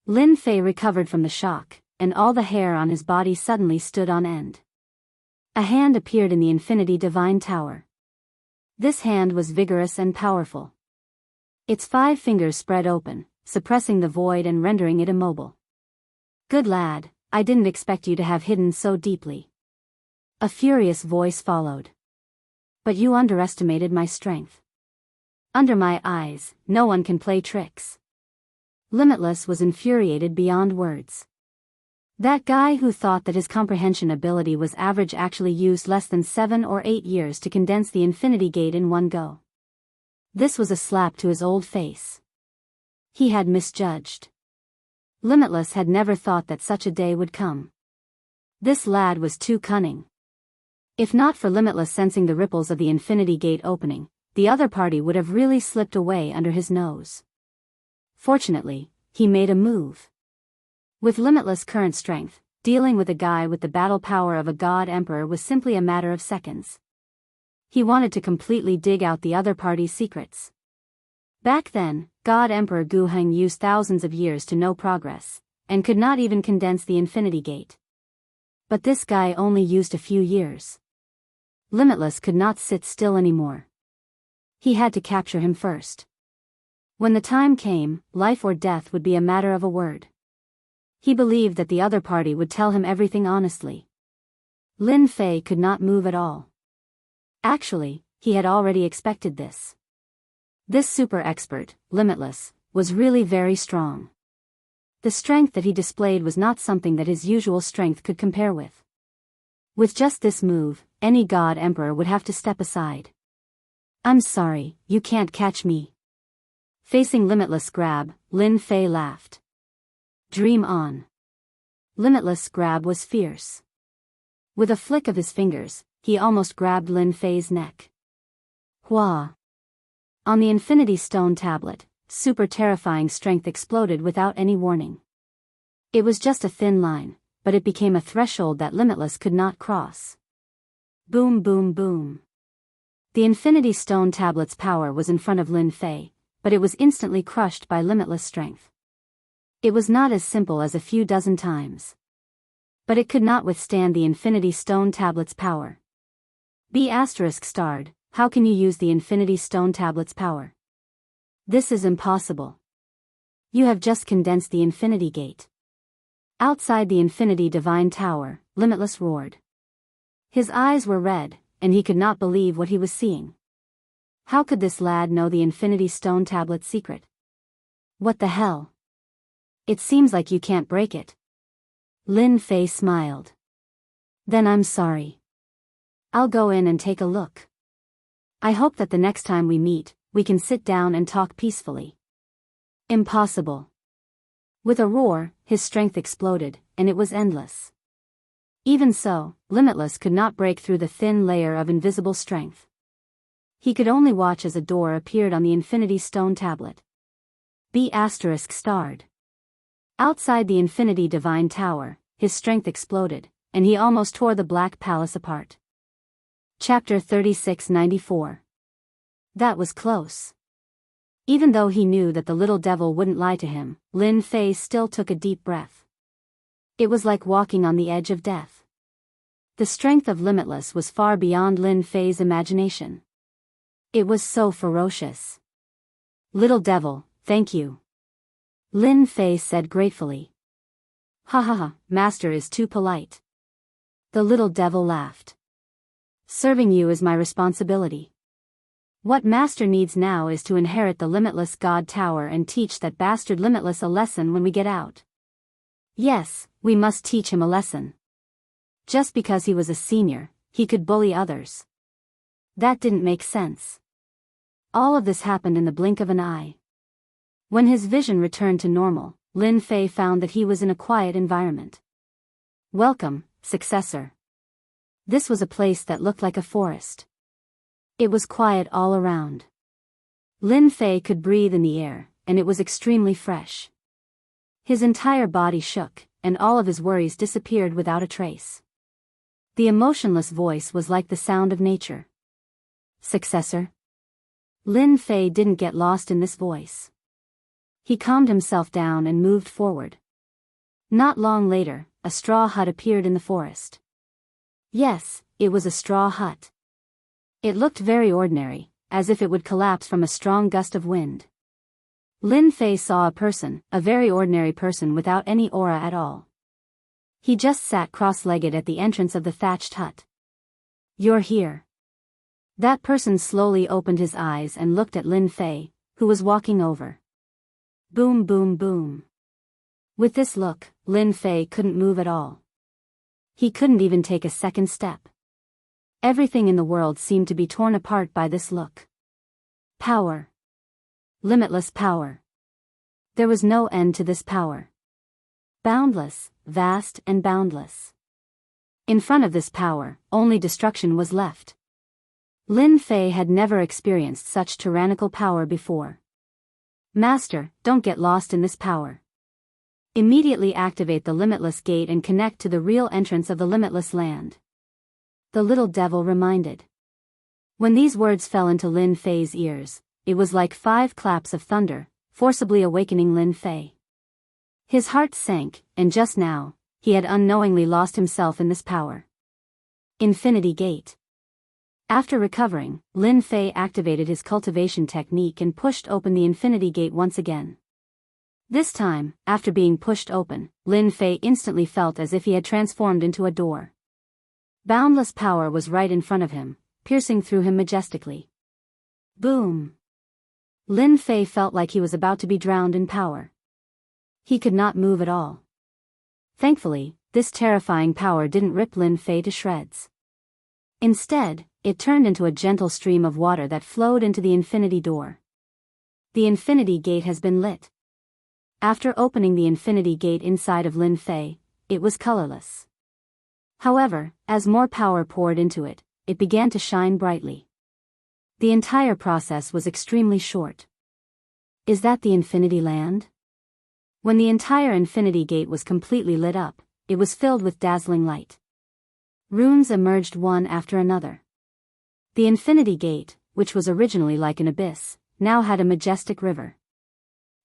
Lin Fei recovered from the shock, and all the hair on his body suddenly stood on end. A hand appeared in the Infinity Divine Tower. This hand was vigorous and powerful. Its 5 fingers spread open, suppressing the void and rendering it immobile. Good lad, I didn't expect you to have hidden so deeply. A furious voice followed. But you underestimated my strength. Under my eyes, no one can play tricks. Limitless was infuriated beyond words. That guy who thought that his comprehension ability was average actually used less than 7 or 8 years to condense the Infinity Gate in one go. This was a slap to his old face. He had misjudged. Limitless had never thought that such a day would come. This lad was too cunning. If not for Limitless sensing the ripples of the Infinity Gate opening, the other party would have really slipped away under his nose. Fortunately, he made a move. With Limitless' current strength, dealing with a guy with the battle power of a god emperor was simply a matter of seconds. He wanted to completely dig out the other party's secrets. Back then, God Emperor Guheng used thousands of years to no progress, and could not even condense the Infinity Gate. But this guy only used a few years. Limitless could not sit still anymore. He had to capture him first. When the time came, life or death would be a matter of a word. He believed that the other party would tell him everything honestly. Lin Fei could not move at all. Actually, he had already expected this. This super expert, Limitless, was really very strong. The strength that he displayed was not something that his usual strength could compare with. With just this move, any god emperor would have to step aside. I'm sorry, you can't catch me. Facing Limitless' grab, Lin Fei laughed. Dream on. Limitless' grab was fierce. With a flick of his fingers, he almost grabbed Lin Fei's neck. Hua! On the Infinity Stone tablet, super terrifying strength exploded without any warning. It was just a thin line, but it became a threshold that Limitless could not cross. Boom boom boom. The Infinity Stone tablet's power was in front of Lin Fei, but it was instantly crushed by Limitless' strength. It was not as simple as a few dozen times. But it could not withstand the Infinity Stone tablet's power. B*****, how can you use the Infinity Stone tablet's power? This is impossible. You have just condensed the Infinity Gate. Outside the Infinity Divine Tower, Limitless roared. His eyes were red, and he could not believe what he was seeing. How could this lad know the Infinity Stone tablet's secret? What the hell? It seems like you can't break it. Lin Fei smiled. Then I'm sorry. I'll go in and take a look. I hope that the next time we meet, we can sit down and talk peacefully. Impossible. With a roar, his strength exploded, and it was endless. Even so, Limitless could not break through the thin layer of invisible strength. He could only watch as a door appeared on the Infinity Stone tablet. B*****. Outside the Infinity Divine Tower, his strength exploded, and he almost tore the Black Palace apart. Chapter 3694. That was close. Even though he knew that the little devil wouldn't lie to him, Lin Fei still took a deep breath. It was like walking on the edge of death. The strength of Limitless was far beyond Lin Fei's imagination. It was so ferocious. Little devil, thank you. Lin Fei said gratefully. Ha ha ha, master is too polite. The little devil laughed. Serving you is my responsibility. What master needs now is to inherit the Limitless God Tower and teach that bastard Limitless a lesson when we get out. Yes, we must teach him a lesson. Just because he was a senior, he could bully others. That didn't make sense. All of this happened in the blink of an eye. When his vision returned to normal, Lin Fei found that he was in a quiet environment. Welcome, successor. This was a place that looked like a forest. It was quiet all around. Lin Fei could breathe in the air, and it was extremely fresh. His entire body shook, and all of his worries disappeared without a trace. The emotionless voice was like the sound of nature. Successor? Lin Fei didn't get lost in this voice. He calmed himself down and moved forward. Not long later, a straw hut appeared in the forest. Yes, it was a straw hut. It looked very ordinary, as if it would collapse from a strong gust of wind. Lin Fei saw a very ordinary person without any aura at all. He just sat cross-legged at the entrance of the thatched hut. You're here. That person slowly opened his eyes and looked at Lin Fei, who was walking over. Boom boom boom. With this look, Lin Fei couldn't move at all. He couldn't even take a second step. Everything in the world seemed to be torn apart by this look. Power. Limitless power. There was no end to this power. Boundless, vast and boundless. In front of this power, only destruction was left. Lin Fei had never experienced such tyrannical power before. Master, don't get lost in this power. Immediately activate the limitless gate and connect to the real entrance of the limitless land. The little devil reminded. When these words fell into Lin Fei's ears, it was like 5 claps of thunder, forcibly awakening Lin Fei. His heart sank, and just now, he had unknowingly lost himself in this power. Infinity Gate. After recovering, Lin Fei activated his cultivation technique and pushed open the Infinity Gate once again. This time, after being pushed open, Lin Fei instantly felt as if he had transformed into a door. Boundless power was right in front of him, piercing through him majestically. Boom! Lin Fei felt like he was about to be drowned in power. He could not move at all. Thankfully, this terrifying power didn't rip Lin Fei to shreds. Instead, it turned into a gentle stream of water that flowed into the infinity door. The Infinity Gate has been lit. After opening the Infinity Gate inside of Lin Fei, it was colorless. However, as more power poured into it, it began to shine brightly. The entire process was extremely short. Is that the Infinity Land? When the entire Infinity Gate was completely lit up, it was filled with dazzling light. Runes emerged one after another. The Infinity Gate, which was originally like an abyss, now had a majestic river.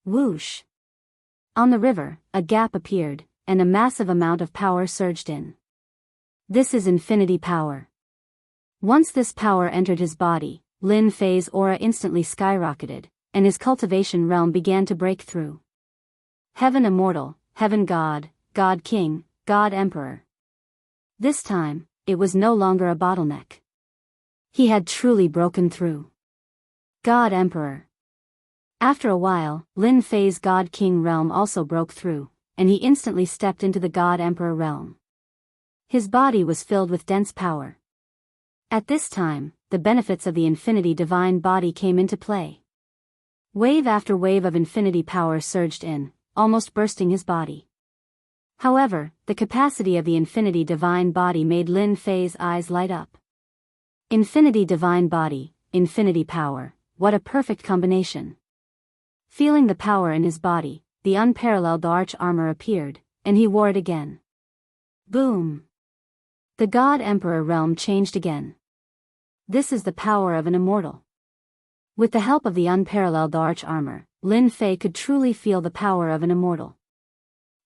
Whoosh! On the river, a gap appeared, and a massive amount of power surged in. This is infinity power. Once this power entered his body, Lin Fei's aura instantly skyrocketed, and his cultivation realm began to break through. Heaven Immortal, Heaven God, God King, God Emperor. This time, it was no longer a bottleneck. He had truly broken through. God Emperor. After a while, Lin Fei's God King realm also broke through, and he instantly stepped into the God Emperor realm. His body was filled with dense power. At this time, the benefits of the Infinity Divine Body came into play. Wave after wave of infinity power surged in, almost bursting his body. However, the capacity of the Infinity Divine Body made Lin Fei's eyes light up. Infinity Divine Body, infinity power, what a perfect combination. Feeling the power in his body, the unparalleled arch armor appeared, and he wore it again. Boom! The God Emperor realm changed again. This is the power of an immortal. With the help of the unparalleled arch armor, Lin Fei could truly feel the power of an immortal.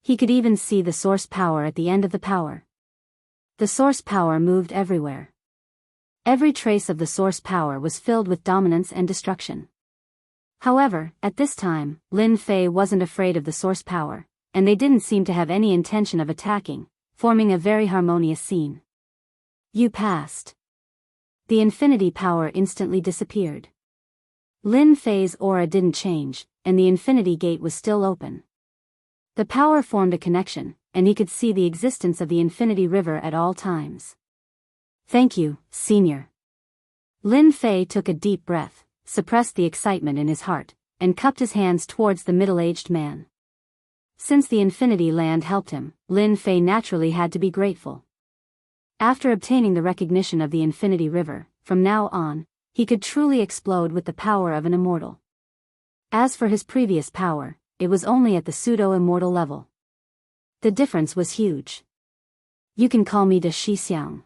He could even see the source power at the end of the power. The source power moved everywhere. Every trace of the source power was filled with dominance and destruction. However, at this time, Lin Fei wasn't afraid of the source power, and they didn't seem to have any intention of attacking, forming a very harmonious scene. You passed. The infinity power instantly disappeared. Lin Fei's aura didn't change, and the Infinity Gate was still open. The power formed a connection, and he could see the existence of the Infinity River at all times. Thank you, Senior. Lin Fei took a deep breath, suppressed the excitement in his heart, and cupped his hands towards the middle-aged man. Since the Infinity Land helped him, Lin Fei naturally had to be grateful. After obtaining the recognition of the Infinity River, from now on, he could truly explode with the power of an immortal. As for his previous power, it was only at the pseudo-immortal level. The difference was huge. You can call me De Shixiang.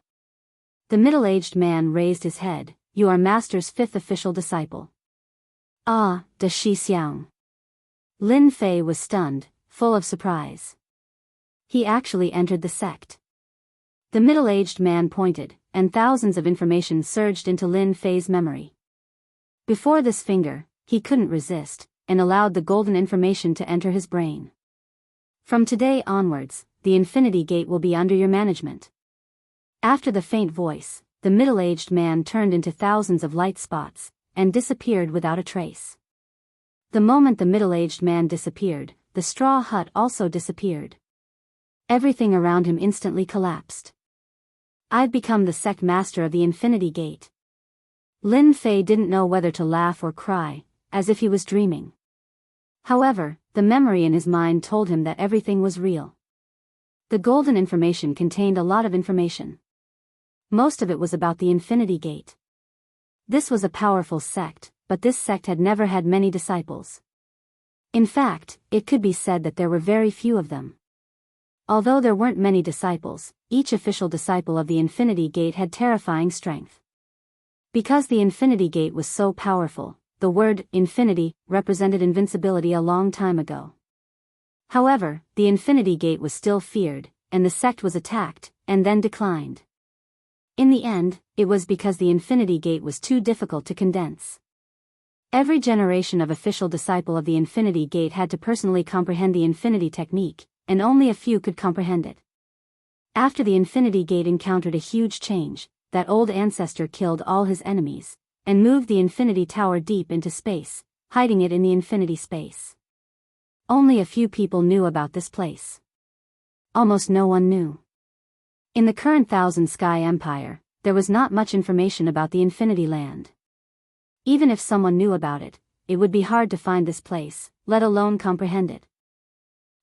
The middle-aged man raised his head. You are Master's 5th official disciple. Ah, De Shixiang. Lin Fei was stunned, full of surprise. He actually entered the sect. The middle-aged man pointed, and thousands of information surged into Lin Fei's memory. Before this finger, he couldn't resist, and allowed the golden information to enter his brain. From today onwards, the Infinity Gate will be under your management. After the faint voice, the middle-aged man turned into thousands of light spots, and disappeared without a trace. The moment the middle-aged man disappeared, the straw hut also disappeared. Everything around him instantly collapsed. I've become the sect master of the Infinity Gate. Lin Fei didn't know whether to laugh or cry, as if he was dreaming. However, the memory in his mind told him that everything was real. The golden information contained a lot of information. Most of it was about the Infinity Gate. This was a powerful sect, but this sect had never had many disciples. In fact, it could be said that there were very few of them. Although there weren't many disciples, each official disciple of the Infinity Gate had terrifying strength. Because the Infinity Gate was so powerful, the word infinity represented invincibility a long time ago. However, the Infinity Gate was still feared, and the sect was attacked, and then declined. In the end, it was because the Infinity Gate was too difficult to condense. Every generation of official disciple of the Infinity Gate had to personally comprehend the Infinity Technique, and only a few could comprehend it. After the Infinity Gate encountered a huge change, that old ancestor killed all his enemies, and moved the Infinity Tower deep into space, hiding it in the Infinity Space. Only a few people knew about this place. Almost no one knew. In the current Thousand Sky Empire, there was not much information about the Infinity Land. Even if someone knew about it, it would be hard to find this place, let alone comprehend it.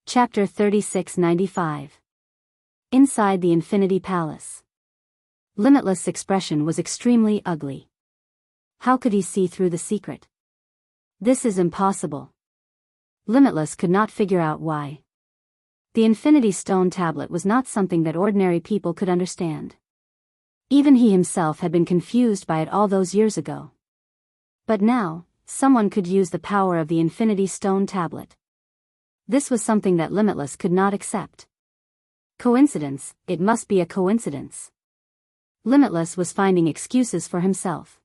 Chapter 3695. Inside the Infinity Palace. Limitless' expression was extremely ugly. How could he see through the secret? This is impossible. Limitless could not figure out why. The Infinity Stone Tablet was not something that ordinary people could understand. Even he himself had been confused by it all those years ago. But now, someone could use the power of the Infinity Stone Tablet. This was something that Limitless could not accept. Coincidence, it must be a coincidence. Limitless was finding excuses for himself.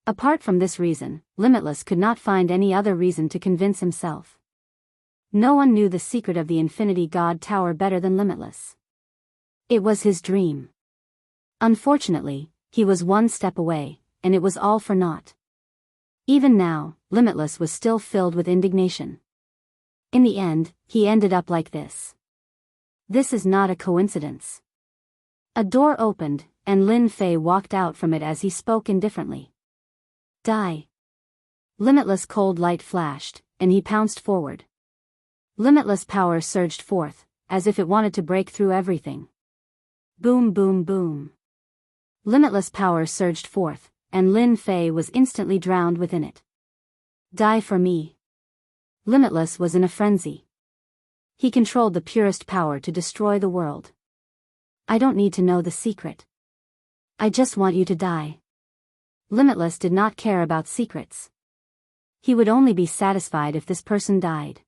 Apart from this reason, Limitless could not find any other reason to convince himself. No one knew the secret of the Infinity God Tower better than Limitless. It was his dream. Unfortunately, he was one step away, and it was all for naught. Even now, Limitless was still filled with indignation. In the end, he ended up like this. This is not a coincidence. A door opened, and Lin Fei walked out from it as he spoke indifferently. Die. Limitless cold light flashed, and he pounced forward. Limitless power surged forth, as if it wanted to break through everything. Boom boom boom. Limitless power surged forth, and Lin Fei was instantly drowned within it. Die for me. Limitless was in a frenzy. He controlled the purest power to destroy the world. I don't need to know the secret. I just want you to die. Limitless did not care about secrets. He would only be satisfied if this person died.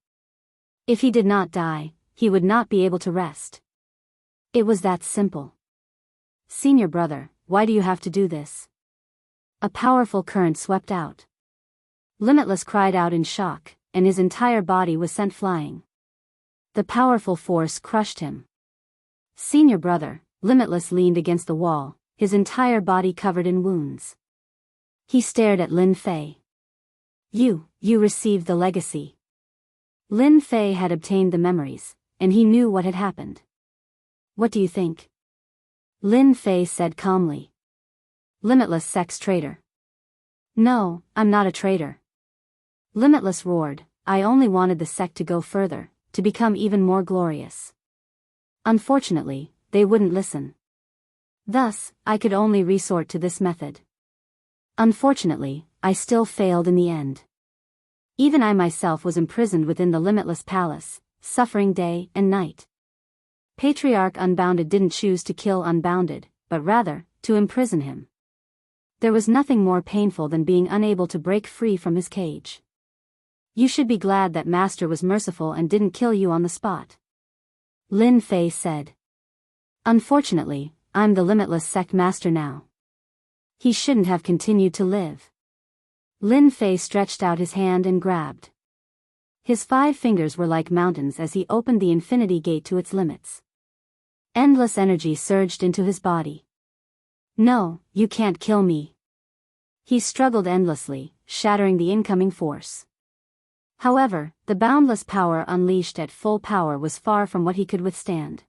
If he did not die, he would not be able to rest. It was that simple. Senior brother, why do you have to do this? A powerful current swept out. Limitless cried out in shock, and his entire body was sent flying. The powerful force crushed him. Senior brother, Limitless leaned against the wall, his entire body covered in wounds. He stared at Lin Fei. You received the legacy. Lin Fei had obtained the memories, and he knew what had happened. What do you think? Lin Fei said calmly. Limitless sex traitor. No, I'm not a traitor. Limitless roared, I only wanted the sect to go further, to become even more glorious. Unfortunately, they wouldn't listen. Thus, I could only resort to this method. Unfortunately, I still failed in the end. Even I myself was imprisoned within the limitless palace, suffering day and night. Patriarch Unbounded didn't choose to kill Unbounded, but rather, to imprison him. There was nothing more painful than being unable to break free from his cage. You should be glad that Master was merciful and didn't kill you on the spot. Lin Fei said. Unfortunately, I'm the limitless sect master now. He shouldn't have continued to live. Lin Fei stretched out his hand and grabbed. His 5 fingers were like mountains as he opened the infinity gate to its limits. Endless energy surged into his body. No, you can't kill me. He struggled endlessly, shattering the incoming force. However, the boundless power unleashed at full power was far from what he could withstand.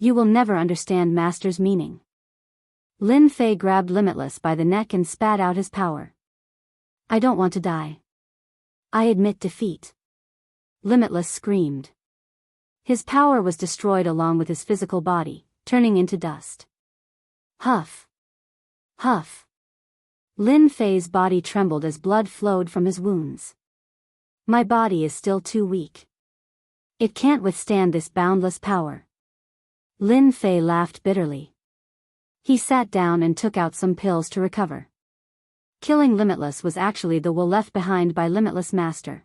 You will never understand Master's meaning. Lin Fei grabbed Limitless by the neck and spat out his power. I don't want to die. I admit defeat. Limitless screamed. His power was destroyed along with his physical body, turning into dust. Huff. Huff. Lin Fei's body trembled as blood flowed from his wounds. My body is still too weak. It can't withstand this boundless power. Lin Fei laughed bitterly. He sat down and took out some pills to recover. Killing Limitless was actually the will left behind by Limitless Master.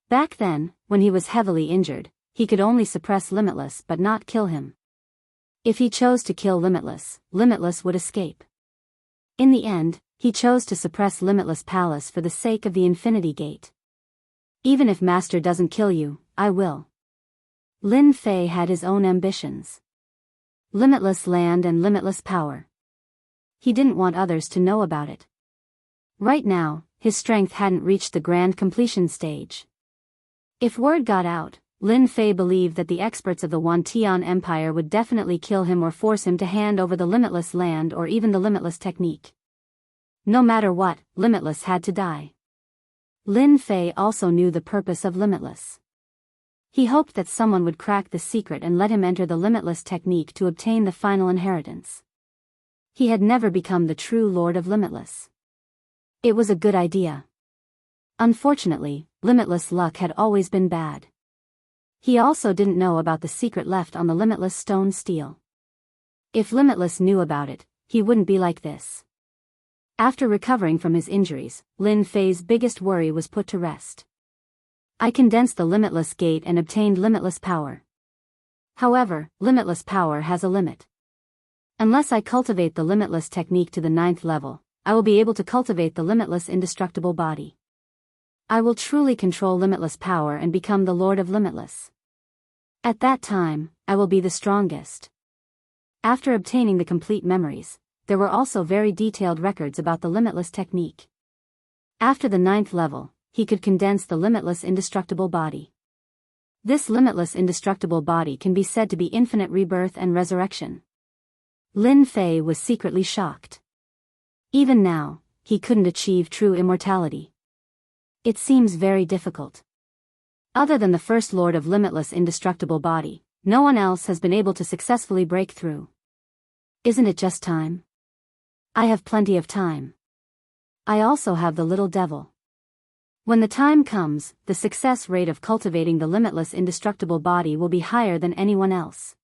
Back then, when he was heavily injured, he could only suppress Limitless but not kill him. If he chose to kill Limitless, Limitless would escape. In the end, he chose to suppress Limitless Palace for the sake of the Infinity Gate. Even if Master doesn't kill you, I will. Lin Fei had his own ambitions. Limitless land and limitless power. He didn't want others to know about it. Right now, his strength hadn't reached the grand completion stage. If word got out, Lin Fei believed that the experts of the Wantian Empire would definitely kill him or force him to hand over the limitless land or even the limitless technique. No matter what, Limitless had to die. Lin Fei also knew the purpose of Limitless. He hoped that someone would crack the secret and let him enter the limitless technique to obtain the final inheritance. He had never become the true Lord of Limitless. It was a good idea. Unfortunately, Limitless luck had always been bad. He also didn't know about the secret left on the limitless stone steel. If Limitless knew about it, he wouldn't be like this. After recovering from his injuries, Lin Fei's biggest worry was put to rest. I condensed the limitless gate and obtained limitless power. However, limitless power has a limit. Unless I cultivate the limitless technique to the 9th level, I will be able to cultivate the limitless indestructible body. I will truly control limitless power and become the Lord of Limitless. At that time, I will be the strongest. After obtaining the complete memories, there were also very detailed records about the limitless technique. After the 9th level, he could condense the limitless indestructible body. This limitless indestructible body can be said to be infinite rebirth and resurrection. Lin Fei was secretly shocked. Even now, he couldn't achieve true immortality. It seems very difficult. Other than the first Lord of Limitless Indestructible Body, no one else has been able to successfully break through. Isn't it just time? I have plenty of time. I also have the little devil. When the time comes, the success rate of cultivating the limitless indestructible body will be higher than anyone else.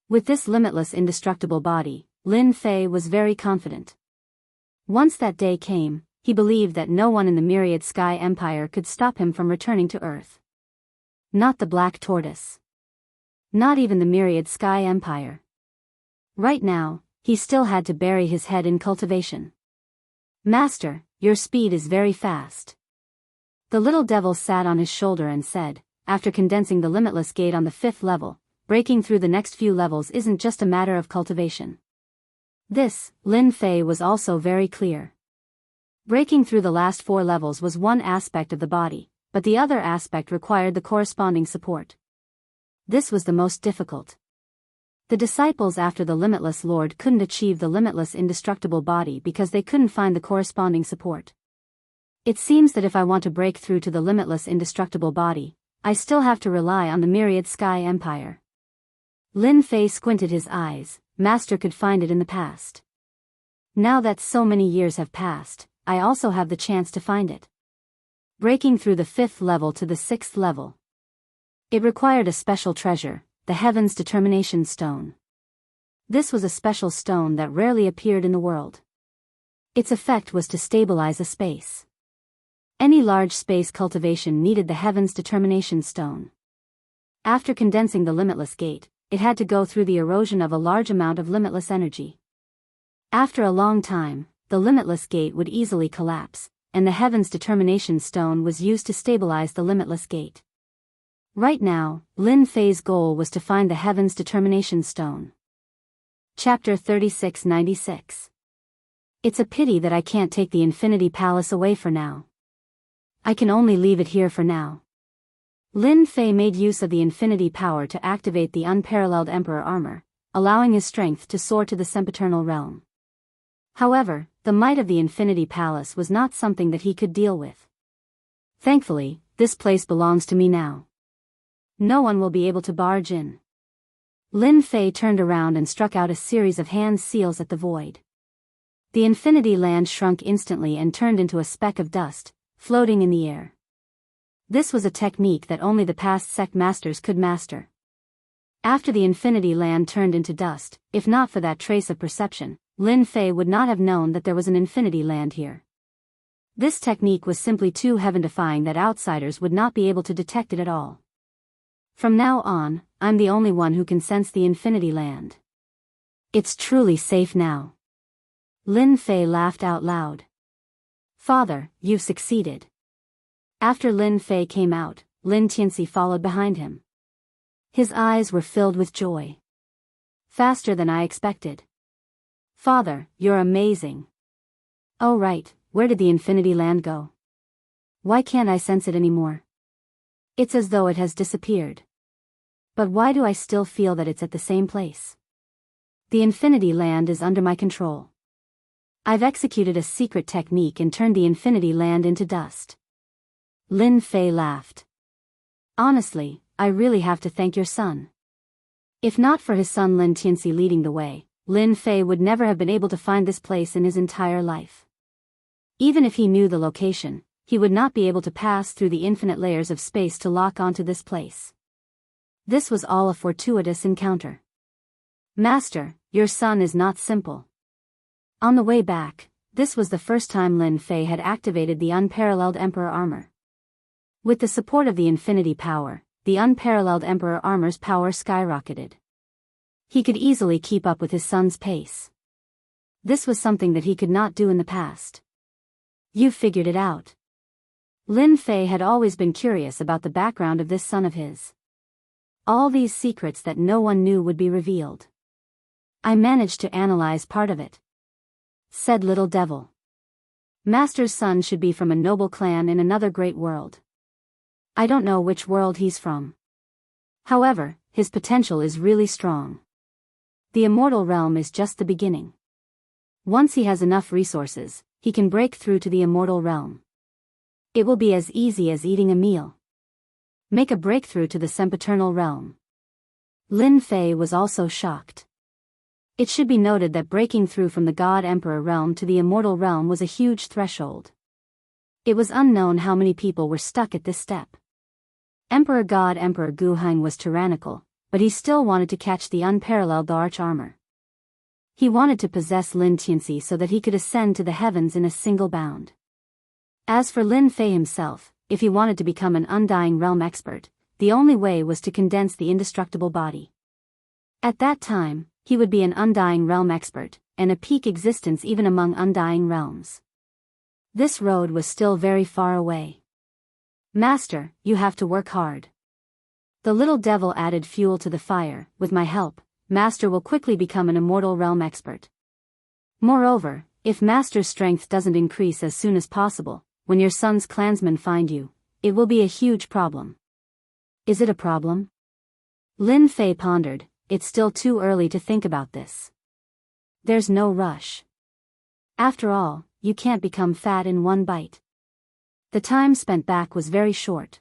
With this limitless indestructible body, Lin Fei was very confident. Once that day came, he believed that no one in the Myriad Sky Empire could stop him from returning to Earth. Not the Black Tortoise. Not even the Myriad Sky Empire. Right now, he still had to bury his head in cultivation. Master, your speed is very fast. The little devil sat on his shoulder and said, after condensing the limitless gate on the 5th level, breaking through the next few levels isn't just a matter of cultivation. This, Lin Fei was also very clear. Breaking through the last 4 levels was one aspect of the body, but the other aspect required the corresponding support. This was the most difficult. The disciples after the limitless Lord couldn't achieve the limitless indestructible body because they couldn't find the corresponding support. It seems that if I want to break through to the limitless indestructible body, I still have to rely on the myriad sky empire. Lin Fei squinted his eyes. Master could find it in the past. Now that so many years have passed, I also have the chance to find it. Breaking through the 5th level to the 6th level. It required a special treasure, the Heaven's Determination Stone. This was a special stone that rarely appeared in the world. Its effect was to stabilize a space. Any large space cultivation needed the Heaven's Determination Stone. After condensing the limitless gate, it had to go through the erosion of a large amount of limitless energy. After a long time, the limitless gate would easily collapse, and the Heaven's Determination Stone was used to stabilize the limitless gate. Right now, Lin Fei's goal was to find the Heaven's Determination Stone. Chapter 3696. It's a pity that I can't take the Infinity Palace away for now. I can only leave it here for now. Lin Fei made use of the infinity power to activate the unparalleled Emperor armor, allowing his strength to soar to the sempiternal realm. However, the might of the Infinity Palace was not something that he could deal with. Thankfully, this place belongs to me now. No one will be able to barge in. Lin Fei turned around and struck out a series of hand seals at the void. The infinity land shrunk instantly and turned into a speck of dust, floating in the air. This was a technique that only the past sect masters could master. After the infinity land turned into dust, if not for that trace of perception, Lin Fei would not have known that there was an infinity land here. This technique was simply too heaven-defying that outsiders would not be able to detect it at all. From now on, I'm the only one who can sense the infinity land. It's truly safe now. Lin Fei laughed out loud. Father, you've succeeded. After Lin Fei came out, Lin Tianxi followed behind him. His eyes were filled with joy. Faster than I expected. Father, you're amazing. Oh right, where did the infinity land go? Why can't I sense it anymore? It's as though it has disappeared. But why do I still feel that it's at the same place? The infinity land is under my control. I've executed a secret technique and turned the infinity land into dust. Lin Fei laughed. Honestly, I really have to thank your son. If not for his son Lin Tianxi leading the way, Lin Fei would never have been able to find this place in his entire life. Even if he knew the location, he would not be able to pass through the infinite layers of space to lock onto this place. This was all a fortuitous encounter. Master, your son is not simple. On the way back, this was the first time Lin Fei had activated the unparalleled Emperor armor. With the support of the infinity power, the unparalleled Emperor armor's power skyrocketed. He could easily keep up with his son's pace. This was something that he could not do in the past. You figured it out. Lin Fei had always been curious about the background of this son of his. All these secrets that no one knew would be revealed. I managed to analyze part of it, said Little Devil. Master's son should be from a noble clan in another great world. I don't know which world he's from. However, his potential is really strong. The immortal realm is just the beginning. Once he has enough resources, he can break through to the immortal realm. It will be as easy as eating a meal. Make a breakthrough to the sempiternal realm. Lin Fei was also shocked. It should be noted that breaking through from the God Emperor realm to the immortal realm was a huge threshold. It was unknown how many people were stuck at this step. Emperor Guheng was tyrannical, but he still wanted to catch the unparalleled arch armor. He wanted to possess Lin Tianxi so that he could ascend to the heavens in a single bound. As for Lin Fei himself, if he wanted to become an undying realm expert, the only way was to condense the indestructible body. At that time, he would be an undying realm expert, and a peak existence even among undying realms. This road was still very far away. Master, you have to work hard. The little devil added fuel to the fire. With my help, Master will quickly become an immortal realm expert. Moreover, if Master's strength doesn't increase as soon as possible, when your son's clansmen find you, it will be a huge problem. Is it a problem? Lin Fei pondered. it's still too early to think about this. There's no rush. After all, you can't become fat in one bite. The time spent back was very short.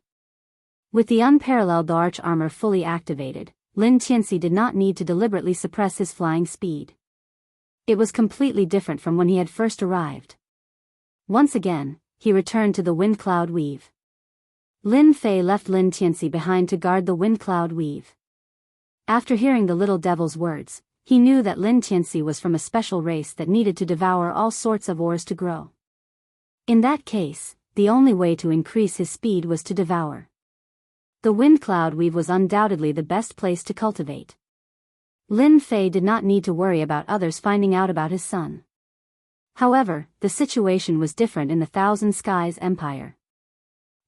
With the unparalleled arch armor fully activated, Lin Tianxi did not need to deliberately suppress his flying speed. It was completely different from when he had first arrived. Once again, he returned to the wind cloud weave. Lin Fei left Lin Tianxi behind to guard the wind cloud weave. After hearing the little devil's words, he knew that Lin Tianxi was from a special race that needed to devour all sorts of ores to grow. In that case, the only way to increase his speed was to devour. The wind cloud weave was undoubtedly the best place to cultivate. Lin Fei did not need to worry about others finding out about his son. However, the situation was different in the Thousand Skies Empire.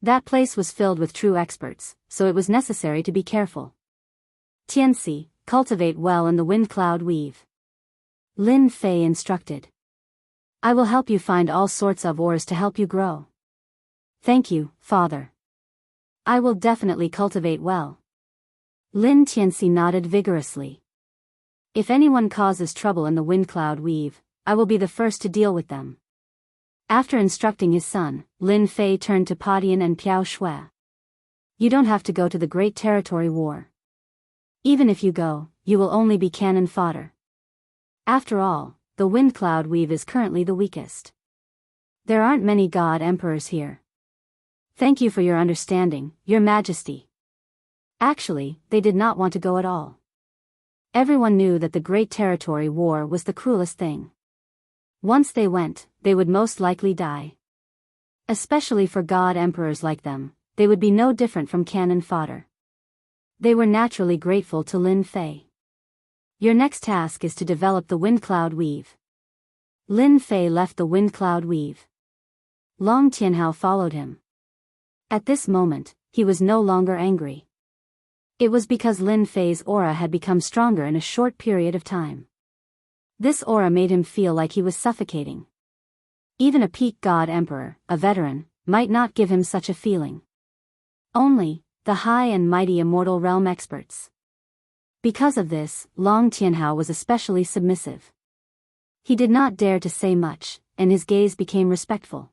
That place was filled with true experts, so it was necessary to be careful. Tianxi, cultivate well in the wind cloud weave. Lin Fei instructed. I will help you find all sorts of ores to help you grow. Thank you, father. I will definitely cultivate well. Lin Tianxi nodded vigorously. If anyone causes trouble in the wind cloud weave, I will be the first to deal with them. After instructing his son, Lin Fei turned to Padian and Piao Shui. You don't have to go to the Great Territory War. Even if you go, you will only be cannon fodder. After all, the wind cloud weave is currently the weakest. There aren't many god emperors here. Thank you for your understanding, Your Majesty. Actually, they did not want to go at all. Everyone knew that the Great Territory War was the cruelest thing. Once they went, they would most likely die. Especially for god emperors like them, they would be no different from cannon fodder. They were naturally grateful to Lin Fei. Your next task is to develop the wind cloud weave. Lin Fei left the wind cloud weave. Long Tianhao followed him. At this moment, he was no longer angry. It was because Lin Fei's aura had become stronger in a short period of time. This aura made him feel like he was suffocating. Even a peak god emperor, a veteran, might not give him such a feeling. Only the high and mighty immortal realm experts. Because of this, Long Tianhao was especially submissive. He did not dare to say much, and his gaze became respectful.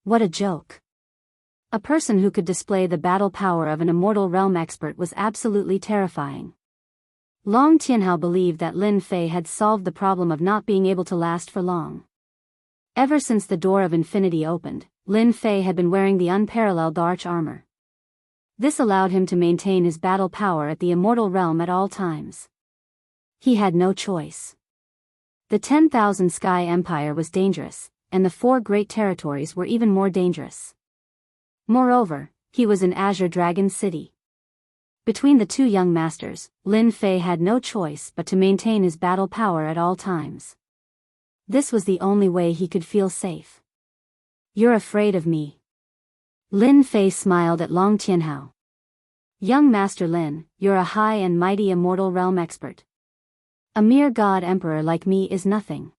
What a joke. A person who could display the battle power of an immortal realm expert was absolutely terrifying. Long Tianhao believed that Lin Fei had solved the problem of not being able to last for long. Ever since the door of infinity opened, Lin Fei had been wearing the unparalleled arch armor. This allowed him to maintain his battle power at the immortal realm at all times. He had no choice. The 10,000 Sky Empire was dangerous, and the 4 great territories were even more dangerous. Moreover, he was in Azure Dragon City. Between the two young masters, Lin Fei had no choice but to maintain his battle power at all times. This was the only way he could feel safe. You're afraid of me. Lin Fei smiled at Long Tianhao. Young Master Lin, you're a high and mighty immortal realm expert. A mere god emperor like me is nothing.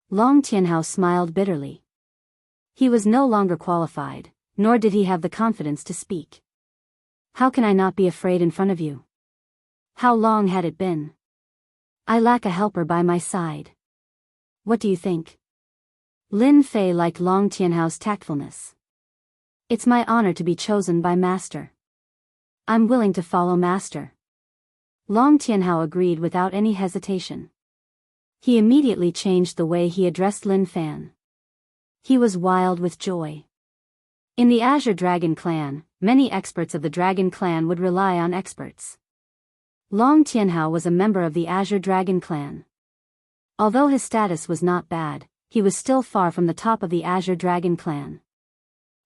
Long Tianhao smiled bitterly. He was no longer qualified, nor did he have the confidence to speak. How can I not be afraid in front of you? How long had it been? I lack a helper by my side. What do you think? Lin Fei liked Long Tianhao's tactfulness. It's my honor to be chosen by Master. I'm willing to follow Master. Long Tianhao agreed without any hesitation. He immediately changed the way he addressed Lin Fan. He was wild with joy. In the Azure Dragon clan, many experts of the Dragon clan would rely on experts. Long Tianhao was a member of the Azure Dragon clan. Although his status was not bad, he was still far from the top of the Azure Dragon clan.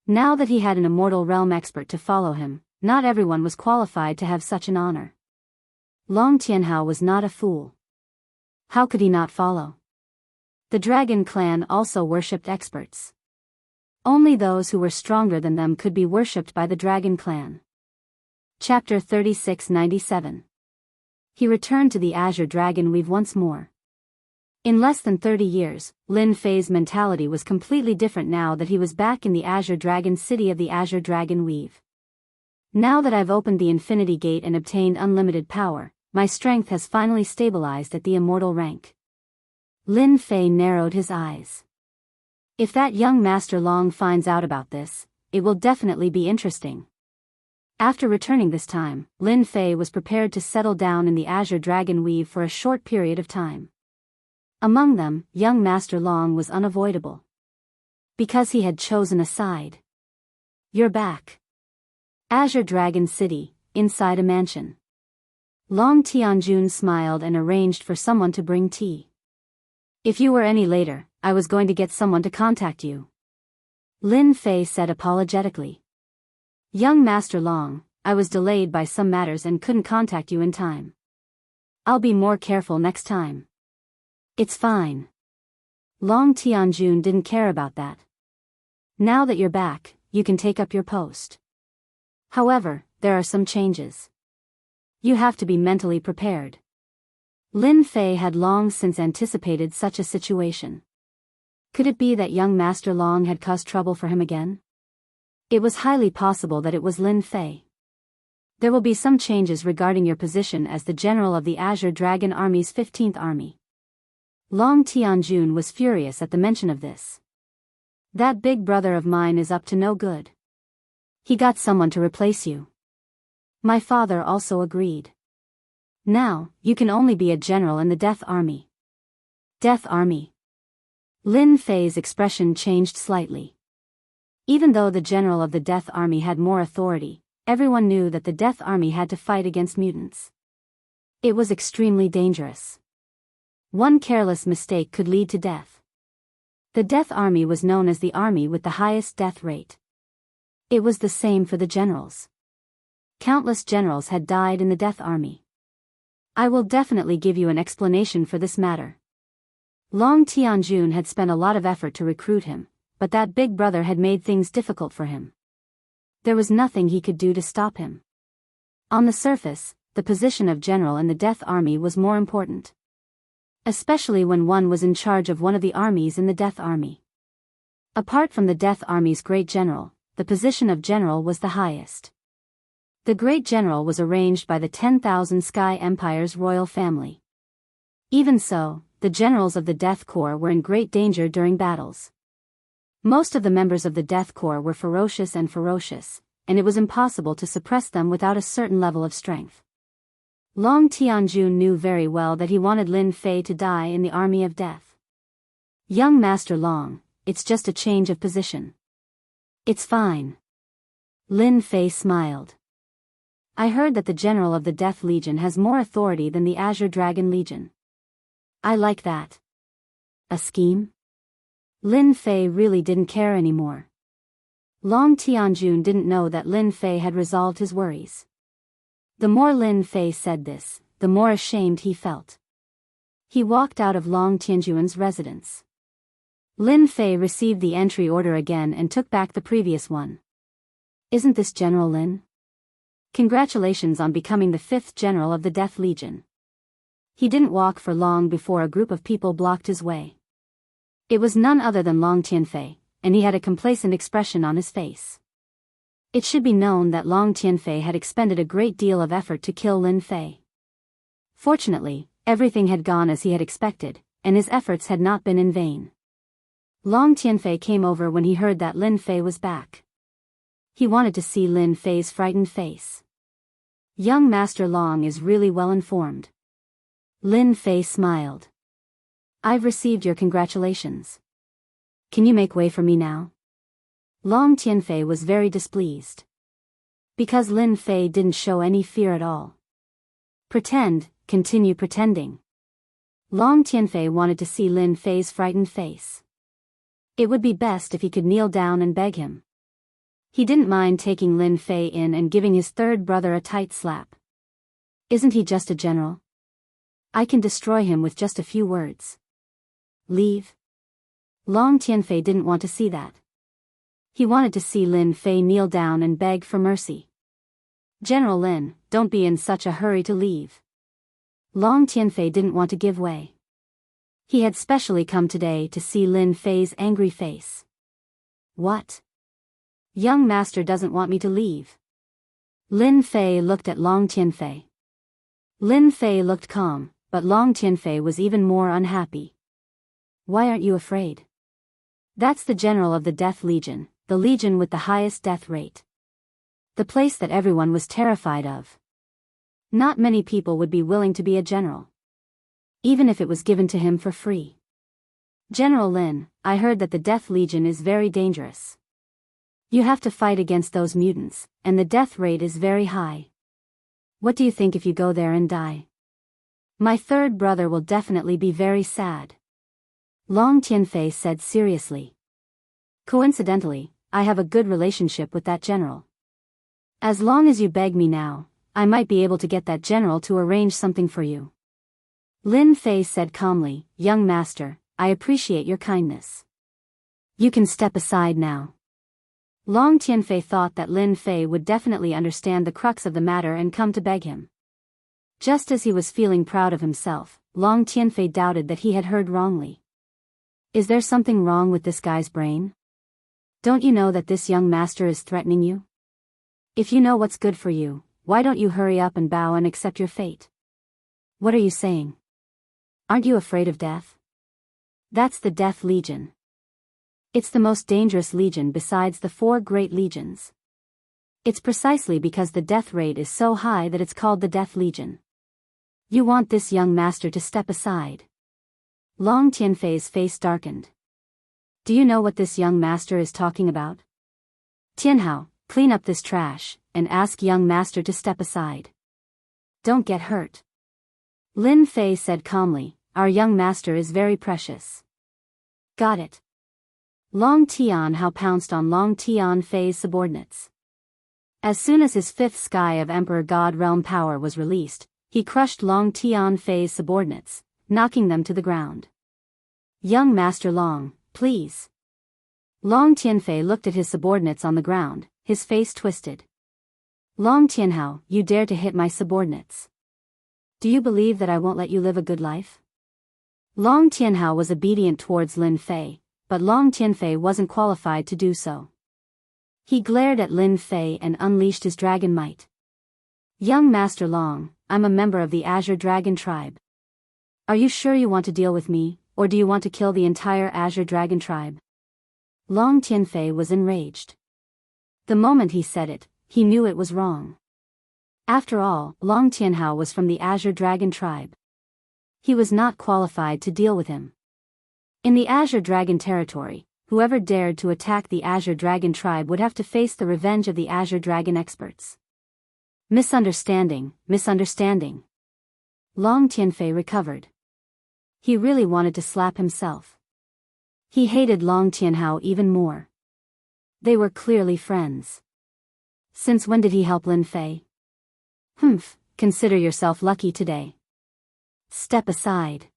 Now that he had an immortal realm expert to follow him, not everyone was qualified to have such an honor. Long Tianhao was not a fool. How could he not follow? The Dragon clan also worshipped experts. Only those who were stronger than them could be worshipped by the Dragon clan. Chapter 3697. He returned to the Azure Dragon Weave once more. In less than 30 years, Lin Fei's mentality was completely different now that he was back in the Azure Dragon City of the Azure Dragon Weave. Now that I've opened the Infinity Gate and obtained unlimited power, my strength has finally stabilized at the immortal rank. Lin Fei narrowed his eyes. If that young Master Long finds out about this, it will definitely be interesting. After returning this time, Lin Fei was prepared to settle down in the Azure Dragon Weave for a short period of time. Among them, young Master Long was unavoidable. Because he had chosen a side. You're back. Azure Dragon City, inside a mansion. Long Tianjun smiled and arranged for someone to bring tea. If you were any later, I was going to get someone to contact you. Lin Fei said apologetically. Young Master Long, I was delayed by some matters and couldn't contact you in time. I'll be more careful next time. It's fine. Long Tianjun didn't care about that. Now that you're back, you can take up your post. However, there are some changes. You have to be mentally prepared. Lin Fei had long since anticipated such a situation. Could it be that young Master Long had caused trouble for him again? It was highly possible that it was Lin Fei. There will be some changes regarding your position as the general of the Azure Dragon Army's 15th Army. Long Tianjun was furious at the mention of this. That big brother of mine is up to no good. He got someone to replace you. My father also agreed. Now, you can only be a general in the Death Army. Death Army. Lin Fei's expression changed slightly. Even though the general of the Death Army had more authority, everyone knew that the Death Army had to fight against mutants. It was extremely dangerous. One careless mistake could lead to death. The Death Army was known as the army with the highest death rate. It was the same for the generals. Countless generals had died in the Death Army. I will definitely give you an explanation for this matter. Long Tianjun had spent a lot of effort to recruit him, but that big brother had made things difficult for him. There was nothing he could do to stop him. On the surface, the position of general in the Death Army was more important. Especially when one was in charge of one of the armies in the Death Army. Apart from the Death Army's great general, the position of general was the highest. The great general was arranged by the 10,000 Sky Empire's royal family. Even so, the generals of the Death Corps were in great danger during battles. Most of the members of the Death Corps were ferocious, and it was impossible to suppress them without a certain level of strength. Long Tianjun knew very well that he wanted Lin Fei to die in the army of death. Young Master Long, it's just a change of position. It's fine. Lin Fei smiled. I heard that the general of the Death Legion has more authority than the Azure Dragon Legion. I like that. A scheme? Lin Fei really didn't care anymore. Long Tianjun didn't know that Lin Fei had resolved his worries. The more Lin Fei said this, the more ashamed he felt. He walked out of Long Tianjun's residence. Lin Fei received the entry order again and took back the previous one. Isn't this General Lin? Congratulations on becoming the 5th General of the Death Legion. He didn't walk for long before a group of people blocked his way. It was none other than Long Tianfei, and he had a complacent expression on his face. It should be known that Long Tianfei had expended a great deal of effort to kill Lin Fei. Fortunately, everything had gone as he had expected, and his efforts had not been in vain. Long Tianfei came over when he heard that Lin Fei was back. He wanted to see Lin Fei's frightened face. Young Master Long is really well informed. Lin Fei smiled. I've received your congratulations. Can you make way for me now? Long Tianfei was very displeased. Because Lin Fei didn't show any fear at all. Continue pretending. Long Tianfei wanted to see Lin Fei's frightened face. It would be best if he could kneel down and beg him. He didn't mind taking Lin Fei in and giving his third brother a tight slap. Isn't he just a general? I can destroy him with just a few words. Leave. Long Tianfei didn't want to see that. He wanted to see Lin Fei kneel down and beg for mercy. General Lin, don't be in such a hurry to leave. Long Tianfei didn't want to give way. He had specially come today to see Lin Fei's angry face. What? Young master doesn't want me to leave. Lin Fei looked at Long Tianfei. Lin Fei looked calm, but Long Tianfei was even more unhappy. Why aren't you afraid? That's the general of the Death Legion, the legion with the highest death rate. The place that everyone was terrified of. Not many people would be willing to be a general. Even if it was given to him for free. General Lin, I heard that the Death Legion is very dangerous. You have to fight against those mutants, and the death rate is very high. What do you think if you go there and die? My third brother will definitely be very sad. Long Tianfei said seriously. Coincidentally, I have a good relationship with that general. As long as you beg me now, I might be able to get that general to arrange something for you. Lin Fei said calmly, Young master, I appreciate your kindness. You can step aside now. Long Tianfei thought that Lin Fei would definitely understand the crux of the matter and come to beg him. Just as he was feeling proud of himself, Long Tianfei doubted that he had heard wrongly. Is there something wrong with this guy's brain? Don't you know that this young master is threatening you? If you know what's good for you, why don't you hurry up and bow and accept your fate? What are you saying? Aren't you afraid of death? That's the Death Legion. It's the most dangerous legion besides the 4 great legions. It's precisely because the death rate is so high that it's called the Death Legion. You want this young master to step aside. Long Tianfei's face darkened. Do you know what this young master is talking about? Tianhao, clean up this trash, and ask young master to step aside. Don't get hurt. Lin Fei said calmly, our young master is very precious. Got it. Long Tianhao pounced on Long Tianfei's subordinates. As soon as his 5th sky of Emperor God Realm power was released, he crushed Long Tianfei's subordinates, knocking them to the ground. Young Master Long, please. Long Tianfei looked at his subordinates on the ground, his face twisted. Long Tianhao, you dare to hit my subordinates. Do you believe that I won't let you live a good life? Long Tianhao was obedient towards Lin Fei, but Long Tianfei wasn't qualified to do so. He glared at Lin Fei and unleashed his dragon might. Young Master Long, I'm a member of the Azure Dragon tribe. Are you sure you want to deal with me, or do you want to kill the entire Azure Dragon tribe? Long Tianfei was enraged. The moment he said it, he knew it was wrong. After all, Long Tianhao was from the Azure Dragon tribe. He was not qualified to deal with him. In the Azure Dragon territory, whoever dared to attack the Azure Dragon tribe would have to face the revenge of the Azure Dragon experts. Misunderstanding. Long Tianfei recovered. He really wanted to slap himself. He hated Long Tianhao even more. They were clearly friends. Since when did he help Lin Fei? Consider yourself lucky today. Step aside.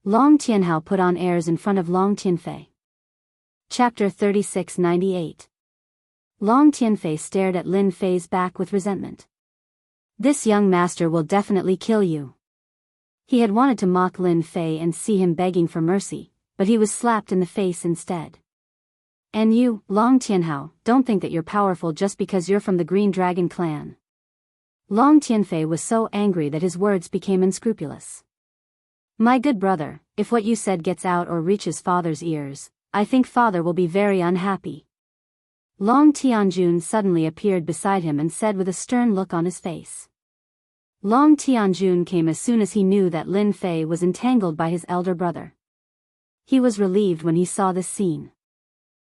Long Tianhao put on airs in front of Long Tianfei. Chapter 3698. Long Tianfei stared at Lin Fei's back with resentment. This young master will definitely kill you. He had wanted to mock Lin Fei and see him begging for mercy, but he was slapped in the face instead. And you, Long Tianhao, don't think that you're powerful just because you're from the Green Dragon clan. Long Tianfei was so angry that his words became unscrupulous. My good brother, if what you said gets out or reaches father's ears, I think father will be very unhappy. Long Tianjun suddenly appeared beside him and said with a stern look on his face. Long Tianjun came as soon as he knew that Lin Fei was entangled by his elder brother. He was relieved when he saw this scene.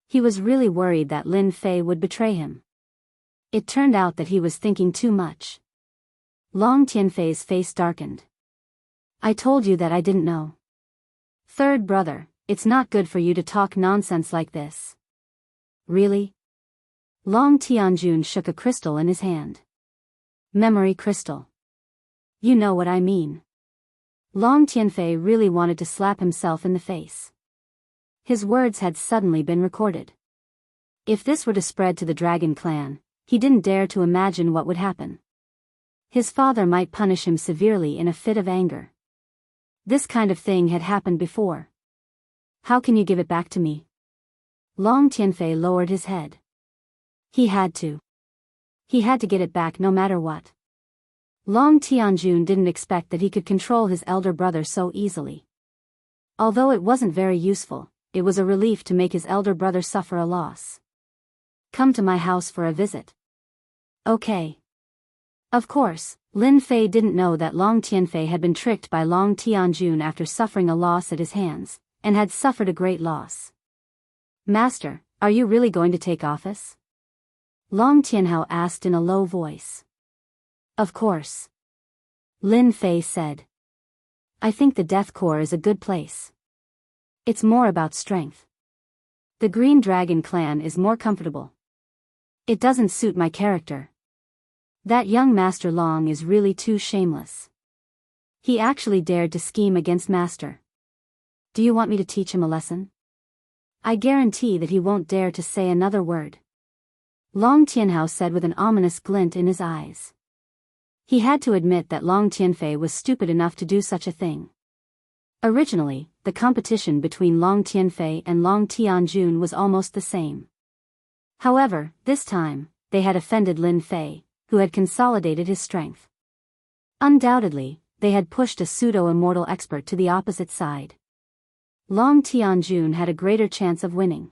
He was really worried that Lin Fei would betray him. It turned out that he was thinking too much. Long Tianfei's face darkened. I told you that I didn't know. Third brother, it's not good for you to talk nonsense like this. Really? Long Tianjun shook a crystal in his hand. Memory crystal. You know what I mean. Long Tianfei really wanted to slap himself in the face. His words had suddenly been recorded. If this were to spread to the Dragon clan, he didn't dare to imagine what would happen. His father might punish him severely in a fit of anger. This kind of thing had happened before. How can you give it back to me? Long Tianfei lowered his head. He had to. He had to get it back no matter what. Long Tianjun didn't expect that he could control his elder brother so easily. Although it wasn't very useful, it was a relief to make his elder brother suffer a loss. Come to my house for a visit. Okay. Of course, Lin Fei didn't know that Long Tianfei had been tricked by Long Tianjun after suffering a loss at his hands, and had suffered a great loss. Master, are you really going to take office? Long Tianhao asked in a low voice. Of course. Lin Fei said. I think the Death Corps is a good place. It's more about strength. The Green Dragon clan is more comfortable. It doesn't suit my character. That young Master Long is really too shameless. He actually dared to scheme against Master. Do you want me to teach him a lesson? I guarantee that he won't dare to say another word. Long Tianhao said with an ominous glint in his eyes. He had to admit that Long Tianfei was stupid enough to do such a thing. Originally, the competition between Long Tianfei and Long Tianjun was almost the same. However, this time, they had offended Lin Fei, who had consolidated his strength. Undoubtedly, they had pushed a pseudo-immortal expert to the opposite side. Long Tianjun had a greater chance of winning.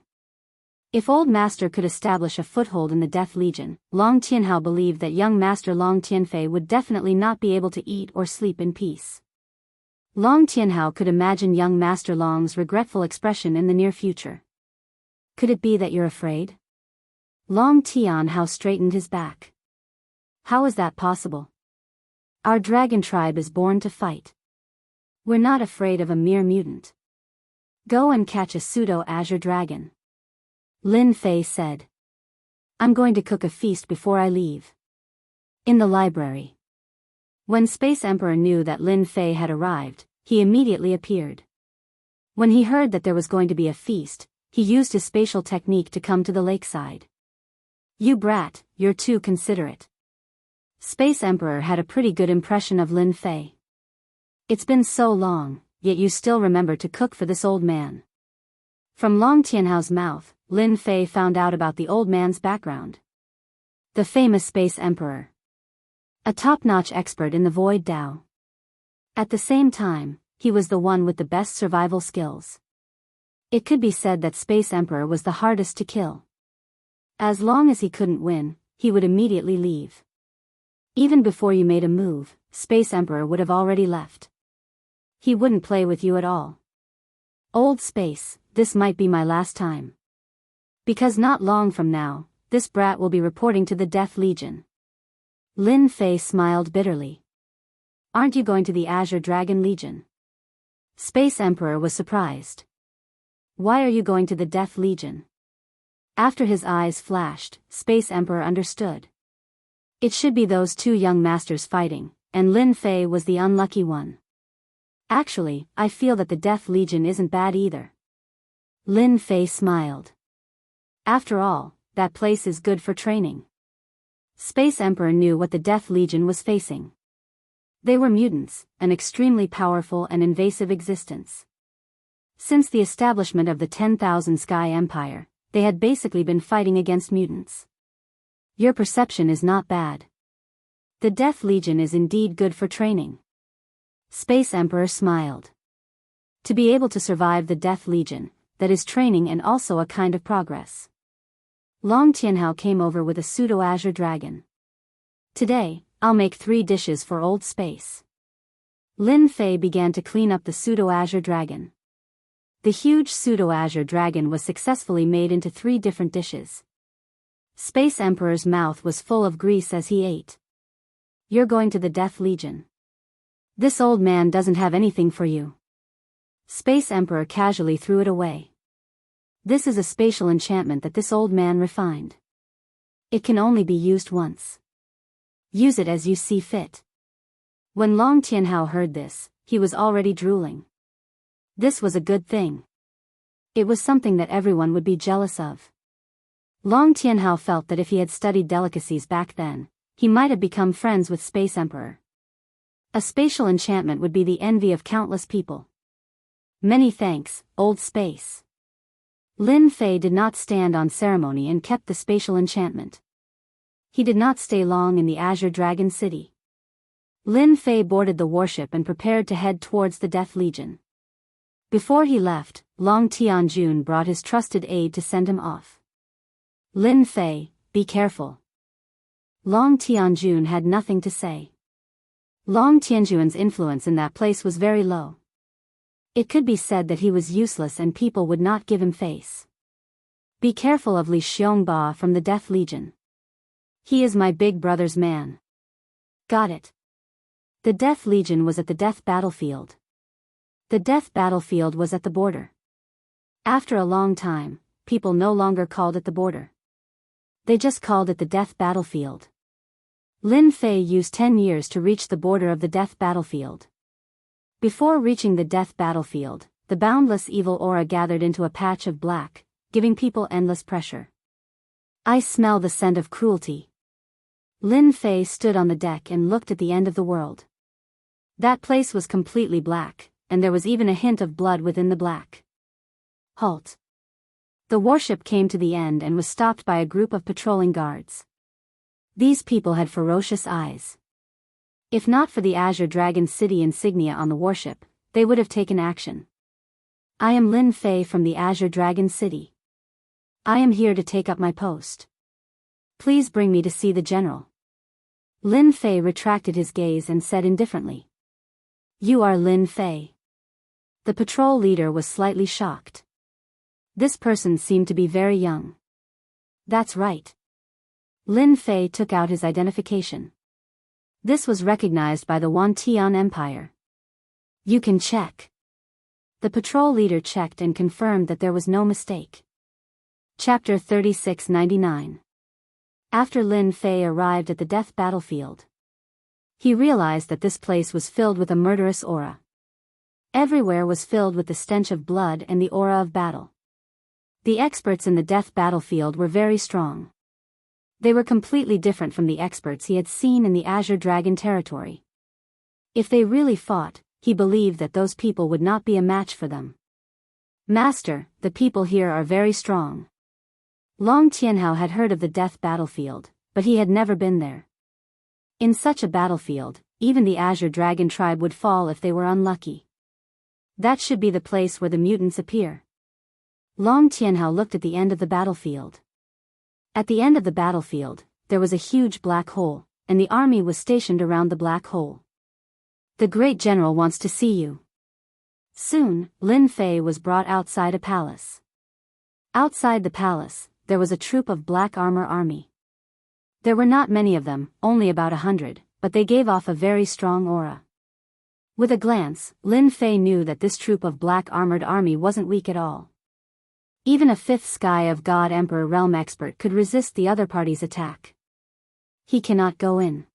If Old Master could establish a foothold in the Death Legion, Long Tianhao believed that young Master Long Tianfei would definitely not be able to eat or sleep in peace. Long Tianhao could imagine young Master Long's regretful expression in the near future. Could it be that you're afraid? Long Tianhao straightened his back. How is that possible? Our dragon tribe is born to fight. We're not afraid of a mere mutant. Go and catch a pseudo-azure dragon. Lin Fei said. I'm going to cook a feast before I leave. In the library. When Space Emperor knew that Lin Fei had arrived, he immediately appeared. When he heard that there was going to be a feast, he used his spatial technique to come to the lakeside. You brat, you're too considerate. Space Emperor had a pretty good impression of Lin Fei. It's been so long, yet you still remember to cook for this old man. From Long Tianhao's mouth, Lin Fei found out about the old man's background. The famous Space Emperor. A top-notch expert in the Void Dao. At the same time, he was the one with the best survival skills. It could be said that Space Emperor was the hardest to kill. As long as he couldn't win, he would immediately leave. Even before you made a move, Space Emperor would have already left. He wouldn't play with you at all. Old Space, this might be my last time. Because not long from now, this brat will be reporting to the Death Legion. Lin Fei smiled bitterly. Aren't you going to the Azure Dragon Legion? Space Emperor was surprised. Why are you going to the Death Legion? After his eyes flashed, Space Emperor understood. It should be those two young masters fighting, and Lin Fei was the unlucky one. Actually, I feel that the Death Legion isn't bad either. Lin Fei smiled. After all, that place is good for training. Space Emperor knew what the Death Legion was facing. They were mutants, an extremely powerful and invasive existence. Since the establishment of the 10,000 Sky Empire, they had basically been fighting against mutants. Your perception is not bad. The Death Legion is indeed good for training. Space Emperor smiled. To be able to survive the Death Legion, that is training and also a kind of progress. Long Tianhao came over with a pseudo-azure dragon. Today, I'll make 3 dishes for Old Space. Lin Fei began to clean up the pseudo-azure dragon. The huge pseudo-azure dragon was successfully made into 3 different dishes. Space Emperor's mouth was full of grease as he ate. You're going to the Death Legion. This old man doesn't have anything for you. Space Emperor casually threw it away. This is a spatial enchantment that this old man refined. It can only be used once. Use it as you see fit. When Long Tianhao heard this, he was already drooling. This was a good thing. It was something that everyone would be jealous of. Long Tianhao felt that if he had studied delicacies back then, he might have become friends with Space Emperor. A spatial enchantment would be the envy of countless people. Many thanks, Old Space. Lin Fei did not stand on ceremony and kept the spatial enchantment. He did not stay long in the Azure Dragon City. Lin Fei boarded the warship and prepared to head towards the Death Legion. Before he left, Long Tianjun brought his trusted aide to send him off. Lin Fei, be careful. Long Tianjun had nothing to say. Long Tianjun's influence in that place was very low. It could be said that he was useless and people would not give him face. Be careful of Li Xiongba from the Death Legion. He is my big brother's man. Got it. The Death Legion was at the Death Battlefield. The Death Battlefield was at the border. After a long time, people no longer called it the border. They just called it the Death Battlefield. Lin Fei used 10 years to reach the border of the Death Battlefield. Before reaching the Death Battlefield, the boundless evil aura gathered into a patch of black, giving people endless pressure. I smell the scent of cruelty. Lin Fei stood on the deck and looked at the end of the world. That place was completely black, and there was even a hint of blood within the black. Halt. The warship came to the end and was stopped by a group of patrolling guards. These people had ferocious eyes. If not for the Azure Dragon City insignia on the warship, they would have taken action. I am Lin Fei from the Azure Dragon City. I am here to take up my post. Please bring me to see the general. Lin Fei retracted his gaze and said indifferently. You are Lin Fei. The patrol leader was slightly shocked. This person seemed to be very young. That's right. Lin Fei took out his identification. This was recognized by the Wantian Empire. You can check. The patrol leader checked and confirmed that there was no mistake. Chapter 3699. After Lin Fei arrived at the Death Battlefield, he realized that this place was filled with a murderous aura. Everywhere was filled with the stench of blood and the aura of battle. The experts in the Death Battlefield were very strong. They were completely different from the experts he had seen in the Azure Dragon territory. If they really fought, he believed that those people would not be a match for them. Master, the people here are very strong. Long Tianhao had heard of the Death Battlefield, but he had never been there. In such a battlefield, even the Azure Dragon tribe would fall if they were unlucky. That should be the place where the mutants appear. Long Tianhao looked at the end of the battlefield. At the end of the battlefield, there was a huge black hole, and the army was stationed around the black hole. The great general wants to see you. Soon, Lin Fei was brought outside a palace. Outside the palace, there was a troop of black armor army. There were not many of them, only about 100, but they gave off a very strong aura. With a glance, Lin Fei knew that this troop of black armored army wasn't weak at all. Even a fifth Sky of God Emperor realm expert could resist the other party's attack. He cannot go in.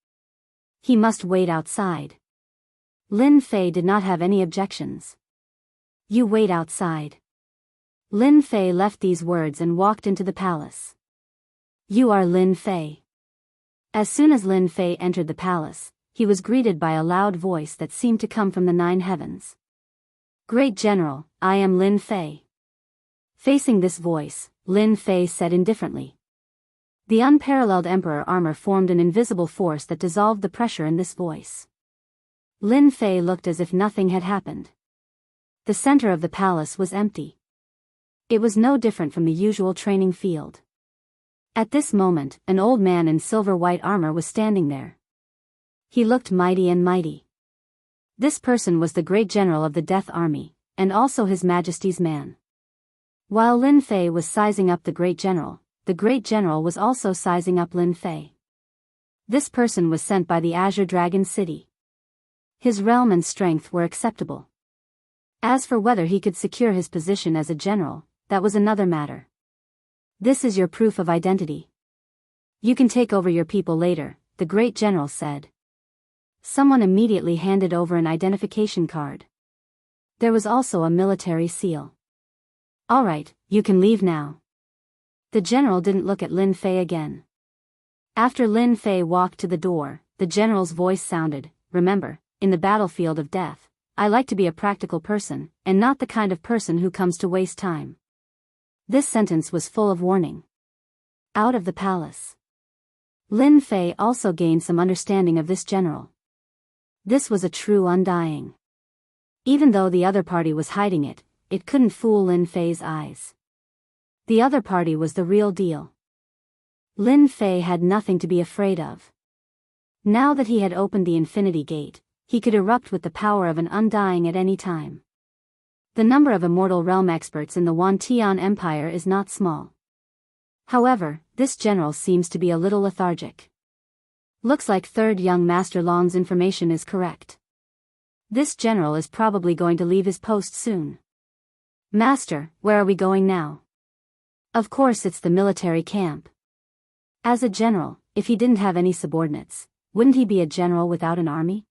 He must wait outside. Lin Fei did not have any objections. You wait outside. Lin Fei left these words and walked into the palace. You are Lin Fei. As soon as Lin Fei entered the palace, he was greeted by a loud voice that seemed to come from the 9 heavens. Great General, I am Lin Fei. Facing this voice, Lin Fei said indifferently. The unparalleled Emperor armor formed an invisible force that dissolved the pressure in this voice. Lin Fei looked as if nothing had happened. The center of the palace was empty. It was no different from the usual training field. At this moment, an old man in silver-white armor was standing there. He looked mighty and mighty. This person was the great general of the Death Army, and also His Majesty's man. While Lin Fei was sizing up the great general was also sizing up Lin Fei. This person was sent by the Azure Dragon City. His realm and strength were acceptable. As for whether he could secure his position as a general, that was another matter. This is your proof of identity. You can take over your people later, the great general said. Someone immediately handed over an identification card. There was also a military seal. All right, you can leave now. The general didn't look at Lin Fei again. After Lin Fei walked to the door, the general's voice sounded, remember, in the battlefield of death, I like to be a practical person, and not the kind of person who comes to waste time. This sentence was full of warning. Out of the palace. Lin Fei also gained some understanding of this general. This was a true undying. Even though the other party was hiding it, it couldn't fool Lin Fei's eyes. The other party was the real deal. Lin Fei had nothing to be afraid of. Now that he had opened the Infinity Gate, he could erupt with the power of an undying at any time. The number of immortal realm experts in the Wantian Empire is not small. However, this general seems to be a little lethargic. Looks like third young Master Lon's information is correct. This general is probably going to leave his post soon. Master, where are we going now? Of course it's the military camp. As a general, if he didn't have any subordinates, wouldn't he be a general without an army?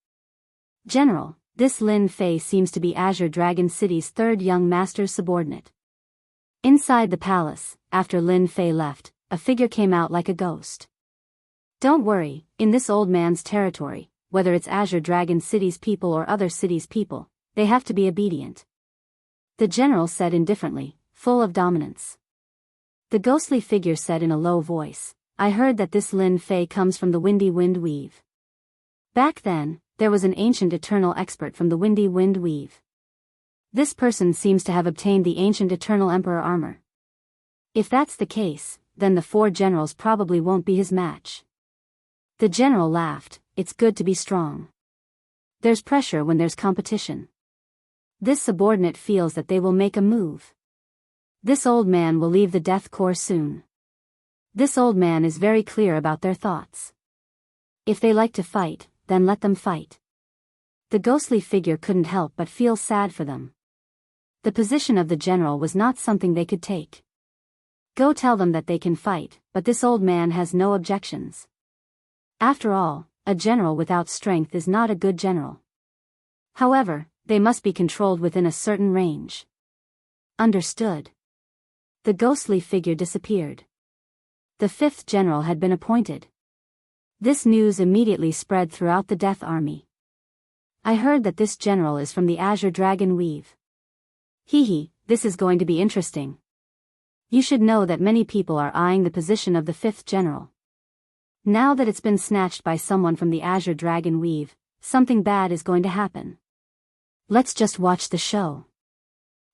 General, this Lin Fei seems to be Azure Dragon City's third young master's subordinate. Inside the palace, after Lin Fei left, a figure came out like a ghost. Don't worry, in this old man's territory, whether it's Azure Dragon City's people or other cities' people, they have to be obedient. The general said indifferently, full of dominance. The ghostly figure said in a low voice, I heard that this Lin Fei comes from the Windy Wind Weave. Back then, there was an ancient eternal expert from the Windy Wind Weave. This person seems to have obtained the ancient eternal emperor armor. If that's the case, then the 4 generals probably won't be his match. The general laughed, it's good to be strong. There's pressure when there's competition. This subordinate feels that they will make a move. This old man will leave the death corps soon. This old man is very clear about their thoughts. If they like to fight, then let them fight. The ghostly figure couldn't help but feel sad for them. The position of the general was not something they could take. Go tell them that they can fight, but this old man has no objections. After all, a general without strength is not a good general. However, they must be controlled within a certain range. Understood. The ghostly figure disappeared. The 5th general had been appointed. This news immediately spread throughout the Death Army. I heard that this general is from the Azure Dragon Weave. Hee, this is going to be interesting. You should know that many people are eyeing the position of the 5th general. Now that it's been snatched by someone from the Azure Dragon Weave, something bad is going to happen. Let's just watch the show.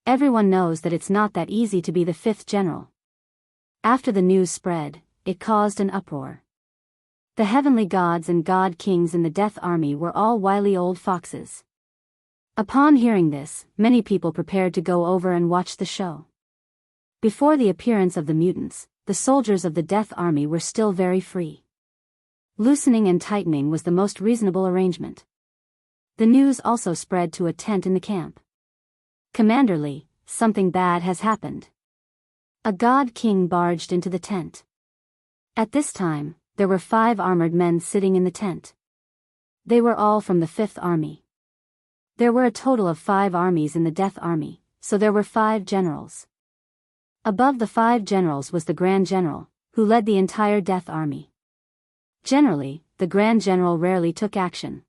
Everyone knows that it's not that easy to be the 5th general. After the news spread, it caused an uproar. The heavenly gods and god kings in the Death Army were all wily old foxes. Upon hearing this, many people prepared to go over and watch the show. Before the appearance of the mutants, the soldiers of the Death Army were still very free. Loosening and tightening was the most reasonable arrangement. The news also spread to a tent in the camp. Commander Lee, something bad has happened. A god king barged into the tent. At this time, there were 5 armored men sitting in the tent. They were all from the 5th Army. There were a total of 5 armies in the Death Army, so there were 5 generals. Above the 5 generals was the Grand General, who led the entire Death Army. Generally, the Grand General rarely took action.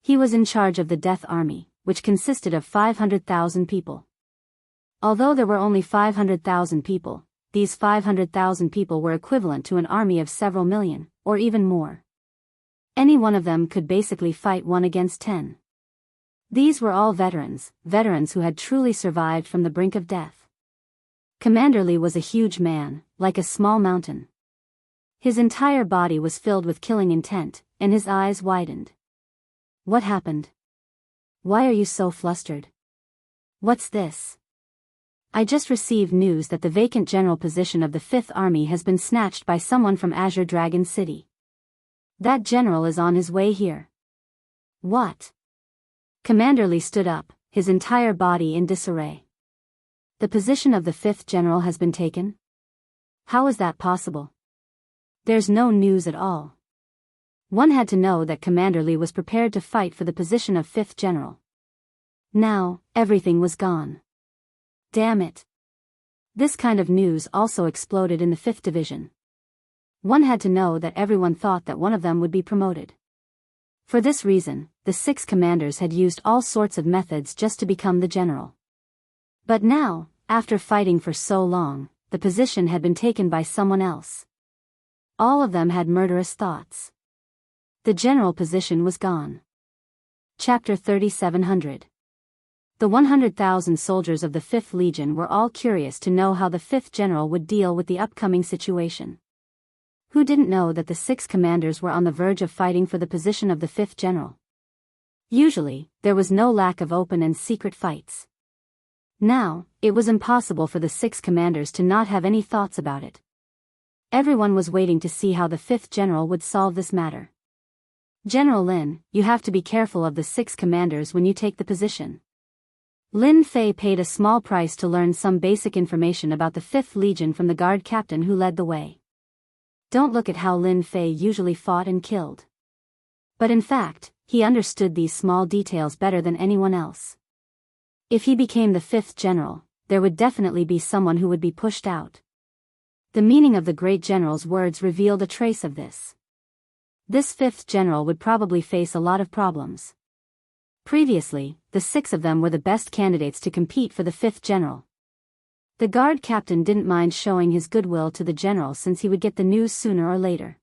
He was in charge of the Death Army, which consisted of 500,000 people. Although there were only 500,000 people, these 500,000 people were equivalent to an army of several million, or even more. Any one of them could basically fight 1 against 10. These were all veterans who had truly survived from the brink of death. Commander Lee was a huge man, like a small mountain. His entire body was filled with killing intent, and his eyes widened. What happened? Why are you so flustered? What's this? I just received news that the vacant general position of the 5th Army has been snatched by someone from Azure Dragon City. That general is on his way here. What? Commander Lee stood up, his entire body in disarray. The position of the 5th general has been taken? How is that possible? There's no news at all. One had to know that Commander Lee was prepared to fight for the position of 5th general. Now, everything was gone. Damn it. This kind of news also exploded in the 5th Division. One had to know that everyone thought that one of them would be promoted. For this reason, the 6 commanders had used all sorts of methods just to become the general. But now, after fighting for so long, the position had been taken by someone else. All of them had murderous thoughts. The general position was gone. Chapter 3700. The 100,000 soldiers of the 5th Legion were all curious to know how the 5th General would deal with the upcoming situation. Who didn't know that the 6 commanders were on the verge of fighting for the position of the 5th General? Usually, there was no lack of open and secret fights. Now, it was impossible for the 6 commanders to not have any thoughts about it. Everyone was waiting to see how the 5th General would solve this matter. General Lin, you have to be careful of the 6 commanders when you take the position. Lin Fei paid a small price to learn some basic information about the 5th Legion from the guard captain who led the way. Don't look at how Lin Fei usually fought and killed. But in fact, he understood these small details better than anyone else. If he became the 5th General, there would definitely be someone who would be pushed out. The meaning of the great general's words revealed a trace of this. This 5th General would probably face a lot of problems. Previously, the 6 of them were the best candidates to compete for the 5th General. The guard captain didn't mind showing his goodwill to the general since he would get the news sooner or later.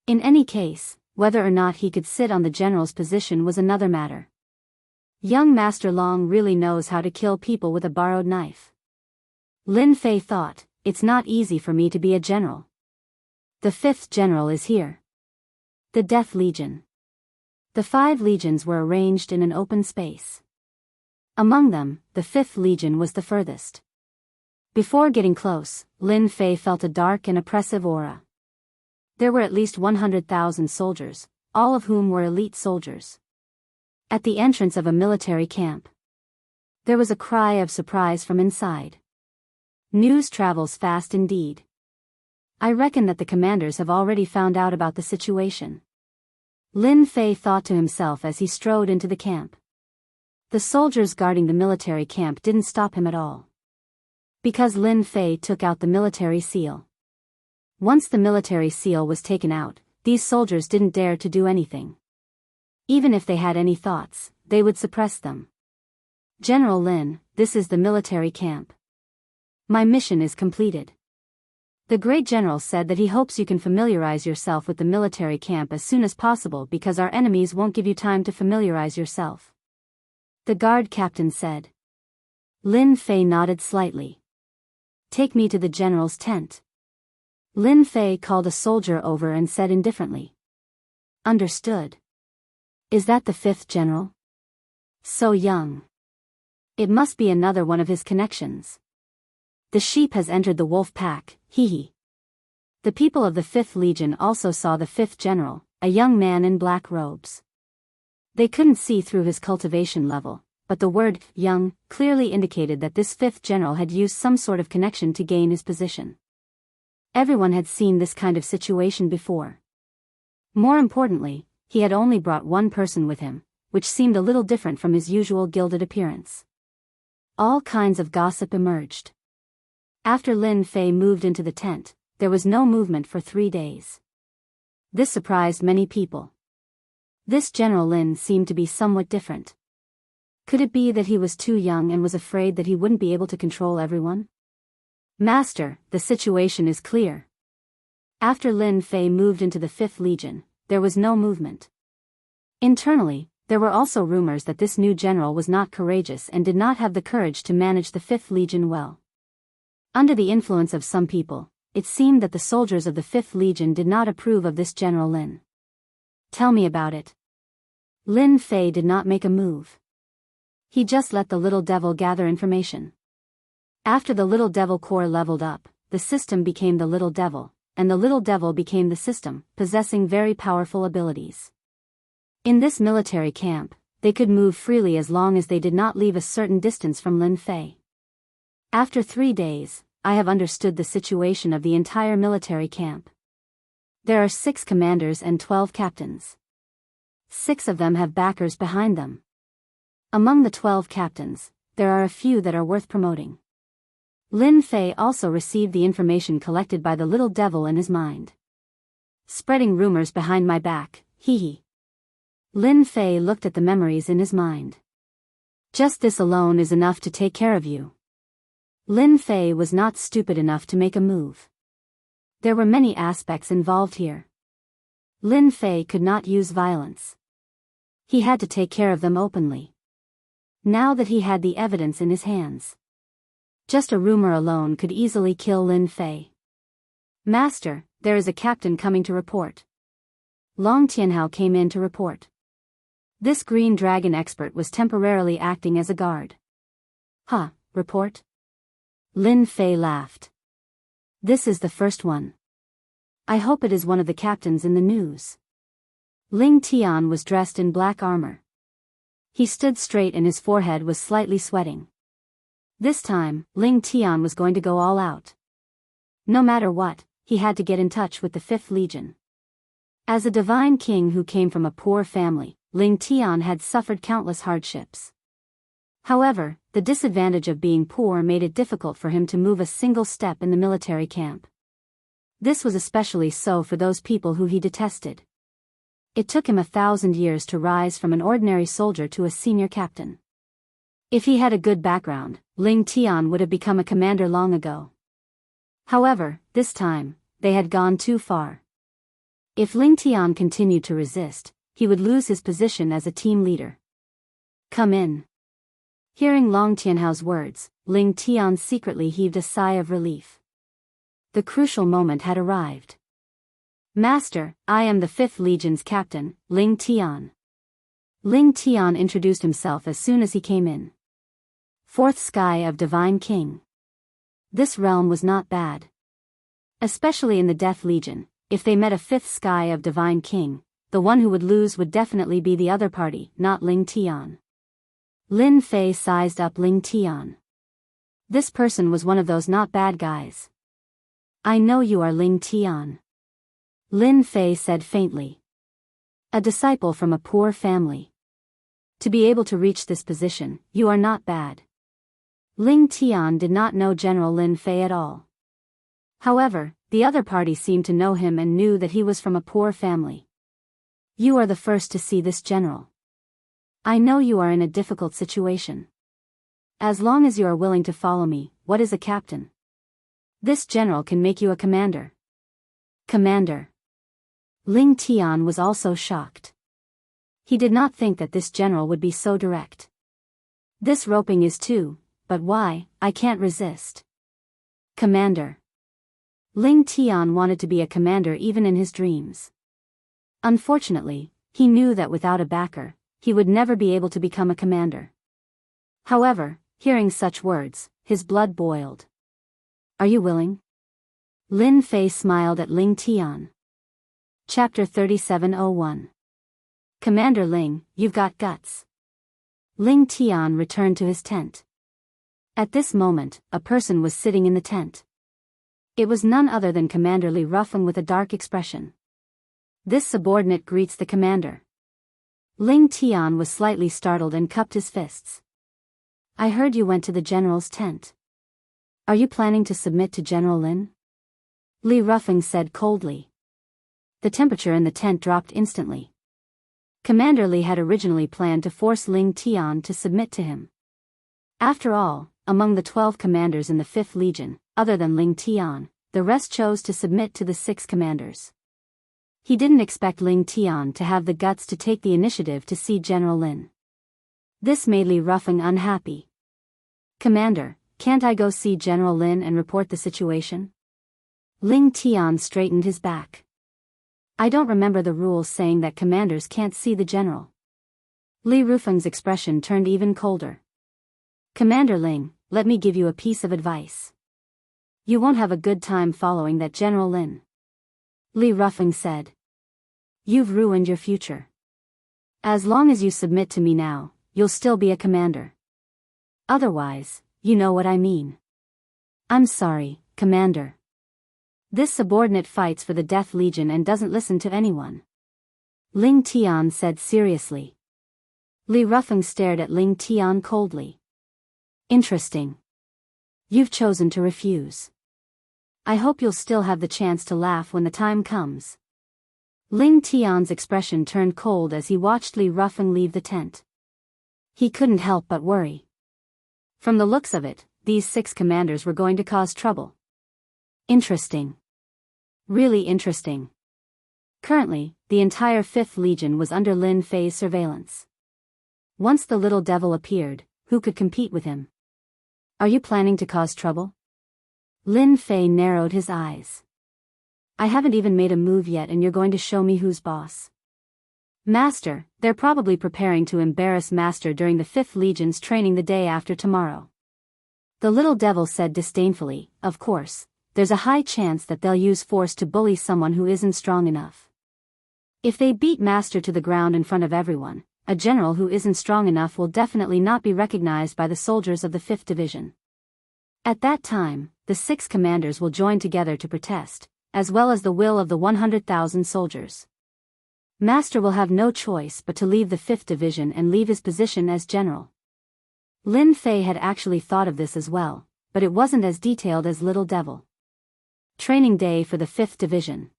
In any case, whether or not he could sit on the general's position was another matter. Young Master Long really knows how to kill people with a borrowed knife. Lin Fei thought, it's not easy for me to be a general. The 5th General is here. The Death Legion. The 5 legions were arranged in an open space. Among them, the 5th Legion was the furthest. Before getting close, Lin Fei felt a dark and oppressive aura. There were at least 100,000 soldiers, all of whom were elite soldiers. At the entrance of a military camp, there was a cry of surprise from inside. News travels fast indeed. I reckon that the commanders have already found out about the situation. Lin Fei thought to himself as he strode into the camp. The soldiers guarding the military camp didn't stop him at all. Because Lin Fei took out the military seal. Once the military seal was taken out, these soldiers didn't dare to do anything. Even if they had any thoughts, they would suppress them. General Lin, this is the military camp. My mission is completed. The great general said that he hopes you can familiarize yourself with the military camp as soon as possible because our enemies won't give you time to familiarize yourself. The guard captain said. Lin Fei nodded slightly. Take me to the general's tent. Lin Fei called a soldier over and said indifferently. Understood. Is that the 5th General? So young. It must be another one of his connections. The sheep has entered the wolf pack, hee hee. The people of the 5th Legion also saw the 5th General, a young man in black robes. They couldn't see through his cultivation level, but the word, young, clearly indicated that this 5th General had used some sort of connection to gain his position. Everyone had seen this kind of situation before. More importantly, he had only brought one person with him, which seemed a little different from his usual gilded appearance. All kinds of gossip emerged. After Lin Fei moved into the tent, there was no movement for 3 days. This surprised many people. This General Lin seemed to be somewhat different. Could it be that he was too young and was afraid that he wouldn't be able to control everyone? Master, the situation is clear. After Lin Fei moved into the 5th Legion, there was no movement. Internally, there were also rumors that this new general was not courageous and did not have the courage to manage the 5th Legion well. Under the influence of some people, it seemed that the soldiers of the 5th Legion did not approve of this General Lin. Tell me about it. Lin Fei did not make a move. He just let the little devil gather information. After the little devil core leveled up, the system became the little devil, and the little devil became the system, possessing very powerful abilities. In this military camp, they could move freely as long as they did not leave a certain distance from Lin Fei. After 3 days, I have understood the situation of the entire military camp. There are 6 commanders and 12 captains. 6 of them have backers behind them. Among the 12 captains, there are a few that are worth promoting. Lin Fei also received the information collected by the little devil in his mind. Spreading rumors behind my back, hee hee. Lin Fei looked at the memories in his mind. Just this alone is enough to take care of you. Lin Fei was not stupid enough to make a move. There were many aspects involved here. Lin Fei could not use violence. He had to take care of them openly. Now that he had the evidence in his hands. Just a rumor alone could easily kill Lin Fei. Master, there is a captain coming to report. Long Tianhao came in to report. This green dragon expert was temporarily acting as a guard. Huh, report? Lin Fei laughed. This is the first one. I hope it is one of the captains in the news. Ling Tian was dressed in black armor. He stood straight and his forehead was slightly sweating. This time, Ling Tian was going to go all out. No matter what, he had to get in touch with the 5th Legion. As a divine king who came from a poor family, Ling Tian had suffered countless hardships. However, the disadvantage of being poor made it difficult for him to move a single step in the military camp. This was especially so for those people who he detested. It took him 1,000 years to rise from an ordinary soldier to a senior captain. If he had a good background, Ling Tian would have become a commander long ago. However, this time, they had gone too far. If Ling Tian continued to resist, he would lose his position as a team leader. Come in. Hearing Long Tianhao's words, Ling Tian secretly heaved a sigh of relief. The crucial moment had arrived. Master, I am the 5th Legion's captain, Ling Tian. Ling Tian introduced himself as soon as he came in. 4th Sky of Divine King. This realm was not bad. Especially in the Death Legion, if they met a 5th Sky of Divine King, the one who would lose would definitely be the other party, not Ling Tian. Lin Fei sized up Ling Tian. This person was one of those not bad guys. I know you are Ling Tian. Lin Fei said faintly. A disciple from a poor family. To be able to reach this position, you are not bad. Ling Tian did not know General Lin Fei at all. However, the other party seemed to know him and knew that he was from a poor family. You are the first to see this general. I know you are in a difficult situation. As long as you are willing to follow me, what is a captain? This general can make you a commander. Commander. Ling Tian was also shocked. He did not think that this general would be so direct. This roping is too, but why, I can't resist. Commander. Ling Tian wanted to be a commander even in his dreams. Unfortunately, he knew that without a backer, he would never be able to become a commander. However, hearing such words, his blood boiled. Are you willing? Lin Fei smiled at Ling Tian. Chapter 3701. Commander Ling, you've got guts. Ling Tian returned to his tent. At this moment, a person was sitting in the tent. It was none other than Commander Li Rufeng with a dark expression. This subordinate greets the commander. Ling Tian was slightly startled and cupped his fists. I heard you went to the general's tent. Are you planning to submit to General Lin? Li Rufeng said coldly. The temperature in the tent dropped instantly. Commander Li had originally planned to force Ling Tian to submit to him. After all, among the 12 commanders in the 5th Legion, other than Ling Tian, the rest chose to submit to the 6 commanders. He didn't expect Ling Tian to have the guts to take the initiative to see General Lin. This made Li Rufeng unhappy. Commander, can't I go see General Lin and report the situation? Ling Tian straightened his back. I don't remember the rules saying that commanders can't see the general. Li Rufeng's expression turned even colder. Commander Ling, let me give you a piece of advice. You won't have a good time following that General Lin. Li Rufeng said. You've ruined your future. As long as you submit to me now, you'll still be a commander. Otherwise, you know what I mean. I'm sorry, Commander. This subordinate fights for the Death Legion and doesn't listen to anyone. Ling Tian said seriously. Li Rufeng stared at Ling Tian coldly. Interesting. You've chosen to refuse. I hope you'll still have the chance to laugh when the time comes. Ling Tian's expression turned cold as he watched Li Rufeng leave the tent. He couldn't help but worry. From the looks of it, these 6 commanders were going to cause trouble. Interesting. Really interesting. Currently, the entire 5th Legion was under Lin Fei's surveillance. Once the little devil appeared, who could compete with him? Are you planning to cause trouble? Lin Fei narrowed his eyes. I haven't even made a move yet and you're going to show me who's boss. Master, they're probably preparing to embarrass Master during the 5th Legion's training the day after tomorrow. The little devil said disdainfully, of course, there's a high chance that they'll use force to bully someone who isn't strong enough. If they beat Master to the ground in front of everyone, a general who isn't strong enough will definitely not be recognized by the soldiers of the 5th Division. At that time, the 6 commanders will join together to protest, as well as the will of the 100,000 soldiers. Master will have no choice but to leave the 5th Division and leave his position as general. Lin Fei had actually thought of this as well, but it wasn't as detailed as Little Devil. Training day for the 5th Division.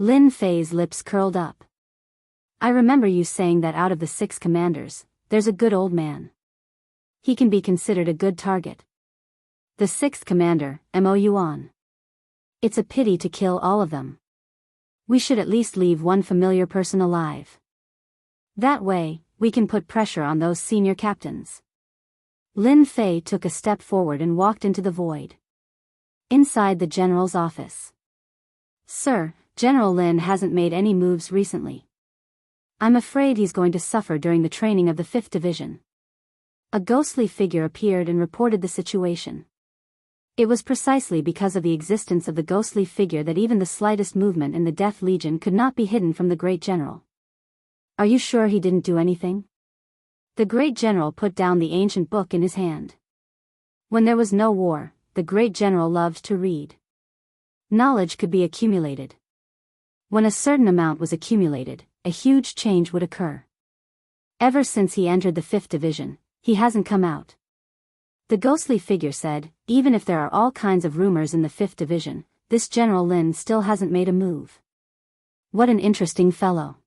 Lin Fei's lips curled up. I remember you saying that out of the 6 commanders, there's a good old man. He can be considered a good target. The 6th commander, Mo Yuan. It's a pity to kill all of them. We should at least leave one familiar person alive. That way, we can put pressure on those senior captains. Lin Fei took a step forward and walked into the void. Inside the general's office. Sir, General Lin hasn't made any moves recently. I'm afraid he's going to suffer during the training of the 5th Division. A ghostly figure appeared and reported the situation. It was precisely because of the existence of the ghostly figure that even the slightest movement in the Death Legion could not be hidden from the great general. Are you sure he didn't do anything? The great general put down the ancient book in his hand. When there was no war, the great general loved to read. Knowledge could be accumulated. When a certain amount was accumulated, a huge change would occur. Ever since he entered the 5th Division, he hasn't come out. The ghostly figure said, even if there are all kinds of rumors in the 5th Division, this General Lin still hasn't made a move. What an interesting fellow.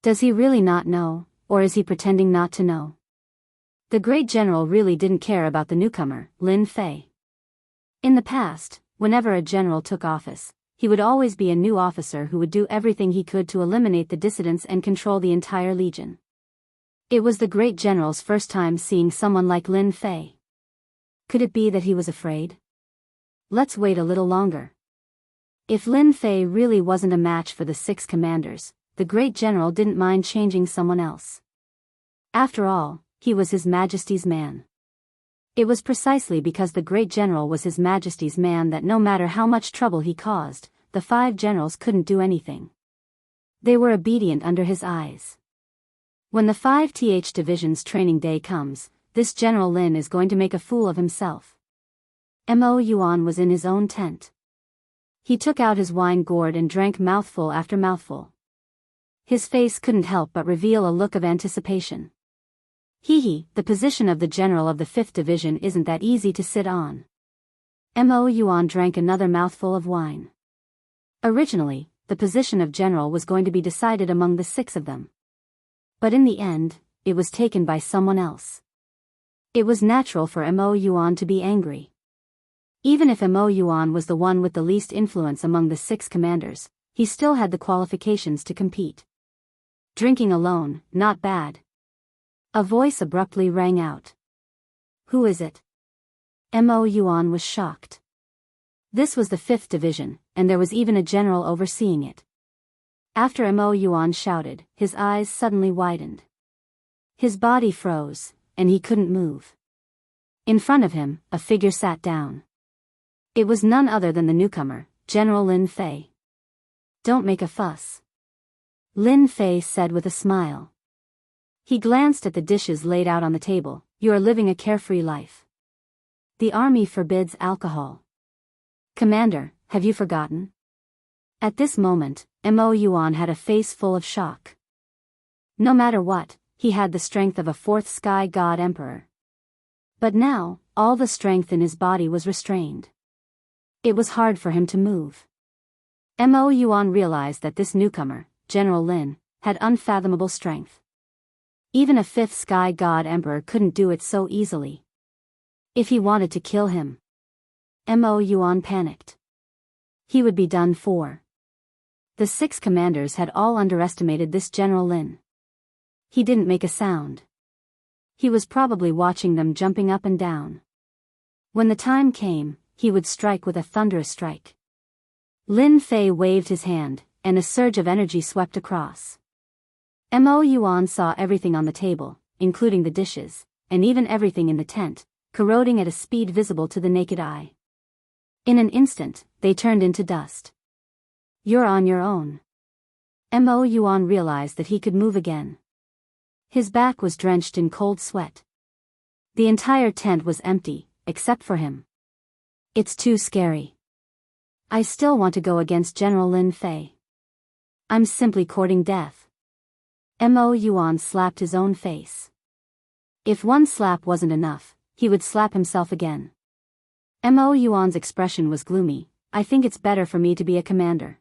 Does he really not know, or is he pretending not to know? The great general really didn't care about the newcomer, Lin Fei. In the past, whenever a general took office, he would always be a new officer who would do everything he could to eliminate the dissidents and control the entire legion. It was the great general's first time seeing someone like Lin Fei. Could it be that he was afraid? Let's wait a little longer. If Lin Fei really wasn't a match for the 6 commanders, the great general didn't mind changing someone else. After all, he was His Majesty's man. It was precisely because the great general was His Majesty's man that no matter how much trouble he caused, the 5 generals couldn't do anything. They were obedient under his eyes. When the 5th Division's training day comes, this General Lin is going to make a fool of himself. Mo Yuan was in his own tent. He took out his wine gourd and drank mouthful after mouthful. His face couldn't help but reveal a look of anticipation. The position of the general of the 5th Division isn't that easy to sit on. Mo Yuan drank another mouthful of wine. Originally, the position of general was going to be decided among the 6 of them. But in the end, it was taken by someone else. It was natural for Mo Yuan to be angry. Even if Mo Yuan was the one with the least influence among the 6 commanders, he still had the qualifications to compete. Drinking alone, not bad. A voice abruptly rang out. Who is it? Mo Yuan was shocked. This was the 5th Division, and there was even a general overseeing it. After Mo Yuan shouted, his eyes suddenly widened. His body froze, and he couldn't move. In front of him, a figure sat down. It was none other than the newcomer, General Lin Fei. Don't make a fuss. Lin Fei said with a smile. He glanced at the dishes laid out on the table. You are living a carefree life. The army forbids alcohol. Commander, have you forgotten? At this moment, Mo Yuan had a face full of shock. No matter what, he had the strength of a 4th sky god emperor. But now, all the strength in his body was restrained. It was hard for him to move. Mo Yuan realized that this newcomer, General Lin, had unfathomable strength. Even a 5th sky god emperor couldn't do it so easily. If he wanted to kill him, Mo Yuan panicked. He would be done for. The 6 commanders had all underestimated this General Lin. He didn't make a sound. He was probably watching them jumping up and down. When the time came, he would strike with a thunderous strike. Lin Fei waved his hand, and a surge of energy swept across. Mo Yuan saw everything on the table, including the dishes, and even everything in the tent, corroding at a speed visible to the naked eye. In an instant, they turned into dust. "You're on your own." Mo Yuan realized that he could move again. His back was drenched in cold sweat. The entire tent was empty, except for him. "It's too scary. I still want to go against General Lin Fei. I'm simply courting death." Mo Yuan slapped his own face. If one slap wasn't enough, he would slap himself again. Mo Yuan's expression was gloomy. "I think it's better for me to be a commander."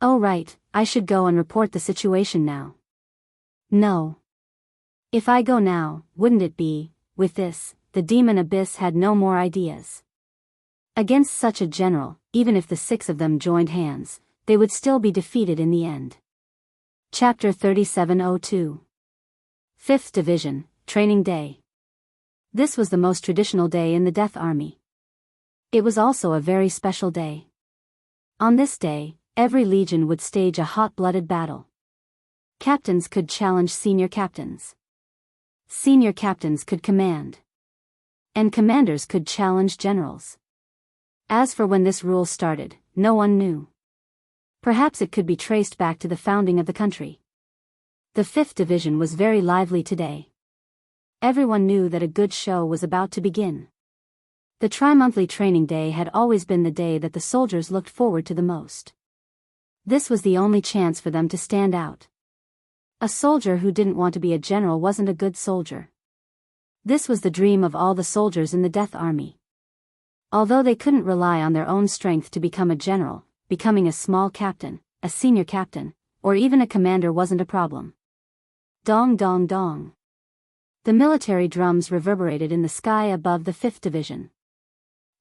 "Oh right, I should go and report the situation now." "No. If I go now, wouldn't it be..." With this, the demon abyss had no more ideas. Against such a general, even if the 6 of them joined hands, they would still be defeated in the end. Chapter 3702. 5th Division, Training Day. This was the most traditional day in the Death Army. It was also a very special day. On this day, every legion would stage a hot-blooded battle. Captains could challenge senior captains. Senior captains could command. And commanders could challenge generals. As for when this rule started, no one knew. Perhaps it could be traced back to the founding of the country. The 5th Division was very lively today. Everyone knew that a good show was about to begin. The tri-monthly training day had always been the day that the soldiers looked forward to the most. This was the only chance for them to stand out. A soldier who didn't want to be a general wasn't a good soldier. This was the dream of all the soldiers in the Death Army. Although they couldn't rely on their own strength to become a general, becoming a small captain, a senior captain, or even a commander wasn't a problem. Dong dong dong. The military drums reverberated in the sky above the 5th Division.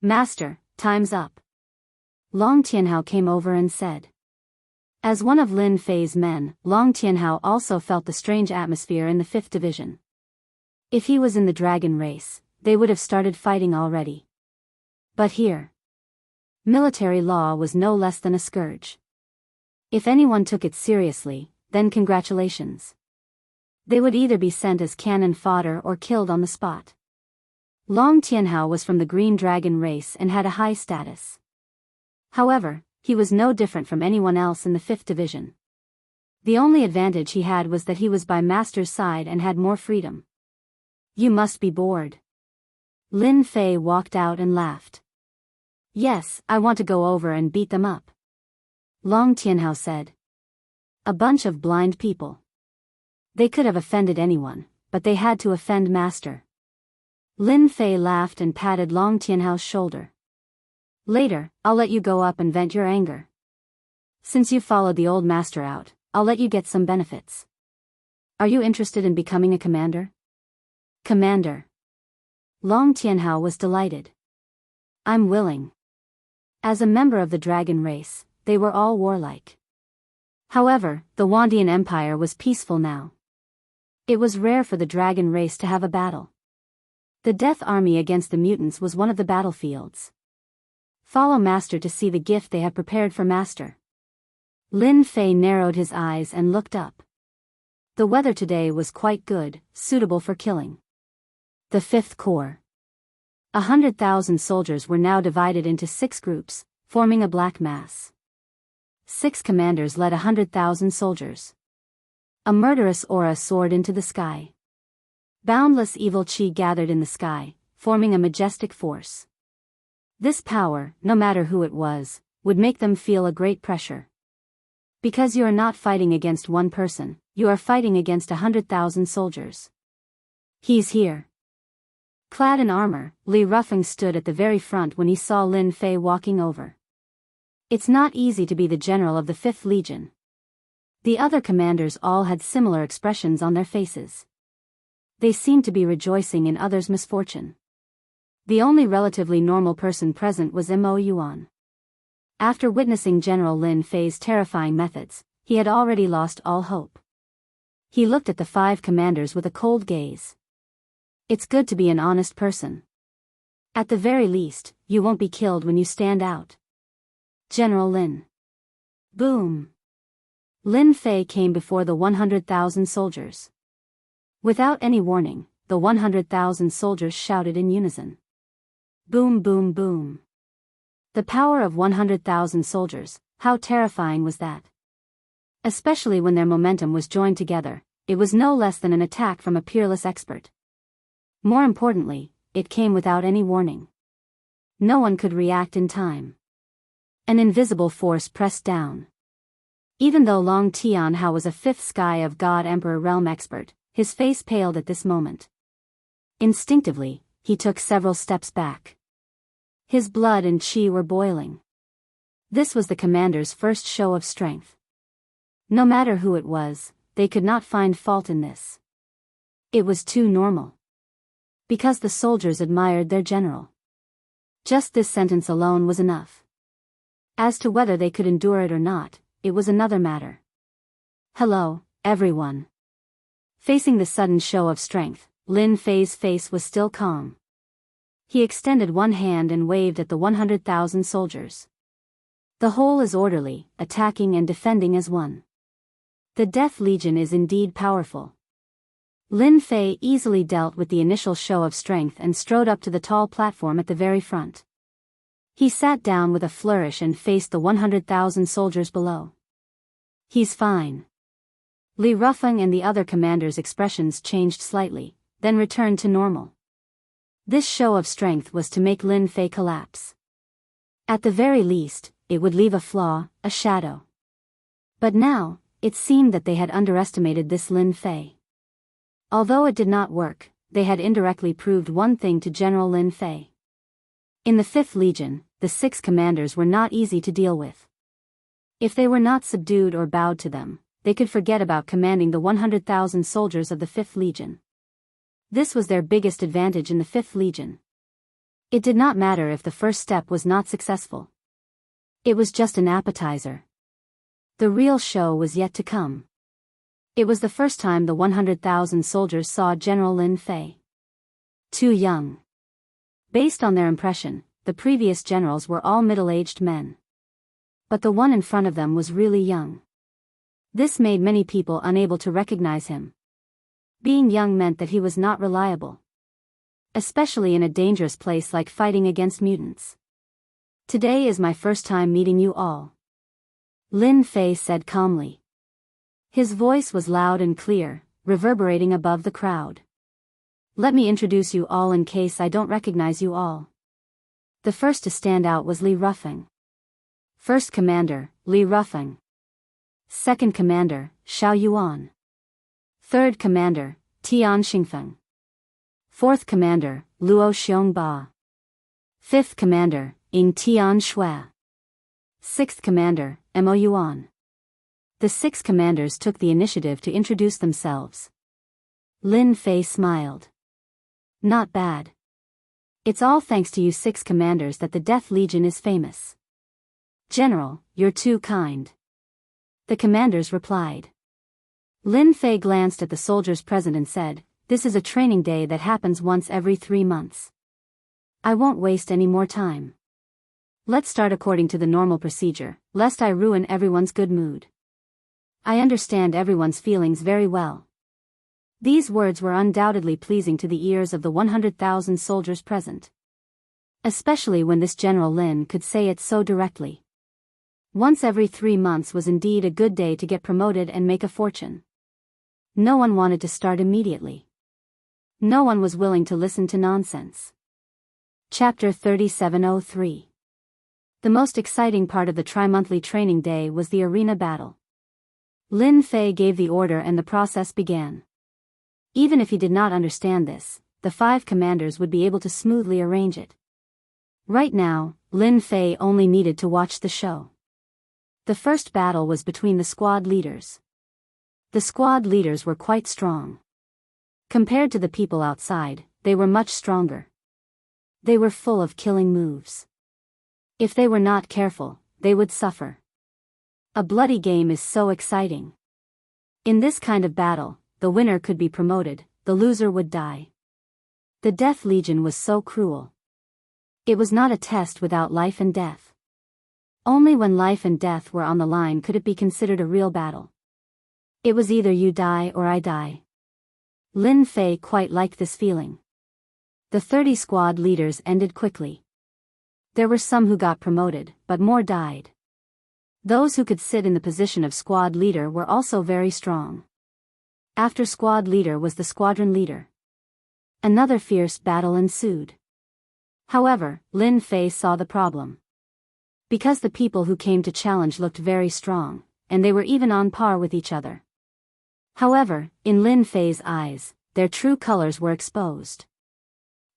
"Master, time's up." Long Tianhao came over and said. As one of Lin Fei's men, Long Tianhao also felt the strange atmosphere in the 5th Division. If he was in the dragon race, they would have started fighting already. But here, military law was no less than a scourge. If anyone took it seriously, then congratulations. They would either be sent as cannon fodder or killed on the spot. Long Tianhao was from the Green Dragon race and had a high status. However, he was no different from anyone else in the 5th Division. The only advantage he had was that he was by Master's side and had more freedom. "You must be bored." Lin Fei walked out and laughed. "Yes, I want to go over and beat them up." Long Tianhao said. "A bunch of blind people. They could have offended anyone, but they had to offend Master." Lin Fei laughed and patted Long Tianhao's shoulder. "Later, I'll let you go up and vent your anger. Since you followed the old master out, I'll let you get some benefits. Are you interested in becoming a commander?" "Commander." Long Tianhao was delighted. "I'm willing." As a member of the dragon race, they were all warlike. However, the Wandian Empire was peaceful now. It was rare for the dragon race to have a battle. The Death Army against the mutants was one of the battlefields. Follow Master to see the gift they have prepared for Master. Lin Fei narrowed his eyes and looked up. The weather today was quite good, suitable for killing. The 5th Corps. 100,000 soldiers were now divided into 6 groups, forming a black mass. 6 commanders led 100,000 soldiers. A murderous aura soared into the sky. Boundless evil chi gathered in the sky, forming a majestic force. This power, no matter who it was, would make them feel a great pressure. Because you are not fighting against one person, you are fighting against 100,000 soldiers. "He's here." Clad in armor, Li Rufeng stood at the very front when he saw Lin Fei walking over. It's not easy to be the general of the 5th Legion. The other commanders all had similar expressions on their faces. They seemed to be rejoicing in others' misfortune. The only relatively normal person present was Mo Yuan. After witnessing General Lin Fei's terrifying methods, he had already lost all hope. He looked at the 5 commanders with a cold gaze. It's good to be an honest person. At the very least, you won't be killed when you stand out. General Lin. Boom. Lin Fei came before the 100,000 soldiers. Without any warning, the 100,000 soldiers shouted in unison. Boom, boom, boom. The power of 100,000 soldiers, how terrifying was that? Especially when their momentum was joined together, it was no less than an attack from a peerless expert. More importantly, it came without any warning. No one could react in time. An invisible force pressed down. Even though Long Tianhao was a 5th Sky of God Emperor realm expert, his face paled at this moment. Instinctively, he took several steps back. His blood and qi were boiling. This was the commander's first show of strength. No matter who it was, they could not find fault in this. It was too normal. Because the soldiers admired their general. Just this sentence alone was enough. As to whether they could endure it or not, it was another matter. Hello, everyone. Facing the sudden show of strength, Lin Fei's face was still calm. He extended one hand and waved at the 100,000 soldiers. The whole is orderly, attacking and defending as one. The Death Legion is indeed powerful. Lin Fei easily dealt with the initial show of strength and strode up to the tall platform at the very front. He sat down with a flourish and faced the 100,000 soldiers below. He's fine. Li Rufeng and the other commanders' expressions changed slightly, then returned to normal. This show of strength was to make Lin Fei collapse. At the very least, it would leave a flaw, a shadow. But now, it seemed that they had underestimated this Lin Fei. Although it did not work, they had indirectly proved one thing to General Lin Fei. In the 5th Legion, the 6 commanders were not easy to deal with. If they were not subdued or bowed to them, they could forget about commanding the 100,000 soldiers of the 5th Legion. This was their biggest advantage in the 5th Legion. It did not matter if the first step was not successful. It was just an appetizer. The real show was yet to come. It was the first time the 100,000 soldiers saw General Lin Fei. Too young. Based on their impression, the previous generals were all middle-aged men. But the one in front of them was really young. This made many people unable to recognize him. Being young meant that he was not reliable. Especially in a dangerous place like fighting against mutants. Today is my first time meeting you all. Lin Fei said calmly. His voice was loud and clear, reverberating above the crowd. Let me introduce you all in case I don't recognize you all. The first to stand out was Li Rufeng. First Commander, Li Rufeng. Second Commander, Xiao Yuan. Third Commander, Tian Xingfeng. Fourth Commander, Luo Xiongba. Fifth Commander, Ying Tian Shui. Sixth Commander, Mo Yuan. The 6 commanders took the initiative to introduce themselves. Lin Fei smiled. Not bad. It's all thanks to you 6 commanders that the Death Legion is famous. General, you're too kind. The commanders replied. Lin Fei glanced at the soldiers present and said, this is a training day that happens once every 3 months. I won't waste any more time. Let's start according to the normal procedure, lest I ruin everyone's good mood. I understand everyone's feelings very well. These words were undoubtedly pleasing to the ears of the 100,000 soldiers present. Especially when this General Lin could say it so directly. Once every 3 months was indeed a good day to get promoted and make a fortune. No one wanted to start immediately. No one was willing to listen to nonsense. Chapter 3703. The most exciting part of the tri-monthly training day was the arena battle. Lin Fei gave the order and the process began. Even if he did not understand this, the 5 commanders would be able to smoothly arrange it. Right now, Lin Fei only needed to watch the show. The first battle was between the squad leaders. The squad leaders were quite strong. Compared to the people outside, they were much stronger. They were full of killing moves. If they were not careful, they would suffer. A bloody game is so exciting. In this kind of battle, the winner could be promoted, the loser would die. The Death Legion was so cruel. It was not a test without life and death. Only when life and death were on the line could it be considered a real battle. It was either you die or I die. Lin Fei quite liked this feeling. The 30 squad leaders ended quickly. There were some who got promoted, but more died. Those who could sit in the position of squad leader were also very strong. After squad leader was the squadron leader. Another fierce battle ensued. However, Lin Fei saw the problem. Because the people who came to challenge looked very strong, and they were even on par with each other. However, in Lin Fei's eyes, their true colors were exposed.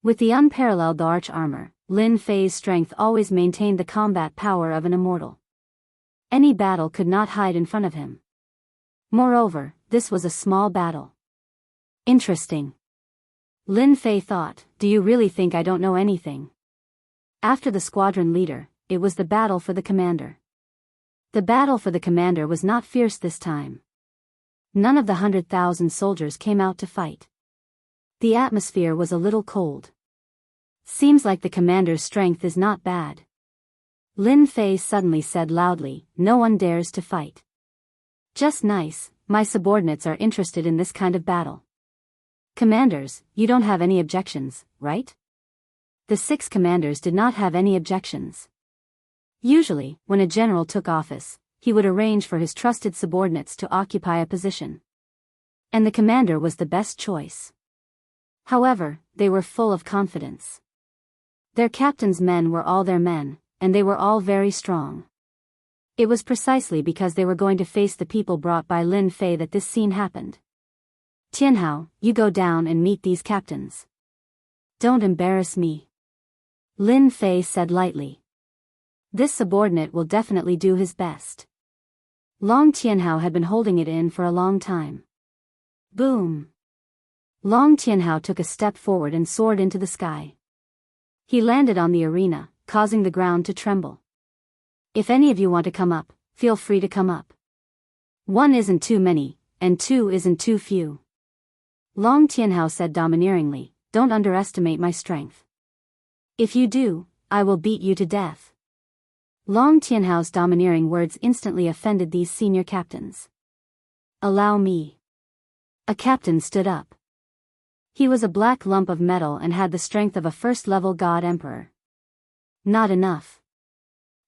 With the unparalleled arch armor, Lin Fei's strength always maintained the combat power of an immortal. Any battle could not hide in front of him. Moreover, this was a small battle. Interesting. Lin Fei thought, do you really think I don't know anything? After the squadron leader, it was the battle for the commander. The battle for the commander was not fierce this time. None of the 100,000 soldiers came out to fight. The atmosphere was a little cold. Seems like the commander's strength is not bad. Lin Fei suddenly said loudly, no one dares to fight. Just nice, my subordinates are interested in this kind of battle. Commanders, you don't have any objections, right? The 6 commanders did not have any objections. Usually, when a general took office, he would arrange for his trusted subordinates to occupy a position. And the commander was the best choice. However, they were full of confidence. Their captain's men were all their men, and they were all very strong. It was precisely because they were going to face the people brought by Lin Fei that this scene happened. Tianhao, you go down and meet these captains. Don't embarrass me. Lin Fei said lightly. This subordinate will definitely do his best. Long Tianhao had been holding it in for a long time. Boom! Long Tianhao took a step forward and soared into the sky. He landed on the arena, causing the ground to tremble. If any of you want to come up, feel free to come up. 1 isn't too many, and 2 isn't too few. Long Tianhao said domineeringly, don't underestimate my strength. If you do, I will beat you to death. Long Tianhao's domineering words instantly offended these senior captains. Allow me. A captain stood up. He was a black lump of metal and had the strength of a first-level god emperor. Not enough.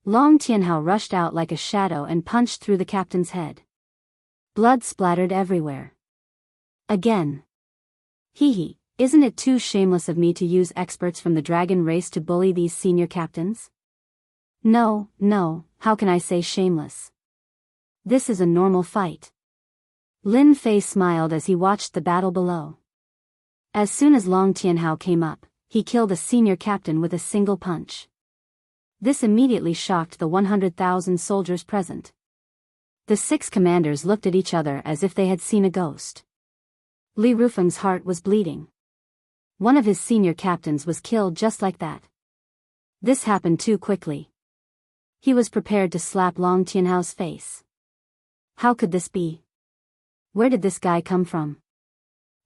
Long Tianhao rushed out like a shadow and punched through the captain's head. Blood splattered everywhere. Again. Hee, isn't it too shameless of me to use experts from the dragon race to bully these senior captains? No, how can I say shameless? This is a normal fight. Lin Fei smiled as he watched the battle below. As soon as Long Tianhao came up, he killed a senior captain with a single punch. This immediately shocked the 100,000 soldiers present. The 6 commanders looked at each other as if they had seen a ghost. Li Rufeng's heart was bleeding. One of his senior captains was killed just like that. This happened too quickly. He was prepared to slap Long Tianhao's face. How could this be? Where did this guy come from?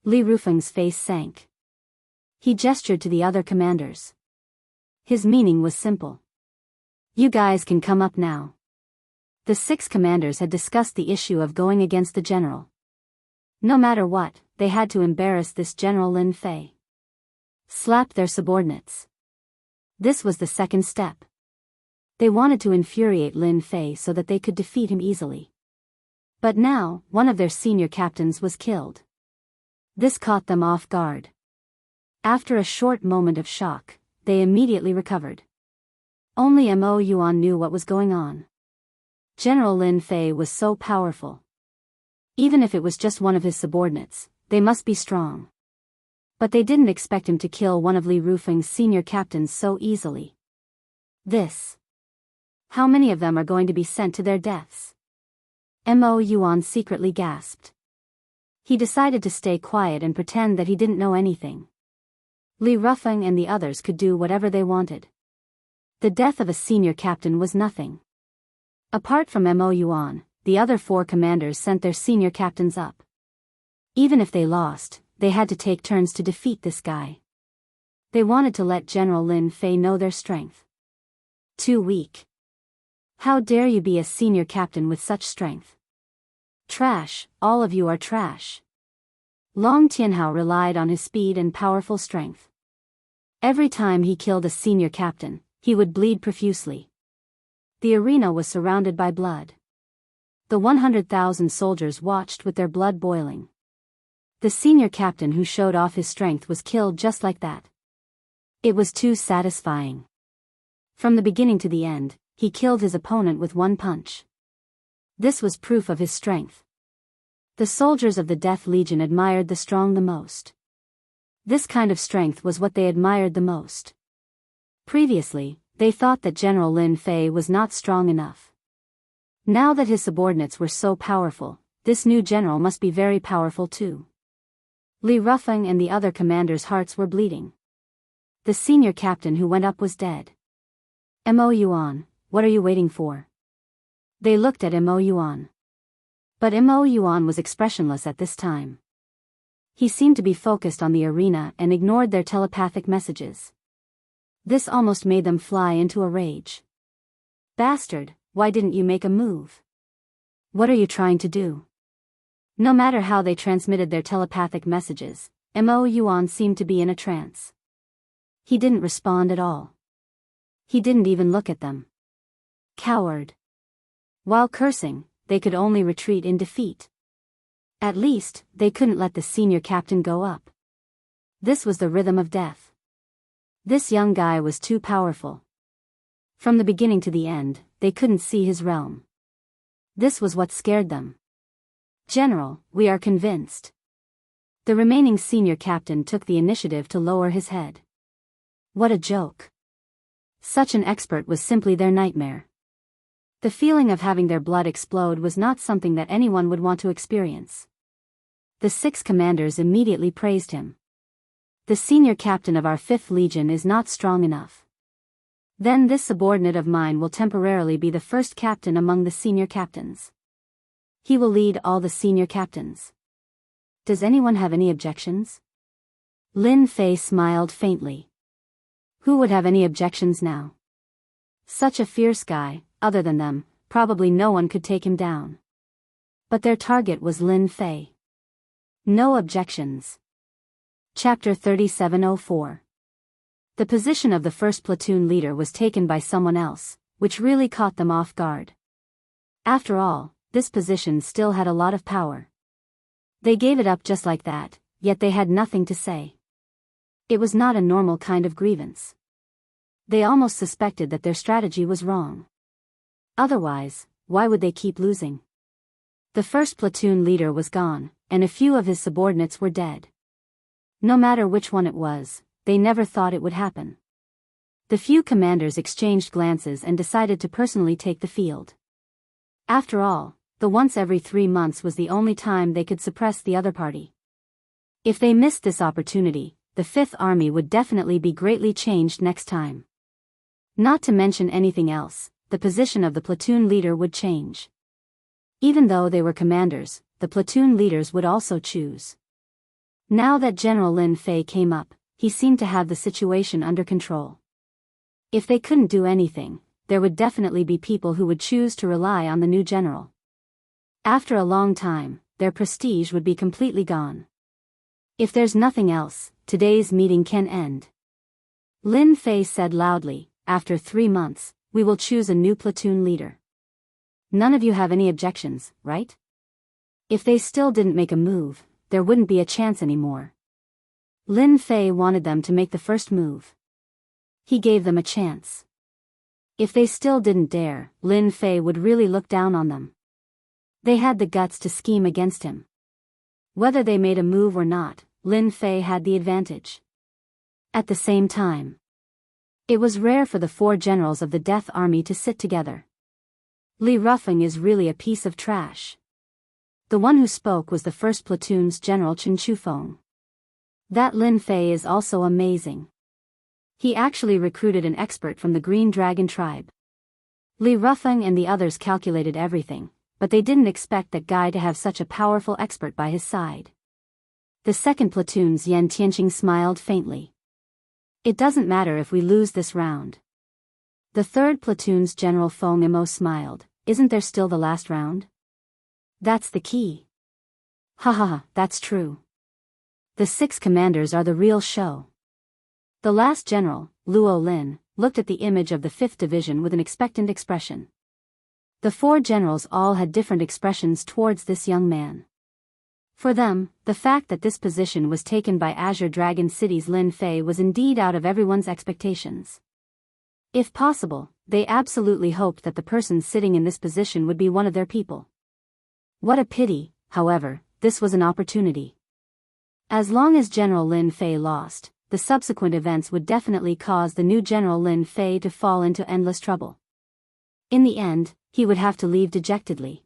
Li Rufeng's face sank. He gestured to the other commanders. His meaning was simple. You guys can come up now. The 6 commanders had discussed the issue of going against the general. No matter what, they had to embarrass this General Lin Fei. Slap their subordinates. This was the second step. They wanted to infuriate Lin Fei so that they could defeat him easily. But now, one of their senior captains was killed. This caught them off guard. After a short moment of shock, they immediately recovered. Only Mo Yuan knew what was going on. General Lin Fei was so powerful. Even if it was just one of his subordinates, they must be strong. But they didn't expect him to kill one of Li Rufeng's senior captains so easily. How many of them are going to be sent to their deaths? Mo Yuan secretly gasped. He decided to stay quiet and pretend that he didn't know anything. Li Rufeng and the others could do whatever they wanted. The death of a senior captain was nothing. Apart from Mo Yuan, the other 4 commanders sent their senior captains up. Even if they lost, they had to take turns to defeat this guy. They wanted to let General Lin Fei know their strength. Too weak. How dare you be a senior captain with such strength? Trash, all of you are trash. Long Tianhao relied on his speed and powerful strength. Every time he killed a senior captain, he would bleed profusely. The arena was surrounded by blood. The 100,000 soldiers watched with their blood boiling. The senior captain who showed off his strength was killed just like that. It was too satisfying. From the beginning to the end, he killed his opponent with one punch. This was proof of his strength. The soldiers of the Death Legion admired the strong the most. This kind of strength was what they admired the most. Previously, they thought that General Lin Fei was not strong enough. Now that his subordinates were so powerful, this new general must be very powerful too. Li Rufeng and the other commanders' hearts were bleeding. The senior captain who went up was dead. Mo Yuan, what are you waiting for? They looked at Mo Yuan. But Mo Yuan was expressionless at this time. He seemed to be focused on the arena and ignored their telepathic messages. This almost made them fly into a rage. Bastard, why didn't you make a move? What are you trying to do? No matter how they transmitted their telepathic messages, Mo Yuan seemed to be in a trance. He didn't respond at all. He didn't even look at them. Coward. While cursing, they could only retreat in defeat. At least, they couldn't let the senior captain go up. This was the rhythm of death. This young guy was too powerful. From the beginning to the end, they couldn't see his realm. This was what scared them. General, we are convinced. The remaining senior captain took the initiative to lower his head. What a joke. Such an expert was simply their nightmare. The feeling of having their blood explode was not something that anyone would want to experience. The 6 commanders immediately praised him. The senior captain of our 5th Legion is not strong enough. Then this subordinate of mine will temporarily be the first captain among the senior captains. He will lead all the senior captains. Does anyone have any objections? Lin Fei smiled faintly. Who would have any objections now? Such a fierce guy, other than them, probably no one could take him down. But their target was Lin Fei. No objections. Chapter 3704. The position of the first platoon leader was taken by someone else, which really caught them off guard. After all, this position still had a lot of power. They gave it up just like that, yet they had nothing to say. It was not a normal kind of grievance. They almost suspected that their strategy was wrong. Otherwise, why would they keep losing? The first platoon leader was gone, and a few of his subordinates were dead. No matter which one it was, they never thought it would happen. The few commanders exchanged glances and decided to personally take the field. After all, the once every 3 months was the only time they could suppress the other party. If they missed this opportunity, the 5th Army would definitely be greatly changed next time. Not to mention anything else, the position of the platoon leader would change. Even though they were commanders, the platoon leaders would also choose. Now that General Lin Fei came up, he seemed to have the situation under control. If they couldn't do anything, there would definitely be people who would choose to rely on the new general. After a long time, their prestige would be completely gone. If there's nothing else, today's meeting can end. Lin Fei said loudly, after 3 months, we will choose a new platoon leader. None of you have any objections, right? If they still didn't make a move, there wouldn't be a chance anymore. Lin Fei wanted them to make the first move. He gave them a chance. If they still didn't dare, Lin Fei would really look down on them. They had the guts to scheme against him. Whether they made a move or not, Lin Fei had the advantage. At the same time, it was rare for the 4 generals of the Death Army to sit together. Li Rufeng is really a piece of trash. The one who spoke was the 1st Platoon's General Chen Chufeng. That Lin Fei is also amazing. He actually recruited an expert from the Green Dragon tribe. Li Rufeng and the others calculated everything, but they didn't expect that guy to have such a powerful expert by his side. The second platoon's Yan Tianqing smiled faintly. It doesn't matter if we lose this round. The third platoon's General Feng Imo smiled. Isn't there still the last round? That's the key. Ha ha ha, that's true. The 6 commanders are the real show. The last general, Luo Lin, looked at the image of the 5th division with an expectant expression. The 4 generals all had different expressions towards this young man. For them, the fact that this position was taken by Azure Dragon City's Lin Fei was indeed out of everyone's expectations. If possible, they absolutely hoped that the person sitting in this position would be one of their people. What a pity, however, this was an opportunity. As long as General Lin Fei lost, the subsequent events would definitely cause the new General Lin Fei to fall into endless trouble. In the end, he would have to leave dejectedly.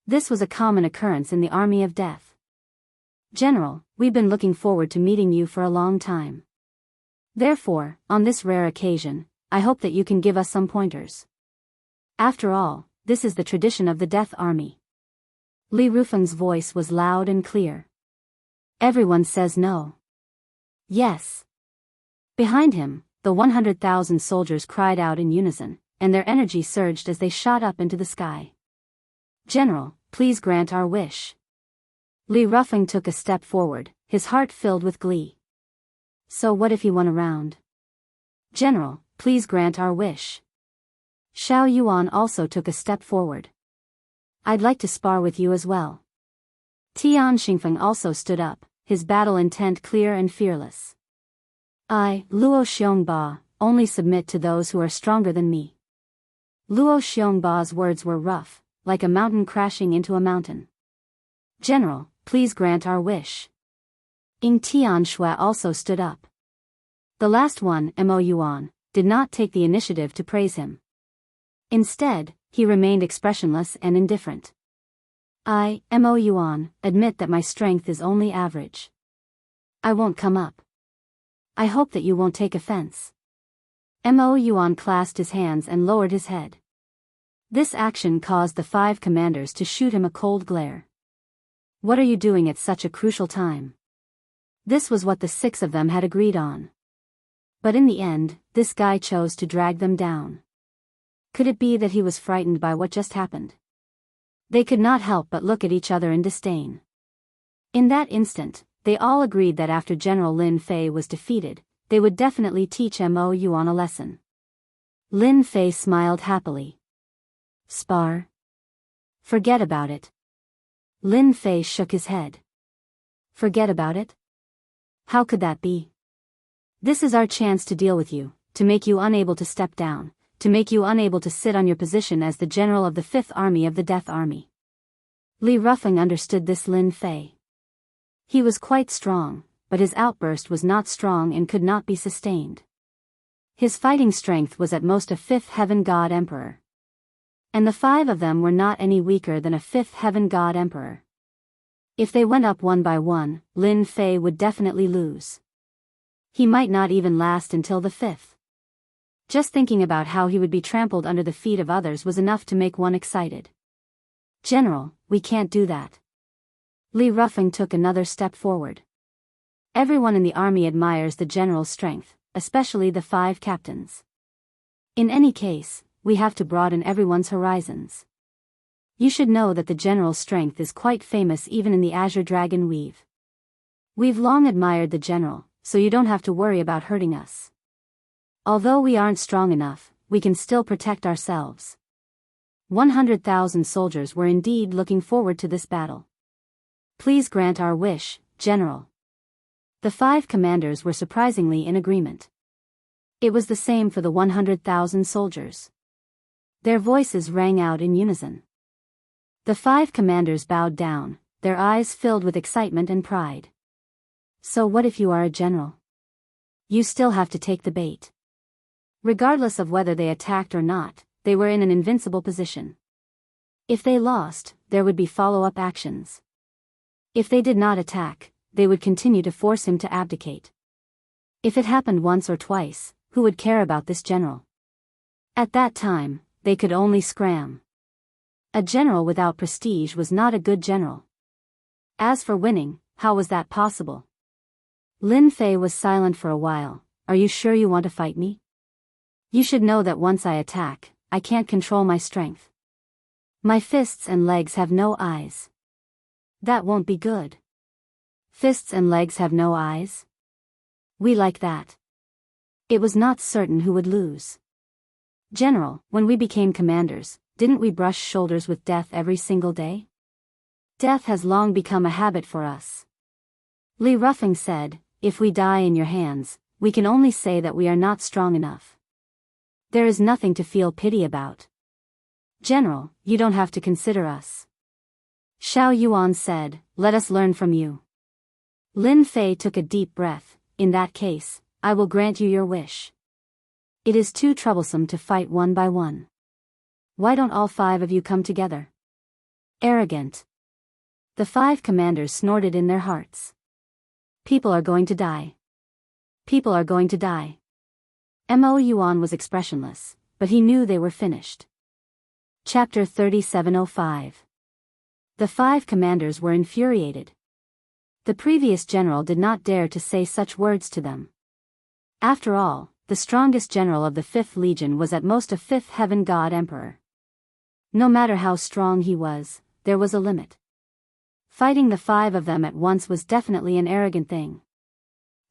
This was a common occurrence in the army of death. General, we've been looking forward to meeting you for a long time. Therefore, on this rare occasion, I hope that you can give us some pointers. After all, this is the tradition of the Death Army. Li Rufeng's voice was loud and clear. Everyone says no. Yes. Behind him, the 100,000 soldiers cried out in unison, and their energy surged as they shot up into the sky. General, please grant our wish. Li Rufeng took a step forward, his heart filled with glee. So what if he won a round? General, please grant our wish. Xiao Yuan also took a step forward. I'd like to spar with you as well. Tian Xingfeng also stood up, his battle intent clear and fearless. I, Luo Xiongba, only submit to those who are stronger than me. Luo Xiongba's words were rough, like a mountain crashing into a mountain. General, please grant our wish. Ying Tianxue also stood up. The last one, Mo Yuan, did not take the initiative to praise him. Instead, he remained expressionless and indifferent. I, Mo Yuan, admit that my strength is only average. I won't come up. I hope that you won't take offense. Mo Yuan clasped his hands and lowered his head. This action caused the 5 commanders to shoot him a cold glare. What are you doing at such a crucial time? This was what the 6 of them had agreed on. But in the end, this guy chose to drag them down. Could it be that he was frightened by what just happened? They could not help but look at each other in disdain. In that instant, they all agreed that after General Lin Fei was defeated, they would definitely teach Mo Yuan a lesson. Lin Fei smiled happily. Spar? Forget about it. Lin Fei shook his head. Forget about it? How could that be? This is our chance to deal with you, to make you unable to step down, to make you unable to sit on your position as the general of the 5th Army of the Death Army. Li Rufeng understood this Lin Fei. He was quite strong, but his outburst was not strong and could not be sustained. His fighting strength was at most a 5th Heaven God Emperor. And the 5 of them were not any weaker than a 5th Heaven God Emperor. If they went up one by one, Lin Fei would definitely lose. He might not even last until the 5th. Just thinking about how he would be trampled under the feet of others was enough to make one excited. General, we can't do that. Li Rufeng took another step forward. Everyone in the army admires the general's strength, especially the 5 captains. In any case, we have to broaden everyone's horizons. You should know that the general's strength is quite famous even in the Azure Dragon Weave. We've long admired the general, so you don't have to worry about hurting us. Although we aren't strong enough, we can still protect ourselves. 100,000 soldiers were indeed looking forward to this battle. Please grant our wish, General. The 5 commanders were surprisingly in agreement. It was the same for the 100,000 soldiers. Their voices rang out in unison. The 5 commanders bowed down, their eyes filled with excitement and pride. So what if you are a general? You still have to take the bait. Regardless of whether they attacked or not, they were in an invincible position. If they lost, there would be follow-up actions. If they did not attack, they would continue to force him to abdicate. If it happened once or twice, who would care about this general? At that time, they could only scram. A general without prestige was not a good general. As for winning, how was that possible? Lin Fei was silent for a while. Are you sure you want to fight me? You should know that once I attack, I can't control my strength. My fists and legs have no eyes. That won't be good. Fists and legs have no eyes? We like that. It was not certain who would lose. General, when we became commanders, didn't we brush shoulders with death every single day? Death has long become a habit for us. Li Rufeng said, if we die in your hands, we can only say that we are not strong enough. There is nothing to feel pity about. General, you don't have to consider us. Xiao Yuan said, let us learn from you. Lin Fei took a deep breath. In that case, I will grant you your wish. It is too troublesome to fight one by one. Why don't all 5 of you come together? Arrogant. The 5 commanders snorted in their hearts. People are going to die. People are going to die. Mo Yuan was expressionless, but he knew they were finished. Chapter 3705. The 5 commanders were infuriated. The previous general did not dare to say such words to them. After all, the strongest general of the 5th Legion was at most a 5th heaven god emperor. No matter how strong he was, there was a limit. Fighting the 5 of them at once was definitely an arrogant thing.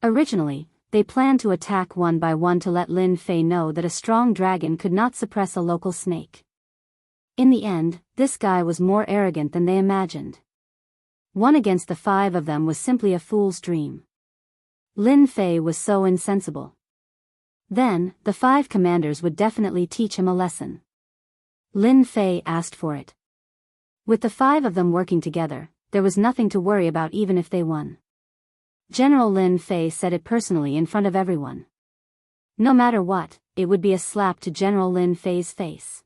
Originally, they planned to attack one by one to let Lin Fei know that a strong dragon could not suppress a local snake. In the end, this guy was more arrogant than they imagined. 1 against the 5 of them was simply a fool's dream. Lin Fei was so insensible. Then, the 5 commanders would definitely teach him a lesson. Lin Fei asked for it. With the 5 of them working together, there was nothing to worry about even if they won. General Lin Fei said it personally in front of everyone. No matter what, it would be a slap to General Lin Fei's face.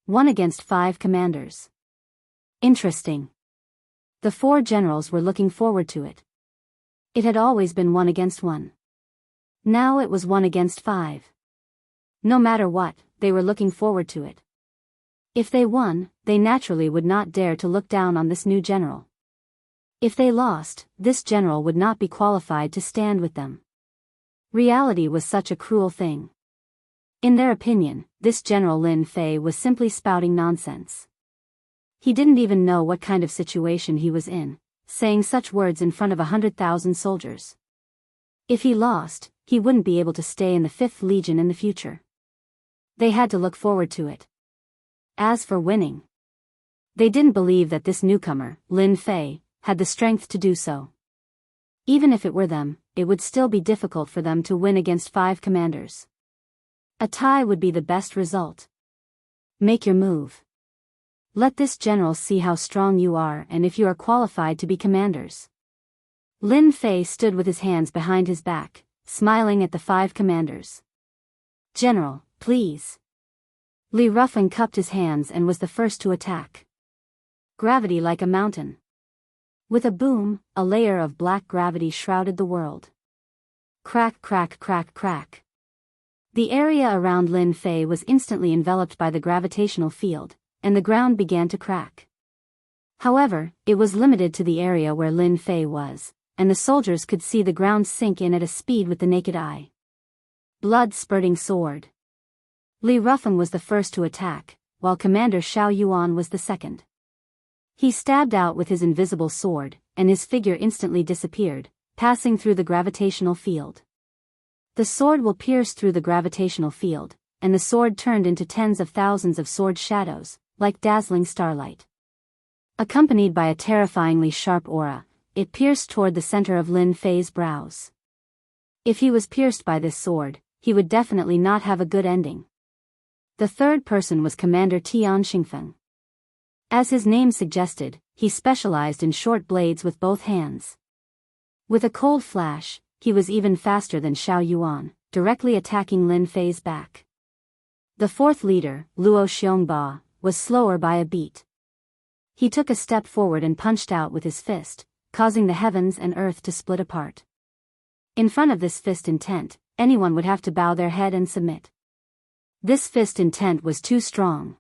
1 against 5 commanders. Interesting. The 4 generals were looking forward to it. It had always been 1 against 1. Now it was 1 against 5. No matter what, they were looking forward to it. If they won, they naturally would not dare to look down on this new general. If they lost, this general would not be qualified to stand with them. Reality was such a cruel thing. In their opinion, this General Lin Fei was simply spouting nonsense. He didn't even know what kind of situation he was in, saying such words in front of 100,000 soldiers. If he lost, he wouldn't be able to stay in the 5th Legion in the future. They had to look forward to it. As for winning, they didn't believe that this newcomer, Lin Fei, had the strength to do so. Even if it were them, it would still be difficult for them to win against 5 commanders. A tie would be the best result. Make your move. Let this general see how strong you are and if you are qualified to be commanders. Lin Fei stood with his hands behind his back, smiling at the 5 commanders. General, please. Li Rufeng cupped his hands and was the first to attack. Gravity like a mountain. With a boom, a layer of black gravity shrouded the world. Crack, crack, crack, crack. The area around Lin Fei was instantly enveloped by the gravitational field, and the ground began to crack. However, it was limited to the area where Lin Fei was, and the soldiers could see the ground sink in at a speed with the naked eye. Blood-spurting sword. Li Rufeng was the first to attack, while Commander Xiao Yuan was the second. He stabbed out with his invisible sword, and his figure instantly disappeared, passing through the gravitational field. The sword will pierce through the gravitational field, and the sword turned into tens of thousands of sword shadows, like dazzling starlight. Accompanied by a terrifyingly sharp aura, it pierced toward the center of Lin Fei's brows. If he was pierced by this sword, he would definitely not have a good ending. The third person was Commander Tian Xingfeng. As his name suggested, he specialized in short blades with both hands. With a cold flash, he was even faster than Xiao Yuan, directly attacking Lin Fei's back. The fourth leader, Luo Xiongba, was slower by a beat. He took a step forward and punched out with his fist, causing the heavens and earth to split apart. In front of this fist intent, anyone would have to bow their head and submit. This fist intent was too strong.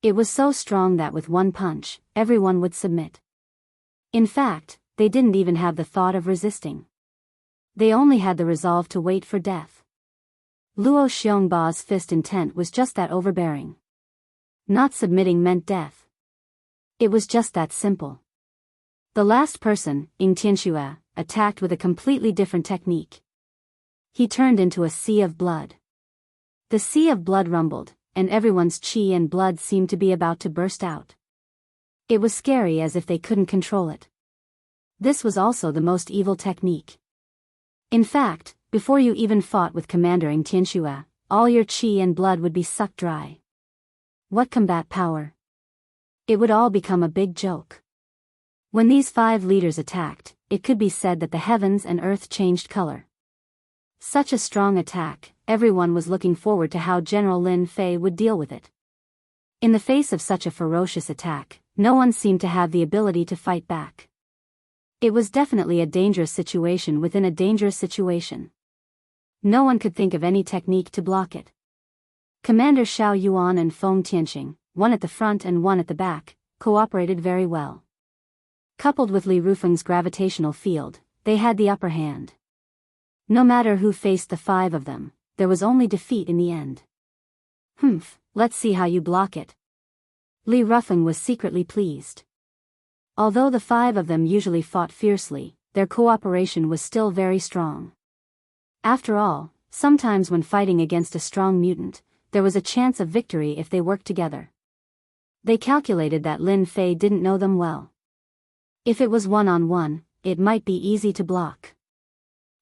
It was so strong that with one punch, everyone would submit. In fact, they didn't even have the thought of resisting. They only had the resolve to wait for death. Luo Xiongba's fist intent was just that overbearing. Not submitting meant death. It was just that simple. The last person, Ying Tianxue, attacked with a completely different technique. He turned into a sea of blood. The sea of blood rumbled, and everyone's qi and blood seemed to be about to burst out. It was scary as if they couldn't control it. This was also the most evil technique. In fact, before you even fought with Commander Ying Tianxue, all your qi and blood would be sucked dry. What combat power! It would all become a big joke. When these 5 leaders attacked, it could be said that the heavens and earth changed color. Such a strong attack, everyone was looking forward to how General Lin Fei would deal with it. In the face of such a ferocious attack, no one seemed to have the ability to fight back. It was definitely a dangerous situation within a dangerous situation. No one could think of any technique to block it. Commander Xiao Yuan and Feng Tianqing, one at the front and one at the back, cooperated very well. Coupled with Li Rufeng's gravitational field, they had the upper hand. No matter who faced the 5 of them, there was only defeat in the end. Let's see how you block it. Li Rufeng was secretly pleased. Although the 5 of them usually fought fiercely, their cooperation was still very strong. After all, sometimes when fighting against a strong mutant, there was a chance of victory if they worked together. They calculated that Lin Fei didn't know them well. If it was one-on-one, it might be easy to block.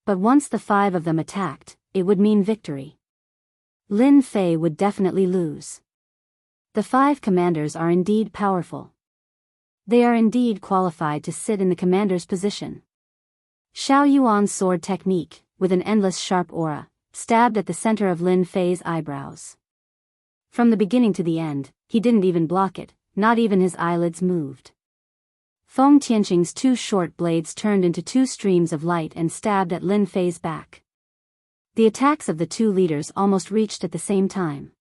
But once the 5 of them attacked, it would mean victory. Lin Fei would definitely lose. The 5 commanders are indeed powerful. They are indeed qualified to sit in the commander's position. Xiao Yuan's sword technique, with an endless sharp aura, stabbed at the center of Lin Fei's eyebrows. From the beginning to the end, he didn't even block it, not even his eyelids moved. Feng Tianqing's 2 short blades turned into 2 streams of light and stabbed at Lin Fei's back. The attacks of the 2 leaders almost reached at the same time.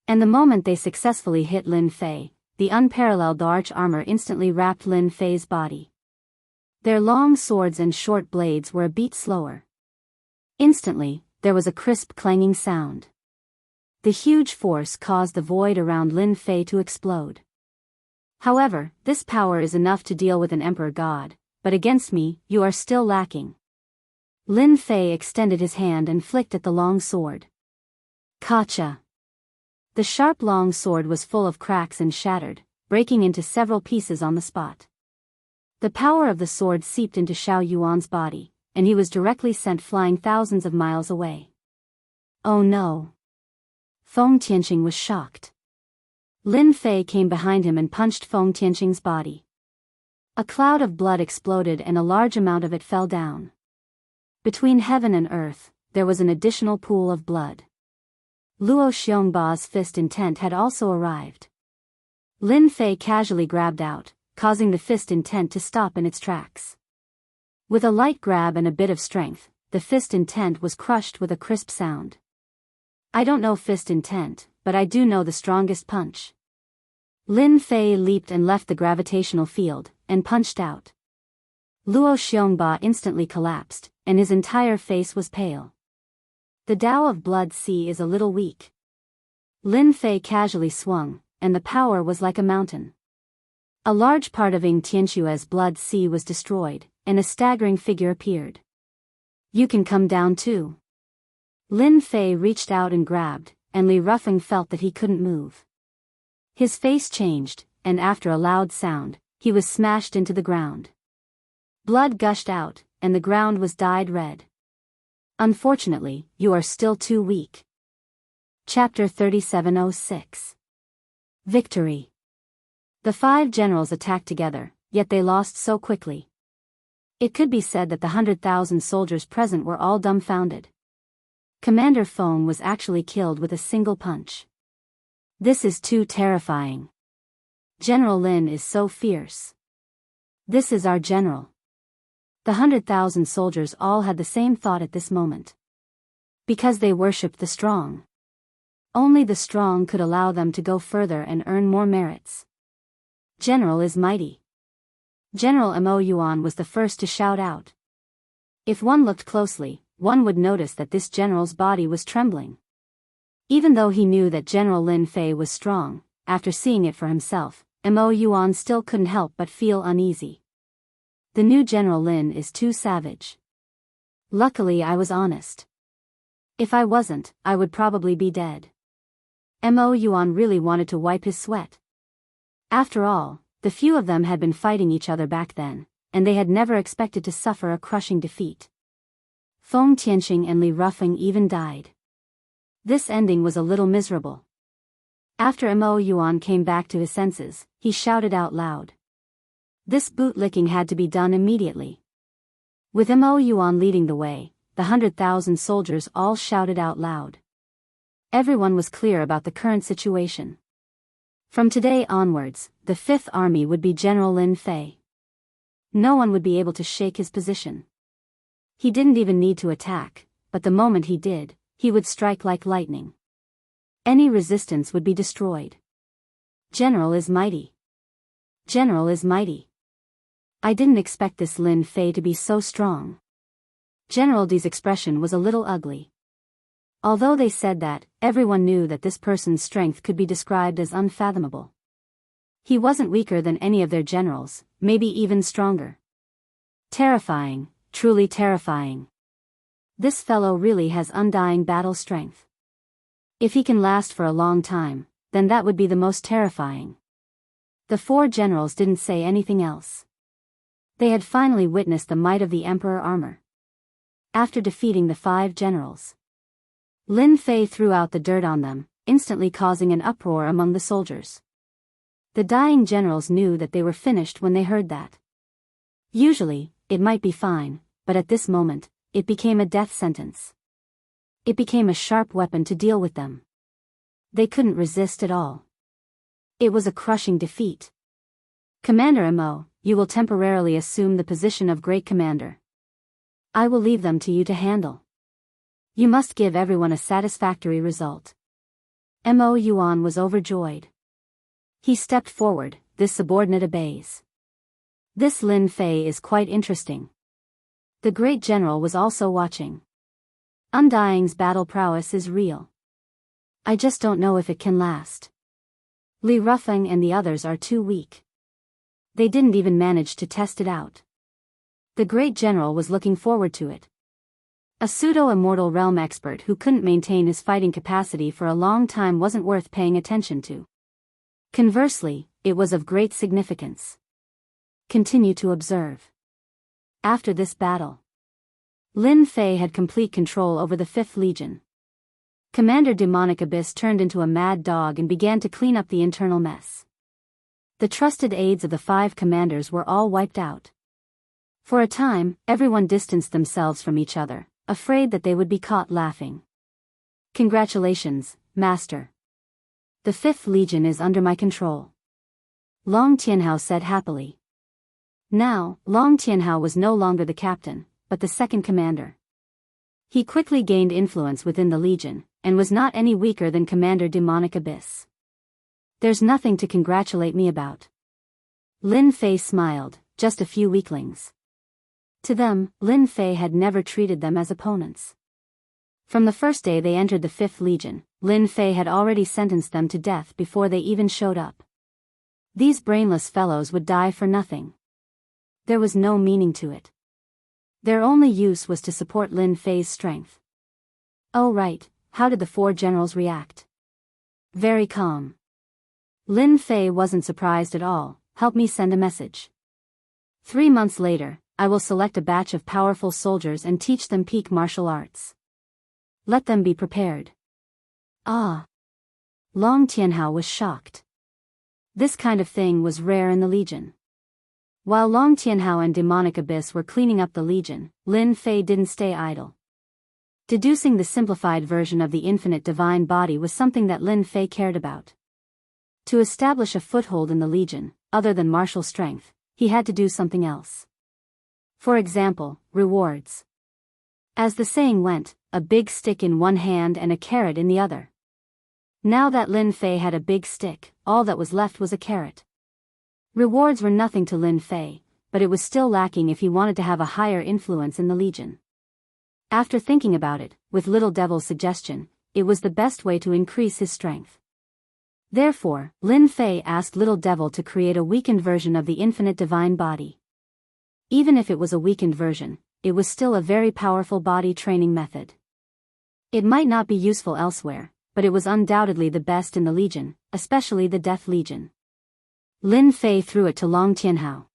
And the moment they successfully hit Lin Fei, the unparalleled arch armor instantly wrapped Lin Fei's body. Their long swords and short blades were a beat slower. Instantly, there was a crisp clanging sound. The huge force caused the void around Lin Fei to explode. However, this power is enough to deal with an emperor god, but against me, you are still lacking. Lin Fei extended his hand and flicked at the long sword. Kacha! The sharp long sword was full of cracks and shattered, breaking into several pieces on the spot. The power of the sword seeped into Xiao Yuan's body, and he was directly sent flying thousands of miles away. Oh no! Feng Tianqing was shocked. Lin Fei came behind him and punched Feng Tianqing's body. A cloud of blood exploded and a large amount of it fell down. Between heaven and earth, there was an additional pool of blood. Luo Xiongba's fist intent had also arrived. Lin Fei casually grabbed out, causing the fist intent to stop in its tracks. With a light grab and a bit of strength, the fist intent was crushed with a crisp sound. I don't know fist intent, but I do know the strongest punch. Lin Fei leaped and left the gravitational field, and punched out. Luo Xiongba instantly collapsed, and his entire face was pale. The Tao of Blood Sea is a little weak. Lin Fei casually swung, and the power was like a mountain. A large part of Ying Tianxue's Blood Sea was destroyed, and a staggering figure appeared. You can come down too. Lin Fei reached out and grabbed, and Li Rufeng felt that he couldn't move. His face changed, and after a loud sound, he was smashed into the ground. Blood gushed out, and the ground was dyed red. Unfortunately, you are still too weak. Chapter 3706. Victory. The 5 generals attacked together, yet they lost so quickly. It could be said that the 100,000 soldiers present were all dumbfounded. Commander Feng was actually killed with a single punch. This is too terrifying. General Lin is so fierce. This is our general. The 100,000 soldiers all had the same thought at this moment. Because they worshipped the strong. Only the strong could allow them to go further and earn more merits. General is mighty. General Mo Yuan was the first to shout out. If one looked closely, one would notice that this general's body was trembling. Even though he knew that General Lin Fei was strong, after seeing it for himself, Mo Yuan still couldn't help but feel uneasy. The new General Lin is too savage. Luckily I was honest. If I wasn't, I would probably be dead. Mo Yuan really wanted to wipe his sweat. After all, the few of them had been fighting each other back then, and they had never expected to suffer a crushing defeat. Feng Tianxing and Li Rufeng even died. This ending was a little miserable. After Mo Yuan came back to his senses, he shouted out loud. This bootlicking had to be done immediately. With Mo Yuan leading the way, the 100,000 soldiers all shouted out loud. Everyone was clear about the current situation. From today onwards, the Fifth Army would be General Lin Fei. No one would be able to shake his position. He didn't even need to attack, but the moment he did, he would strike like lightning. Any resistance would be destroyed. General is mighty. General is mighty. I didn't expect this Lin Fei to be so strong. General D's expression was a little ugly. Although they said that, everyone knew that this person's strength could be described as unfathomable. He wasn't weaker than any of their generals, maybe even stronger. Terrifying, truly terrifying. This fellow really has undying battle strength. If he can last for a long time, then that would be the most terrifying. The four generals didn't say anything else. They had finally witnessed the might of the Emperor armor. After defeating the 5 generals, Lin Fei threw out the dirt on them, instantly causing an uproar among the soldiers. The dying generals knew that they were finished when they heard that. Usually, it might be fine, but at this moment, it became a death sentence. It became a sharp weapon to deal with them. They couldn't resist at all. It was a crushing defeat. Commander Mo, you will temporarily assume the position of Great Commander. I will leave them to you to handle. You must give everyone a satisfactory result. Mo Yuan was overjoyed. He stepped forward, this subordinate obeys. This Lin Fei is quite interesting. The great general was also watching. Undying's battle prowess is real. I just don't know if it can last. Li Rufeng and the others are too weak. They didn't even manage to test it out. The great general was looking forward to it. A pseudo-immortal realm expert who couldn't maintain his fighting capacity for a long time wasn't worth paying attention to. Conversely, it was of great significance. Continue to observe. After this battle, Lin Fei had complete control over the 5th Legion. Commander Demonic Abyss turned into a mad dog and began to clean up the internal mess. The trusted aides of the 5 commanders were all wiped out. For a time, everyone distanced themselves from each other, afraid that they would be caught laughing. Congratulations, Master. The 5th Legion is under my control. Long Tianhao said happily. Now, Long Tianhao was no longer the captain, but the second commander. He quickly gained influence within the Legion, and was not any weaker than Commander Demonic Abyss. There's nothing to congratulate me about. Lin Fei smiled, just a few weaklings. To them, Lin Fei had never treated them as opponents. From the first day they entered the 5th Legion, Lin Fei had already sentenced them to death before they even showed up. These brainless fellows would die for nothing. There was no meaning to it. Their only use was to support Lin Fei's strength. Oh right, how did the 4 generals react? Very calm. Lin Fei wasn't surprised at all. Help me send a message. 3 months later, I will select a batch of powerful soldiers and teach them peak martial arts. Let them be prepared. Ah! Long Tianhao was shocked. This kind of thing was rare in the Legion. While Long Tianhao and Demonic Abyss were cleaning up the Legion, Lin Fei didn't stay idle. Deducing the simplified version of the infinite divine body was something that Lin Fei cared about. To establish a foothold in the Legion, other than martial strength, he had to do something else. For example, rewards. As the saying went, a big stick in one hand and a carrot in the other. Now that Lin Fei had a big stick, all that was left was a carrot. Rewards were nothing to Lin Fei, but it was still lacking if he wanted to have a higher influence in the Legion. After thinking about it, with Little Devil's suggestion, it was the best way to increase his strength. Therefore, Lin Fei asked Little Devil to create a weakened version of the infinite divine body. Even if it was a weakened version, it was still a very powerful body training method. It might not be useful elsewhere, but it was undoubtedly the best in the Legion, especially the Death Legion. Lin Fei threw it to Long Tianhao.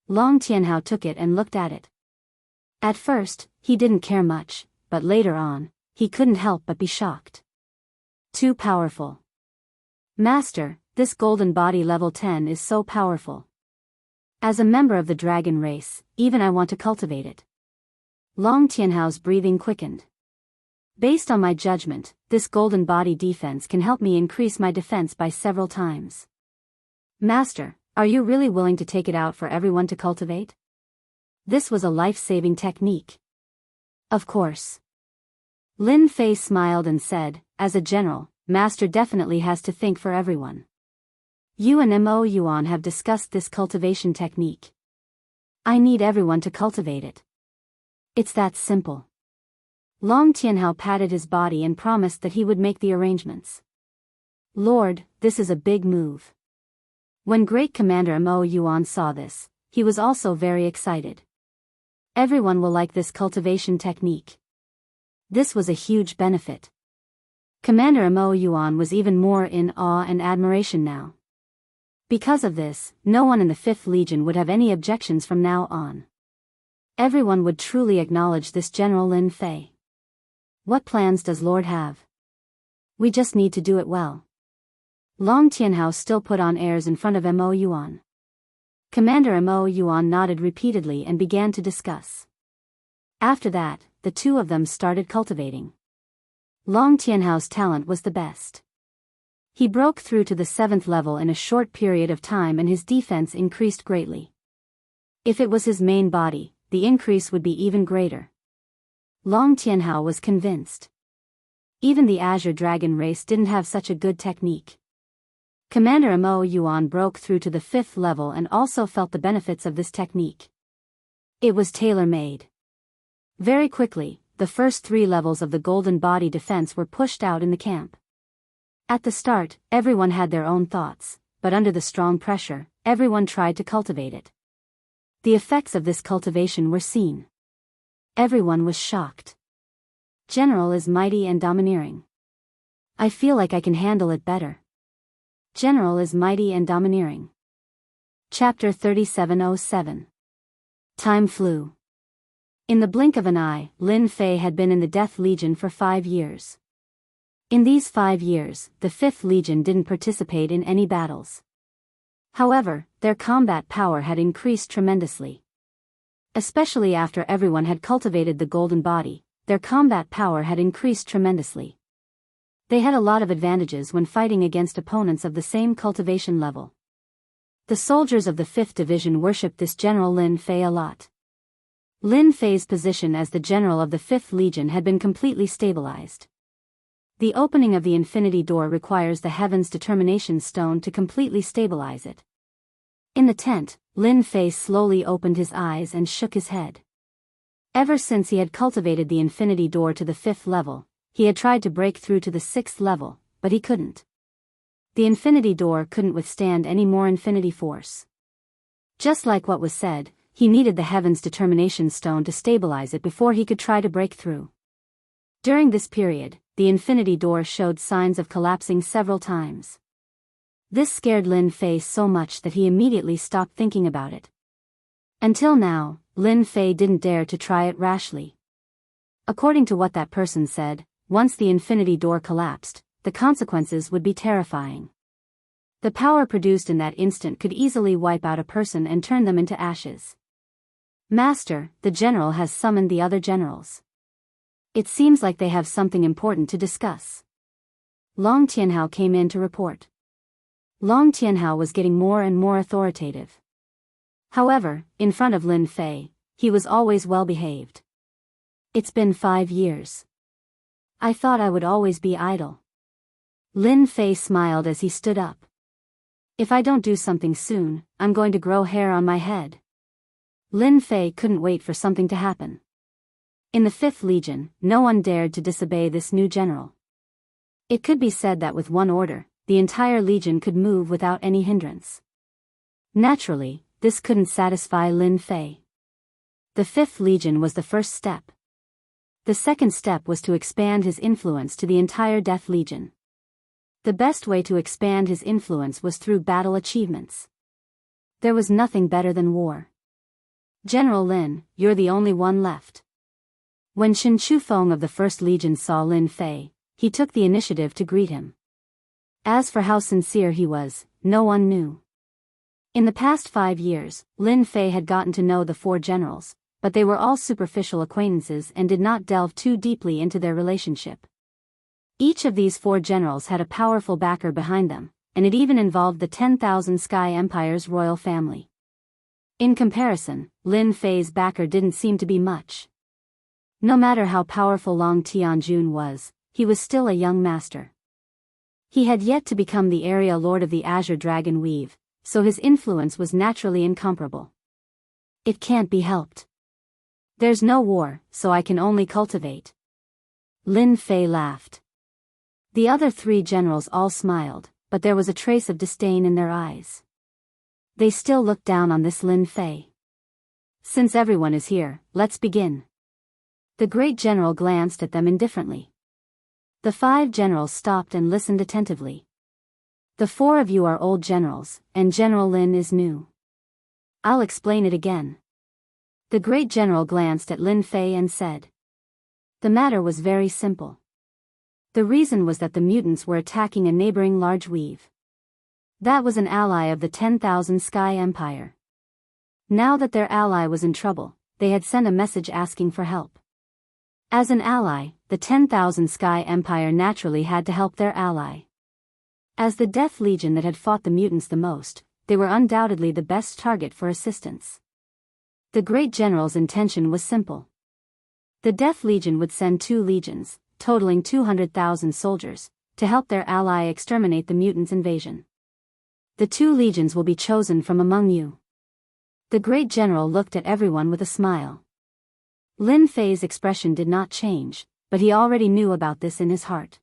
Long Tianhao took it and looked at it. At first, he didn't care much, but later on, he couldn't help but be shocked. Too powerful. Master, this golden body level 10 is so powerful. As a member of the dragon race, even I want to cultivate it. Long Tianhao's breathing quickened. Based on my judgment, this golden body defense can help me increase my defense by several times. Master, are you really willing to take it out for everyone to cultivate? This was a life-saving technique. Of course. Lin Fei smiled and said, as a general, Master definitely has to think for everyone. You and Mo Yuan have discussed this cultivation technique. I need everyone to cultivate it. It's that simple. Long Tianhao patted his body and promised that he would make the arrangements. Lord, this is a big move. When Great Commander Mo Yuan saw this, he was also very excited. Everyone will like this cultivation technique. This was a huge benefit. Commander Mo Yuan was even more in awe and admiration now. Because of this, no one in the 5th Legion would have any objections from now on. Everyone would truly acknowledge this General Lin Fei. What plans does Lord have? We just need to do it well. Long Tianhao still put on airs in front of Mo Yuan. Commander Mo Yuan nodded repeatedly and began to discuss. After that, the two of them started cultivating. Long Tianhao's talent was the best. He broke through to the 7th level in a short period of time and his defense increased greatly. If it was his main body, the increase would be even greater. Long Tianhao was convinced. Even the Azure Dragon race didn't have such a good technique. Commander Mo Yuan broke through to the 5th level and also felt the benefits of this technique. It was tailor-made. Very quickly, the first 3 levels of the golden body defense were pushed out in the camp. At the start, everyone had their own thoughts, but under the strong pressure, everyone tried to cultivate it. The effects of this cultivation were seen. Everyone was shocked. General is mighty and domineering. I feel like I can handle it better. General is mighty and domineering. Chapter 3707. Time flew. In the blink of an eye, Lin Fei had been in the Death Legion for 5 years. In these 5 years, the 5th Legion didn't participate in any battles. However, their combat power had increased tremendously. Especially after everyone had cultivated the golden body, their combat power had increased tremendously. They had a lot of advantages when fighting against opponents of the same cultivation level. The soldiers of the 5th Division worshipped this General Lin Fei a lot. Lin Fei's position as the general of the 5th Legion had been completely stabilized. The opening of the Infinity Door requires the Heaven's Determination Stone to completely stabilize it. In the tent, Lin Fei slowly opened his eyes and shook his head. Ever since he had cultivated the Infinity Door to the 5th level, he had tried to break through to the 6th level, but he couldn't. The Infinity Door couldn't withstand any more infinity force. Just like what was said, he needed the Heaven's Determination Stone to stabilize it before he could try to break through. During this period, the Infinity Door showed signs of collapsing several times. This scared Lin Fei so much that he immediately stopped thinking about it. Until now, Lin Fei didn't dare to try it rashly. According to what that person said, once the Infinity Door collapsed, the consequences would be terrifying. The power produced in that instant could easily wipe out a person and turn them into ashes. Master, the general has summoned the other generals. It seems like they have something important to discuss. Long Tianhao came in to report. Long Tianhao was getting more and more authoritative. However, in front of Lin Fei, he was always well behaved. It's been 5 years. I thought I would always be idle. Lin Fei smiled as he stood up. If I don't do something soon, I'm going to grow hair on my head. Lin Fei couldn't wait for something to happen. In the 5th Legion, no one dared to disobey this new general. It could be said that with one order, the entire legion could move without any hindrance. Naturally, this couldn't satisfy Lin Fei. The 5th Legion was the first step. The second step was to expand his influence to the entire Death Legion. The best way to expand his influence was through battle achievements. There was nothing better than war. General Lin, you're the only one left. When Shen Chufeng of the 1st Legion saw Lin Fei, he took the initiative to greet him. As for how sincere he was, no one knew. In the past 5 years, Lin Fei had gotten to know the 4 generals, but they were all superficial acquaintances and did not delve too deeply into their relationship. Each of these 4 generals had a powerful backer behind them, and it even involved the 10,000 Sky Empire's royal family. In comparison, Lin Fei's backer didn't seem to be much. No matter how powerful Long Tianjun was, he was still a young master. He had yet to become the area lord of the Azure Dragon Weave, so his influence was naturally incomparable. It can't be helped. There's no war, so I can only cultivate. Lin Fei laughed. The other 3 generals all smiled, but there was a trace of disdain in their eyes. They still looked down on this Lin Fei. Since everyone is here, let's begin. The great general glanced at them indifferently. The 5 generals stopped and listened attentively. The 4 of you are old generals, and General Lin is new. I'll explain it again. The great general glanced at Lin Fei and said. The matter was very simple. The reason was that the mutants were attacking a neighboring large weave. That was an ally of the 10,000 Sky Empire. Now that their ally was in trouble, they had sent a message asking for help. As an ally, the 10,000 Sky Empire naturally had to help their ally. As the Death Legion that had fought the mutants the most, they were undoubtedly the best target for assistance. The great general's intention was simple. The Death Legion would send 2 legions, totaling 200,000 soldiers, to help their ally exterminate the mutants' invasion. The 2 legions will be chosen from among you. The great general looked at everyone with a smile. Lin Fei's expression did not change, but he already knew about this in his heart.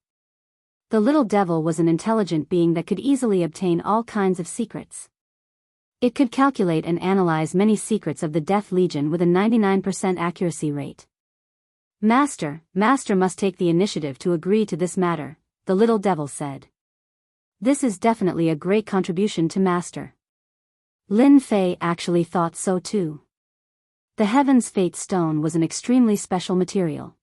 The little devil was an intelligent being that could easily obtain all kinds of secrets. It could calculate and analyze many secrets of the Death Legion with a 99% accuracy rate. Master must take the initiative to agree to this matter, the little devil said. This is definitely a great contribution to Master. Lin Fei actually thought so too. The Heaven's Fate Stone was an extremely special material.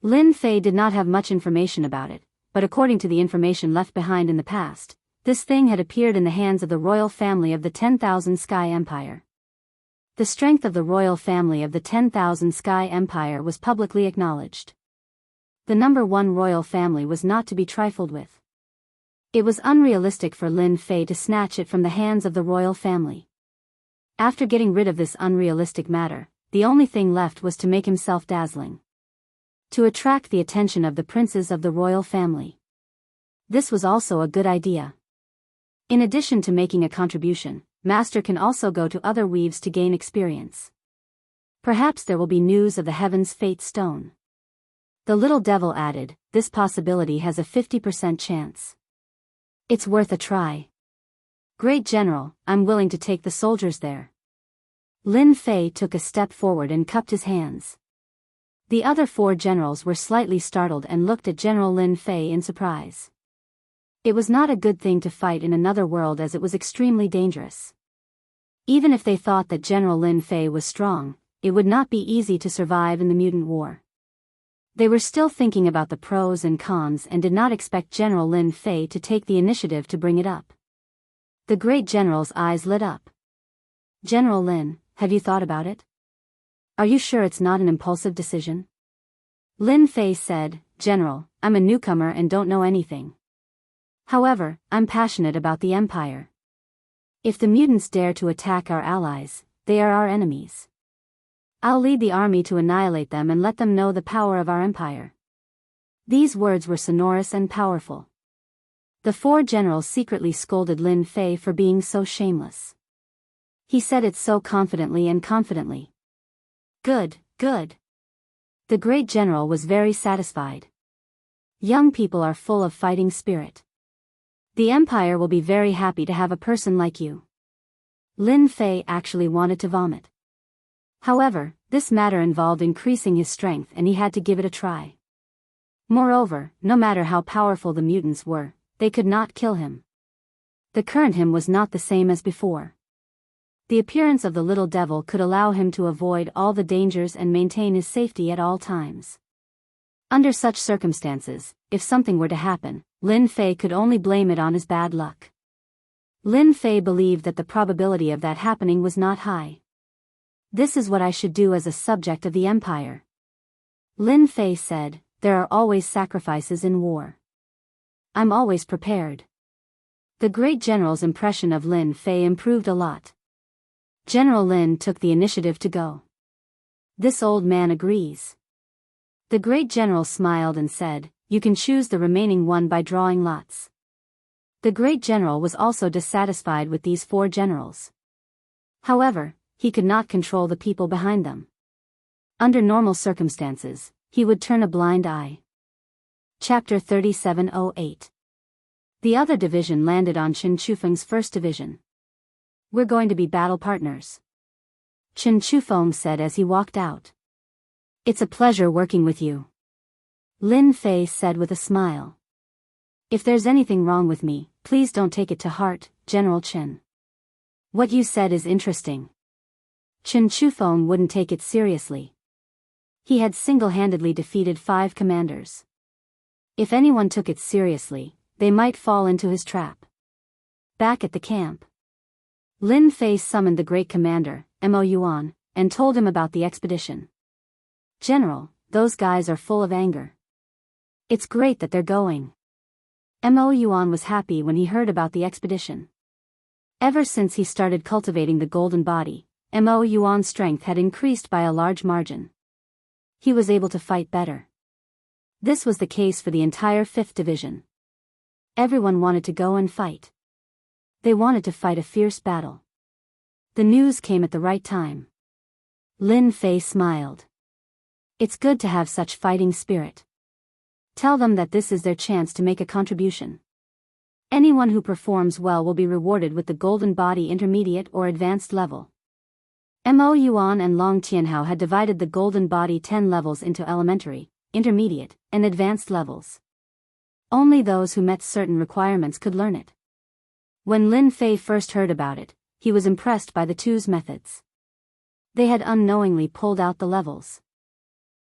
Lin Fei did not have much information about it, but according to the information left behind in the past, this thing had appeared in the hands of the royal family of the 10,000 Sky Empire. The strength of the royal family of the 10,000 Sky Empire was publicly acknowledged. The number 1 royal family was not to be trifled with. It was unrealistic for Lin Fei to snatch it from the hands of the royal family. After getting rid of this unrealistic matter, the only thing left was to make himself dazzling. To attract the attention of the princes of the royal family. This was also a good idea. In addition to making a contribution, Master can also go to other weaves to gain experience. Perhaps there will be news of the Heaven's Fate Stone. The little devil added, this possibility has a 50% chance. It's worth a try. Great General, I'm willing to take the soldiers there. Lin Fei took a step forward and cupped his hands. The other 4 generals were slightly startled and looked at General Lin Fei in surprise. It was not a good thing to fight in another world as it was extremely dangerous. Even if they thought that General Lin Fei was strong, it would not be easy to survive in the mutant war. They were still thinking about the pros and cons and did not expect General Lin Fei to take the initiative to bring it up. The great general's eyes lit up. General Lin, have you thought about it? Are you sure it's not an impulsive decision? Lin Fei said, General, I'm a newcomer and don't know anything. However, I'm passionate about the Empire. If the mutants dare to attack our allies, they are our enemies. I'll lead the army to annihilate them and let them know the power of our Empire. These words were sonorous and powerful. The four generals secretly scolded Lin Fei for being so shameless. He said it so confidently and confidently. Good, good. The great general was very satisfied. Young people are full of fighting spirit. The empire will be very happy to have a person like you. Lin Fei actually wanted to vomit. However, this matter involved increasing his strength and he had to give it a try. Moreover, no matter how powerful the mutants were, they could not kill him. The current him was not the same as before. The appearance of the little devil could allow him to avoid all the dangers and maintain his safety at all times. Under such circumstances, if something were to happen, Lin Fei could only blame it on his bad luck. Lin Fei believed that the probability of that happening was not high. This is what I should do as a subject of the empire. Lin Fei said, there are always sacrifices in war. I'm always prepared. The great general's impression of Lin Fei improved a lot. General Lin took the initiative to go. This old man agrees. The great general smiled and said, you can choose the remaining one by drawing lots. The great general was also dissatisfied with these four generals. However, he could not control the people behind them. Under normal circumstances, he would turn a blind eye. Chapter 3708. The other division landed on Chen Chufeng's first division. We're going to be battle partners, Chen Chufeng said as he walked out. It's a pleasure working with you, Lin Fei said with a smile. If there's anything wrong with me, please don't take it to heart, General Chen. What you said is interesting. Chen Chufeng wouldn't take it seriously. He had single-handedly defeated 5 commanders. If anyone took it seriously, they might fall into his trap. Back at the camp, Lin Fei summoned the great commander, Mo Yuan, and told him about the expedition. General, those guys are full of anger. It's great that they're going. Mo Yuan was happy when he heard about the expedition. Ever since he started cultivating the golden body, Mo Yuan's strength had increased by a large margin. He was able to fight better. This was the case for the entire 5th Division. Everyone wanted to go and fight. They wanted to fight a fierce battle. The news came at the right time. Lin Fei smiled. It's good to have such fighting spirit. Tell them that this is their chance to make a contribution. Anyone who performs well will be rewarded with the golden body intermediate or advanced level. Mo Yuan and Long Tianhao had divided the golden body 10 levels into elementary, intermediate, and advanced levels. Only those who met certain requirements could learn it. When Lin Fei first heard about it, he was impressed by the two's methods. They had unknowingly pulled out the levels.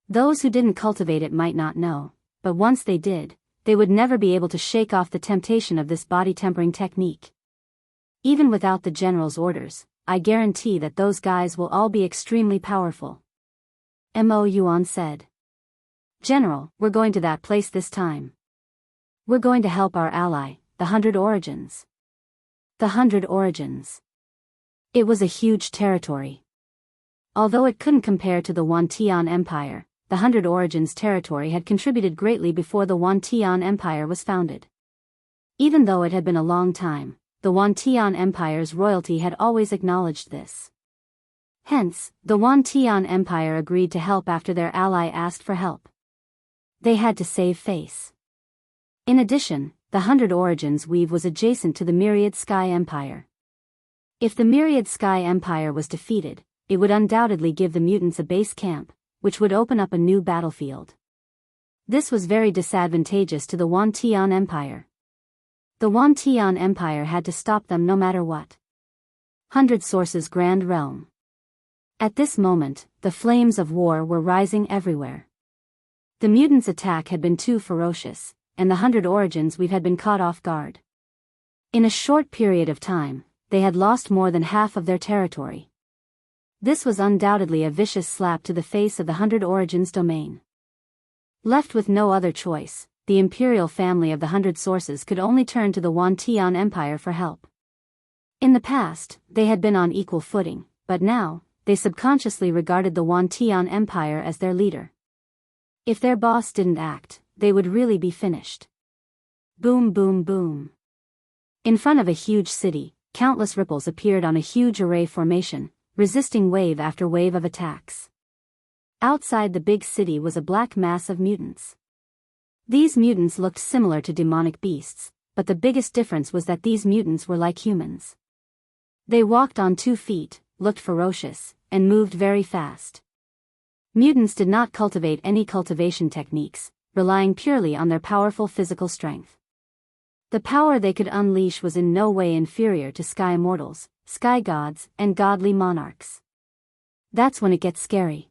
Those who didn't cultivate it might not know, but once they did, they would never be able to shake off the temptation of this body tempering technique. Even without the general's orders, I guarantee that those guys will all be extremely powerful. Mo Yuan said. General, we're going to that place this time. We're going to help our ally, the 100 Origins. The 100 Origins. It was a huge territory. Although it couldn't compare to the Wantian Empire, the 100 Origins territory had contributed greatly before the Wantian Empire was founded. Even though it had been a long time, the Wantian Empire's royalty had always acknowledged this. Hence, the Wantian Empire agreed to help after their ally asked for help. They had to save face. In addition, the 100 Origins weave was adjacent to the Myriad Sky Empire. If the Myriad Sky Empire was defeated, it would undoubtedly give the mutants a base camp, which would open up a new battlefield. This was very disadvantageous to the Wantian Empire. The Wantian Empire had to stop them no matter what. 100 Sources Grand Realm. At this moment, the flames of war were rising everywhere. The mutants' attack had been too ferocious, and the 100 Origins weave had been caught off guard. In a short period of time, they had lost more than half of their territory. This was undoubtedly a vicious slap to the face of the 100 Origins domain. Left with no other choice, the imperial family of the 100 Sources could only turn to the Wantian Empire for help. In the past, they had been on equal footing, but now, they subconsciously regarded the Wantian Empire as their leader. If their boss didn't act, they would really be finished. Boom, boom, boom. In front of a huge city, countless ripples appeared on a huge array formation, resisting wave after wave of attacks. Outside the big city was a black mass of mutants. These mutants looked similar to demonic beasts, but the biggest difference was that these mutants were like humans. They walked on 2 feet, looked ferocious, and moved very fast. Mutants did not cultivate any cultivation techniques, relying purely on their powerful physical strength. The power they could unleash was in no way inferior to sky immortals, sky gods, and godly monarchs. That's when it gets scary.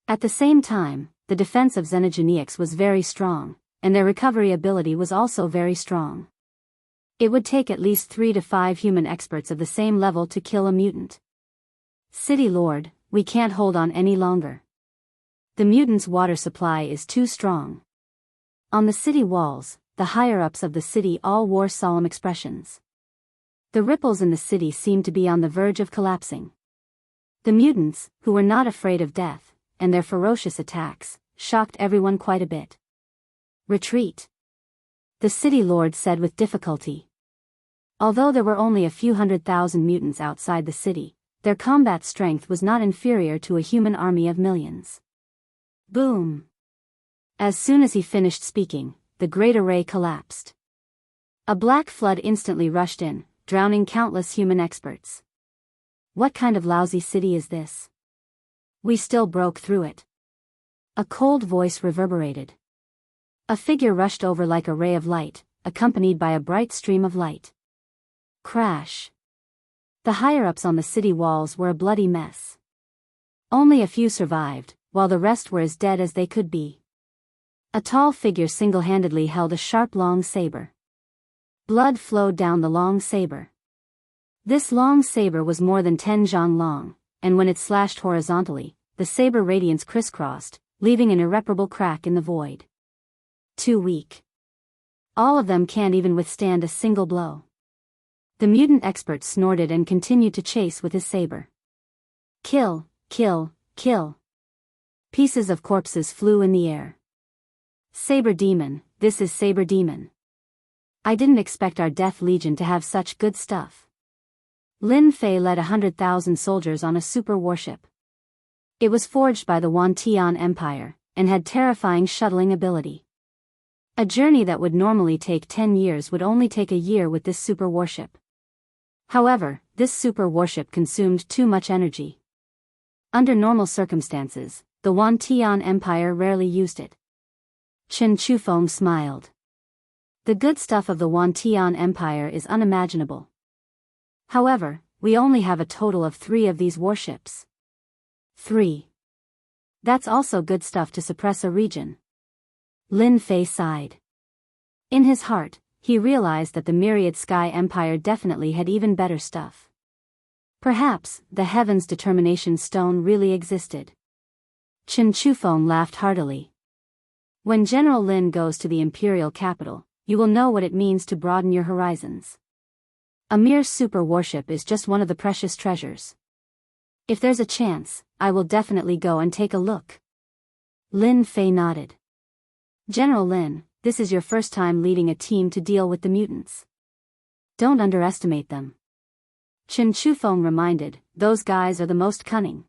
At the same time, the defense of xenogeneics was very strong, and their recovery ability was also very strong. It would take at least 3 to 5 human experts of the same level to kill a mutant. City Lord, we can't hold on any longer. The mutants' water supply is too strong. On the city walls, the higher-ups of the city all wore solemn expressions. The ripples in the city seemed to be on the verge of collapsing. The mutants, who were not afraid of death, and their ferocious attacks, shocked everyone quite a bit. Retreat. The city lord said with difficulty. Although there were only a few 100,000 mutants outside the city, their combat strength was not inferior to a human army of millions. Boom. As soon as he finished speaking, the great array collapsed. A black flood instantly rushed in, drowning countless human experts. What kind of lousy city is this? We still broke through it. A cold voice reverberated. A figure rushed over like a ray of light, accompanied by a bright stream of light. Crash. The higher-ups on the city walls were a bloody mess. Only a few survived, while the rest were as dead as they could be. A tall figure single-handedly held a sharp long saber. Blood flowed down the long saber. This long saber was more than 10 zhang long, and when it slashed horizontally, the saber radiance crisscrossed, leaving an irreparable crack in the void. Too weak. All of them can't even withstand a single blow. The mutant expert snorted and continued to chase with his saber. Kill, kill, kill. Pieces of corpses flew in the air. Saber demon, this is Saber demon. I didn't expect our Death Legion to have such good stuff. Lin Fei led 100,000 soldiers on a super warship. It was forged by the Wantian Empire, and had terrifying shuttling ability. A journey that would normally take 10 years would only take a year with this super warship. However, this super warship consumed too much energy. Under normal circumstances, the Wantian Empire rarely used it. Chen Chufeng smiled. The good stuff of the Wantian Empire is unimaginable. However, we only have a total of 3 of these warships. 3. That's also good stuff to suppress a region. Lin Fei sighed. In his heart, he realized that the Myriad Sky Empire definitely had even better stuff. Perhaps, the Heaven's Determination Stone really existed. Chen Chufeng laughed heartily. When General Lin goes to the imperial capital, you will know what it means to broaden your horizons. A mere super warship is just one of the precious treasures. If there's a chance, I will definitely go and take a look. Lin Fei nodded. General Lin, this is your first time leading a team to deal with the mutants. Don't underestimate them. Chen Chufeng reminded, those guys are the most cunning.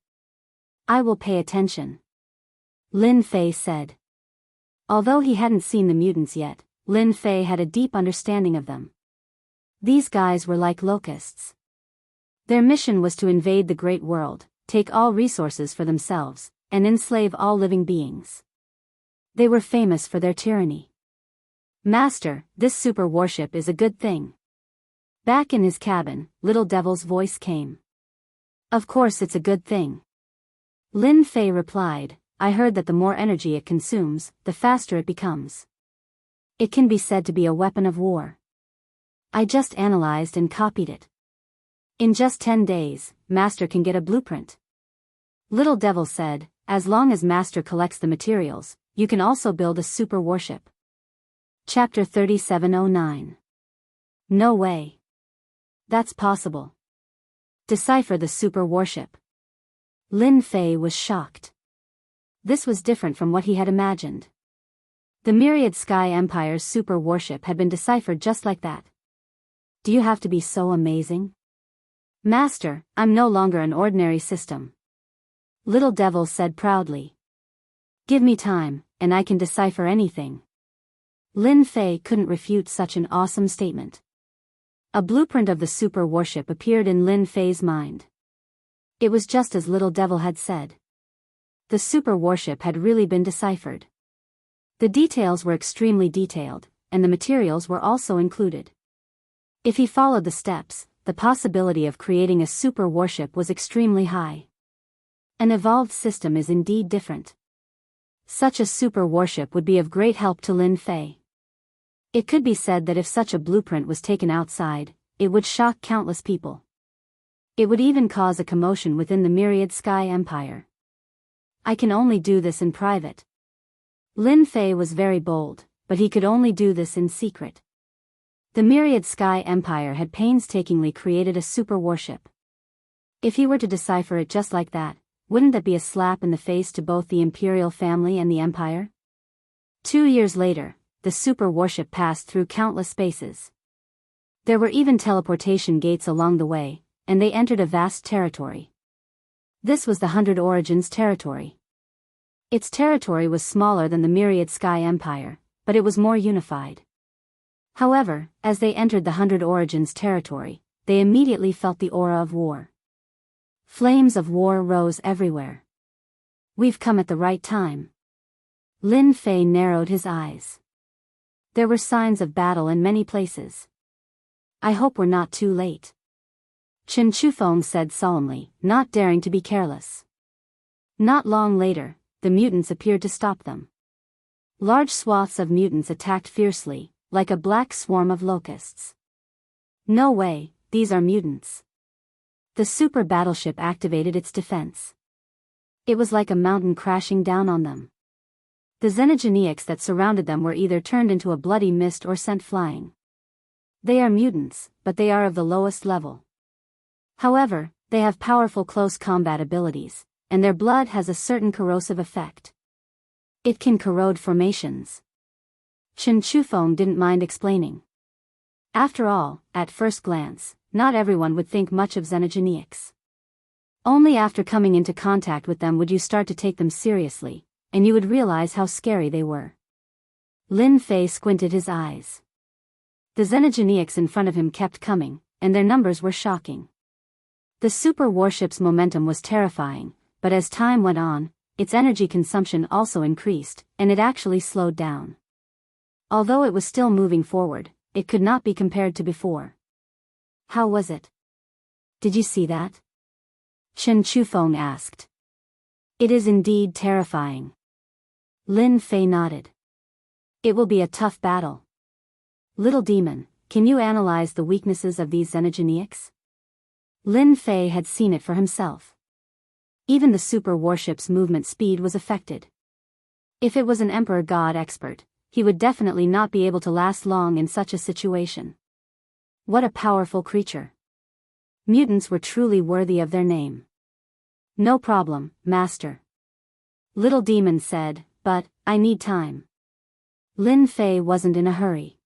I will pay attention. Lin Fei said. Although he hadn't seen the mutants yet, Lin Fei had a deep understanding of them. These guys were like locusts. Their mission was to invade the great world, take all resources for themselves, and enslave all living beings. They were famous for their tyranny. Master, this super warship is a good thing. Back in his cabin, Little Devil's voice came. Of course it's a good thing. Lin Fei replied, I heard that the more energy it consumes, the faster it becomes. It can be said to be a weapon of war. I just analyzed and copied it. In just 10 days, Master can get a blueprint. Little Devil said, as long as Master collects the materials, you can also build a super warship. Chapter 3709. No way. That's possible. Decipher the super warship. Lin Fei was shocked. This was different from what he had imagined. The myriad Sky Empire's super warship had been deciphered just like that. Do you have to be so amazing? Master, I'm no longer an ordinary system. Little Devil said proudly. Give me time, and I can decipher anything. Lin Fei couldn't refute such an awesome statement. A blueprint of the super warship appeared in Lin Fei's mind. It was just as Little Devil had said. The super warship had really been deciphered. The details were extremely detailed, and the materials were also included. If he followed the steps, the possibility of creating a super warship was extremely high. An evolved system is indeed different. Such a super warship would be of great help to Lin Fei. It could be said that if such a blueprint was taken outside, it would shock countless people. It would even cause a commotion within the myriad Sky Empire. I can only do this in private. Lin Fei was very bold, but he could only do this in secret. The myriad Sky Empire had painstakingly created a super warship. If he were to decipher it just like that, wouldn't that be a slap in the face to both the imperial family and the empire? 2 years later, the super warship passed through countless spaces. There were even teleportation gates along the way, and they entered a vast territory. This was the 100 Origins territory. Its territory was smaller than the myriad Sky Empire, but it was more unified. However, as they entered the 100 Origins territory, they immediately felt the aura of war. Flames of war rose everywhere. We've come at the right time. Lin Fei narrowed his eyes. There were signs of battle in many places. I hope we're not too late. Chen Chufeng said solemnly, not daring to be careless. Not long later, the mutants appeared to stop them. Large swaths of mutants attacked fiercely, like a black swarm of locusts. No way, these are mutants. The super battleship activated its defense. It was like a mountain crashing down on them. The xenogeneics that surrounded them were either turned into a bloody mist or sent flying. They are mutants, but they are of the lowest level. However, they have powerful close combat abilities, and their blood has a certain corrosive effect. It can corrode formations. Chen Chufeng didn't mind explaining. After all, at first glance, not everyone would think much of xenogeneics. Only after coming into contact with them would you start to take them seriously, and you would realize how scary they were. Lin Fei squinted his eyes. The xenogeneics in front of him kept coming, and their numbers were shocking. The super warship's momentum was terrifying, but as time went on, its energy consumption also increased, and it actually slowed down. Although it was still moving forward, it could not be compared to before. How was it? Did you see that? Chen Chufeng asked. It is indeed terrifying. Lin Fei nodded. It will be a tough battle. Little Demon, can you analyze the weaknesses of these xenogeneics? Lin Fei had seen it for himself. Even the super warship's movement speed was affected. If it was an Emperor God expert, he would definitely not be able to last long in such a situation. What a powerful creature. Mutants were truly worthy of their name. No problem, Master. Little Demon said, but, I need time. Lin Fei wasn't in a hurry.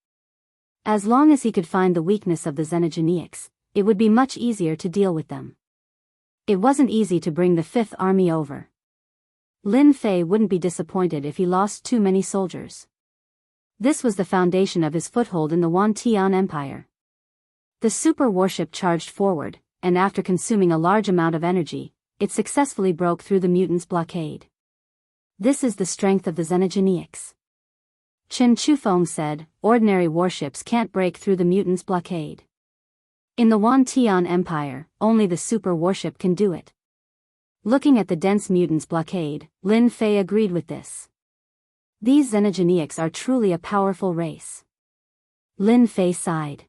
As long as he could find the weakness of the xenogeneics, it would be much easier to deal with them. It wasn't easy to bring the Fifth Army over. Lin Fei wouldn't be disappointed if he lost too many soldiers. This was the foundation of his foothold in the Wantian Empire. The super warship charged forward, and after consuming a large amount of energy, it successfully broke through the mutants' blockade. This is the strength of the xenogeneics. Chen Chufeng said, ordinary warships can't break through the mutants' blockade. In the Wantian Empire, only the super warship can do it. Looking at the dense mutants' blockade, Lin Fei agreed with this. These xenogeneics are truly a powerful race. Lin Fei sighed.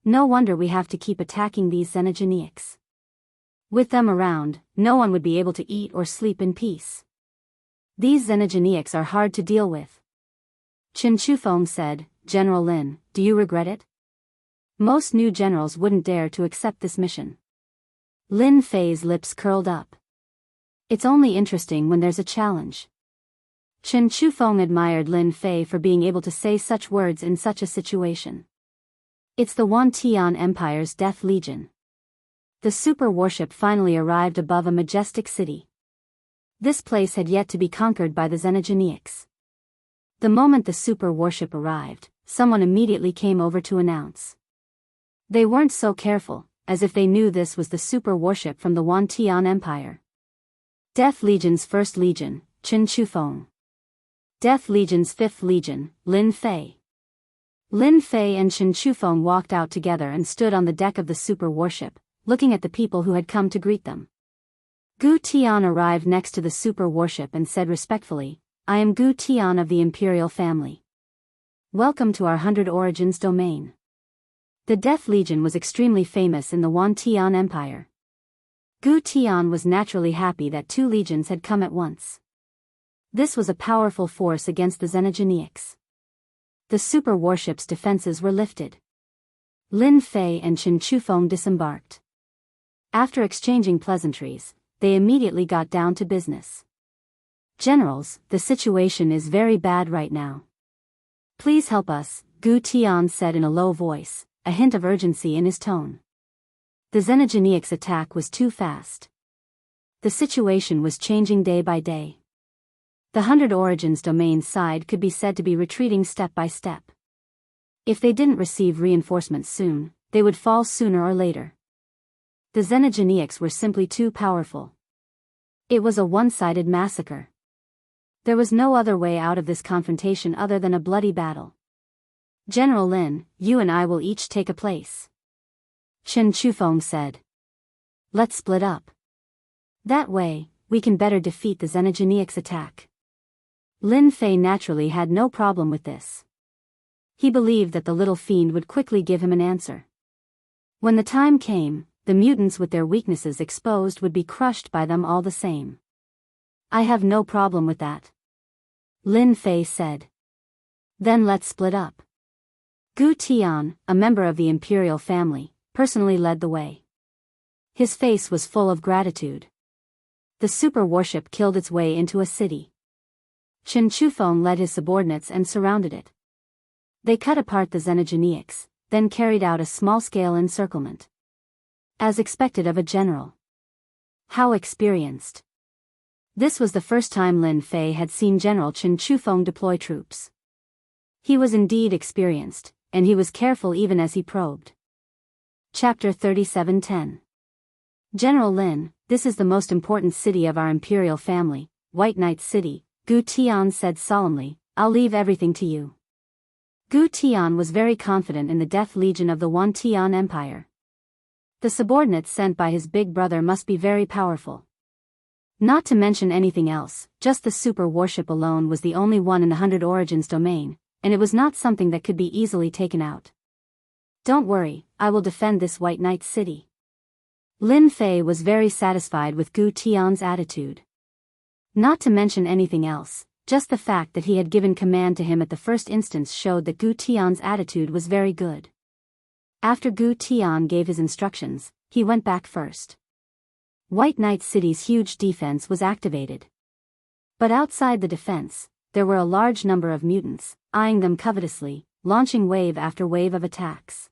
No wonder we have to keep attacking these xenogeneics. With them around, no one would be able to eat or sleep in peace. These xenogeneics are hard to deal with. Chen Chufeng said, General Lin, do you regret it? Most new generals wouldn't dare to accept this mission. Lin Fei's lips curled up. It's only interesting when there's a challenge. Chen Chufeng admired Lin Fei for being able to say such words in such a situation. It's the Wantian Empire's Death Legion. The super warship finally arrived above a majestic city. This place had yet to be conquered by the Xenogeniacs. The moment the super warship arrived, someone immediately came over to announce. They weren't so careful, as if they knew this was the super warship from the Wantian Empire. Death Legion's 1st Legion, Chen Chufeng. Death Legion's 5th Legion, Lin Fei. Lin Fei and Chen Chufeng walked out together and stood on the deck of the super warship, looking at the people who had come to greet them. Gu Tian arrived next to the super warship and said respectfully, "I am Gu Tian of the Imperial family. Welcome to our 100 Origins domain." The Death Legion was extremely famous in the Wantian Empire. Gu Tian was naturally happy that 2 legions had come at once. This was a powerful force against the Xenogeniacs. The super warship's defenses were lifted. Lin Fei and Chen Chufeng disembarked. After exchanging pleasantries, they immediately got down to business. "Generals, the situation is very bad right now. Please help us," Gu Tian said in a low voice, a hint of urgency in his tone. The Xenogeniacs' attack was too fast. The situation was changing day by day. The 100 Origins domain side could be said to be retreating step by step. If they didn't receive reinforcements soon, they would fall sooner or later. The Xenogeniacs were simply too powerful. It was a one-sided massacre. There was no other way out of this confrontation other than a bloody battle. "General Lin, you and I will each take a place," Chen Chufeng said. "Let's split up. That way, we can better defeat the Xenogeniacs' attack." Lin Fei naturally had no problem with this. He believed that the little fiend would quickly give him an answer. When the time came, the mutants with their weaknesses exposed would be crushed by them all the same. "I have no problem with that," Lin Fei said. "Then let's split up." Gu Tian, a member of the imperial family, personally led the way. His face was full of gratitude. The super warship killed its way into a city. Chen Chufeng led his subordinates and surrounded it. They cut apart the Xenogeniacs, then carried out a small-scale encirclement. As expected of a general. How experienced. This was the first time Lin Fei had seen General Chen Chufeng deploy troops. He was indeed experienced, and he was careful even as he probed. Chapter 37:10. "General Lin, this is the most important city of our imperial family, White Knight City," Gu Tian said solemnly. "I'll leave everything to you." Gu Tian was very confident in the Death Legion of the Wantian Empire. The subordinates sent by his big brother must be very powerful. Not to mention anything else, just the super warship alone was the only one in the 100 Origins domain, and it was not something that could be easily taken out. "Don't worry, I will defend this White Knight City." Lin Fei was very satisfied with Gu Tian's attitude. Not to mention anything else, just the fact that he had given command to him at the first instance showed that Gu Tian's attitude was very good. After Gu Tian gave his instructions, he went back first. White Knight City's huge defense was activated. But outside the defense, there were a large number of mutants, eyeing them covetously, launching wave after wave of attacks.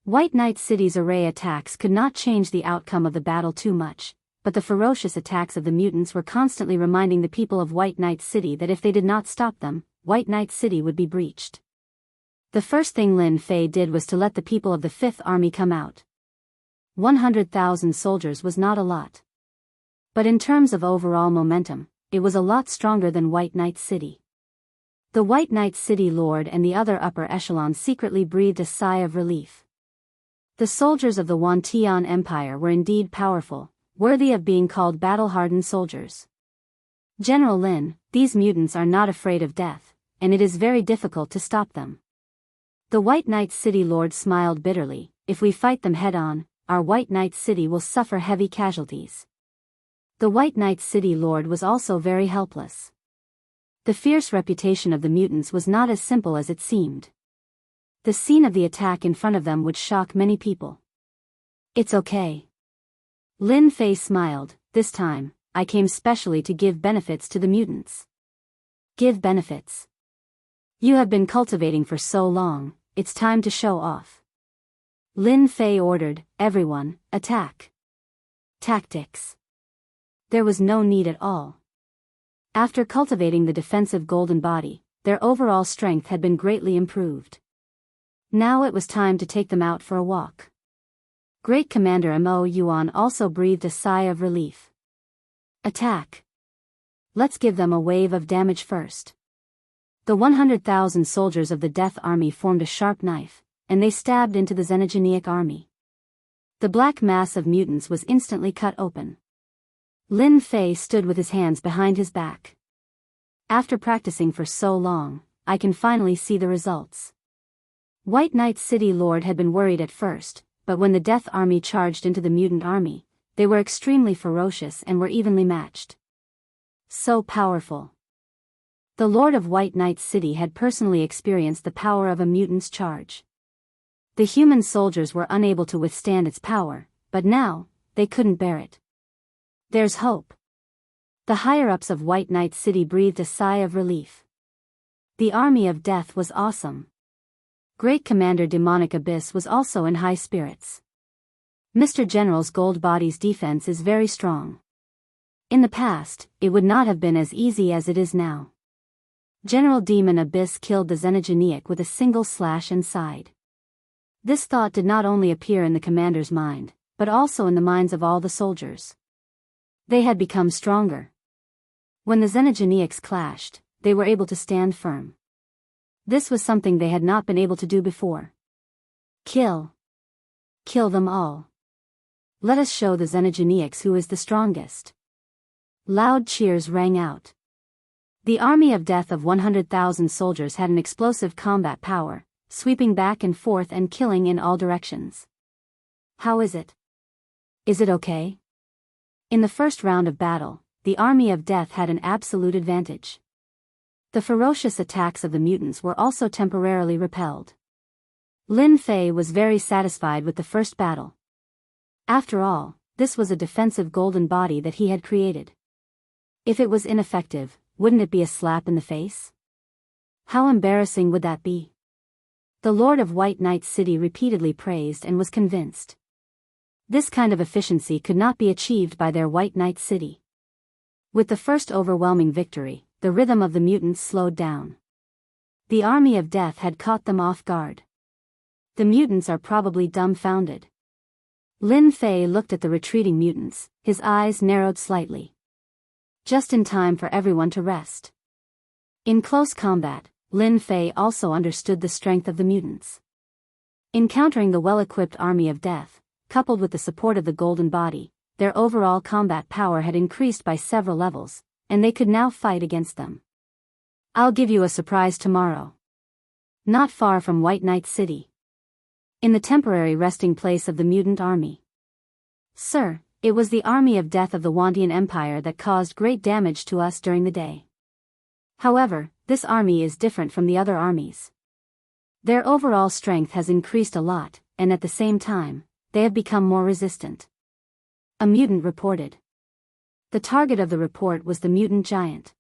White Knight City's array attacks could not change the outcome of the battle too much, but the ferocious attacks of the mutants were constantly reminding the people of White Knight City that if they did not stop them, White Knight City would be breached. The first thing Lin Fei did was to let the people of the 5th Army come out. 100,000 soldiers was not a lot. But in terms of overall momentum, it was a lot stronger than White Knight City. The White Knight City Lord and the other upper echelons secretly breathed a sigh of relief. The soldiers of the Wantian Empire were indeed powerful, worthy of being called battle-hardened soldiers. "General Lin, these mutants are not afraid of death, and it is very difficult to stop them." The White Knight City Lord smiled bitterly. "If we fight them head-on, our White Knight City will suffer heavy casualties." The White Knight City Lord was also very helpless. The fierce reputation of the mutants was not as simple as it seemed. The scene of the attack in front of them would shock many people. "It's okay." Lin Fei smiled. "This time, I came specially to give benefits to the mutants." Give benefits. You have been cultivating for so long, it's time to show off. Lin Fei ordered, everyone, attack. Tactics. There was no need at all. After cultivating the defensive golden body, their overall strength had been greatly improved. Now it was time to take them out for a walk. Great Commander Mo Yuan also breathed a sigh of relief. Attack. Let's give them a wave of damage first. The 100,000 soldiers of the Death Army formed a sharp knife, and they stabbed into the Xenogeneic army. The black mass of mutants was instantly cut open. Lin Fei stood with his hands behind his back. After practicing for so long, I can finally see the results. White Knight City Lord had been worried at first, but when the Death Army charged into the mutant army, they were extremely ferocious and were evenly matched. So powerful. The Lord of White Knight City had personally experienced the power of a mutant's charge. The human soldiers were unable to withstand its power, but now, they couldn't bear it. There's hope. The higher-ups of White Knight City breathed a sigh of relief. The army of death was awesome. Great Commander Demonic Abyss was also in high spirits. Mr. General's gold body's defense is very strong. In the past, it would not have been as easy as it is now. General Demon Abyss killed the Xenogeneic with a single slash and sighed. This thought did not only appear in the commander's mind, but also in the minds of all the soldiers. They had become stronger. When the Xenogeneics clashed, they were able to stand firm. This was something they had not been able to do before. Kill. Kill them all. Let us show the Xenogeneics who is the strongest. Loud cheers rang out. The army of death of 100,000 soldiers had an explosive combat power, sweeping back and forth and killing in all directions. How is it? Is it okay? In the first round of battle, the army of death had an absolute advantage. The ferocious attacks of the mutants were also temporarily repelled. Lin Fei was very satisfied with the first battle. After all, this was a defensive golden body that he had created. If it was ineffective, wouldn't it be a slap in the face? How embarrassing would that be? The Lord of White Knight City repeatedly praised and was convinced. This kind of efficiency could not be achieved by their White Knight City. With the first overwhelming victory, the rhythm of the mutants slowed down. The army of death had caught them off guard. The mutants are probably dumbfounded. Lin Fei looked at the retreating mutants, his eyes narrowed slightly. Just in time for everyone to rest. In close combat, Lin Fei also understood the strength of the mutants. Encountering the well-equipped army of death, coupled with the support of the golden body, their overall combat power had increased by several levels, and they could now fight against them. I'll give you a surprise tomorrow. Not far from White Knight City. In the temporary resting place of the mutant army. Sir, it was the army of death of the Wandian Empire that caused great damage to us during the day. However, this army is different from the other armies. Their overall strength has increased a lot, and at the same time, they have become more resistant. A mutant reported. The target of the report was the mutant giant.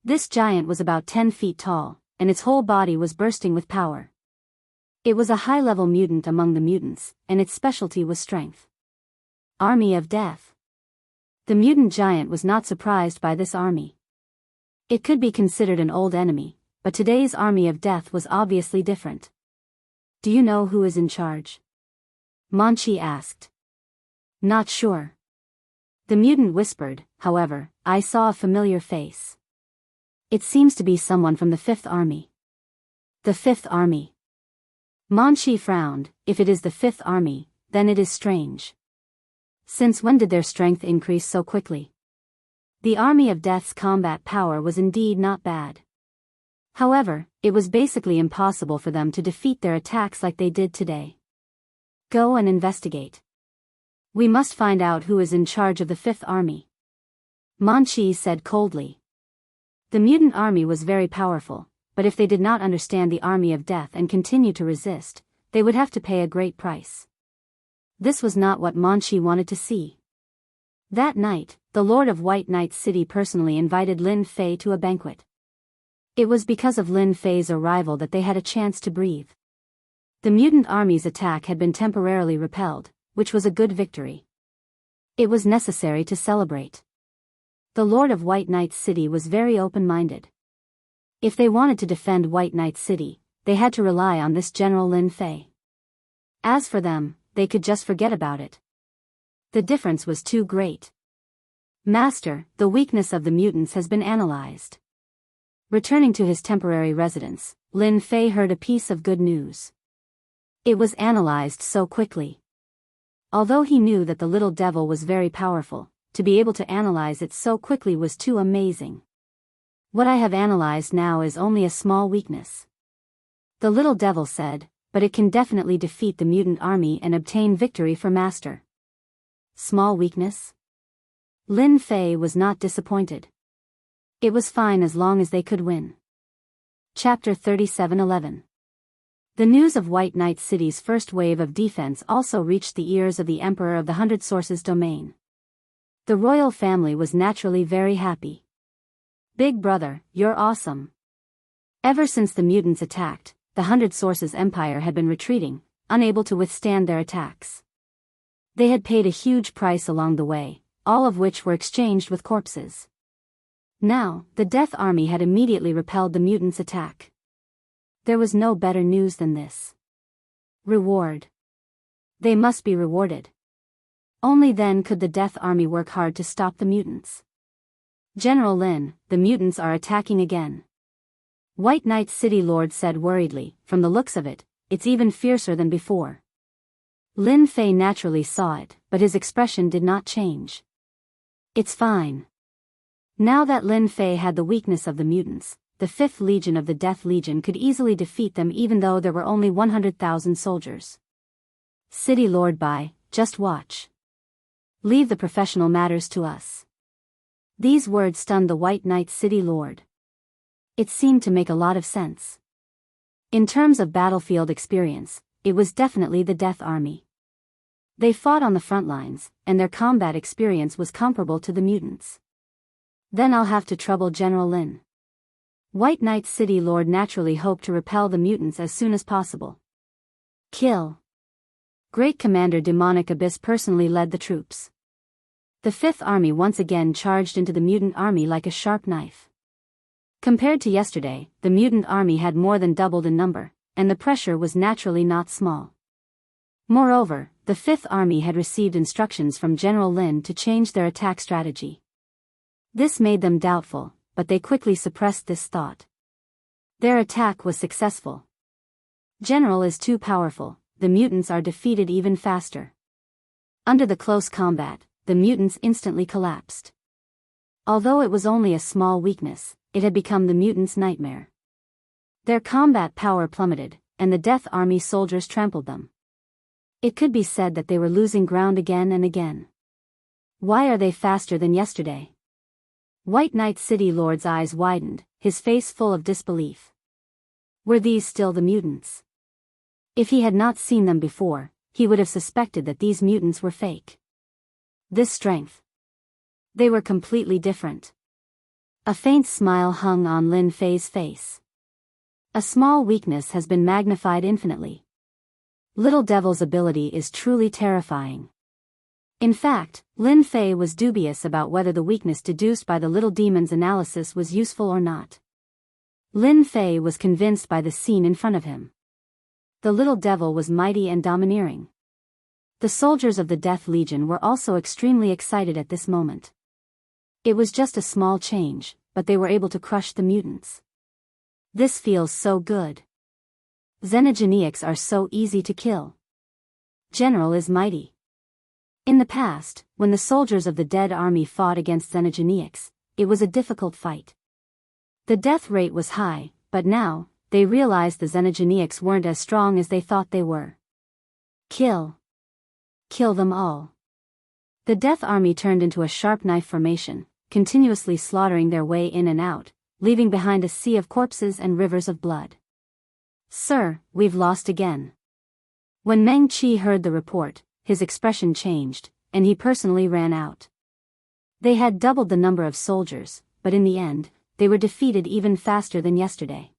This giant was about 10 feet tall, and its whole body was bursting with power. It was a high-level mutant among the mutants, and its specialty was strength. Army of Death. The mutant giant was not surprised by this army. It could be considered an old enemy, but today's army of death was obviously different. Do you know who is in charge? Manchi asked. Not sure. The mutant whispered, however, I saw a familiar face. It seems to be someone from the Fifth Army. The Fifth Army. Manchi frowned. If it is the Fifth Army, then it is strange. Since when did their strength increase so quickly? The army of death's combat power was indeed not bad. However, it was basically impossible for them to defeat their attacks like they did today. Go and investigate. We must find out who is in charge of the Fifth Army. Manchi said coldly. The mutant army was very powerful, but if they did not understand the army of death and continue to resist, they would have to pay a great price. This was not what Manchi wanted to see. That night, the Lord of White Knight City personally invited Lin Fei to a banquet. It was because of Lin Fei's arrival that they had a chance to breathe. The mutant army's attack had been temporarily repelled, which was a good victory. It was necessary to celebrate. The Lord of White Knight City was very open-minded. If they wanted to defend White Knight City, they had to rely on this General Lin Fei. As for them, they could just forget about it. The difference was too great. Master, the weakness of the mutants has been analyzed. Returning to his temporary residence, Lin Fei heard a piece of good news. It was analyzed so quickly. Although he knew that the little devil was very powerful, to be able to analyze it so quickly was too amazing. What I have analyzed now is only a small weakness. The little devil said, but it can definitely defeat the mutant army and obtain victory for Master. Small weakness? Lin Fei was not disappointed. It was fine as long as they could win. Chapter 37:11. The news of White Knight City's first wave of defense also reached the ears of the Emperor of the Hundred Sources domain. The royal family was naturally very happy. Big brother, you're awesome. Ever since the mutants attacked, the Hundred Sources Empire had been retreating, unable to withstand their attacks. They had paid a huge price along the way, all of which were exchanged with corpses. Now, the Death Army had immediately repelled the mutants' attack. There was no better news than this. Reward. They must be rewarded. Only then could the Death Army work hard to stop the mutants. General Lin, the mutants are attacking again. White Knight City Lord said worriedly, from the looks of it, it's even fiercer than before. Lin Fei naturally saw it, but his expression did not change. It's fine. Now that Lin Fei had the weakness of the mutants, the 5th Legion of the Death Legion could easily defeat them even though there were only 100,000 soldiers. City Lord Bai, just watch. Leave the professional matters to us. These words stunned the White Knight City Lord. It seemed to make a lot of sense. In terms of battlefield experience, it was definitely the Death Army. They fought on the front lines, and their combat experience was comparable to the mutants. Then I'll have to trouble General Lin. White Knight City Lord naturally hoped to repel the mutants as soon as possible. Kill. Great Commander Demonic Abyss personally led the troops. The 5th Army once again charged into the mutant army like a sharp knife. Compared to yesterday, the mutant army had more than doubled in number, and the pressure was naturally not small. Moreover, the 5th Army had received instructions from General Lin to change their attack strategy. This made them doubtful, but they quickly suppressed this thought. Their attack was successful. General is too powerful, the mutants are defeated even faster. Under the close combat, the mutants instantly collapsed. Although it was only a small weakness, it had become the mutants' nightmare. Their combat power plummeted, and the Death Army soldiers trampled them. It could be said that they were losing ground again and again. Why are they faster than yesterday? White Knight City Lord's eyes widened, his face full of disbelief. Were these still the mutants? If he had not seen them before, he would have suspected that these mutants were fake. This strength. They were completely different. A faint smile hung on Lin Fei's face. A small weakness has been magnified infinitely. Little Devil's ability is truly terrifying. In fact, Lin Fei was dubious about whether the weakness deduced by the Little Demon's analysis was useful or not. Lin Fei was convinced by the scene in front of him. The Little Devil was mighty and domineering. The soldiers of the Death Legion were also extremely excited at this moment. It was just a small change, but they were able to crush the mutants. This feels so good. Xenogeneics are so easy to kill. General is mighty. In the past, when the soldiers of the Dead Army fought against Xenogeneics, it was a difficult fight. The death rate was high, but now, they realized the Xenogeneics weren't as strong as they thought they were. Kill. Kill them all. The Death Army turned into a sharp knife formation, continuously slaughtering their way in and out, leaving behind a sea of corpses and rivers of blood. Sir, we've lost again. When Meng Qi heard the report, his expression changed, and he personally ran out. They had doubled the number of soldiers, but in the end, they were defeated even faster than yesterday.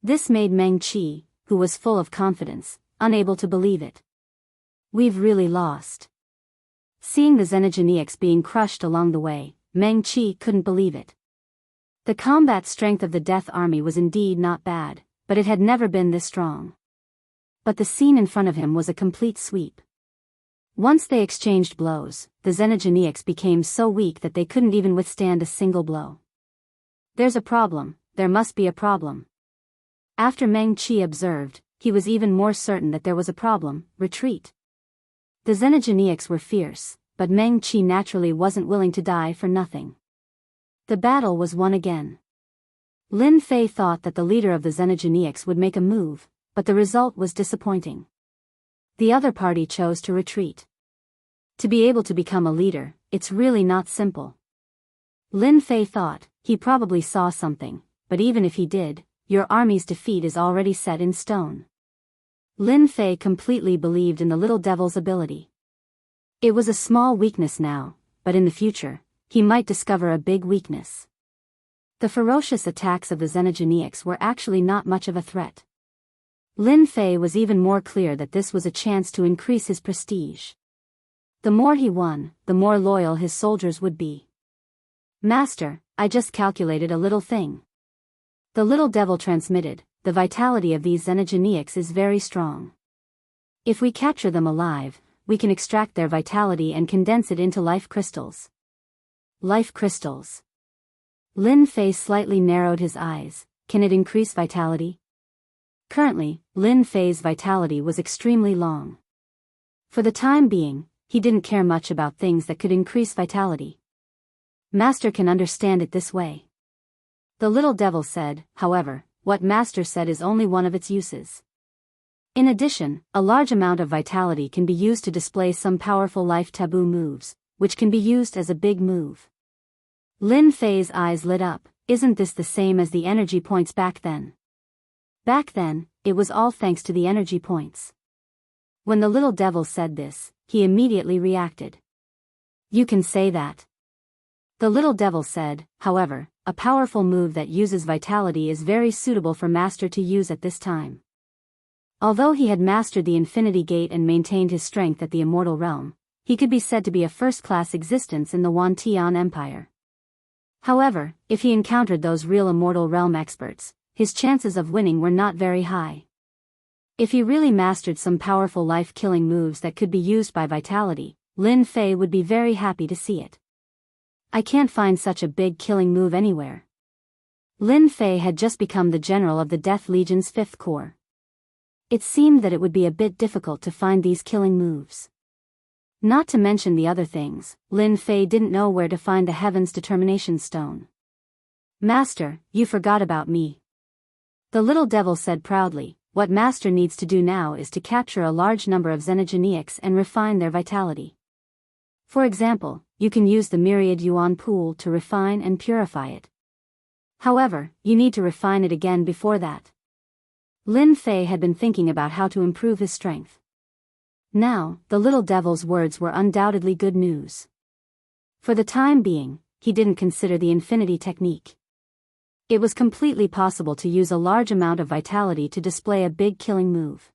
This made Meng Qi, who was full of confidence, unable to believe it. We've really lost. Seeing the Xenogeneics being crushed along the way, Meng Qi couldn't believe it. The combat strength of the Death Army was indeed not bad, but it had never been this strong. But the scene in front of him was a complete sweep. Once they exchanged blows, the Xenogeneics became so weak that they couldn't even withstand a single blow. There's a problem, there must be a problem. After Meng Qi observed, he was even more certain that there was a problem: retreat. The Xenogeneics were fierce, but Meng Qi naturally wasn't willing to die for nothing. The battle was won again. Lin Fei thought that the leader of the Xenogeneics would make a move, but the result was disappointing. The other party chose to retreat. To be able to become a leader, it's really not simple. Lin Fei thought, he probably saw something, but even if he did, your army's defeat is already set in stone. Lin Fei completely believed in the little devil's ability. It was a small weakness now, but in the future, he might discover a big weakness. The ferocious attacks of the Xenogeneics were actually not much of a threat. Lin Fei was even more clear that this was a chance to increase his prestige. The more he won, the more loyal his soldiers would be. Master, I just calculated a little thing. The little devil transmitted, the vitality of these Xenogeneics is very strong. If we capture them alive, we can extract their vitality and condense it into life crystals. Life crystals. Lin Fei slightly narrowed his eyes. Can it increase vitality? Currently, Lin Fei's vitality was extremely long. For the time being, he didn't care much about things that could increase vitality. Master can understand it this way. The little devil said, however, what Master said is only one of its uses. In addition, a large amount of vitality can be used to display some powerful life taboo moves, which can be used as a big move. Lin Fei's eyes lit up. Isn't this the same as the energy points back then? Back then, it was all thanks to the energy points. When the little devil said this, he immediately reacted. You can say that. The little devil said, however, a powerful move that uses vitality is very suitable for Master to use at this time. Although he had mastered the Infinity Gate and maintained his strength at the Immortal Realm, he could be said to be a first-class existence in the Wantian Empire. However, if he encountered those real Immortal Realm experts, his chances of winning were not very high. If he really mastered some powerful life-killing moves that could be used by vitality, Lin Fei would be very happy to see it. I can't find such a big killing move anywhere. Lin Fei had just become the general of the Death Legion's 5th Corps. It seemed that it would be a bit difficult to find these killing moves. Not to mention the other things, Lin Fei didn't know where to find the Heaven's Determination Stone. Master, you forgot about me. The little devil said proudly, what Master needs to do now is to capture a large number of Xenogeneics and refine their vitality. For example, you can use the Myriad Yuan Pool to refine and purify it. However, you need to refine it again before that. Lin Fei had been thinking about how to improve his strength. Now, the little devil's words were undoubtedly good news. For the time being, he didn't consider the infinity technique. It was completely possible to use a large amount of vitality to display a big killing move.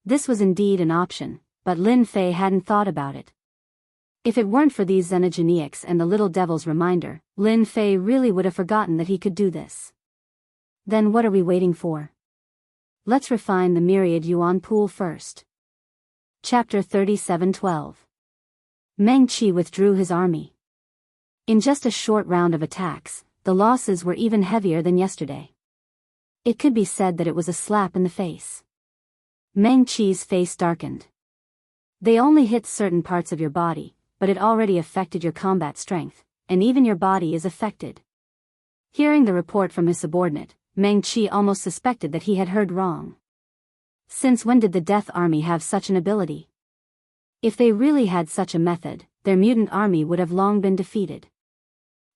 This was indeed an option, but Lin Fei hadn't thought about it. If it weren't for these Xenogeneics and the little devil's reminder, Lin Fei really would have forgotten that he could do this. Then what are we waiting for? Let's refine the Myriad Yuan Pool first. Chapter 37:12. Meng Qi withdrew his army. In just a short round of attacks, the losses were even heavier than yesterday. It could be said that it was a slap in the face. Meng Qi's face darkened. They only hit certain parts of your body, but it already affected your combat strength, and even your body is affected. Hearing the report from his subordinate, Meng Qi almost suspected that he had heard wrong. Since when did the Death Army have such an ability? If they really had such a method, their mutant army would have long been defeated.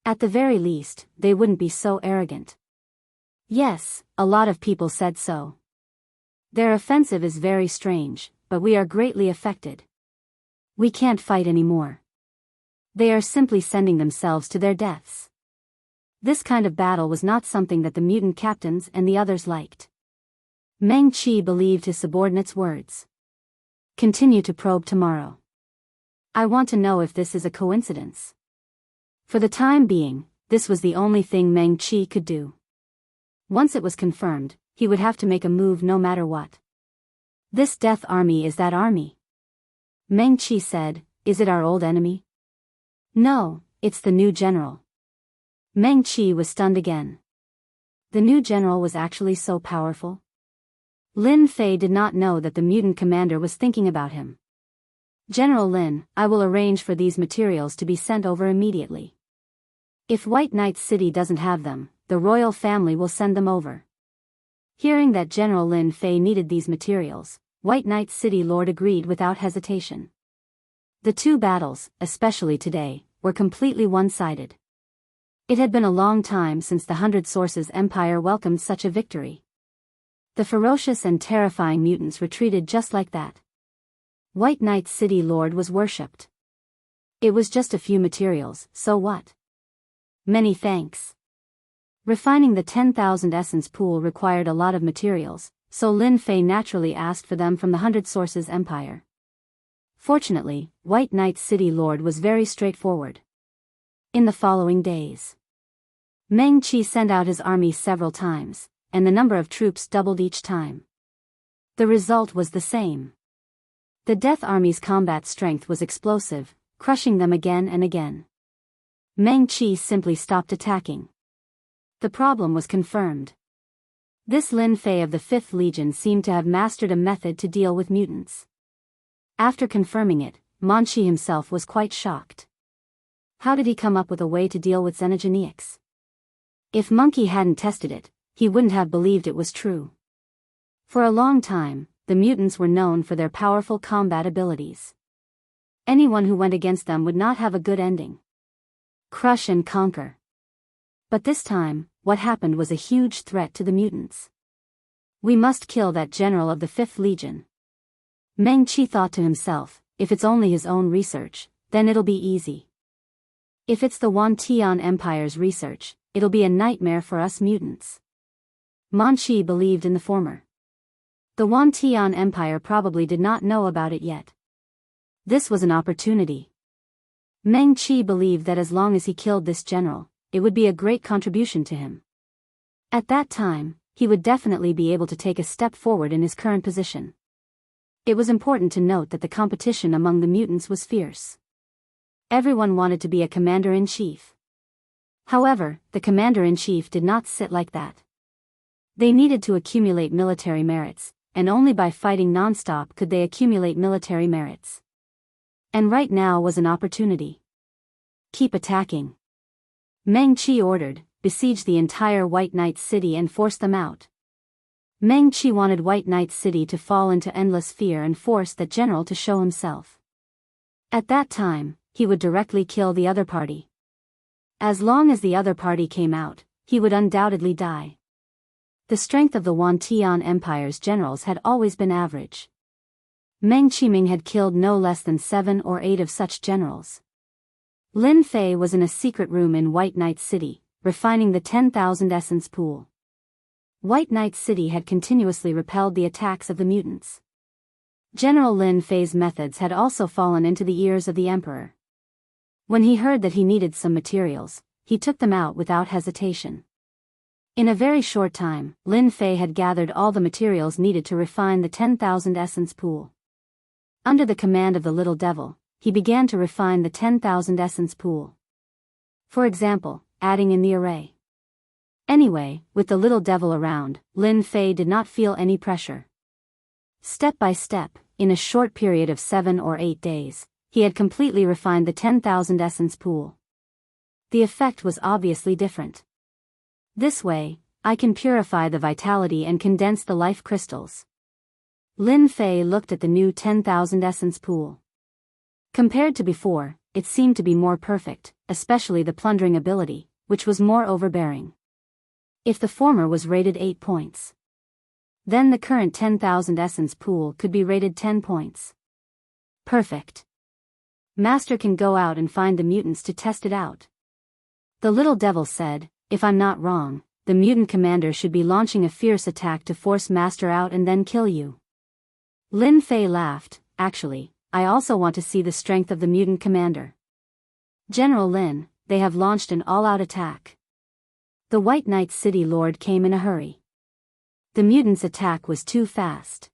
At the very least, they wouldn't be so arrogant. Yes, a lot of people said so. Their offensive is very strange, but we are greatly affected. We can't fight anymore. They are simply sending themselves to their deaths. This kind of battle was not something that the mutant captains and the others liked. Meng Qi believed his subordinates' words. Continue to probe tomorrow. I want to know if this is a coincidence. For the time being, this was the only thing Meng Qi could do. Once it was confirmed, he would have to make a move no matter what. This death army is that army? Meng Qi said, is it our old enemy? No, it's the new general. Meng Qi was stunned again. The new general was actually so powerful? Lin Fei did not know that the mutant commander was thinking about him. General Lin, I will arrange for these materials to be sent over immediately. If White Knight City doesn't have them, the royal family will send them over. Hearing that General Lin Fei needed these materials, White Knight City Lord agreed without hesitation. The two battles, especially today, were completely one-sided. It had been a long time since the Hundred Sources Empire welcomed such a victory. The ferocious and terrifying mutants retreated just like that. White Knight City Lord was worshipped. It was just a few materials, so what? Many thanks. Refining the 10,000 essence pool required a lot of materials, so Lin Fei naturally asked for them from the Hundred Sources Empire. Fortunately, White Knight City Lord was very straightforward. In the following days, Meng Qi sent out his army several times, and the number of troops doubled each time. The result was the same. The Death Army's combat strength was explosive, crushing them again and again. Meng Qi simply stopped attacking. The problem was confirmed. This Lin Fei of the 5th Legion seemed to have mastered a method to deal with mutants. After confirming it, Manchi himself was quite shocked. How did he come up with a way to deal with xenogeneics? If Monkey hadn't tested it, he wouldn't have believed it was true. For a long time, the mutants were known for their powerful combat abilities. Anyone who went against them would not have a good ending. Crush and conquer. But this time, what happened was a huge threat to the mutants. We must kill that general of the 5th Legion. Meng Qi thought to himself, if it's only his own research, then it'll be easy. If it's the Wantian Empire's research, it'll be a nightmare for us mutants. Manchi believed in the former. The Wantian Empire probably did not know about it yet. This was an opportunity. Meng Qi believed that as long as he killed this general, it would be a great contribution to him. At that time, he would definitely be able to take a step forward in his current position. It was important to note that the competition among the mutants was fierce. Everyone wanted to be a commander-in-chief. However, the commander-in-chief did not sit like that. They needed to accumulate military merits, and only by fighting non-stop could they accumulate military merits. And right now was an opportunity. Keep attacking. Meng Qi ordered, besiege the entire White Knight City and force them out. Meng Qi wanted White Knight City to fall into endless fear and force that general to show himself. At that time, he would directly kill the other party. As long as the other party came out, he would undoubtedly die. The strength of the Wantian Empire's generals had always been average. Meng Qiming had killed no less than 7 or 8 of such generals. Lin Fei was in a secret room in White Knight City, refining the 10,000 essence pool. White Knight City had continuously repelled the attacks of the mutants. General Lin Fei's methods had also fallen into the ears of the emperor. When he heard that he needed some materials, he took them out without hesitation. In a very short time, Lin Fei had gathered all the materials needed to refine the 10,000 essence pool. Under the command of the little devil, he began to refine the 10,000 essence pool. For example, adding in the array. Anyway, with the little devil around, Lin Fei did not feel any pressure. Step by step, in a short period of 7 or 8 days, he had completely refined the 10,000 essence pool. The effect was obviously different. This way, I can purify the vitality and condense the life crystals. Lin Fei looked at the new 10,000 essence pool. Compared to before, it seemed to be more perfect, especially the plundering ability, which was more overbearing. If the former was rated 8 points, then the current 10,000 essence pool could be rated 10 points. Perfect. Master can go out and find the mutants to test it out. The little devil said, if I'm not wrong, the mutant commander should be launching a fierce attack to force Master out and then kill you. Lin Fei laughed. Actually, I also want to see the strength of the mutant commander. General Lin, they have launched an all-out attack. The White Knight City Lord came in a hurry. The mutants' attack was too fast.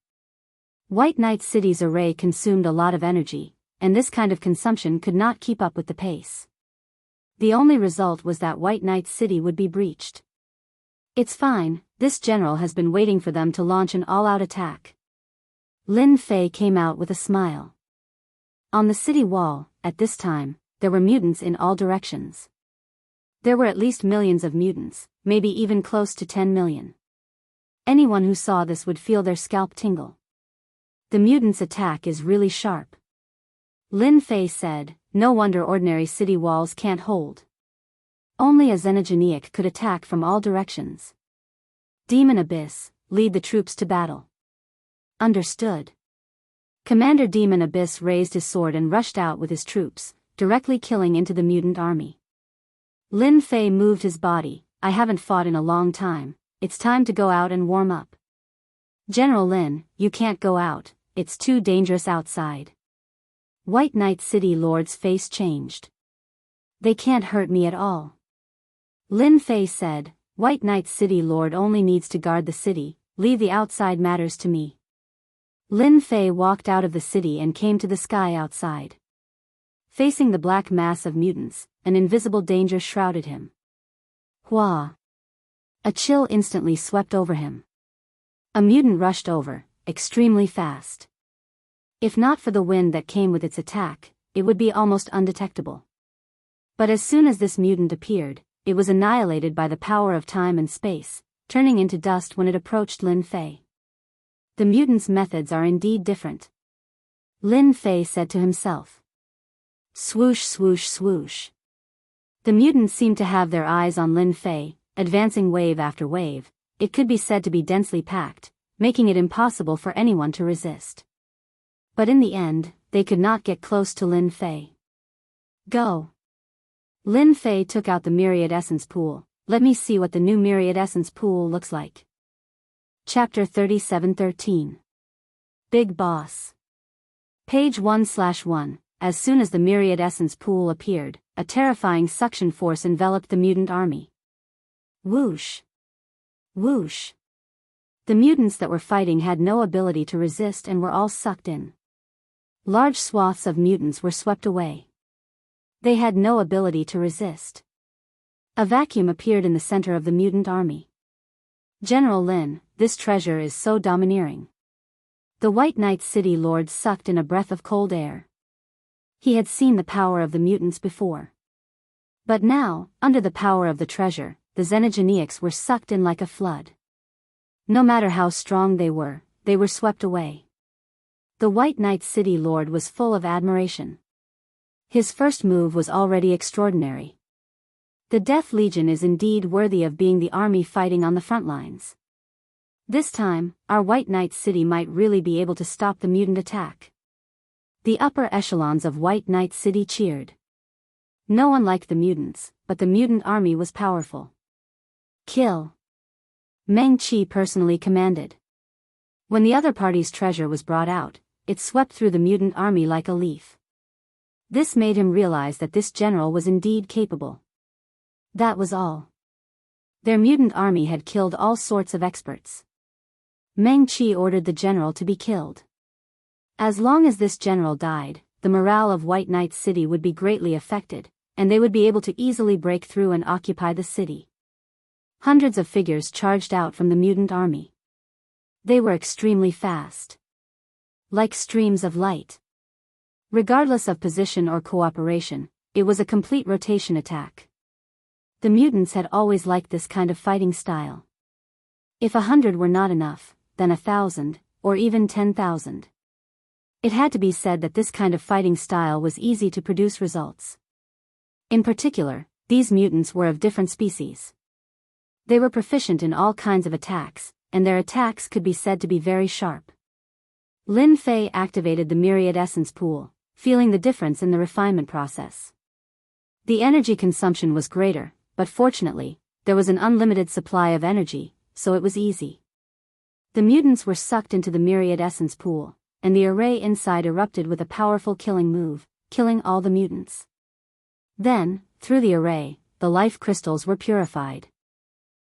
White Knight City's array consumed a lot of energy, and this kind of consumption could not keep up with the pace. The only result was that White Knight City would be breached. It's fine, this general has been waiting for them to launch an all-out attack. Lin Fei came out with a smile. On the city wall, at this time, there were mutants in all directions. There were at least millions of mutants, maybe even close to 10 million. Anyone who saw this would feel their scalp tingle. The mutants' attack is really sharp. Lin Fei said, no wonder ordinary city walls can't hold. Only a xenogeniac could attack from all directions. Demon Abyss, lead the troops to battle. Understood. Commander Demon Abyss raised his sword and rushed out with his troops, directly killing into the mutant army. Lin Fei moved his body. I haven't fought in a long time, it's time to go out and warm up. General Lin, you can't go out, it's too dangerous outside. White Knight City Lord's face changed. They can't hurt me at all. Lin Fei said, White Knight City Lord only needs to guard the city, leave the outside matters to me. Lin Fei walked out of the city and came to the sky outside. Facing the black mass of mutants, an invisible danger shrouded him. Hua! A chill instantly swept over him. A mutant rushed over, extremely fast. If not for the wind that came with its attack, it would be almost undetectable. But as soon as this mutant appeared, it was annihilated by the power of time and space, turning into dust when it approached Lin Fei. The mutants' methods are indeed different. Lin Fei said to himself. Swoosh swoosh swoosh. The mutants seemed to have their eyes on Lin Fei, advancing wave after wave. It could be said to be densely packed, making it impossible for anyone to resist. But in the end, they could not get close to Lin Fei. Go. Lin Fei took out the Myriad Essence Pool. Let me see what the new Myriad Essence Pool looks like. Chapter 37-13. Big Boss. Page 1/1. As soon as the Myriad Essence Pool appeared, a terrifying suction force enveloped the mutant army. Whoosh. Whoosh. The mutants that were fighting had no ability to resist and were all sucked in. Large swaths of mutants were swept away. They had no ability to resist. A vacuum appeared in the center of the mutant army. General Lin, this treasure is so domineering. The White Knight City Lord sucked in a breath of cold air. He had seen the power of the mutants before. But now, under the power of the treasure, the xenogeniacs were sucked in like a flood. No matter how strong they were swept away. The White Knight City Lord was full of admiration. His first move was already extraordinary. The Death Legion is indeed worthy of being the army fighting on the front lines. This time, our White Knight City might really be able to stop the mutant attack. The upper echelons of White Knight City cheered. No one liked the mutants, but the mutant army was powerful. Kill. Meng Qi personally commanded. When the other party's treasure was brought out, it swept through the mutant army like a leaf. This made him realize that this general was indeed capable. That was all. Their mutant army had killed all sorts of experts. Meng Qi ordered the general to be killed. As long as this general died, the morale of White Knight City would be greatly affected, and they would be able to easily break through and occupy the city. Hundreds of figures charged out from the mutant army. They were extremely fast. Like streams of light. Regardless of position or cooperation, it was a complete rotation attack. The mutants had always liked this kind of fighting style. If 100 were not enough, then 1,000, or even 10,000. It had to be said that this kind of fighting style was easy to produce results. In particular, these mutants were of different species. They were proficient in all kinds of attacks, and their attacks could be said to be very sharp. Lin Fei activated the Myriad Essence Pool, feeling the difference in the refinement process. The energy consumption was greater, but fortunately, there was an unlimited supply of energy, so it was easy. The mutants were sucked into the myriad essence pool, and the array inside erupted with a powerful killing move, killing all the mutants. Then, through the array, the life crystals were purified.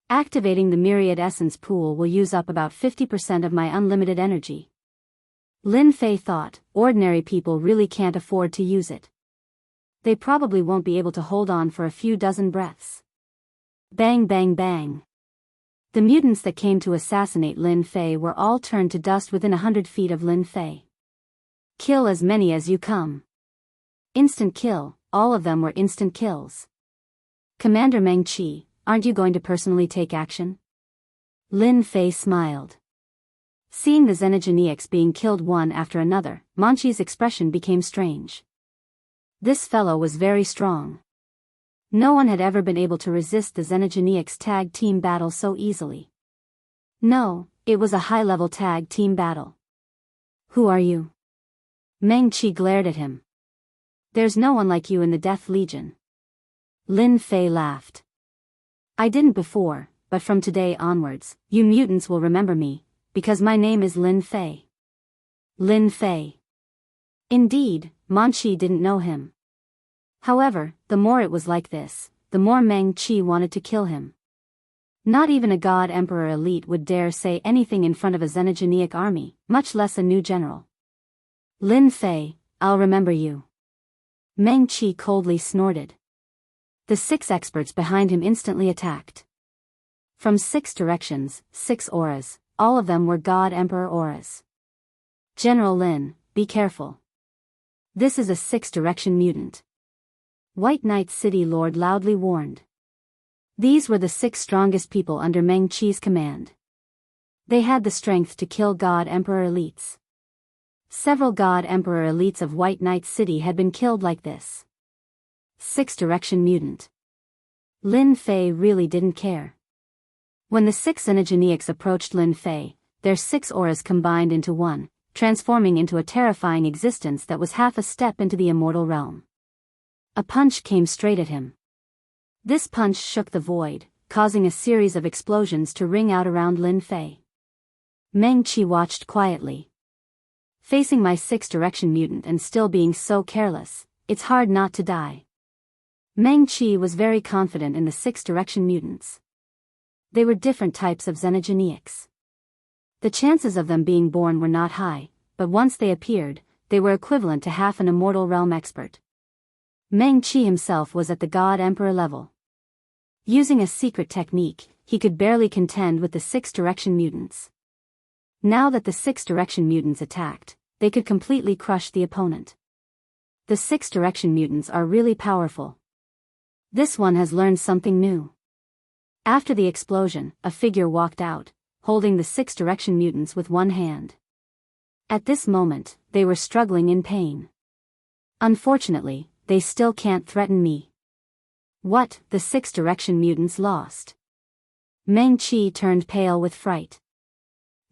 Activating the myriad essence pool will use up about 50% of my unlimited energy. Lin Fei thought, ordinary people really can't afford to use it. They probably won't be able to hold on for a few dozen breaths. Bang bang bang. The mutants that came to assassinate Lin Fei were all turned to dust within 100 feet of Lin Fei. Kill as many as you come. Instant kill, all of them were instant kills. Commander Meng Qi, aren't you going to personally take action? Lin Fei smiled. Seeing the Xenogeneics being killed one after another, Manchi's expression became strange. This fellow was very strong. No one had ever been able to resist the Xenogeneics tag team battle so easily. No, it was a high-level tag team battle. Who are you? Meng Qi glared at him. There's no one like you in the Death Legion. Lin Fei laughed. I didn't before, but from today onwards, you mutants will remember me, because my name is Lin Fei. Lin Fei. Indeed, Manchi didn't know him. However, the more it was like this, the more Meng Qi wanted to kill him. Not even a God Emperor elite would dare say anything in front of a Xenogeneic army, much less a new general. Lin Fei, I'll remember you. Meng Qi coldly snorted. The 6 experts behind him instantly attacked. From 6 directions, 6 auras, all of them were God Emperor auras. General Lin, be careful. This is a 6-direction mutant. White Knight City Lord loudly warned. These were the 6 strongest people under Meng Qi's command. They had the strength to kill God Emperor elites. Several God Emperor elites of White Knight City had been killed like this. 6-direction mutant. Lin Fei really didn't care. When the 6 Xenogeneics approached Lin Fei, their 6 auras combined into one, transforming into a terrifying existence that was half a step into the immortal realm. A punch came straight at him. This punch shook the void, causing a series of explosions to ring out around Lin Fei. Meng Qi watched quietly. Facing my 6-direction mutant and still being so careless, it's hard not to die. Meng Qi was very confident in the 6-direction mutants. They were different types of Xenogeneics. The chances of them being born were not high, but once they appeared, they were equivalent to half an immortal realm expert. Meng Qi himself was at the God Emperor level. Using a secret technique, he could barely contend with the 6-direction mutants. Now that the 6-direction mutants attacked, they could completely crush the opponent. The 6-direction mutants are really powerful. This one has learned something new. After the explosion, a figure walked out, holding the 6-direction mutants with one hand. At this moment, they were struggling in pain. Unfortunately, they still can't threaten me. What, the 6-direction mutants lost? Meng Qi turned pale with fright.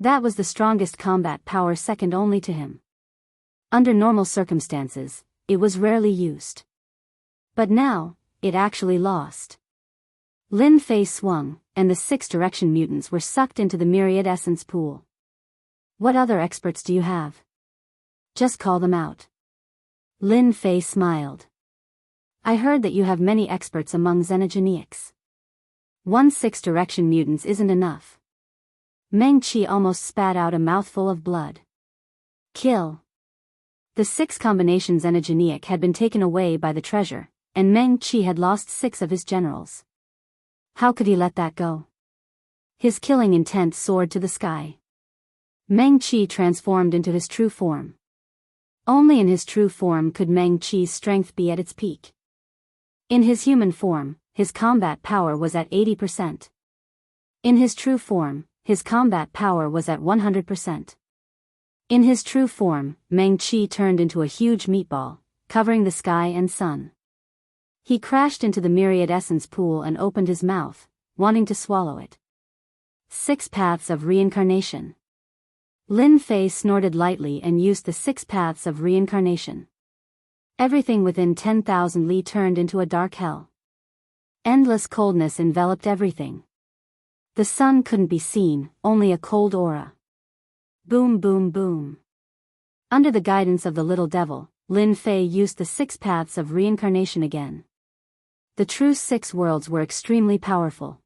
That was the strongest combat power second only to him. Under normal circumstances, it was rarely used. But now, it actually lost. Lin Fei swung, and the 6-direction mutants were sucked into the myriad essence pool. What other experts do you have? Just call them out. Lin Fei smiled. I heard that you have many experts among Xenogeneics. 1 6-direction mutants isn't enough. Meng Qi almost spat out a mouthful of blood. Kill. The 6 combination Xenogeneic had been taken away by the treasure, and Meng Qi had lost 6 of his generals. How could he let that go? His killing intent soared to the sky. Meng Qi transformed into his true form. Only in his true form could Meng Qi's strength be at its peak. In his human form, his combat power was at 80%. In his true form, his combat power was at 100%. In his true form, Meng Qi turned into a huge meatball, covering the sky and sun. He crashed into the myriad essence pool and opened his mouth, wanting to swallow it. 6 paths of reincarnation. Lin Fei snorted lightly and used the 6 paths of reincarnation. Everything within 10,000 li turned into a dark hell. Endless coldness enveloped everything. The sun couldn't be seen, only a cold aura. Boom boom boom. Under the guidance of the little devil, Lin Fei used the 6 paths of reincarnation again. The true 6 worlds were extremely powerful.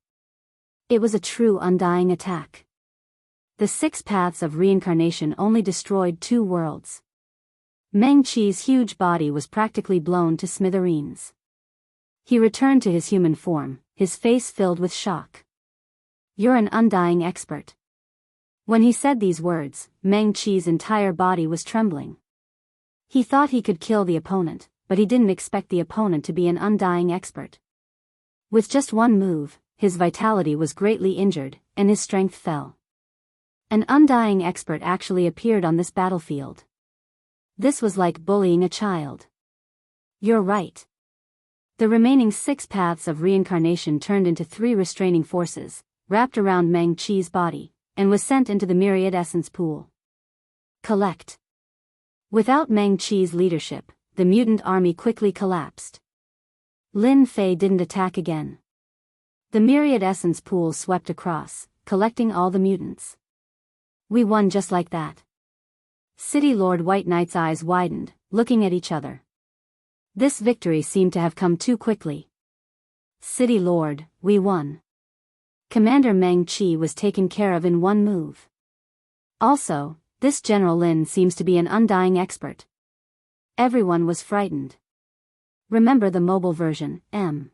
It was a true undying attack. The 6 paths of reincarnation only destroyed 2 worlds. Meng Qi's huge body was practically blown to smithereens. He returned to his human form, his face filled with shock. "You're an undying expert." When he said these words, Meng Qi's entire body was trembling. He thought he could kill the opponent, but he didn't expect the opponent to be an undying expert. With just one move, his vitality was greatly injured, and his strength fell. An undying expert actually appeared on this battlefield. This was like bullying a child. "You're right." The remaining 6 paths of reincarnation turned into 3 restraining forces, wrapped around Meng Qi's body, and was sent into the myriad essence pool. Collect. Without Meng Qi's leadership, the mutant army quickly collapsed. Lin Fei didn't attack again. The myriad essence pool swept across, collecting all the mutants. "We won just like that." City Lord White Knight's eyes widened, looking at each other. This victory seemed to have come too quickly. "City Lord, we won." Commander Meng Qi was taken care of in one move. Also, this General Lin seems to be an undying expert. Everyone was frightened. Remember the mobile version, M.